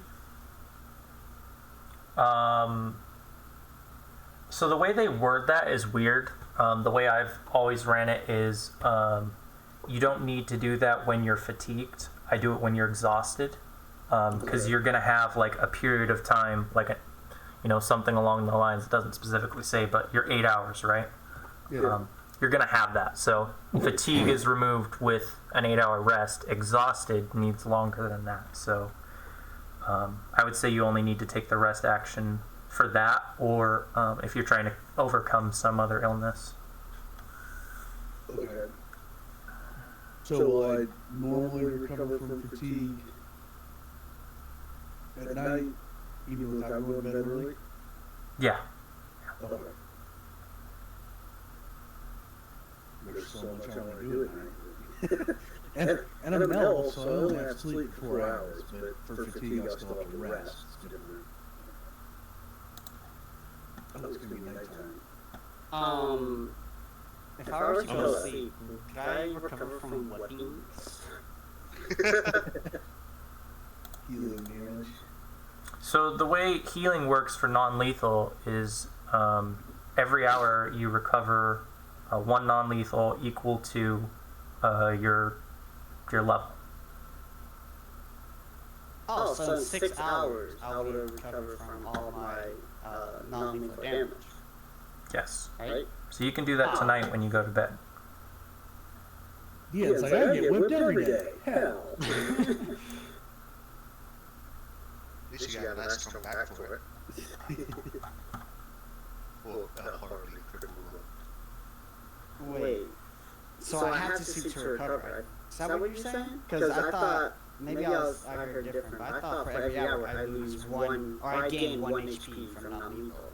So the way they word that is weird. The way I've always ran it is you don't need to do that when you're fatigued. I do it when you're exhausted, because you're gonna have like a period of time, like something along the lines. It doesn't specifically say, but you're 8 hours, right? Yeah. You're gonna have that. So fatigue is removed with an 8-hour rest. Exhausted needs longer than that. So I would say you only need to take the rest action for that, or if you're trying to overcome some other illness. Okay. So will I normally recover from fatigue at night, even without going to bed early? Yeah. Okay. There's so much I want to do at night. and I'm an elf, so I only have to sleep for 4 hours, but for fatigue I still have to rest. It's different. Oh, it's going to be nighttime. If I were to go to sleep, could I recover from weapons? Healing damage. So the way healing works for non-lethal is every hour you recover one non-lethal equal to your level. Oh, so in 6 hours I would recover from all my non-lethal damage. Yes. Right? So you can do that tonight when you go to bed. Yeah, it's like I get whipped every day. Hell. At least you got a nice strong back for it. Or a horribly critical one. Wait. So I have to sleep to recover, right? Is that what you're saying? Because I thought, maybe I heard different, but I thought for every hour I lose one, or I gain 1 HP from non-lethal.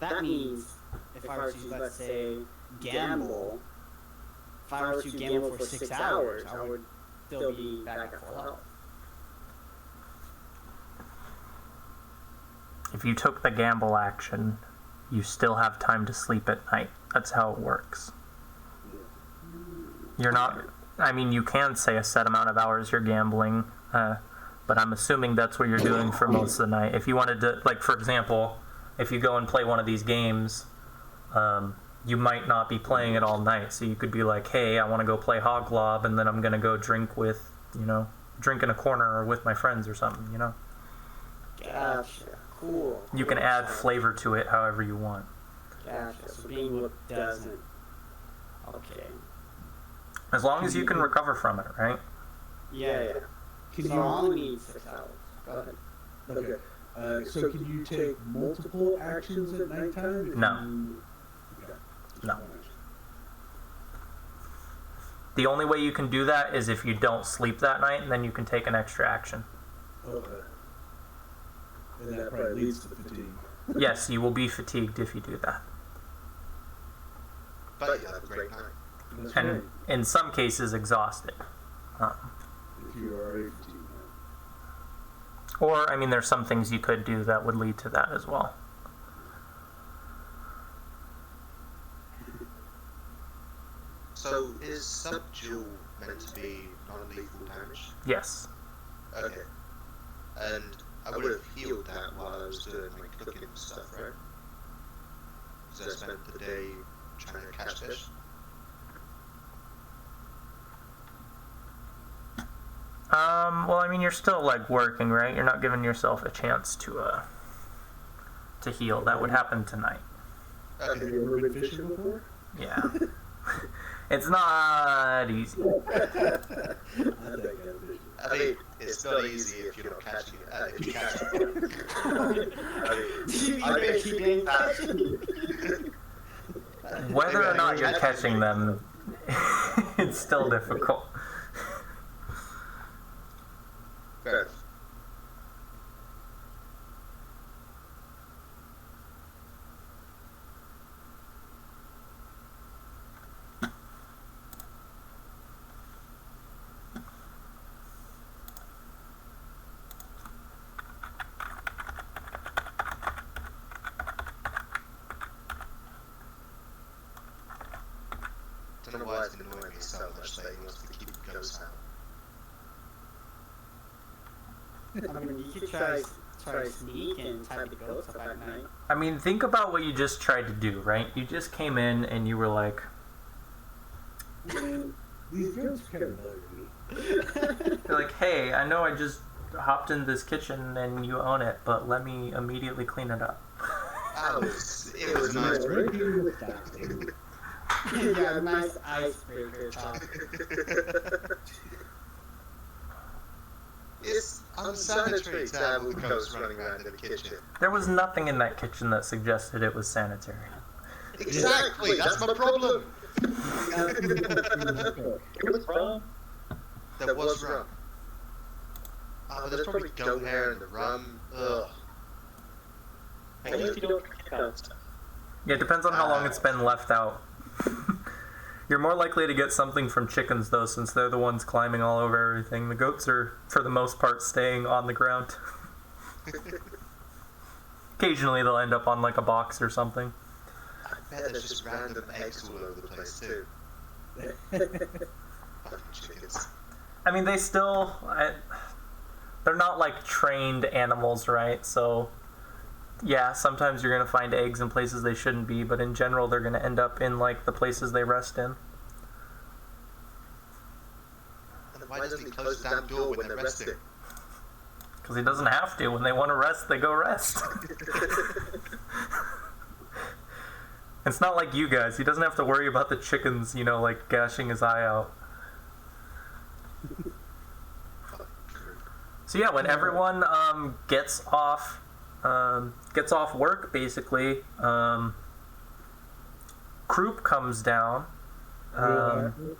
That means, if I were to, let's say, gamble, if I were to gamble for 6 hours, I would still be back at full health. If you took the gamble action, you still have time to sleep at night. That's how it works. You're not... I mean, you can say a set amount of hours you're gambling, but I'm assuming that's what you're doing for most of the night. If you wanted to... Like, for example, if you go and play one of these games, you might not be playing it all night. So you could be like, hey, I want to go play Hog Lob, and then I'm going to go drink with, drink in a corner or with my friends or something, Gotcha. Cool. You can add flavor to it however you want. Gotcha. So being whipped doesn't... Okay. As long as you can recover from it, right? Yeah. Can So I only need 6 hours. Go ahead. Okay. So can you take multiple actions at nighttime? If No. Okay. No. The only way you can do that is if you don't sleep that night, and then you can take an extra action. Okay. And that probably leads to fatigue. Yes, you will be fatigued if you do that. But you have a great night. That's And right. in some cases, exhausted. If you are already fatigued. Or, I mean, there's some things you could do that would lead to that as well. So is subdual meant to be non-lethal damage? Yes. Okay. And I would have healed that while I was doing my cooking and stuff, right? So I spent the day trying to catch fish. Well, I mean, you're still, like, working, right? You're not giving yourself a chance to heal. That would happen tonight. Have you ever been fishing before? Yeah. It's not easy. I mean, it's not easy if you're not catching it. If you catch it. Whether or not you're catching them, it's still difficult. Fair enough. Don't know why it's annoying me so much that he wants to keep ghosts out. I mean, you could try sneak and type the ghosts up at night. I mean, think about what you just tried to do, right? You just came in and you were like, These girls kind of bother me. you're like, hey, I know I just hopped in this kitchen and you own it, but let me immediately clean it up. It was nice. Breaking with that. Yeah, nice icebreaker talk. It's unsanitary to have all ghosts running around in the kitchen. There was nothing in that kitchen that suggested it was sanitary. Exactly, that's my problem. It was wrong. There was rum. Oh, but there's probably goat hair in the rum. Ugh. At least you don't count stuff. Yeah, it depends on how long it's been left out. You're more likely to get something from chickens, though, since they're the ones climbing all over everything. The goats are, for the most part, staying on the ground. Occasionally, they'll end up on, like, a box or something. I bet there's just random eggs all over the place, too. Fucking chickens. I mean, they still... they're not, like, trained animals, right? So, yeah, sometimes you're going to find eggs in places they shouldn't be, but in general, they're going to end up in, like, the places they rest in. And why doesn't he close the damn door when they're resting? Because he doesn't have to. When they want to rest, they go rest. It's not like you guys. He doesn't have to worry about the chickens, you know, like, gashing his eye out. So yeah, when everyone gets off work, basically, Croup comes down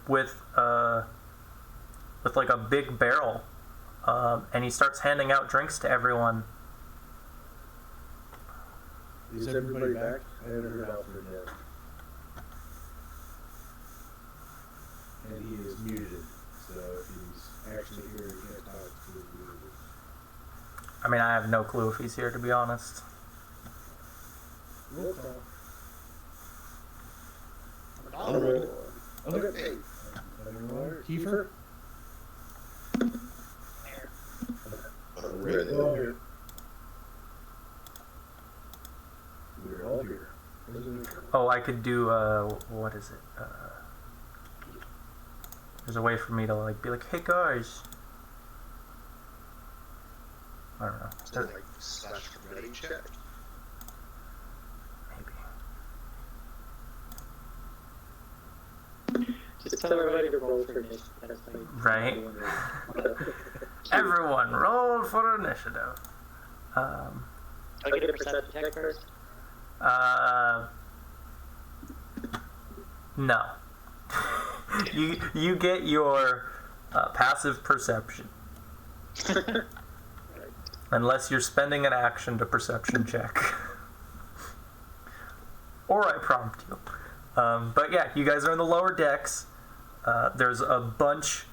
with like a big barrel, and he starts handing out drinks to everyone. Is everybody back? I haven't heard Alfred yet. And he is muted, so if he's actually here, he can't talk to his muted. I mean, I have no clue if he's here, to be honest. Roll call. Oh, Okay. hey, Kiefer? Ready. We're all here. We're all here. Oh, I could do, what is it? There's a way for me to, like, be like, hey, guys. I don't know. so like slash ready check. Maybe. Just Tell everybody to roll for initiative. That's like Right. Everyone, roll for initiative. I'll get a perception check first. No. You get your passive perception. Unless you're spending an action to perception check. Or I prompt you. But yeah, you guys are in the lower decks. There's a bunch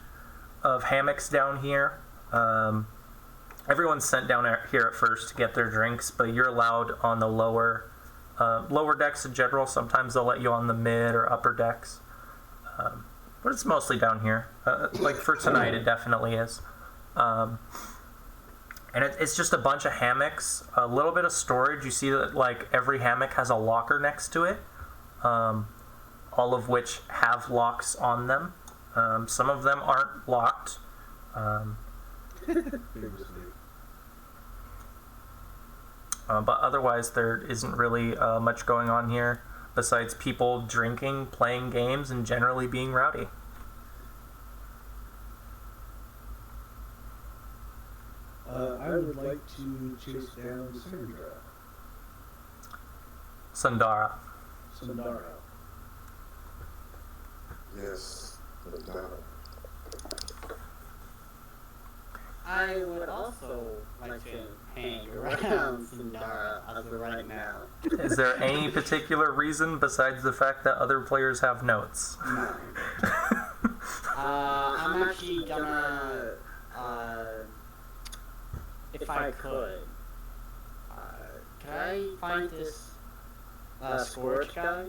of hammocks down here. Everyone's sent down here at first to get their drinks, but you're allowed on the lower decks in general. Sometimes they'll let you on the mid or upper decks. But it's mostly down here. Like for tonight, it definitely is. And it's just a bunch of hammocks, a little bit of storage. You see that like every hammock has a locker next to it, all of which have locks on them. Some of them aren't locked. But otherwise, there isn't really much going on here besides people drinking, playing games, and generally being rowdy. I would like to chase down Sundara. Sundara. Yes, no doubt. I would also like to hang around Sundara as of right now. Is there any particular reason besides the fact that other players have notes? No. I'm actually gonna, if I could I find this Scourge guy?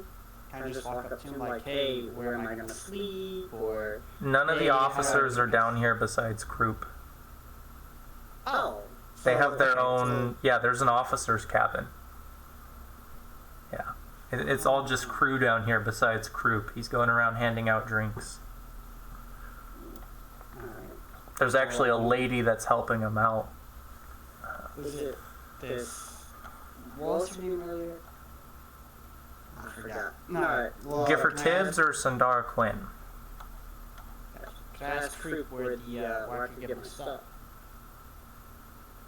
Can I just walk up to him like, hey, where am I gonna sleep? Or None of hey, the officers are down here besides Croup. Oh. They so- have their okay, own... Yeah, there's an officer's cabin. Yeah. It's all just crew down here besides Croup. He's going around handing out drinks. So, alright. There's actually a lady that's helping him out. Was it this? What was her name earlier? I forgot. Alright, well, Give her can I Tibbs ask- or Sundara Quinn? Can I ask Creep where I can get my stuff?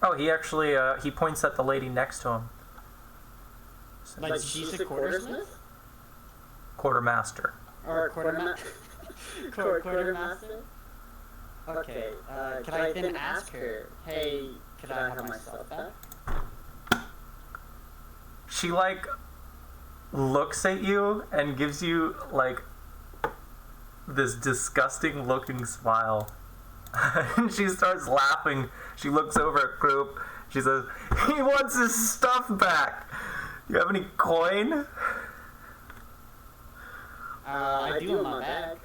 Oh, he actually, he points at the lady next to him. Like she's a quartersmith? Quartermaster. Or quartermaster? Okay, can I then ask her, hey, could I have my stuff back? She, like, looks at you and gives you, like, this disgusting looking smile. And she starts laughing. She looks over at Croup. She says, he wants his stuff back. You have any coin? I do in my bag.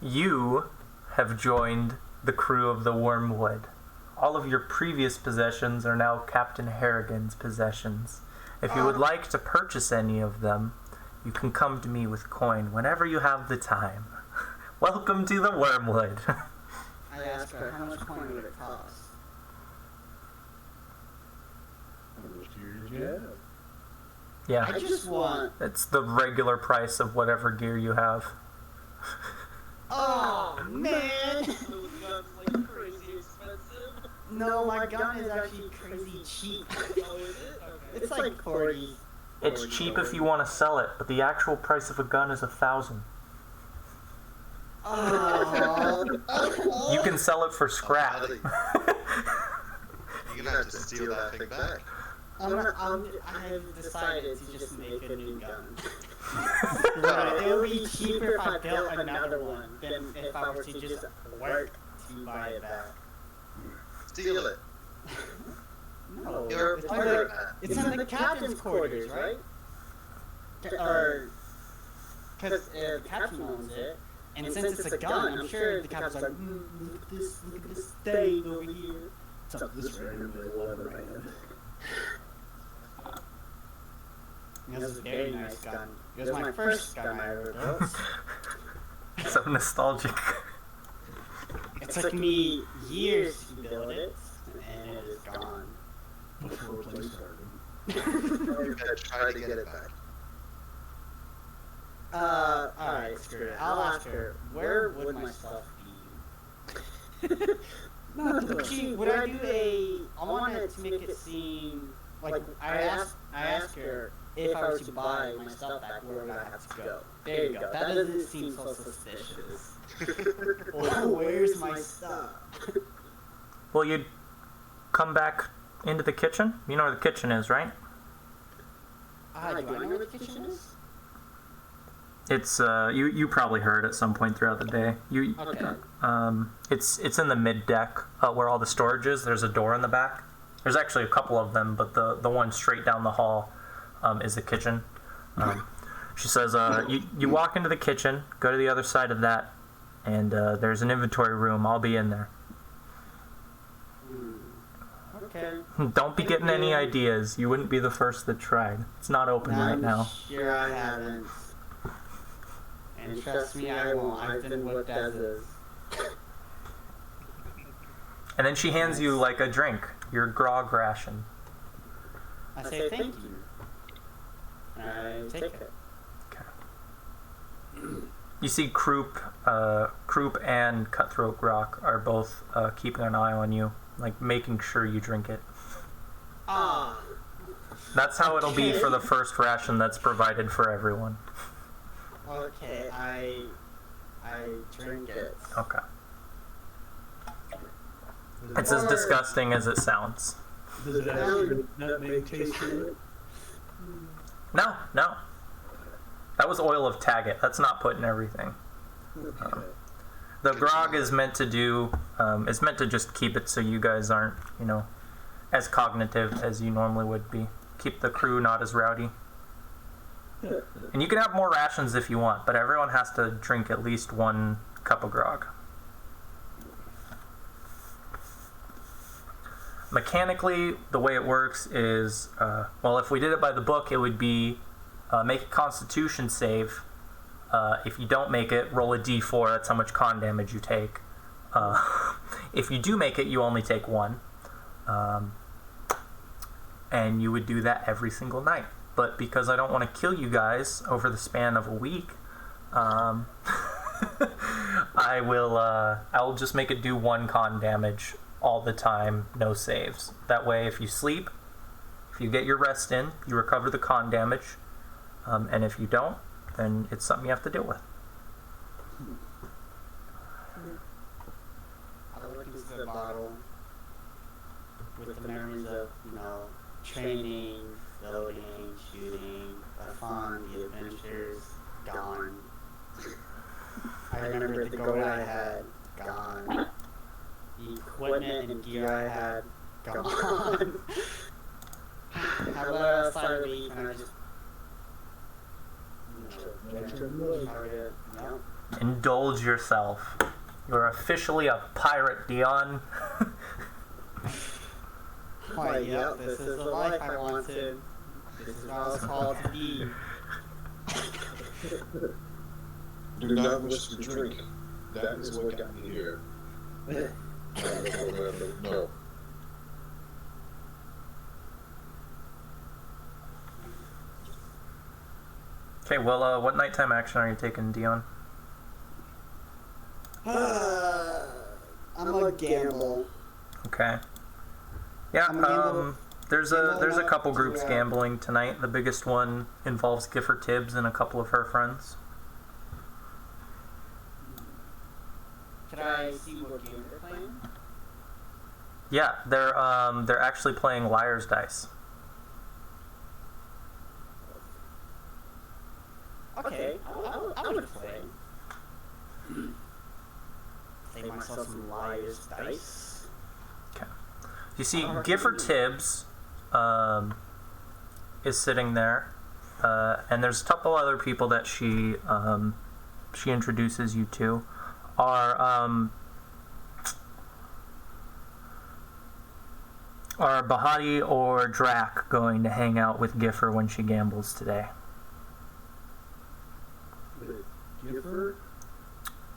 You have joined the crew of the Wormwood. All of your previous possessions are now Captain Harrigan's possessions. If you would like to purchase any of them, you can come to me with coin whenever you have the time. Welcome to the Wormwood. I asked her, how much coin would it cost? How much gear did you have? Yeah, I just want... it's the regular price of whatever gear you have. Oh, man! Those guns like crazy expensive. No, my gun is actually crazy cheap. Oh, is it? Okay. It's like 40. It's cheap if you want to sell it, but the actual price of a gun is 1,000. Oh. You can sell it for scrap. You're gonna have to steal that thing back. I have decided to just make a new gun. It would be cheaper if I built another one than if I were to just work to buy it back. Steal it. No, You're a it's pirate. it's in the captain's quarters, right? Or because the captain owns it, and since it's a gun, I'm sure the captain's like, look at this stain over here. Something this randomly 11 rand. It was a very nice gun. It was my first gun I ever built. So nostalgic. It took me years to build it, and it is gone. Before play started. Try to get it back. Alright, screw it. I'll ask her, where would my stuff be? Not But see, would I do I wanted to make it seem like I asked her if I were to buy my stuff back, where would I have to go? There you go. That doesn't seem so suspicious. Where's my stuff? Well, you'd come back into the kitchen. You know where the kitchen is, right? Do I know where the kitchen is? It's you probably heard at some point throughout the day. Okay. It's in the mid deck where all the storage is. There's a door in the back. There's actually a couple of them, but the one straight down the hall is the kitchen. She says you walk into the kitchen, go to the other side of that, and there's an inventory room. I'll be in there. Okay. Don't be getting any ideas. You wouldn't be the first that tried. It's not open right now. Sure, I haven't. And trust me, I won't. I've been whipped as is. And then she hands you like a drink, your grog ration. I say thank you. I take it. You see Croup and Cutthroat Rock are both keeping an eye on you, like making sure you drink it. Ah. That's how it'll be for the first ration that's provided for everyone. Okay, I drink it. Okay. It's as disgusting as it sounds. Does it have nutmeg taste to it? No. That was oil of Taggett. That's not put in everything. The grog is meant to is meant to just keep it so you guys aren't, as cognitive as you normally would be. Keep the crew not as rowdy. And you can have more rations if you want, but everyone has to drink at least 1 cup of grog. Mechanically, the way it works is, if we did it by the book, it would be make a Constitution save. If you don't make it, roll a d4. That's how much con damage you take. If you do make it, you only take 1. And you would do that every single night. But because I don't want to kill you guys over the span of a week, I will just make it do 1 con damage all the time, no saves. That way, if you sleep, if you get your rest in, you recover the con damage. And if you don't, then it's something you have to deal with. I look into the bottle with the memories of, training, floating, shooting, the fun, the adventures, gone. I remember the goat I had, gone. The equipment and gear I had, gone. How about outside of me, can I just... Indulge yourself. You're officially a pirate, Dion. Why, yep, this is the life I wanted. This is what I was called to be. Do not wish to drink. That is what got me here. No. Okay, well, what nighttime action are you taking, Dion? I'm gonna gamble. Okay. Yeah, there's a couple groups gambling tonight. The biggest one involves Gifford Tibbs and a couple of her friends. Can I see what game they're playing? Yeah, they're actually playing Liar's Dice. Okay, I would play. Save myself some Liar's Dice. Okay. You see, Gifford Tibbs is sitting there, and there's a couple other people that she introduces you to. Are Bahati or Drac going to hang out with Gifford when she gambles today? Gifford?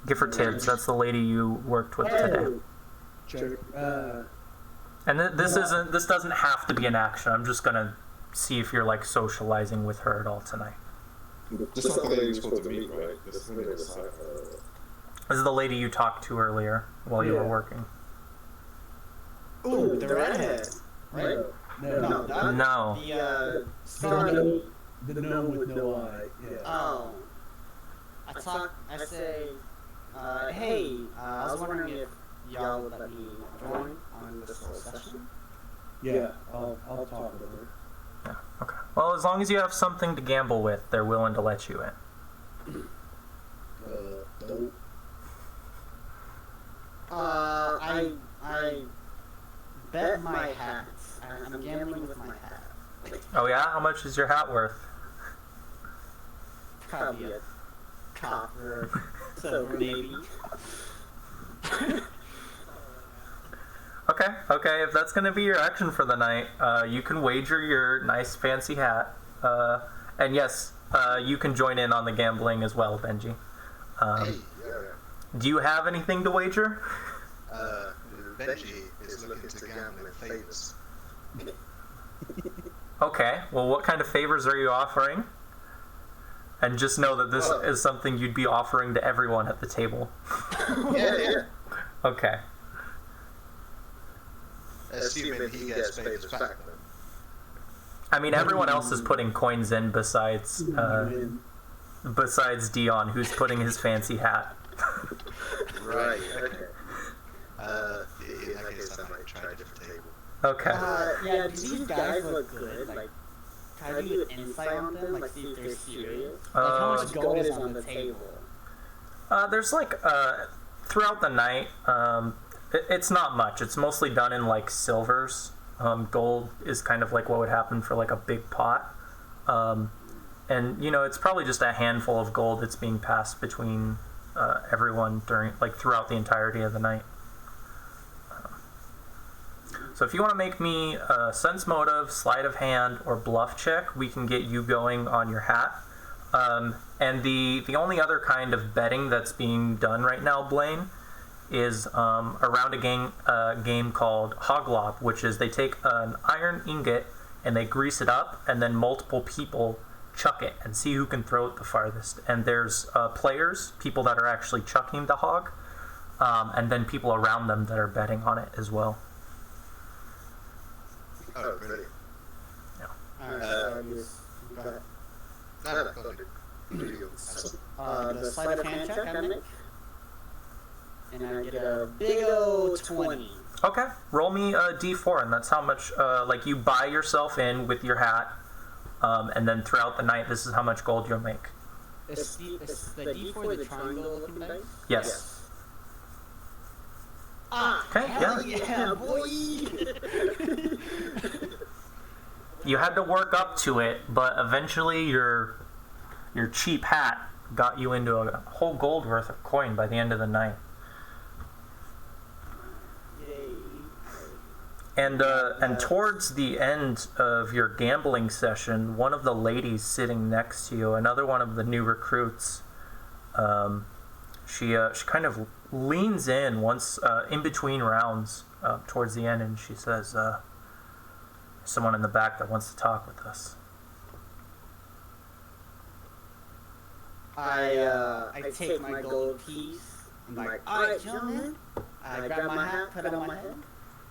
Gifford Tibbs, that's the lady you worked with today. Check. And this doesn't have to be an action. I'm just gonna see if you're like socializing with her at all tonight. This is not the lady you're supposed to meet, right? This is the lady that's This is the lady you talked to earlier while you were working. Ooh, the redhead, right? No. No. The Scarlet. The gnome with no eye. Yeah. Oh. I say, hey, I was wondering if y'all would let me join on this little session. Yeah, I'll talk with her. Yeah. Okay. Well, as long as you have something to gamble with, they're willing to let you in. nope. I bet my hat. I'm gambling with my hat. Oh yeah? How much is your hat worth? Probably a copper, silver maybe. Okay, if that's gonna be your action for the night, you can wager your nice fancy hat. And yes, you can join in on the gambling as well, Benji. Do you have anything to wager? Benji is looking to gamble in favors. Okay, well what kind of favors are you offering? And just know that this is something you'd be offering to everyone at the table. Yeah. Okay. Assuming he gets favors back then. I mean, everyone else is putting coins in besides Dion, who's putting his fancy hat. Right, okay. In that case, I might try a different table. Okay. Yeah, do these guys look good? Like, can I do an insight on them? Like, see if they're serious? Like, how much gold is on the table? There's like, throughout the night, it's not much. It's mostly done in like silvers. Gold is kind of like what would happen for like a big pot. And, you know, it's probably just a handful of gold that's being passed between everyone throughout the entirety of the night. So if you want to make me a sense motive, sleight of hand, or bluff check, we can get you going on your hat. And the only other kind of betting that's being done right now, Blaine, is around a game called Hog Lob, which is they take an iron ingot and they grease it up, and then multiple people chuck it and see who can throw it the farthest. And there's players, people that are actually chucking the hog, and then people around them that are betting on it as well. Oh, really? Yeah. Alright, go ahead. The sleight of hand check I make. And I get a big old 20. Okay, roll me a d4, and that's how much, you buy yourself in with your hat, and then throughout the night, this is how much gold you'll make. Is the D4 the triangle looking dice? Yes. Okay, yeah, boy! You had to work up to it, but eventually your cheap hat got you into a whole gold worth of coin by the end of the night. And towards the end of your gambling session, one of the ladies sitting next to you, another one of the new recruits, she kind of leans in once in between rounds towards the end, and she says, "Someone in the back that wants to talk with us." I take my gold piece. I'm like, alright, gentlemen. I grab my hat, put it on my head.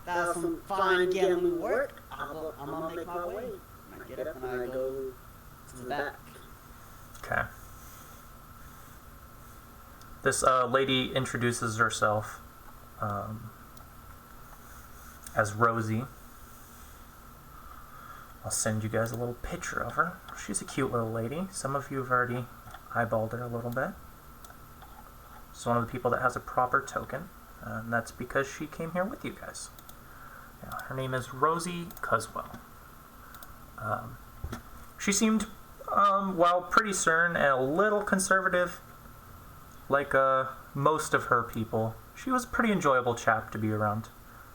That was some fine gambling work. I'm gonna make my way. And I get up and I go to the back. Okay. This lady introduces herself as Rosie. I'll send you guys a little picture of her. She's a cute little lady. Some of you have already eyeballed her a little bit. She's one of the people that has a proper token, and that's because she came here with you guys. Yeah, her name is Rosie Cuswell. She seemed, while pretty stern and a little conservative, like most of her people, she was a pretty enjoyable chap to be around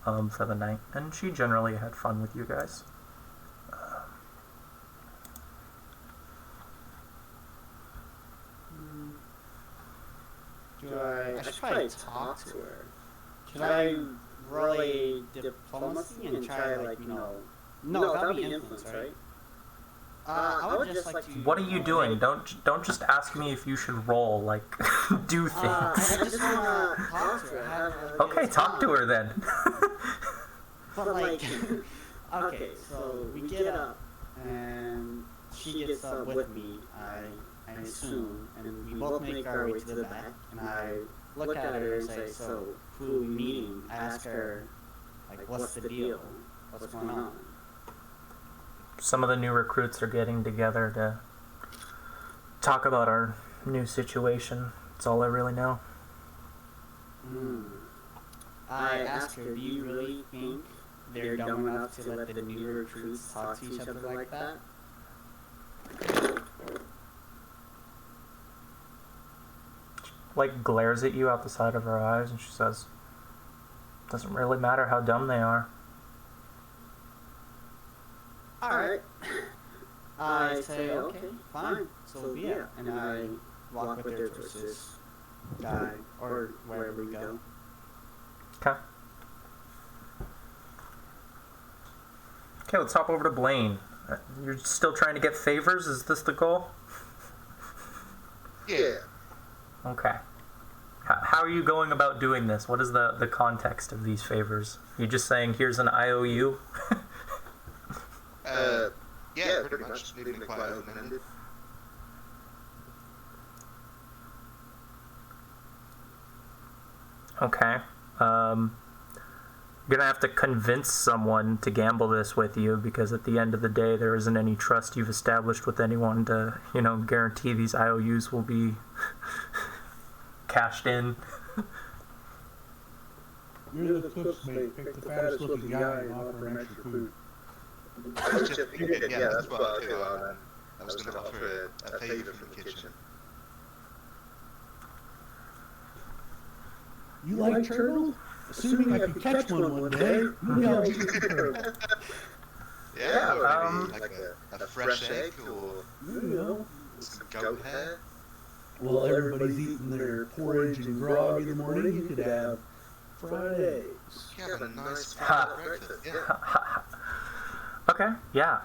for the night, and she generally had fun with you guys. I should probably talk to her. Should I roll a diplomacy and try, no, that'll be influence, right? I would just like to. What are you doing? Don't just ask me if you should roll. Like, do things. I just wanna talk to her. Okay, talk to her then. But like, okay, so we get up and she gets up with me. I assume, and we both make our way to the back. And I look at her and say, "So, who are we meeting?" I ask her, like, "What's the deal? What's going on?" Some of the new recruits are getting together to talk about our new situation. That's all I really know. I ask her, "Do you really think they're dumb enough to let the new recruits talk to each other like that?" Like, glares at you out the side of her eyes, and she says, "Doesn't really matter how dumb they are." Alright. I say, okay, fine, so be it. And I walk with her towards this guy, or wherever we go. Okay. Okay, let's hop over to Blaine. You're still trying to get favors? Is this the goal? Yeah. Okay. How are you going about doing this? What is the context of these favors? You're just saying, here's an IOU? Yeah, pretty much. Leaving it quite open-ended. Okay. You're gonna have to convince someone to gamble this with you, because at the end of the day, there isn't any trust you've established with anyone to, guarantee these IOUs will be cashed in. You're the cook's mate. Pick the fattest looking guy and offer him extra food. I was just thinking, yeah, that's what I'll do. I was going to offer a favour from the kitchen. You like turtle? Assuming I can catch one day, maybe I'll eat the turtle. Yeah, or maybe like a fresh egg or You some goat hair. Well, everybody's eating their porridge and grog in the morning. You could have fried eggs. You have a nice breakfast, yeah. Okay, yeah.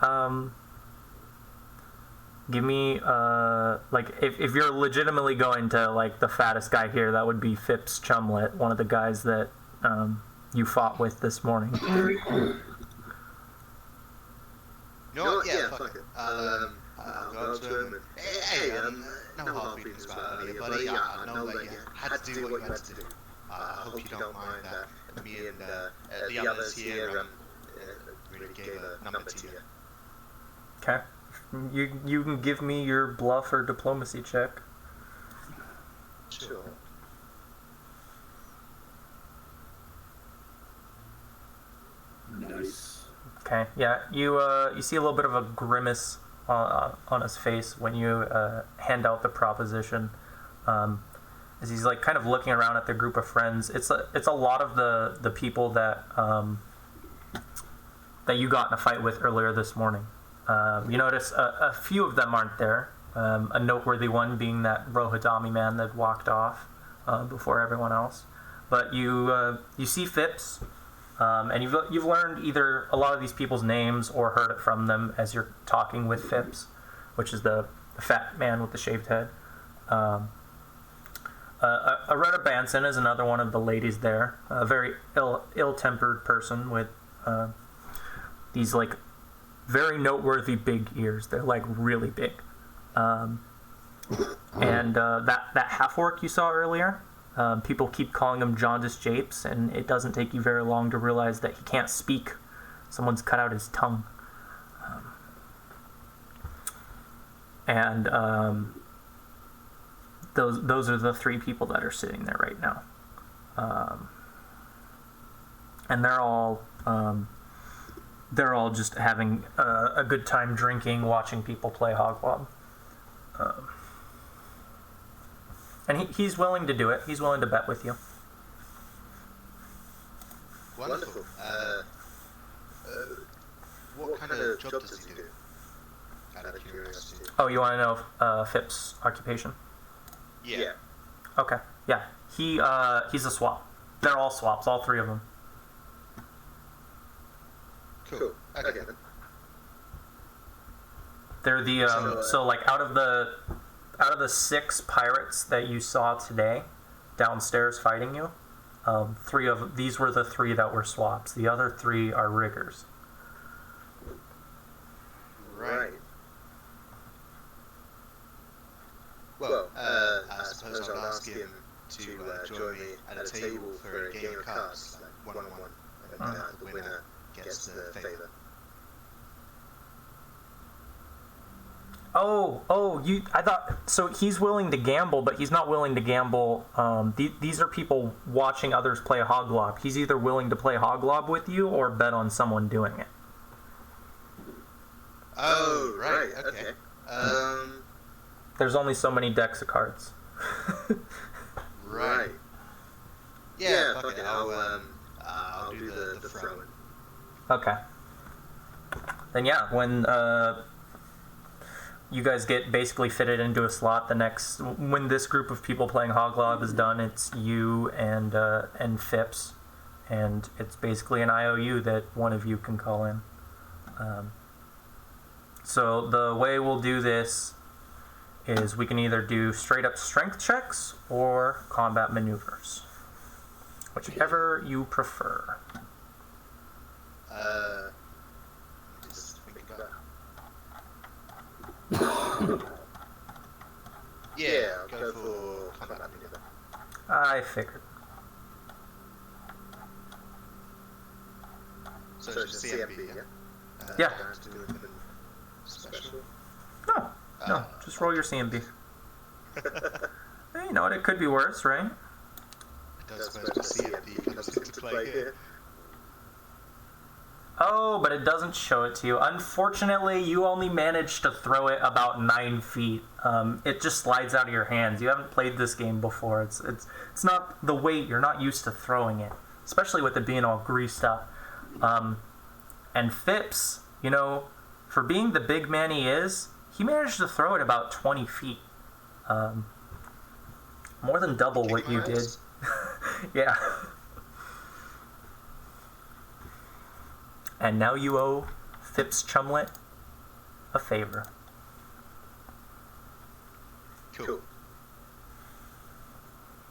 Give me, if you're legitimately going to, the fattest guy here, that would be Phipps Chumlet, one of the guys that you fought with this morning. You know what? Yeah, fuck it. I'll go up to him and, hey, no hard feelings about earlier, buddy. I know that you had to do what you had to do. I hope you don't mind that me and the others here really gave a number to you. Okay. You can give me your bluff or diplomacy check. Sure. Nice. Okay. Yeah. You see a little bit of a grimace on his face when you hand out the proposition. As he's kind of looking around at the group of friends. It's a lot of the people that that you got in a fight with earlier this morning. You notice a few of them aren't there. A noteworthy one being that Rohadami man that walked off before everyone else. But you see Phipps, and you've learned either a lot of these people's names or heard it from them as you're talking with Phipps, which is the fat man with the shaved head. Aretta Banson is another one of the ladies there. A very ill-tempered person with these very noteworthy big ears. They're really big. And that half-orc you saw earlier, people keep calling him Jaundice Japes, and it doesn't take you very long to realize that he can't speak. Someone's cut out his tongue. Those are the three people that are sitting there right now. And they're all just having a good time drinking, watching people play Hogwob. And he's willing to do it. He's willing to bet with you. Wonderful. What kind of job does he do? Out of curiosity. Oh, you want to know Phipps' occupation? Yeah. Okay. Yeah. He's a swap. They're all swaps, all three of them. Cool. Okay then. They're the so like out of the 6 pirates that you saw today downstairs fighting you, these were the 3 that were swaps. The other 3 are riggers. Right. Well, I suppose I'll ask him to join me at a table for a game of cards, like one-on-one, and the winner gets the favor. I thought, so he's willing to gamble, but he's not willing to gamble. These are people watching others play Hoglob. He's either willing to play Hoglob with you or bet on someone doing it. Oh, right, okay. There's only so many decks of cards. Right. Yeah, fuck it, I'll do the throwing. Okay. Then yeah, when you guys get basically fitted into a slot, when this group of people playing Hoglob is done, it's you and Phipps, and it's basically an IOU that one of you can call in. So the way we'll do this is we can either do straight up strength checks or combat maneuvers, whichever you prefer. Just think about. Yeah, I'll go for combat maneuver. I figured. So it's just CMB, yeah? Yeah. Don't have to do anything special. No, just roll your CMB. Hey, you know what? It could be worse, right? I don't suppose my CMB comes into play here. Oh, but it doesn't show it to you. Unfortunately, you only managed to throw it about 9 feet. It just slides out of your hands. You haven't played this game before. It's not the weight. You're not used to throwing it, especially with it being all greased up. And Phipps, for being the big man he is, he managed to throw it about 20 feet. More than double what you did. Yeah. And now you owe Phipps Chumlet a favor. Cool.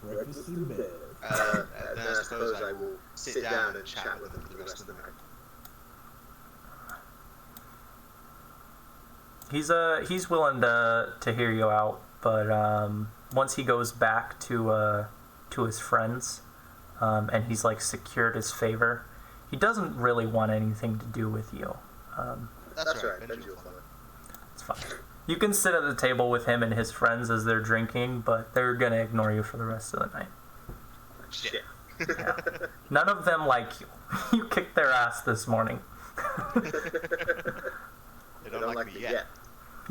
Breakfast in bed. Then I suppose I will sit down and chat with him for the rest of the night. He's willing to hear you out, but once he goes back to his friends, and he's like secured his favor, he doesn't really want anything to do with you. That's right, Benji will follow. It's fine. You can sit at the table with him and his friends as they're drinking, but they're gonna ignore you for the rest of the night. Shit. Yeah. None of them like you. You kicked their ass this morning. They don't like me yet.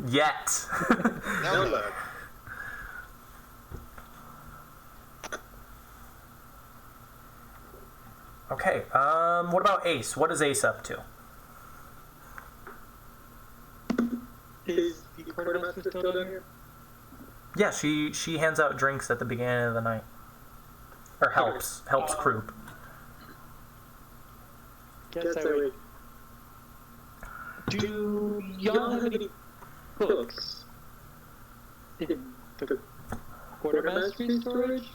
Yet. No. Okay, what about Ace? What is Ace up to? Is the quartermaster still down here? Yeah, she hands out drinks at the beginning of the night. Or helps Croup. Guess I would. Do y'all have any books in the quartermaster's storage?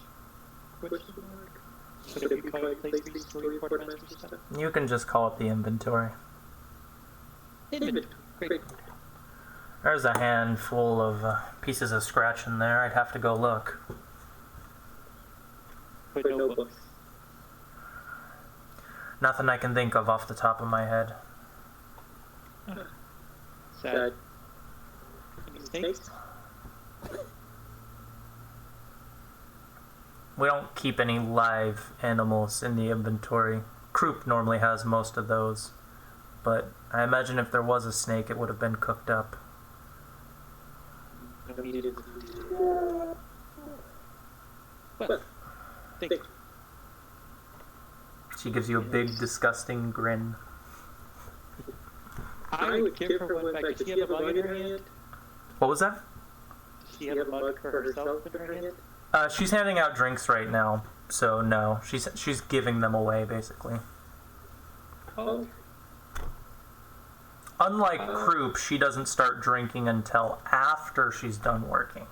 Question mark. So that we call it place to store your quartermaster's stuff? You can just call it the inventory. Inventory. Great. There's a handful of pieces of scratch in there. I'd have to go look. But no books. Nothing I can think of off the top of my head. Sad. Mistakes? We don't keep any live animals in the inventory. Croup normally has most of those. But I imagine if there was a snake, it would have been cooked up. Well, thank you. She gives you a big, disgusting grin. I would give her one back. Does she have a mug in her hand? What was that? Does she have a mug for herself in her hand? She's handing out drinks right now, so no. She's giving them away, basically. Oh. unlike Croup, she doesn't start drinking until after she's done working.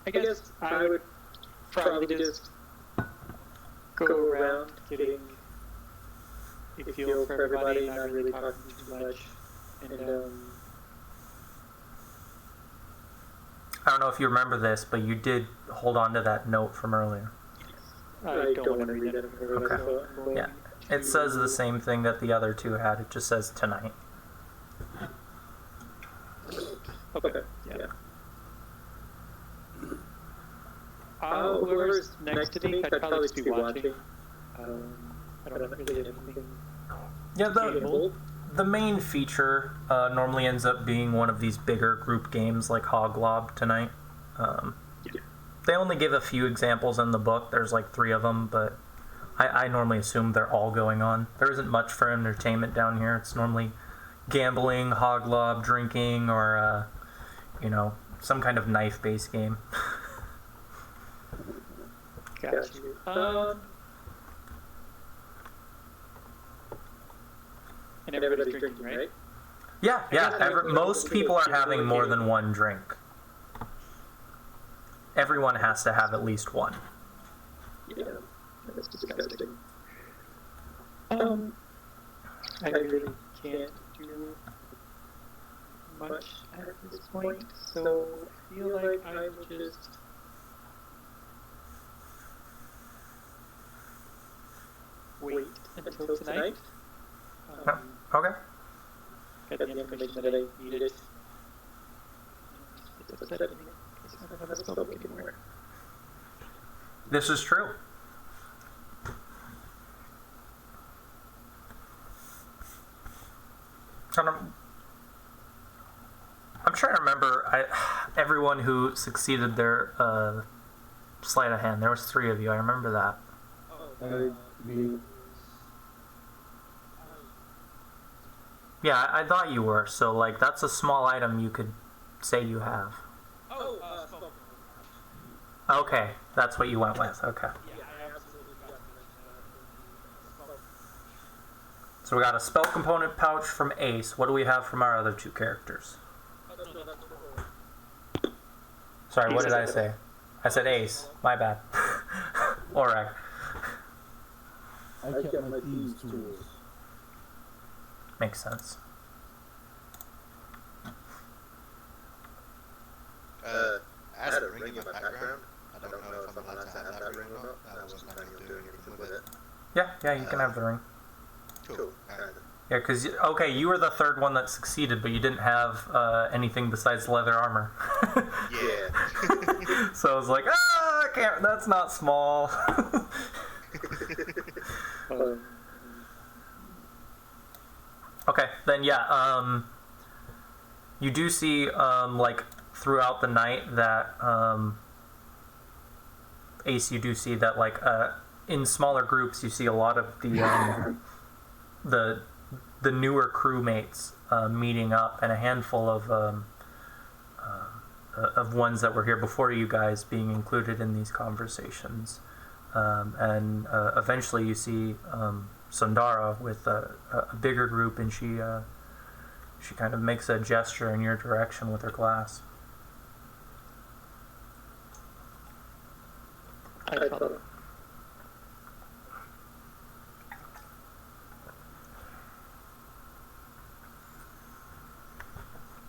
I guess I would probably just go around getting a feel for everybody, not really talking too much, and I don't know if you remember this, but you did hold on to that note from earlier. I don't want to read it. Okay. So I'm going Yeah. It says the same thing that the other two had. It just says tonight. Okay. Yeah. Whoever's next to me, I'd probably just be watching. I don't really have anything. Yeah, Capable. the main feature normally ends up being one of these bigger group games like Hoglob tonight. They only give a few examples in the book. There's like 3 of them, but I normally assume they're all going on. There isn't much for entertainment down here. It's normally gambling, Hoglob, drinking, or some kind of knife-based game. Got you. And everybody's drinking, right? Yeah. Most people are having more than one drink. Everyone has to have at least one. Yeah, that's disgusting. I really can't do much at this point, so I feel like I will just wait until tonight. Okay. Get the information that I needed. It doesn't have anything. I don't have a spell book anywhere. This is true. I'm trying to remember everyone who succeeded their sleight of hand. There was 3 of you. I remember that. Yeah, I thought you were. So, like, that's a small item you could say you have. Okay, that's what you went with. Okay. Yeah, I absolutely got to So we got a spell component pouch from Ace. What do we have from our other 2 characters? Sorry, what did I say? I said Ace. My bad. Orag. I kept my thieves' tools. Makes sense. I had a ring in my background. I don't know if I'm allowed to have that ring or not. I wasn't planning on doing anything with it. Yeah, you can have the ring. Cool. Yeah, because, you were the 3rd one that succeeded, but you didn't have anything besides leather armor. Yeah. So I was like, I can't, that's not small. Okay, then you do see, throughout the night that, Ace, you do see that, in smaller groups, you see a lot of the newer crewmates meeting up, and a handful of ones that were here before you guys being included in these conversations. And eventually you see Sundara with a bigger group, and she kind of makes a gesture in your direction with her glass. I follow.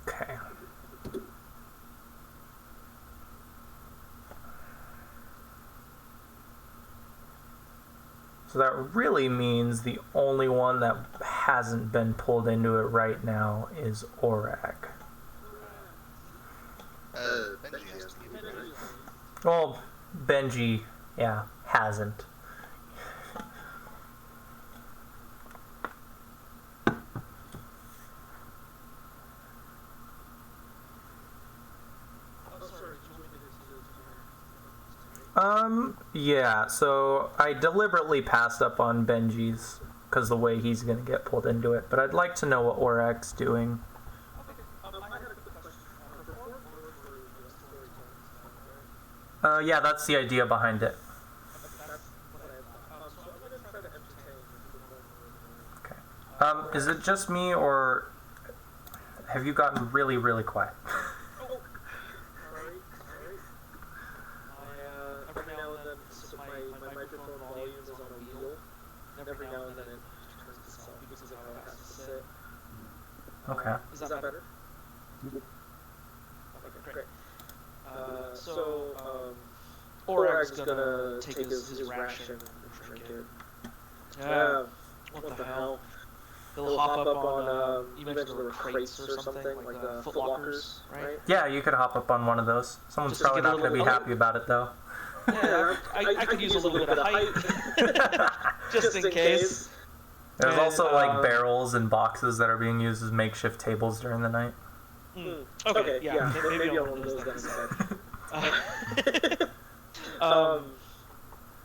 Okay. So that really means the only one that hasn't been pulled into it right now is Orag. Benji has to be right? Well, Benji, hasn't. Yeah, so I deliberately passed up on Benji's because the way he's going to get pulled into it, but I'd like to know what Orag's doing. Yeah, that's the idea behind it. Okay. Is it just me, or have you gotten really, really quiet? Alright. Every now and then, so my microphone volume is on a wheel. And every now and then it turns itself because of how it has to sit. Okay. Is that better? Okay, great. Orag's gonna take his ration and drink it. What the hell? He'll hop up on, you mentioned there were crates or something, like the Foot Lockers, right? Yeah, you could hop up on one of those. Someone's Just to probably get a not going to be little- happy about it, though. Yeah, I could use a little bit of height, just in case. There's And, also, like, barrels and boxes that are being used as makeshift tables during the night. Okay, yeah, maybe I'll use that instead.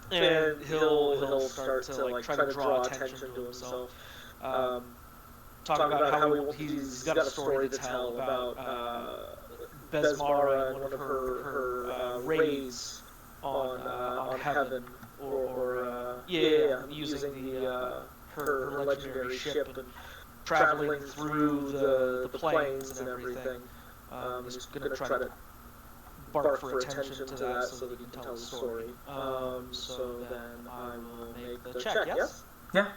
And he'll start to like try to draw attention to himself. Talk about how he's got a story to tell about Besmara and one of her raids on Heaven, or using her legendary ship and traveling through the plains and everything. He's gonna try to bark for attention to that so that he can tell the story. So then I will make the check, yes? Yeah.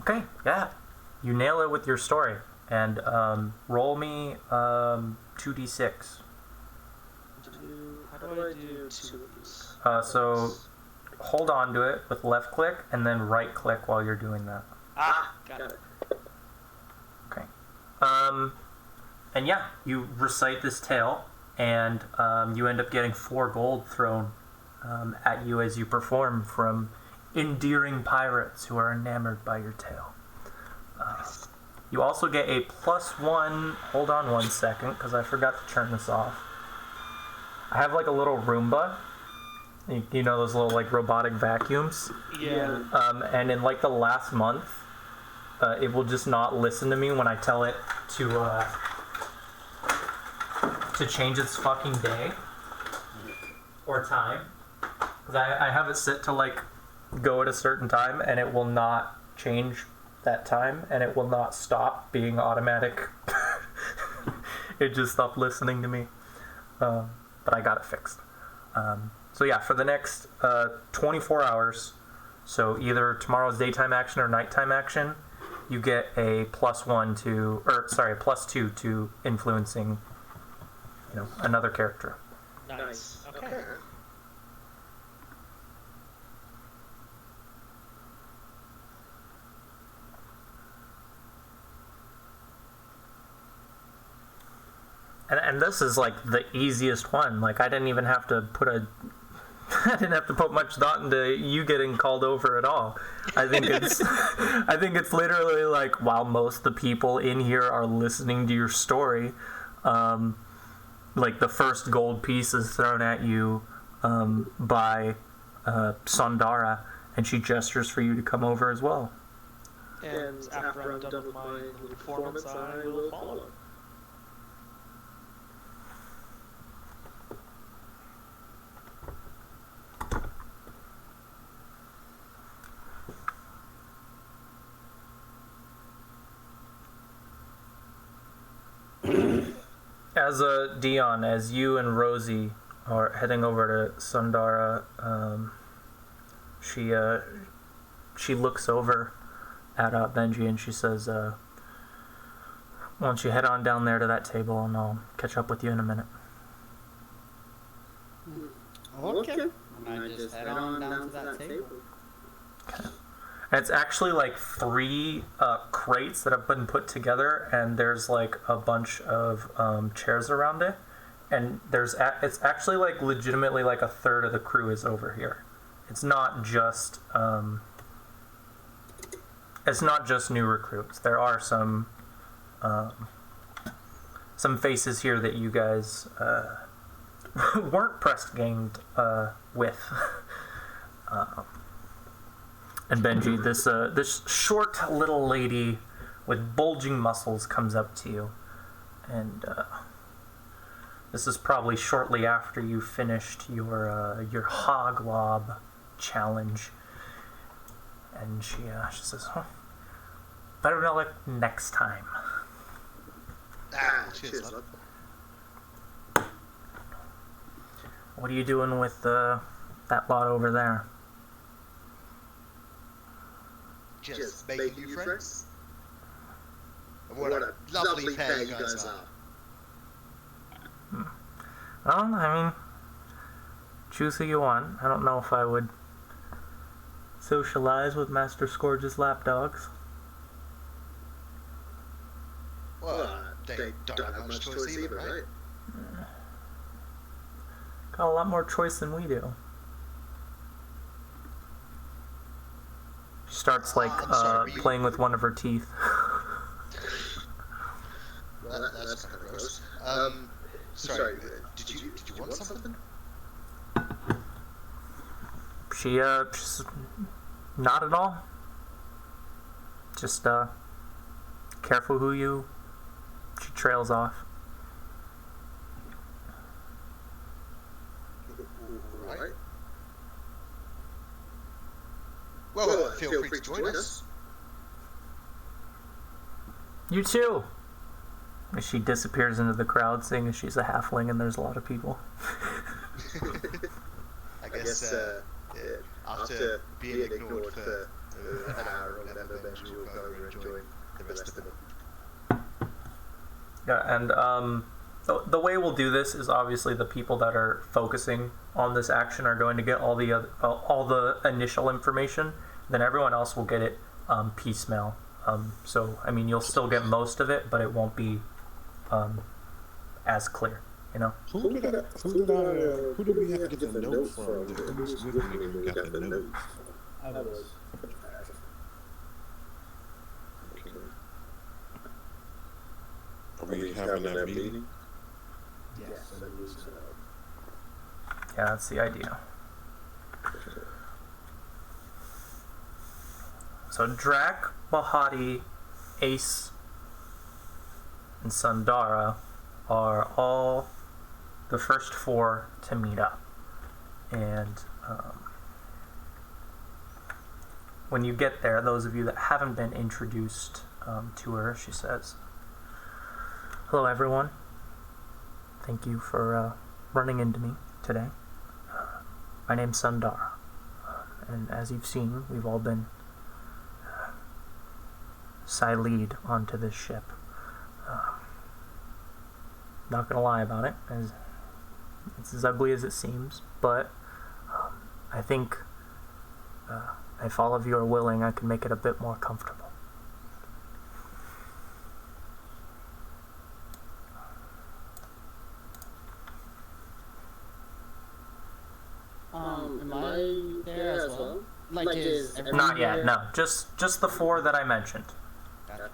Okay, yeah. You nail it with your story. And roll me 2d6. How do I do two of these? So hold on to it with left click and then right click while you're doing that. Got it. Okay. And yeah, you recite this tale, and you end up getting 4 gold thrown at you as you perform from endearing pirates who are enamored by your tale. You also get a +1. Hold on one second, because I forgot to turn this off. I have like a little Roomba. You know those little like robotic vacuums? Yeah. And in like the last month, it will just not listen to me when I tell it to change its fucking day or time. Because I have it set to like go at a certain time, and it will not change that time, and it will not stop being automatic. It just stopped listening to me. But I got it fixed. So yeah, for the next 24 hours, so either tomorrow's daytime action or nighttime action, you get a +2 to influencing, another character. Nice. Okay. And this is like the easiest one. Like I didn't even have to put I didn't have to put much thought into you getting called over at all. I think it's literally like, while most of the people in here are listening to your story, like the first gold piece is thrown at you by Sandara, and she gestures for you to come over as well. And after I'm done with my performance, I will follow. As Dion, as you and Rosie are heading over to Sandara, she looks over at Benji and she says, "Why don't you head on down there to that table, and I'll catch up with you in a minute." Okay. And I just head on down to that table. Okay. And it's actually like 3 crates that have been put together, and there's like a bunch of chairs around it, and it's actually like legitimately like a third of the crew is over here. It's not just new recruits. There are some faces here that you guys weren't pressed ganged with. And Benji, this short little lady with bulging muscles comes up to you, and This is probably shortly after you finished your hog lob challenge, and she says, "Oh, better know it next time." Cheers, love. What are you doing with that lot over there? Just making new friends. And what a lovely pair you guys are. Well, I mean, choose who you want. I don't know if I would socialize with Master Scourge's lapdogs. Well, they don't have much choice either, right? Got a lot more choice than we do. She starts playing with one of her teeth. Well, that's kind of gross. Sorry, did you want something? Just not at all. Just careful who she trails off. Right. Well, feel free to join us. You too. She disappears into the crowd, seeing as she's a halfling and there's a lot of people. I guess after being ignored for an hour or whatever, then she will go over and join the rest of them. Yeah, and the way we'll do this is obviously the people that are focusing on this action are going to get all the initial information. Then everyone else will get it piecemeal. So I mean, you'll still get most of it, but it won't be as clear, you know. Who did we have to get the note from? Who's with me when we got the note? I was. Are we having that meeting? Yes, I believe so. Yeah, that's the idea. So Drac, Bahati, Ace, and Sundara are all the first four to meet up. And when you get there, those of you that haven't been introduced to her, she says, "Hello everyone. Thank you for running into me today. My name's Sundara. And as you've seen, we've all been sileed onto this ship. Not gonna lie about it, as it's as ugly as it seems, but I think if all of you are willing, I can make it a bit more comfortable." Am I there as well? Like, is everyone Not yet, there? no. Just the four that I mentioned. Gotcha.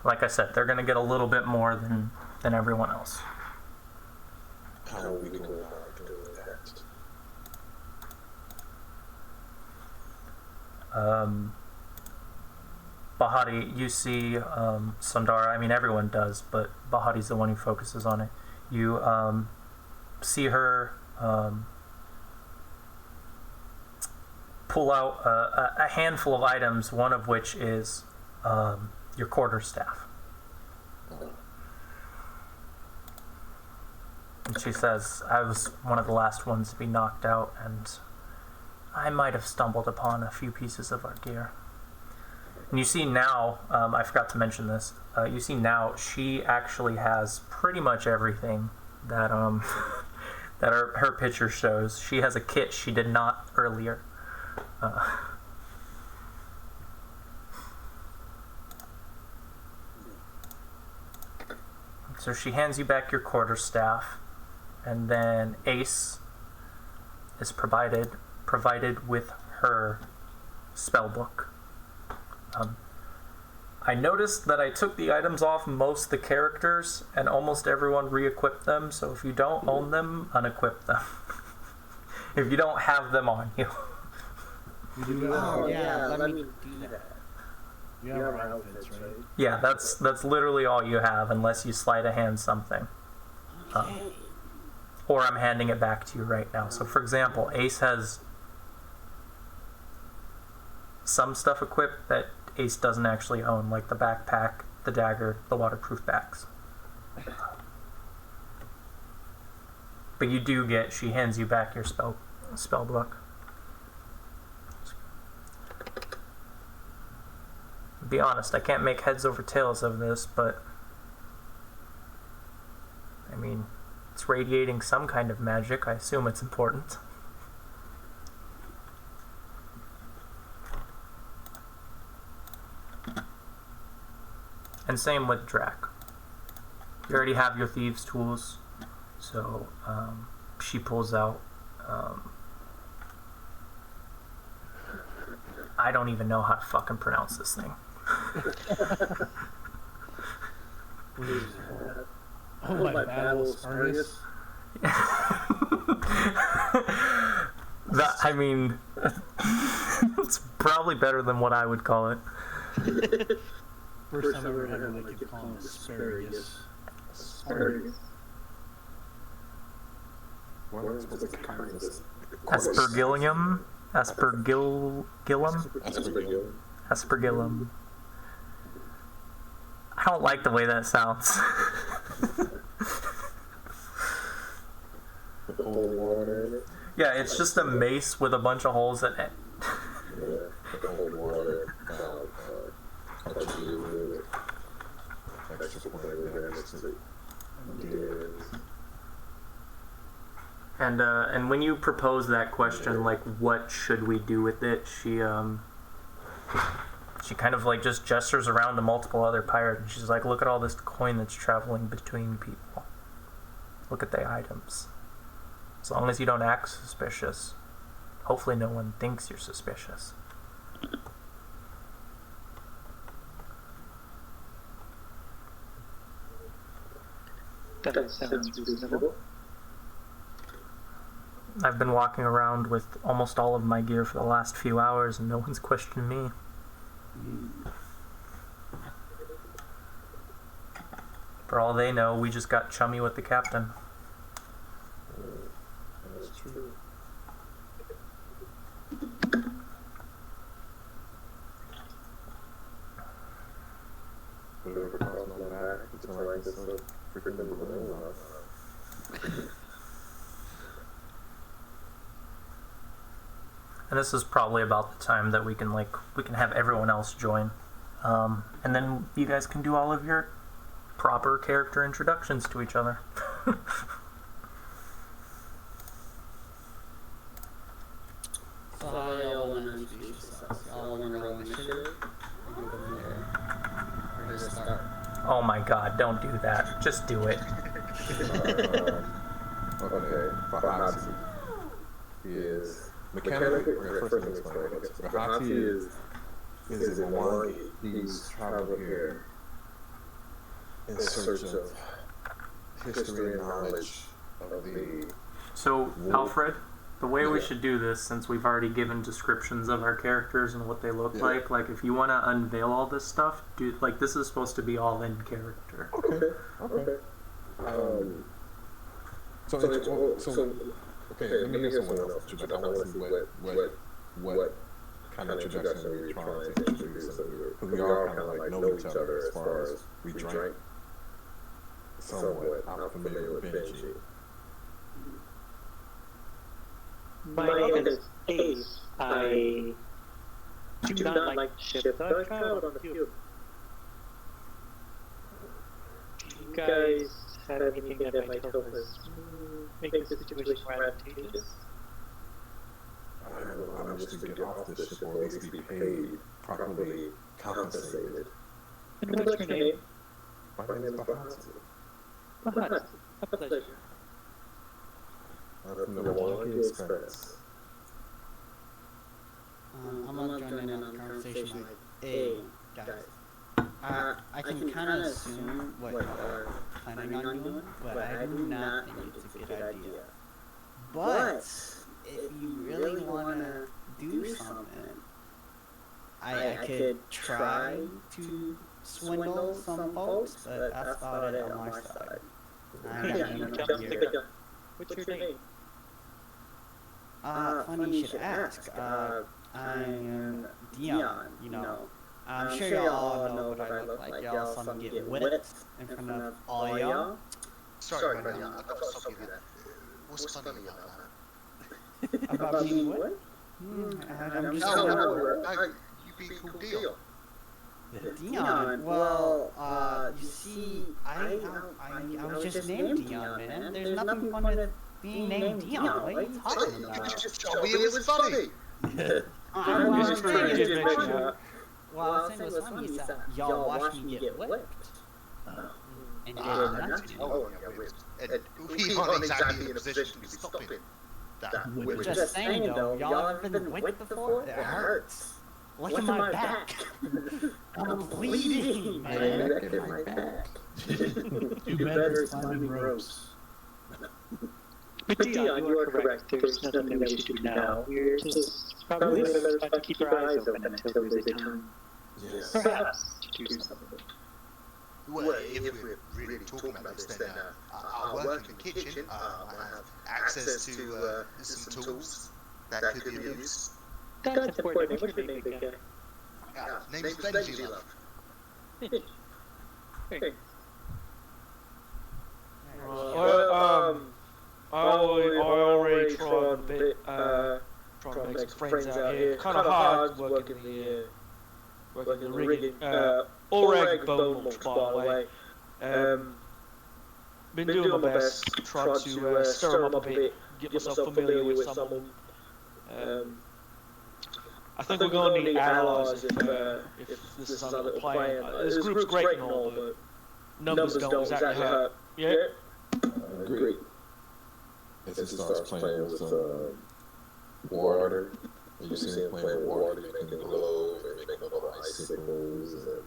Like I said, they're gonna get a little bit more than everyone else. How are we going about doing that? Bahati, you see Sundara, I mean everyone does, but Bahati's the one who focuses on it. You see her pull out a handful of items, one of which is your quarterstaff. And she says, "I was one of the last ones to be knocked out, and I might have stumbled upon a few pieces of our gear." And you see now, I forgot to mention this, you see now she actually has pretty much everything that that her picture shows. She has a kit she did not earlier. So she hands you back your quarterstaff, and then Ace is provided with her spellbook. I noticed that I took the items off most of the characters, and almost everyone re-equipped them, so if you don't own them, unequip them. If you don't have them on you. Oh, yeah, let me do that. You have our outfits, right? Yeah, that's literally all you have, unless you sleight of hand something. Okay. Or I'm handing it back to you right now. So, for example, Ace has some stuff equipped that Ace doesn't actually own, like the backpack, the dagger, the waterproof bags. But you do get, she hands you back your spell book. Be honest, I can't make heads over tails of this, but I mean, it's radiating some kind of magic. I assume it's important. And same with Drac. You already have your thieves' tools, so she pulls out. I don't even know how to fucking pronounce this thing. Oh, my battle Spargus. I mean, it's probably better than what I would call it. First time I ever had one, I kept calling it asparagus. Asparagus. What am I supposed to kind of this? Aspergillium? Aspergillum? Aspergillum. Aspergillum. I don't like the way that sounds. With holy water in it? Yeah, it's just a mace with a bunch of holes in it. Yeah, with the holy water. Touchy with it. Extra point of damage to it. And when you propose that question, like, what should we do with it, she kind of like just gestures around to multiple other pirates, and she's like, look at all this coin that's traveling between people. Look at the items. As long as you don't act suspicious, hopefully no one thinks you're suspicious. That sounds reasonable. I've been walking around with almost all of my gear for the last few hours, and no one's questioned me. For all they know, we just got chummy with the captain. That's true. But it ever crossed my back until I get so freaking balloon off. And this is probably about the time that we can have everyone else join, and then you guys can do all of your proper character introductions to each other. So how y'all want to introduce yourselves? Y'all want to roll initiative? Or just start? Oh my god, don't do that. Just do it. Okay, Bahati. He is mechanically. First, let me explain what it is. Bahati is a Mwangi. He's traveled here in search of history and knowledge of the. So, Alfred, the way we should do this, since we've already given descriptions of our characters and what they look like if you want to unveil all this stuff, this is supposed to be all in character. Okay. Okay, let me hear someone else. I want to see what kind of introduction we're trying to introduce them here. Because we all kind of like know each other as far as we drank somewhat. I'm familiar with Benji. My name is Ace. I do not like ships. I traveled on the cube. Do you guys have anything that might help us make the situation more advantageous? I have a lot of just to get off this ship or at least be paid, properly compensated. And what's your name? My name is Bahati. Bahati. A pleasure. I'm from the Milwaukee Express. I'm gonna join in on the conversation like, hey, guys. I can kind of assume what you're planning on doing, but I do not think it's a good idea. But if you really want to do something, I could try to swindle some folks, but that's about it on my side. I got none of them here. What's your name? Funny you should ask. I am Dion, you know. I'm sure y'all all know what I look like. Y'all saw me get whipped in front of all y'all. Sorry, buddy, I've got to stop you there. What's funny about that? About being what? I'm just No, you be cool deal. Dion. Well, you see, I was just named Dion, man. There's nothing fun with being named Dion. What are you talking about? Just tell me it was funny. I'm Just trying to mention that. Well, I was saying what's funny is that y'all watched me get whipped. And did nothing. We aren't exactly in a position to be stopping that. Just saying though, y'all ever been whipped before? It hurts. Look at my back. I'm bleeding, man. Look at my back. Do better at climbing ropes. But Dion, you are correct. There's nothing that we should do now. We're just probably better to keep our eyes open until there's a time, Yes. perhaps, to do something. Well, if we're really talking about this, then I work in the kitchen. I have access to some tools that could be of use. That's important. What's your name, big guy? Name's Benji, love. Hey. I already tried a bit, trying to make some friends out here. Kind of hard working the rigging. All rag bone mulch, by the way. Been doing my best, trying to stir them up a bit, get myself familiar with some of them. I think we're going to need allies if this is under the plan. This group's great and all, but numbers don't exactly hurt. Yeah? Agree. If it starts playing with water, you see him playing with water, making it glow, or making little icicles and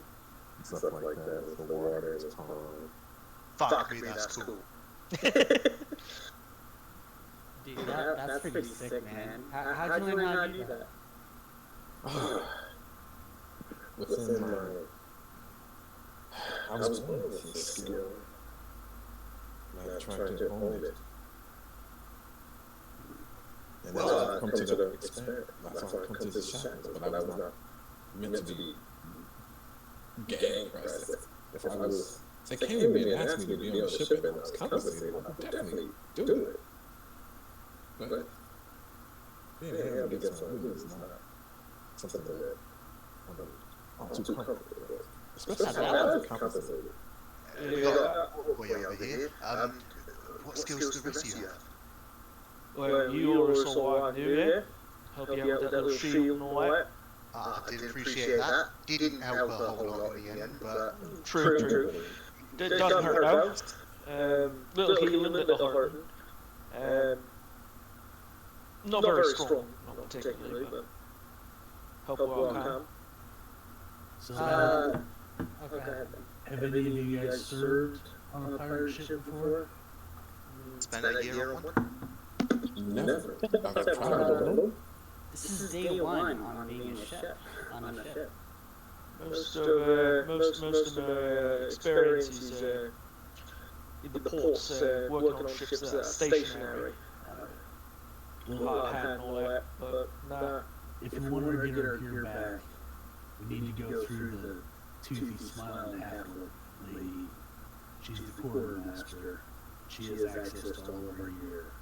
stuff like that with the water and the pond. Fuck me, that's cool. Dude, that's pretty sick, man. How'd you learn how to do that? Within my... I was born with this skill. And I've tried to hone it. And that's how I've come to the experience. That's how I've come to the shackles. But I was not meant to be gang aggressive. If I was... If they came to me and asked me to be on the ship and I was compensated, I would definitely do it. But being able to get some moves is not something that I'm too comfortable with. Especially if I was compensated. We got way over here. What skills do the rest of you have? Well, you already saw what I do, yeah? Help you out with that little shield and all that. I did appreciate that. Didn't help a whole lot in the end, but... True. It doesn't hurt though. Little healing, little hurting. Not very strong, not particularly, but help where I can. So, Okay. have any of you guys served on a pirate ship before? Spend a year on one? Never. I've tried to. This is day one on being a chef. On a ship. Most of my experiences in the ports, working on ships that are stationary. Hard hat and all that, but nah. If we want to get our gear back, we need to go through the toothy, smiling half-orc lady. She's the quartermaster. She has access to all of our gear.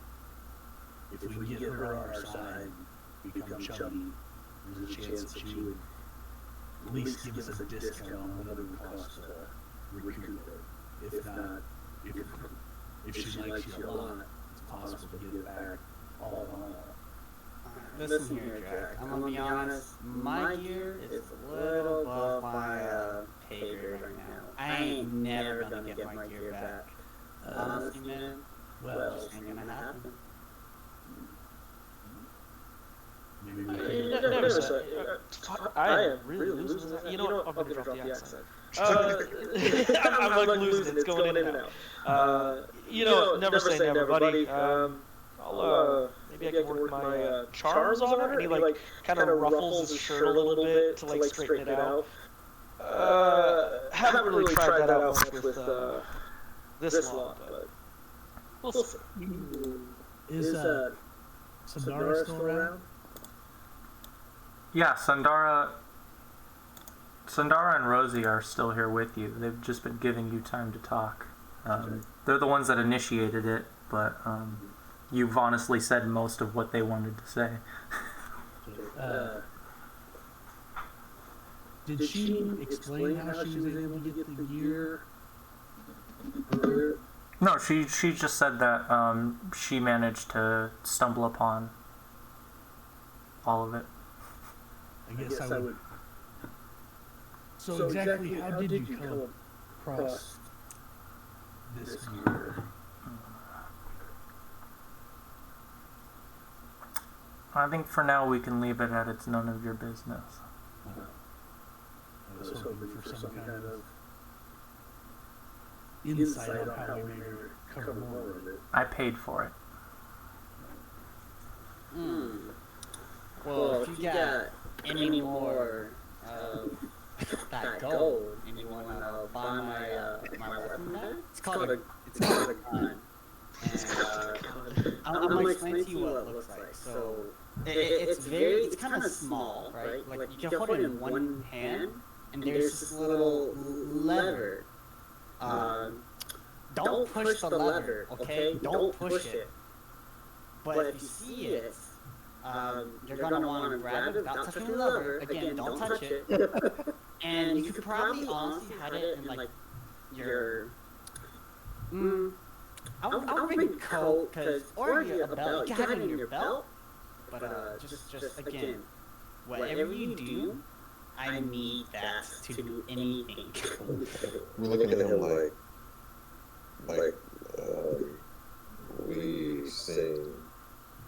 If we can get her on our side, become chubby, there's a chance that she would at least give us a discount on what it would cost to recoup it. If not, if she likes you a lot, it's possible to get it back all in all. Listen here, Jack. I'm gonna be honest. My gear is a little above my pay grade right now. I ain't never gonna get my gear back. Honestly, man. Well, it ain't gonna happen. Never say. I am really losing this. You know what? I'm gonna drop the accent. I'm like losing it. It's going in and out. You know, never say never, buddy. Maybe I can work my charms on her, and he like kind of ruffles his shirt a little bit to like straighten it out. Haven't really tried that out much with this lot, but we'll see. Is Sandara still around? Yeah, Sandara and Rosie are still here with you. They've just been giving you time to talk. They're the ones that initiated it, but you've honestly said most of what they wanted to say. Did she explain how she was able to get the gear? No, she just said that she managed to stumble upon all of it. I guess I would. So exactly how did you come across this gear? I think for now we can leave it at it's none of your business. I was hoping for some kind of insight on how we may recover more of it. I paid for it. Well, if you got any more that gold and you want to buy my weapon back, it's called a gun. And I'm gonna explain to you what it looks like. So it's kind of small, right? Like you can hold it in one hand, and there's this little lever. Don't push the lever, okay? Don't push it. But if you see it, you're gonna want to grab it without touching the lever. Again, don't touch it. And you could probably honestly have it in like your I'll bring a coat, or a belt. You can have it in your belt. But just again, whatever you do, I need that to do anything. We're looking at him like we've seen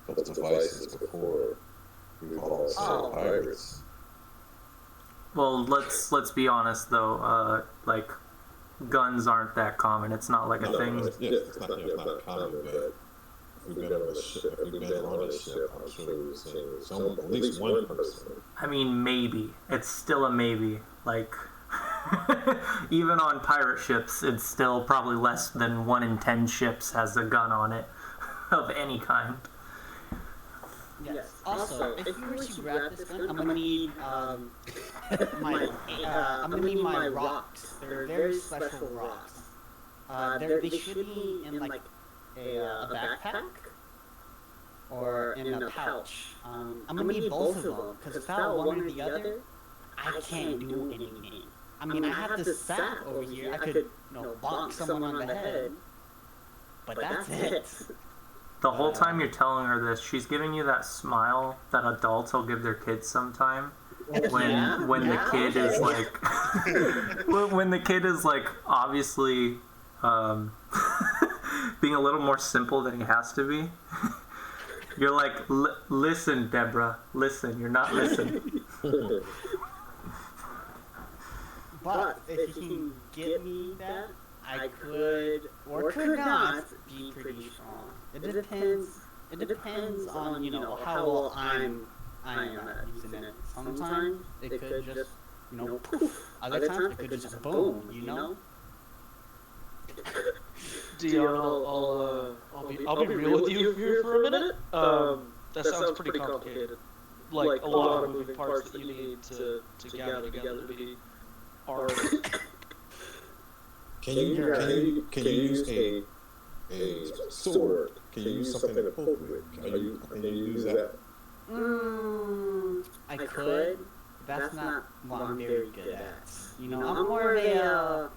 those devices before. We call ourselves pirates. Well, let's be honest though. Like, guns aren't that common. It's not like a thing. It's not common, but if we've been on a ship, I'm sure we've seen at least one person. I mean, maybe. It's still a maybe. Like, even on pirate ships, it's still probably less than 1 in 10 ships has a gun on it of any kind. Yes. Also, if you were to grab this gun, I'm gonna need my rocks. They're very special rocks. They should be in like a backpack or in a pouch. I'm gonna need both of them because without one or the other, I can't do anything. I mean, I have this sack over here. I could, bonk someone on the head, but that's it. The whole time you're telling her this, she's giving you that smile that adults will give their kids sometime. When the kid is like, when the kid is like obviously being a little more simple than he has to be. You're like, listen, Deborah, listen. You're not listening. But if you can get me that, I could or could not be pretty strong. It depends. It depends on how well I'm using it. Sometimes it could just poof. Other times it could just boom. Dion, I'll be real with you here for a minute. That sounds pretty complicated. Like a lot of moving parts that you need to gather together to be hard. Can you use a sword? Can you use something to poke with? Can you use that? I could. That's not what I'm very good at. I'm more of a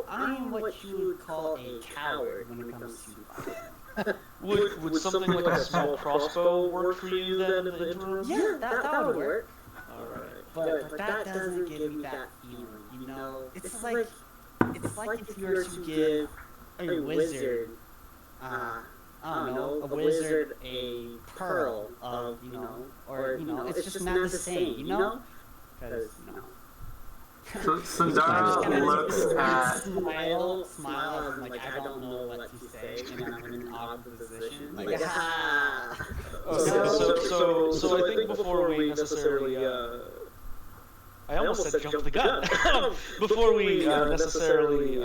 I'm what you would call a coward when it comes to fighting. Would something like a small crossbow work for you then in the interim? Yeah, that would work. Alright. But that doesn't give me that feeling, It's like if you were to give a wizard, I don't know, a wizard a pearl of, or, it's just not the same, Because, So Sandara looks at. Smile, and like, I don't know what to say, and I'm in an awkward position. Like, So So I think before we necessarily, I almost said jump the gun. Before we necessarily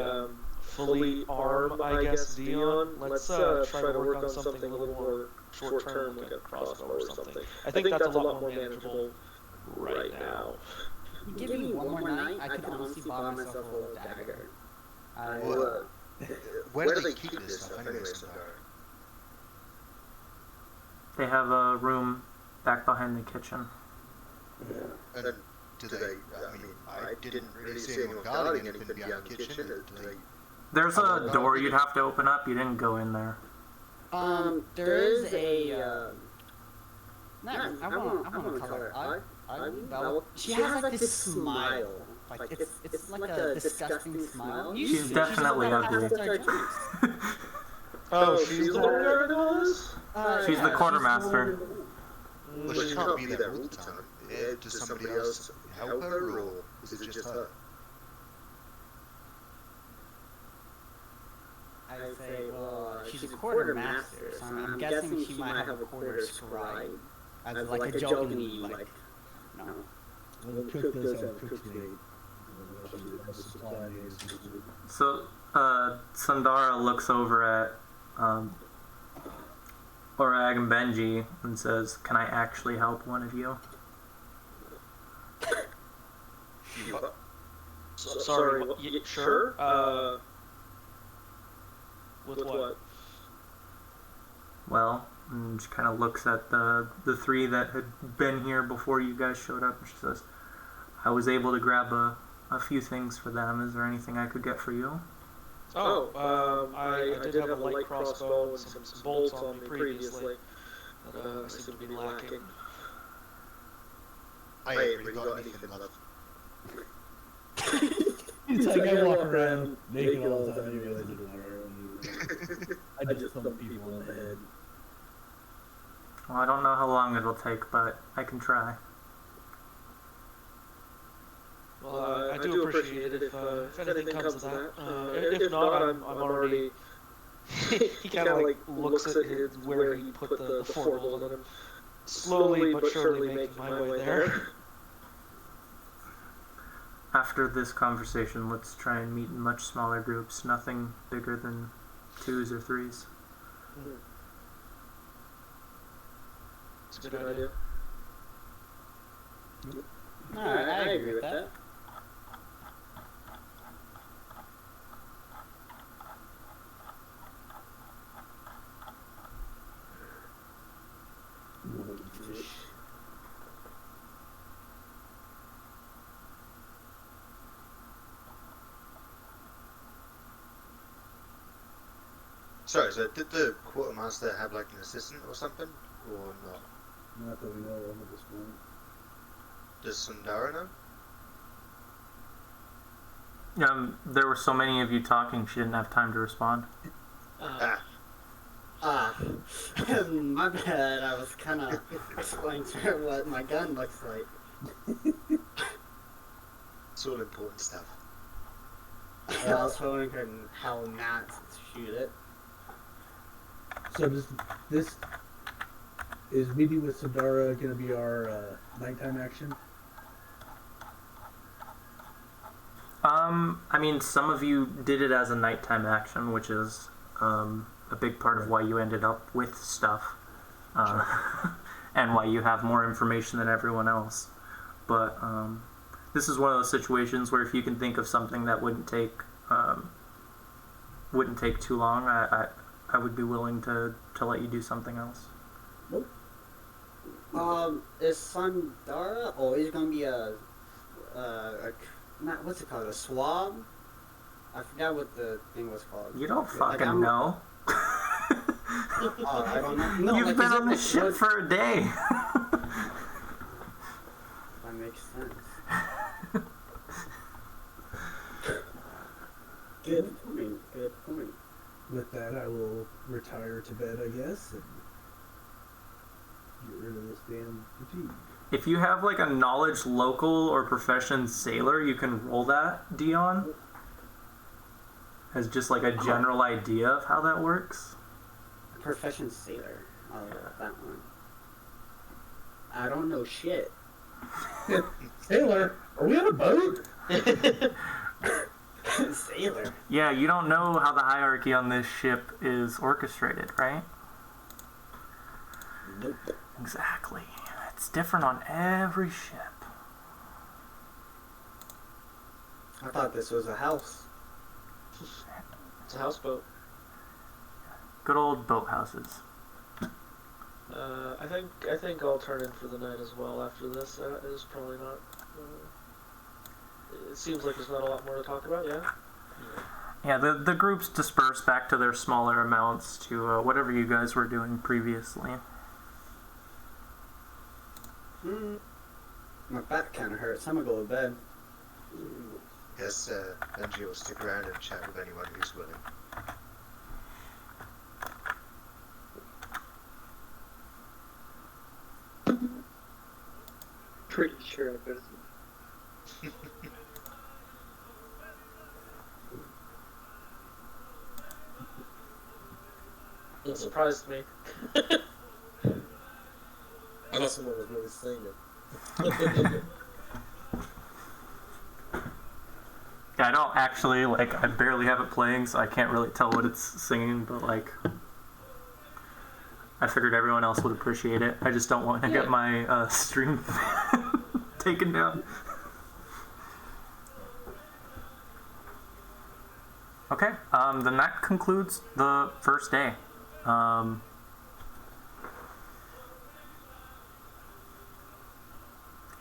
fully arm, I guess, Dion, let's try to work on something a little more short term, like a crossbow or something. I think that's a lot more manageable right now. Give me one more night, I could honestly buy myself a little dagger. Where do they keep this stuff anyway, Sundar? They have a room back behind the kitchen. And do they, I mean, I didn't really see anyone guarding anything beyond the kitchen. Do they... There's a door you'd have to open up. You didn't go in there. There is a, I want to call her she has like this smile. Like it's like a disgusting smile. She's definitely ugly. Oh, she's the one guarding all this? She's the quartermaster. Well, she can't be there all the time. Does somebody else help her, or is it just her? I would say, well, she's a quartermaster, so I'm guessing she might have a quarter scribe. As like a jokingly, like, no. Well, the cook does have cook's mate. Supply needs. So, Sundara looks over at Orag and Benji and says, "Can I actually help one of you?" Sorry, sure? With what? Well, and she kind of looks at the three that had been here before you guys showed up, and she says, "I was able to grab a few things for them. Is there anything I could get for you?" I did have a light crossbow and some bolts on me previously that I seem to be lacking. I ain't really got anything, love. It's like I walk around naked all the time anyway. I just thump people in the head. Well, I don't know how long it'll take, but I can try. Well, I do appreciate it if anything comes of that. If not, I'm already... he kind of like looks at where he put the four-bolt in him. Slowly but surely making my way there. After this conversation, let's try and meet in much smaller groups. Nothing bigger than 2s or 3s. It's a good idea. Alright, I agree with that. Sorry, so did the quartermaster have like an assistant or something, or not? Not that we know of at this point. Does Sundara know? There were so many of you talking, she didn't have time to respond. My bad, I was kind of explaining to her what my gun looks like. It's all important stuff. I was showing her how not to shoot it. So this is meeting with Sundara going to be our nighttime action? I mean, some of you did it as a nighttime action, which is a big part of why you ended up with stuff, and why you have more information than everyone else. But this is one of those situations where if you can think of something that wouldn't take too long, I would be willing to let you do something else. Nope. Is Sundara always going to be what's it called? A swab? I forgot what the thing was called. You don't fucking know. I don't know. No, You've been on this ship for a day. That makes sense. Good point. Good point. With that, I will retire to bed, I guess, and get rid of this damn fatigue. If you have like a knowledge local or profession sailor, you can roll that, Dion, as just like a general idea of how that works. Profession sailor. Oh, that one. I don't know shit. Sailor, are we on a boat? Sailor. Yeah, you don't know how the hierarchy on this ship is orchestrated, right? Nope. Exactly. It's different on every ship. I thought this was a house. It's a houseboat. Good old boat houses. I think I'll turn in for the night as well after this. It's probably not. It seems like there's not a lot more to talk about. Yeah. Yeah, the groups disperse back to their smaller amounts to whatever you guys were doing previously. My back kind of hurts. I'm gonna go to bed. Yes, Benji will stick around and chat with anyone who's willing. Pretty sure I could. It surprised me. I thought someone was really singing. Yeah, I don't actually, I barely have it playing, so I can't really tell what it's singing, but, I figured everyone else would appreciate it. I just don't want to get my stream taken down. Okay, then that concludes the first day.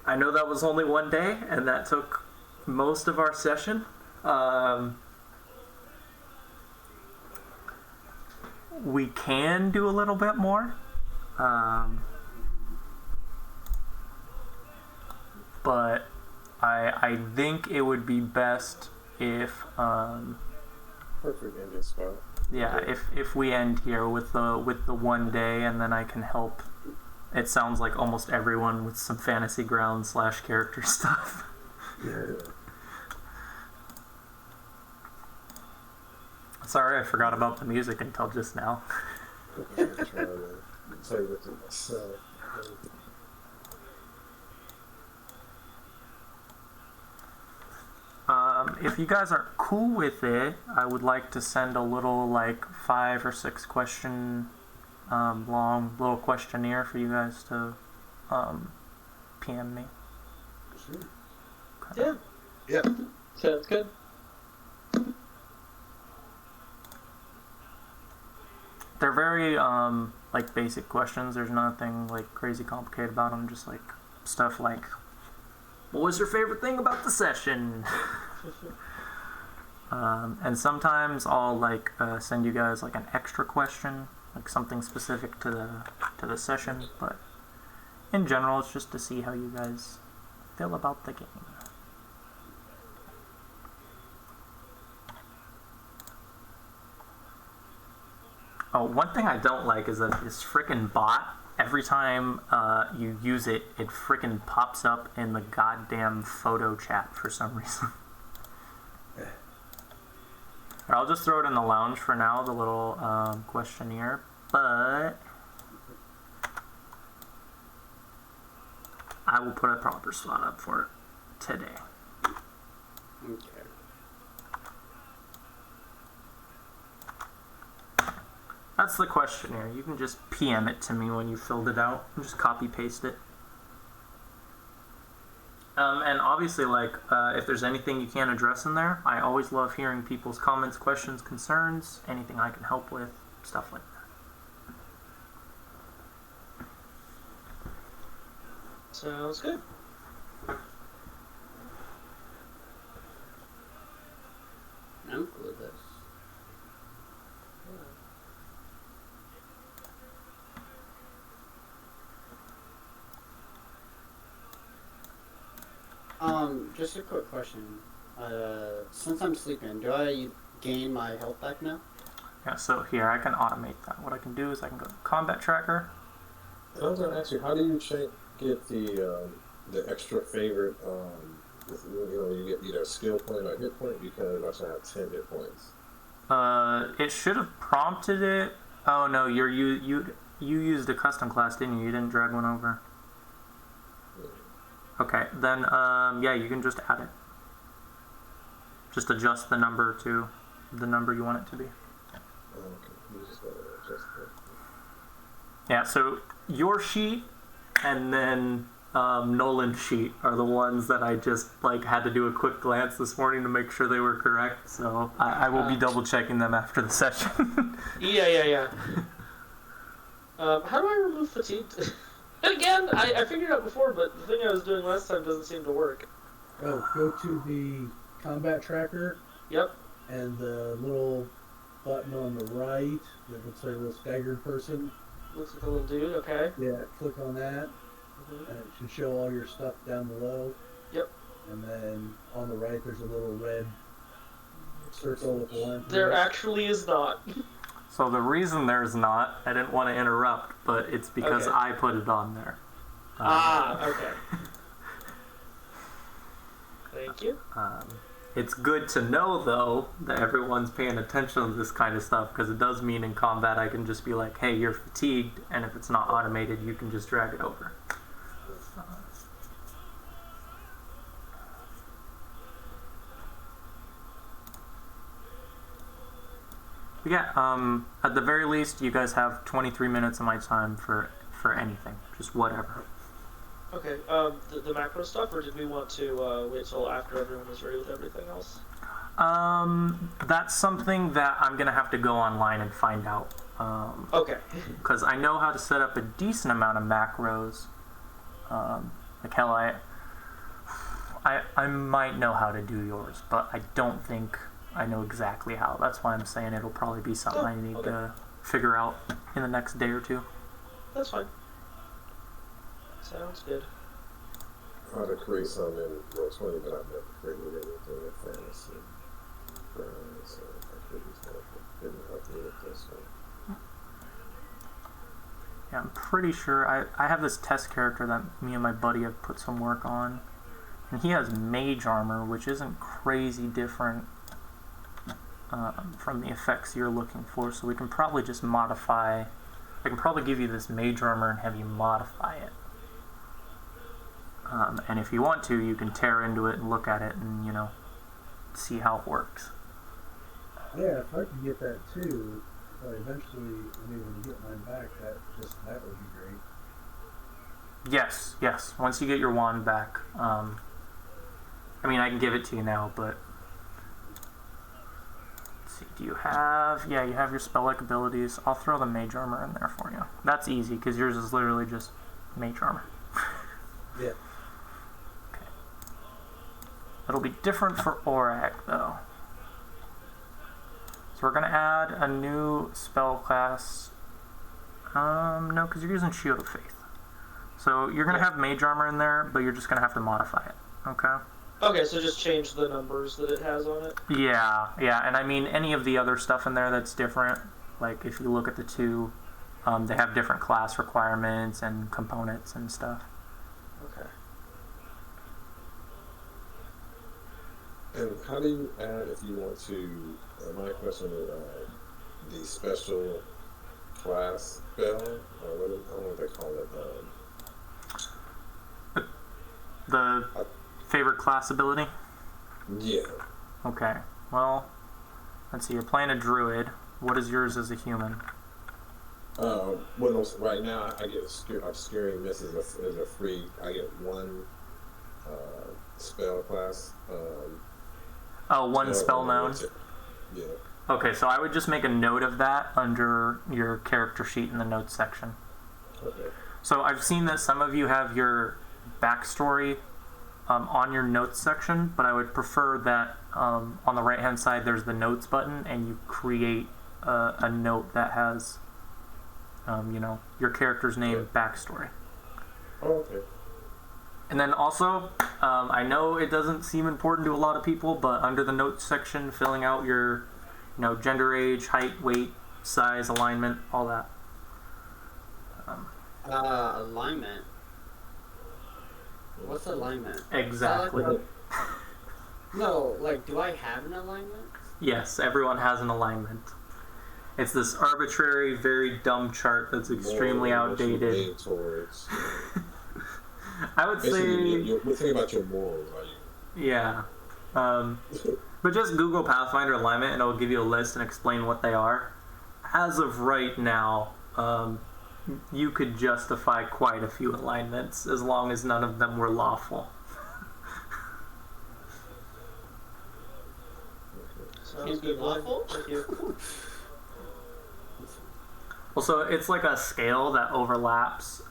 I know that was only one day, and that took most of our session. We can do a little bit more. But I think it would be best if Perfect ending spot. yeah, if we end here with the one day, and then I can help. It sounds like almost everyone with some fantasy ground / character stuff. Yeah. Sorry, I forgot about the music until just now. I'm trying to play with it myself. If you guys are cool with it, I would like to send a little 5 or 6 question long little questionnaire for you guys to PM me. Yeah. Yeah. Sounds good. They're very basic questions. There's nothing crazy complicated about them. Just stuff like, what was your favorite thing about the session? And sometimes I'll send you guys an extra question, something specific to the session. But in general, it's just to see how you guys feel about the game. Oh, one thing I don't like is that this frickin' bot, every time you use it, it frickin' pops up in the goddamn photo chat for some reason. I'll just throw it in the lounge for now, the little questionnaire, but I will put a proper slot up for it today. Okay. That's the questionnaire. You can just PM it to me when you filled it out. Just copy paste it. And obviously, if there's anything you can't address in there, I always love hearing people's comments, questions, concerns, anything I can help with, stuff like that. Sounds good. I'm cool with this. Just a quick question. Since I'm sleeping, do I gain my health back now? Yeah, so here, I can automate that. What I can do is I can go to Combat Tracker. I was gonna ask you, how do you get the extra favorite? You get either a skill point or a hit point, because I should have 10 hit points. It should have prompted it. Oh no, you used a custom class, didn't you? You didn't drag one over. Okay, then yeah, you can just add it. Just adjust the number to the number you want it to be. Oh, okay. You just gotta adjust that. Yeah, so your sheet and then Nolan's sheet are the ones that I just had to do a quick glance this morning to make sure they were correct. So I will be double checking them after the session. Yeah. How do I remove fatigue? Again, I figured it out before, but the thing I was doing last time doesn't seem to work. Oh, go to the combat tracker. Yep. And the little button on the right that looks like a little staggered person. Looks like a little dude, okay. Yeah, click on that. And it should show all your stuff down below. Yep. And then on the right, there's a little red circle with a line. There actually is not. So the reason there's not, I didn't want to interrupt, but it's because Okay. I put it on there. Okay. Thank you. It's good to know, though, that everyone's paying attention to this kind of stuff, because it does mean in combat I can just be like, hey, you're fatigued, and if it's not automated, you can just drag it over. Yeah, at the very least, you guys have 23 minutes of my time for anything, just whatever. Okay, the macro stuff, or did we want to wait till after everyone was ready with everything else? That's something that I'm gonna have to go online and find out. Okay. Because I know how to set up a decent amount of macros. Like hell, I might know how to do yours, but I don't think I know exactly how. That's why I'm saying it'll probably be something I need to figure out in the next day or two. That's fine. Sounds good. I had to create something in Roll20, but I've never created anything in fantasy. So I couldn't update it this way. Yeah, I'm pretty sure I have this test character that me and my buddy have put some work on, and he has mage armor, which isn't crazy different from the effects you're looking for, so we can probably just modify. I can probably give you this mage armor and have you modify it. And if you want to, you can tear into it and look at it and, see how it works. Yeah, if I could get that too, if I eventually am able to get mine back, that would be great. Yes. Once you get your wand back, I mean, I can give it to you now, but let's see, you have your spell-like abilities. I'll throw the mage armor in there for you. That's easy, because yours is literally just mage armor. Yeah. Okay. It'll be different for Orag, though. So we're going to add a new spell class. No, because you're using Shield of Faith. So you're going to have mage armor in there, but you're just going to have to modify it. Okay? Okay, so just change the numbers that it has on it? Yeah, and I mean any of the other stuff in there that's different, like if you look at the two, they have different class requirements and components and stuff. Okay. And how do you add, if you want to, my question is, the special class spell, or what, I don't know what they call it. The favorite class ability? Yeah. Okay, well, let's see, you're playing a druid. What is yours as a human? Right now, I get Obscuring Mist as a free. I get one spell class. One spell known? Yeah. Okay, so I would just make a note of that under your character sheet in the notes section. Okay. So I've seen that some of you have your backstory on your notes section, but I would prefer that on the right hand side there's the notes button and you create a note that has your character's name, backstory. Oh, okay. And then also, I know it doesn't seem important to a lot of people, but under the notes section, filling out your gender, age, height, weight, size, alignment, all that. Alignment. What's alignment? Exactly. No, do I have an alignment? Yes, everyone has an alignment. It's this arbitrary, very dumb chart that's extremely outdated. I would Basically, say, we're thinking about your morals. Are you? yeah. But just Google Pathfinder alignment and it'll give you a list and explain what they are. As of right now, you could justify quite a few alignments as long as none of them were lawful. Sounds good. Lawful? Thank you. Well, so it's like a scale that overlaps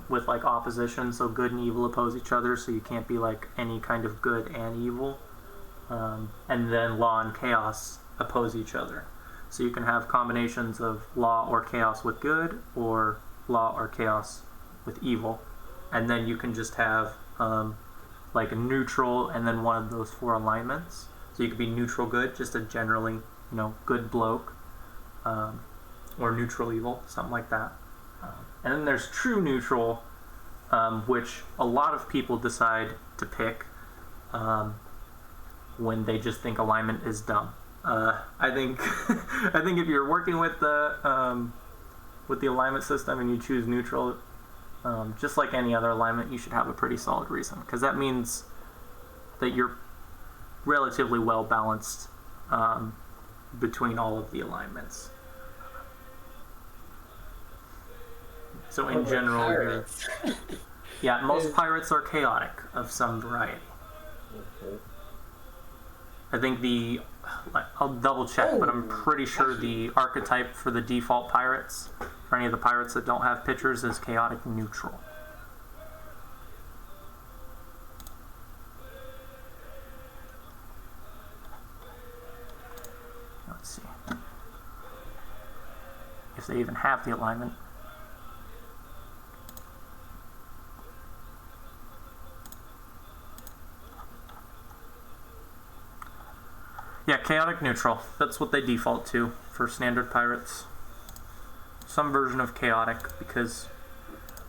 with like opposition. So good and evil oppose each other. So you can't be like any kind of good and evil. And then law and chaos oppose each other. So you can have combinations of law or chaos with good, or law or chaos with evil. And then you can just have like a neutral and then one of those 4 alignments. So you could be neutral good, just a generally, good bloke. Or neutral evil, something like that. And then there's true neutral, which a lot of people decide to pick when they just think alignment is dumb. I think I think if you're working with the alignment system and you choose neutral, just like any other alignment, you should have a pretty solid reason, because that means that you're relatively well balanced between all of the alignments. So in general, yeah, most pirates are chaotic of some variety. I think I'll double check, but I'm pretty sure the archetype for the default pirates, for any of the pirates that don't have pictures, is chaotic neutral. Let's see if they even have the alignment. Yeah, chaotic neutral. That's what they default to for standard pirates. Some version of chaotic, because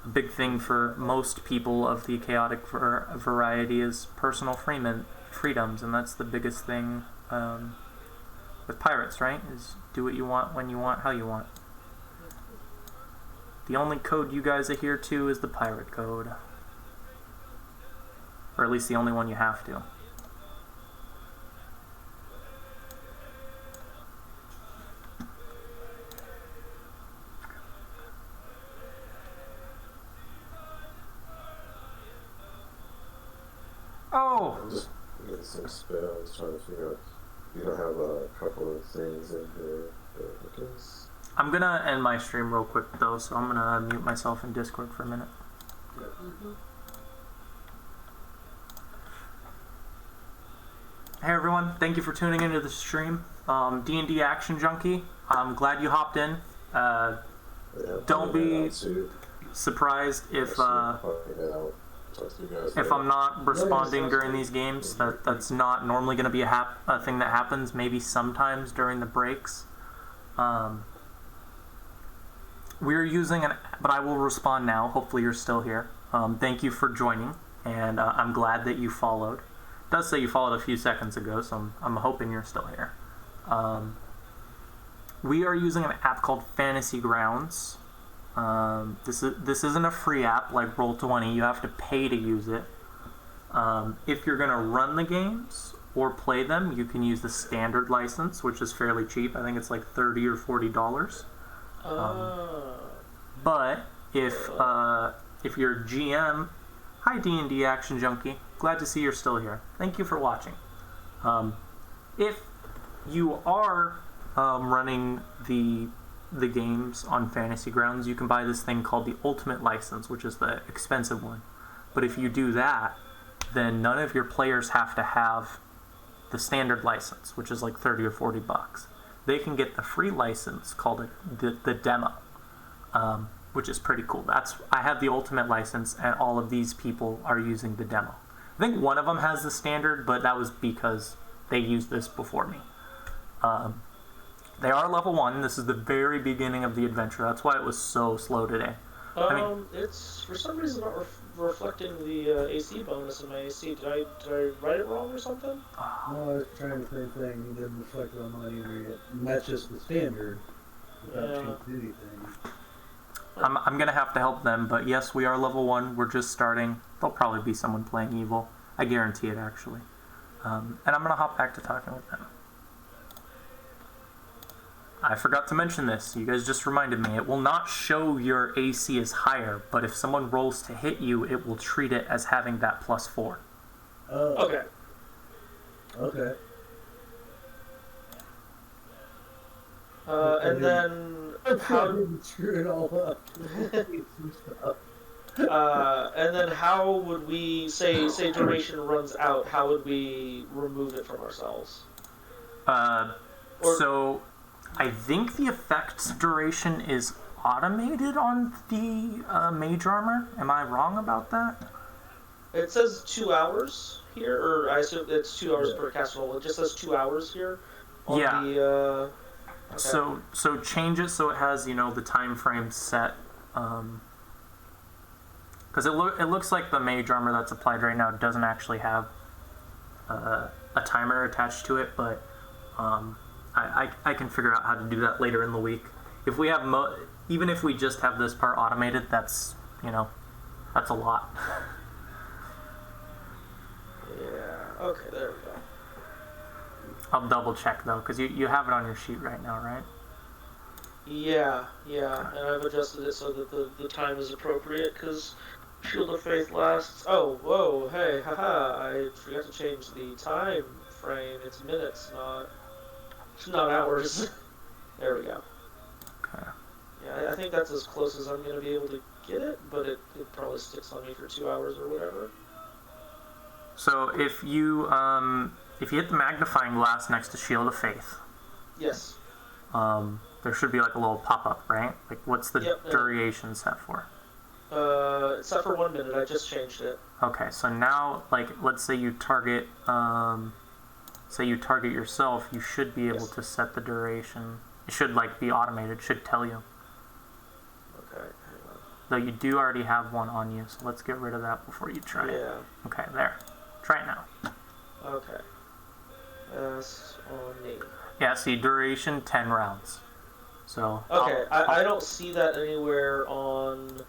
a big thing for most people of the chaotic variety is personal freedoms, and that's the biggest thing with pirates, right? Is do what you want, when you want, how you want. The only code you guys adhere to is the pirate code. Or at least the only one you have to. Oh! I'm just getting some spells, trying to figure out. You don't have a couple of things in here. Because I'm gonna end my stream real quick though, so I'm gonna mute myself in Discord for a minute. Hey everyone, thank you for tuning into the stream. D&D Action Junkie, I'm glad you hopped in. Don't be surprised if I'm not responding during these games. That's not normally going to be a thing that happens. Maybe sometimes during the breaks. We're using but I will respond now. Hopefully you're still here. Thank you for joining, and I'm glad that you followed. It does say you followed a few seconds ago, so I'm hoping you're still here. We are using an app called Fantasy Grounds. This isn't a free app like Roll20. You have to pay to use it. If you're gonna run the games or play them, you can use the standard license, which is fairly cheap. I think it's like $30 or $40. But if you're a GM, hi D&D Action Junkie, glad to see you're still here. Thank you for watching. If you are running the games on Fantasy Grounds, you can buy this thing called the Ultimate License, which is the expensive one. But if you do that, then none of your players have to have the standard license, which is like $30 or $40. They can get the free license called the demo, which is pretty cool. I have the Ultimate License, and all of these people are using the demo. I think one of them has the standard, but that was because they used this before me. They are level 1. This is the very beginning of the adventure. That's why it was so slow today. It's for some reason not reflecting the AC bonus in my AC. Did I write it wrong or something? No, I was trying the same thing. It didn't reflect it on mine either yet. And that's just the standard. Without changing anything. I'm gonna have to help them, but yes, we are level 1. We're just starting. There'll probably be someone playing evil. I guarantee it, actually. And I'm gonna hop back to talking with them. I forgot to mention this. You guys just reminded me. It will not show your AC is higher, but if someone rolls to hit you, it will treat it as having that +4. Oh. Okay. Okay. And then how? Screw it all up. And then how would we say duration runs out? How would we remove it from ourselves? So I think the effect's duration is automated on the mage armor. Am I wrong about that? It says 2 hours here, or I assume it's 2 hours per cast roll. It just says 2 hours here. On Yeah. The, okay. So change it so it has the time frame set. Because it looks like the mage armor that's applied right now doesn't actually have a timer attached to it, but I can figure out how to do that later in the week. If we have even if we just have this part automated, that's that's a lot. Yeah. Okay. There we go. I'll double check though, because you have it on your sheet right now, right? Yeah. And I've adjusted it so that the time is appropriate because Shield of Faith lasts. Oh, whoa, hey, haha! I forgot to change the time frame. It's minutes, not hours. There we go. Okay. Yeah, I think that's as close as I'm gonna be able to get it, but it probably sticks on me for 2 hours or whatever. So if you hit the magnifying glass next to Shield of Faith, Yes. there should be like a little pop-up, right? Like, what's the duration set for? It's set for 1 minute. I just changed it. Okay, so now, like, let's say you target, yourself, you should be able to set the duration. It should, like, be automated. It should tell you. Okay, hang on. Though you do already have one on you, so let's get rid of that before you try it. Yeah. Okay, there. Try it now. Okay. That's on me. Yeah, see, duration 10 rounds. So. Okay, I don't see that anywhere on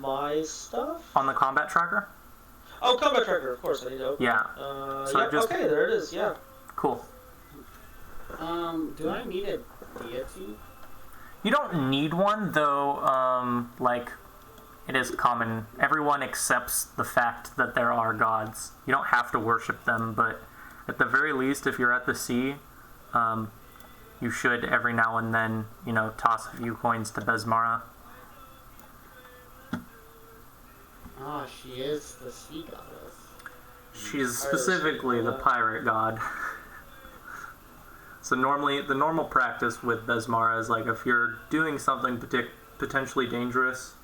my stuff. On the combat tracker? Oh, combat tracker, of course I need to open. Yeah. So yeah, okay, there it is, yeah. Cool. Do I need a deity? You don't need one, though, like, it is common. Everyone accepts the fact that there are gods. You don't have to worship them, but at the very least, if you're at the sea, you should every now and then, toss a few coins to Besmara. Ah, she is the sea goddess. She's specifically the pirate god. So normally, the normal practice with Besmara is like if you're doing something potentially dangerous,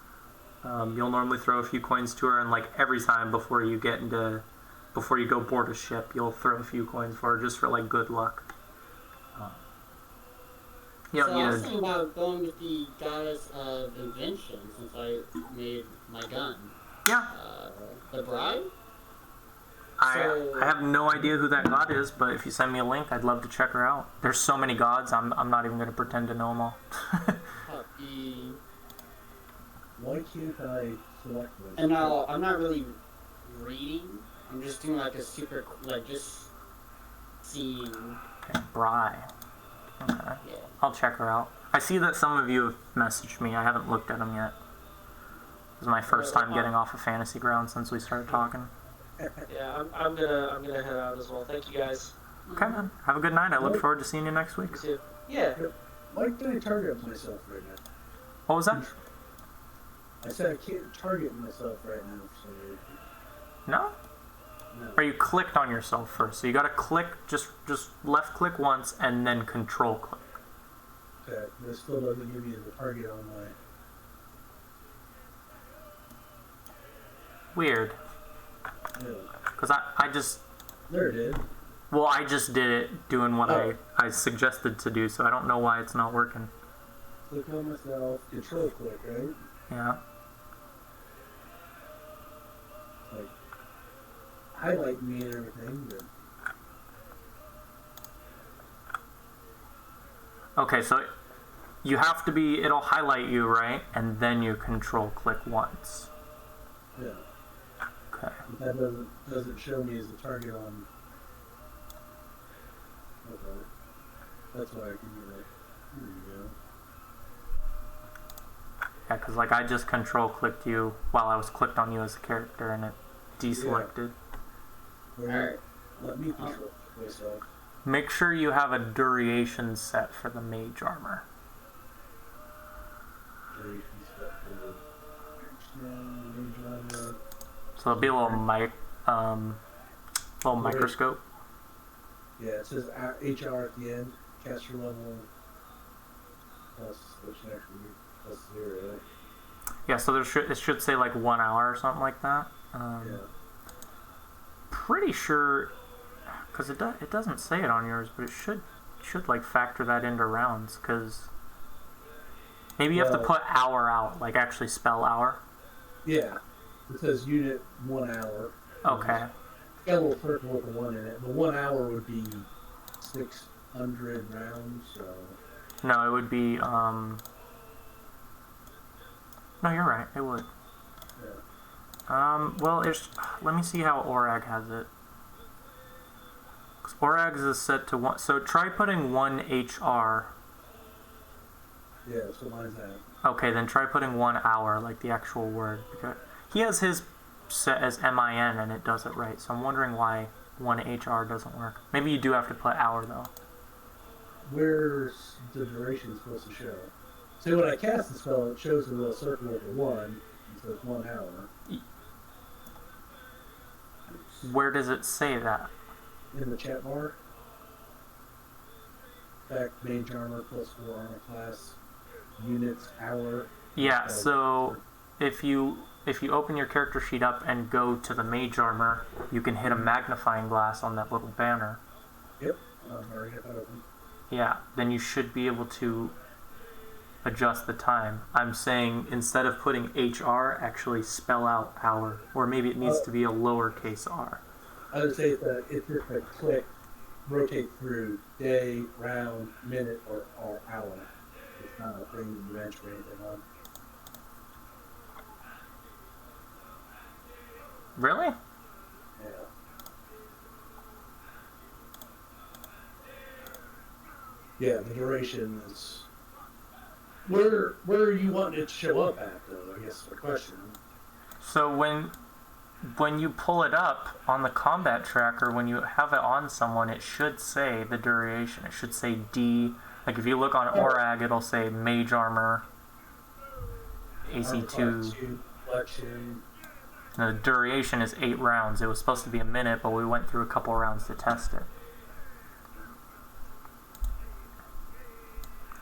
you'll normally throw a few coins to her, and like every time before you go board a ship, you'll throw a few coins for her just for like good luck. I was thinking about going with the goddess of invention since I made my gun. Yeah. The bride? I have no idea who that god is, but if you send me a link, I'd love to check her out. There's so many gods, I'm not even going to pretend to know them all. Why can't I select one? And now, I'm not really reading. I'm just doing like a super, just seeing. Okay, Bri. Okay. Yeah. I'll check her out. I see that some of you have messaged me. I haven't looked at them yet. This is my first time getting off of Fantasy Ground since we started talking. Yeah, I'm gonna head out as well. Thank you guys. Okay, man. Have a good night. I look forward to seeing you next week. You too. Yeah. Why can't I target myself right now? What was that? I said I can't target myself right now, so... No? No. Or you clicked on yourself first. So you gotta click, just left click once, and then control click. Okay, but it still doesn't give you the target on my... Weird. Yeah. Because I just... There it is. Well, I just did it doing what I suggested to do, so I don't know why it's not working. Click on myself, control click, right? Yeah. Like, highlight me and everything, but... Okay, so You have to be. It'll highlight you, right, and then you control click once. Yeah. Okay. That doesn't show me as a target on. Okay. That's why I can do that. Here you go. Yeah, because like I just control clicked you while I was clicked on you as a character, and it deselected. Alright. Let me control myself. Make sure you have a duration set for the mage armor. So there'll be a little microscope. Yeah, it says HR at the end. Caster level plus which actually plus 0. Yeah, so it should say like 1 hour or something like that. Yeah. Pretty sure, because it doesn't say it on yours, but it should like factor that into rounds. Because maybe you have to put hour out, like actually spell hour. Yeah, it says unit 1 hour. Okay. It's got a little circle with a 1 in it. The 1 hour would be 600 rounds. So. No, it would be. No, you're right. It would. Yeah. Well, let me see how Orag has it. 'Cause Orag is set to 1. So try putting 1 HR. Yeah, so mine's that. Okay, then try putting 1 hour, like the actual word. Because he has his set as MIN and it does it right. So I'm wondering why 1 HR doesn't work. Maybe you do have to put hour though. Where's the duration supposed to show? So when I cast the spell, it shows a little circle with a 1. So it's 1 hour. Where does it say that? In the chat bar. Back mage armor plus 4 armor class. Units, hour. Yeah, so if you open your character sheet up and go to the mage armor, you can hit a magnifying glass on that little banner. Yep, I've already got that open. Yeah, then you should be able to adjust the time. I'm saying instead of putting HR, actually spell out hour. Or maybe it needs to be a lowercase r. I would say it's just a click, rotate through day, round, minute, or hour. It's not a thing that you enter anything on. Really? Yeah. Yeah, the duration is... Where are you wanting it to show up at, though, I guess is the question. So when you pull it up on the combat tracker, when you have it on someone, it should say the duration. It should say D. Like if you look on Orag, it'll say Mage Armor, AC2. Collection. The duration is 8 rounds. It was supposed to be a minute, but we went through a couple rounds to test it.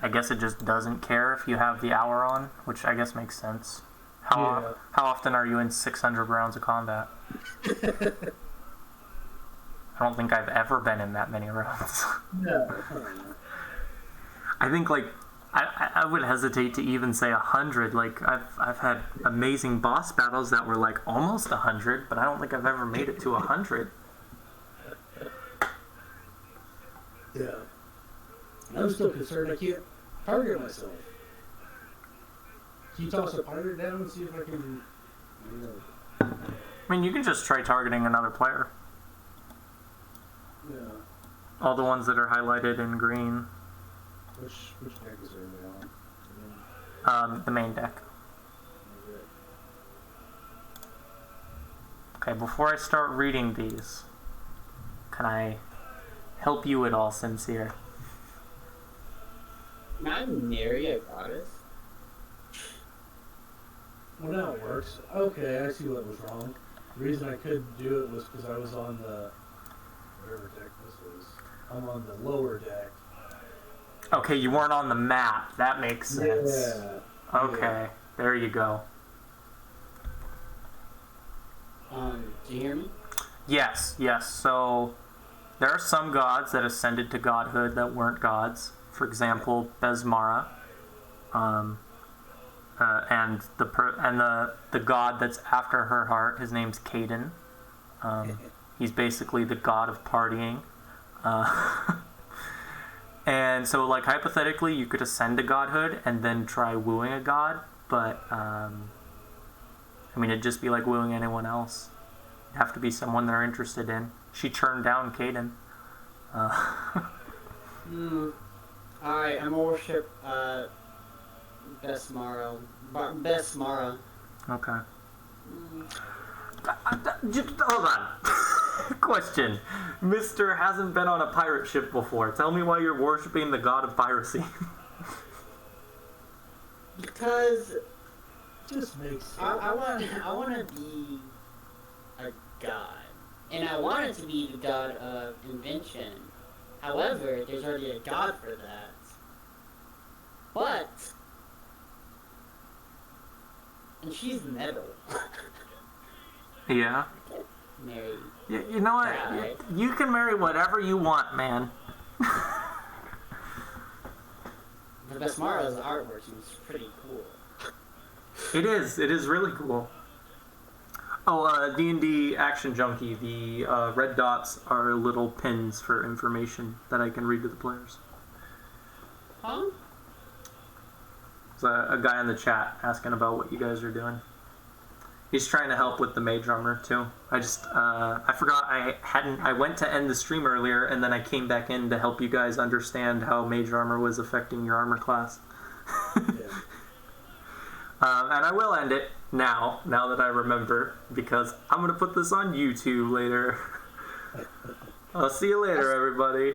I guess it just doesn't care if you have the hour on, which I guess makes sense. How often are you in 600 rounds of combat? I don't think I've ever been in that many rounds. No. I think like I would hesitate to even say 100. Like I've had amazing boss battles that were like almost 100, but I don't think I've ever made it to 100. Yeah. I'm still concerned I can't target myself. Can you toss a pirate down and see if I can, I mean, you can just try targeting another player. Yeah. All the ones that are highlighted in green. Which deck is there The main deck. Okay, before I start reading these, can I help you at all, Sincere? Not nearly a goddess. Well, now it works. Okay, I see what was wrong. The reason I couldn't do it was because I was on the... whatever deck this was. I'm on the lower deck. Okay, you weren't on the map. That makes sense. Yeah. Okay, there you go. Do you hear me? Yes. So there are some gods that ascended to godhood that weren't gods. For example, Besmara, and the god that's after her heart. His name's Caden. He's basically the god of partying. And so, like, hypothetically, you could ascend to godhood and then try wooing a god, but, I mean, it'd just be like wooing anyone else. It'd have to be someone they're interested in. She turned down Caden. Alright, I'm gonna worship, Besmara. Besmara. Okay. Hold on. Question. Mister hasn't been on a pirate ship before. Tell me why you're worshipping the god of piracy. Because Just makes sense. I want to be a god. And I want it to be the god of invention. However, there's already a god for that. But... And she's metal. Yeah. Marry. You know what? Yeah, right. You can marry whatever you want, man. But Besmara's artwork seems pretty cool. It is. It is really cool. Oh, D&D Action Junkie. The red dots are little pins for information that I can read to the players. Huh? There's a guy in the chat asking about what you guys are doing. He's trying to help with the mage armor too. I forgot I went to end the stream earlier and then I came back in to help you guys understand how mage armor was affecting your armor class. And I will end it now that I remember, because I'm going to put this on YouTube later. I'll see you later, everybody.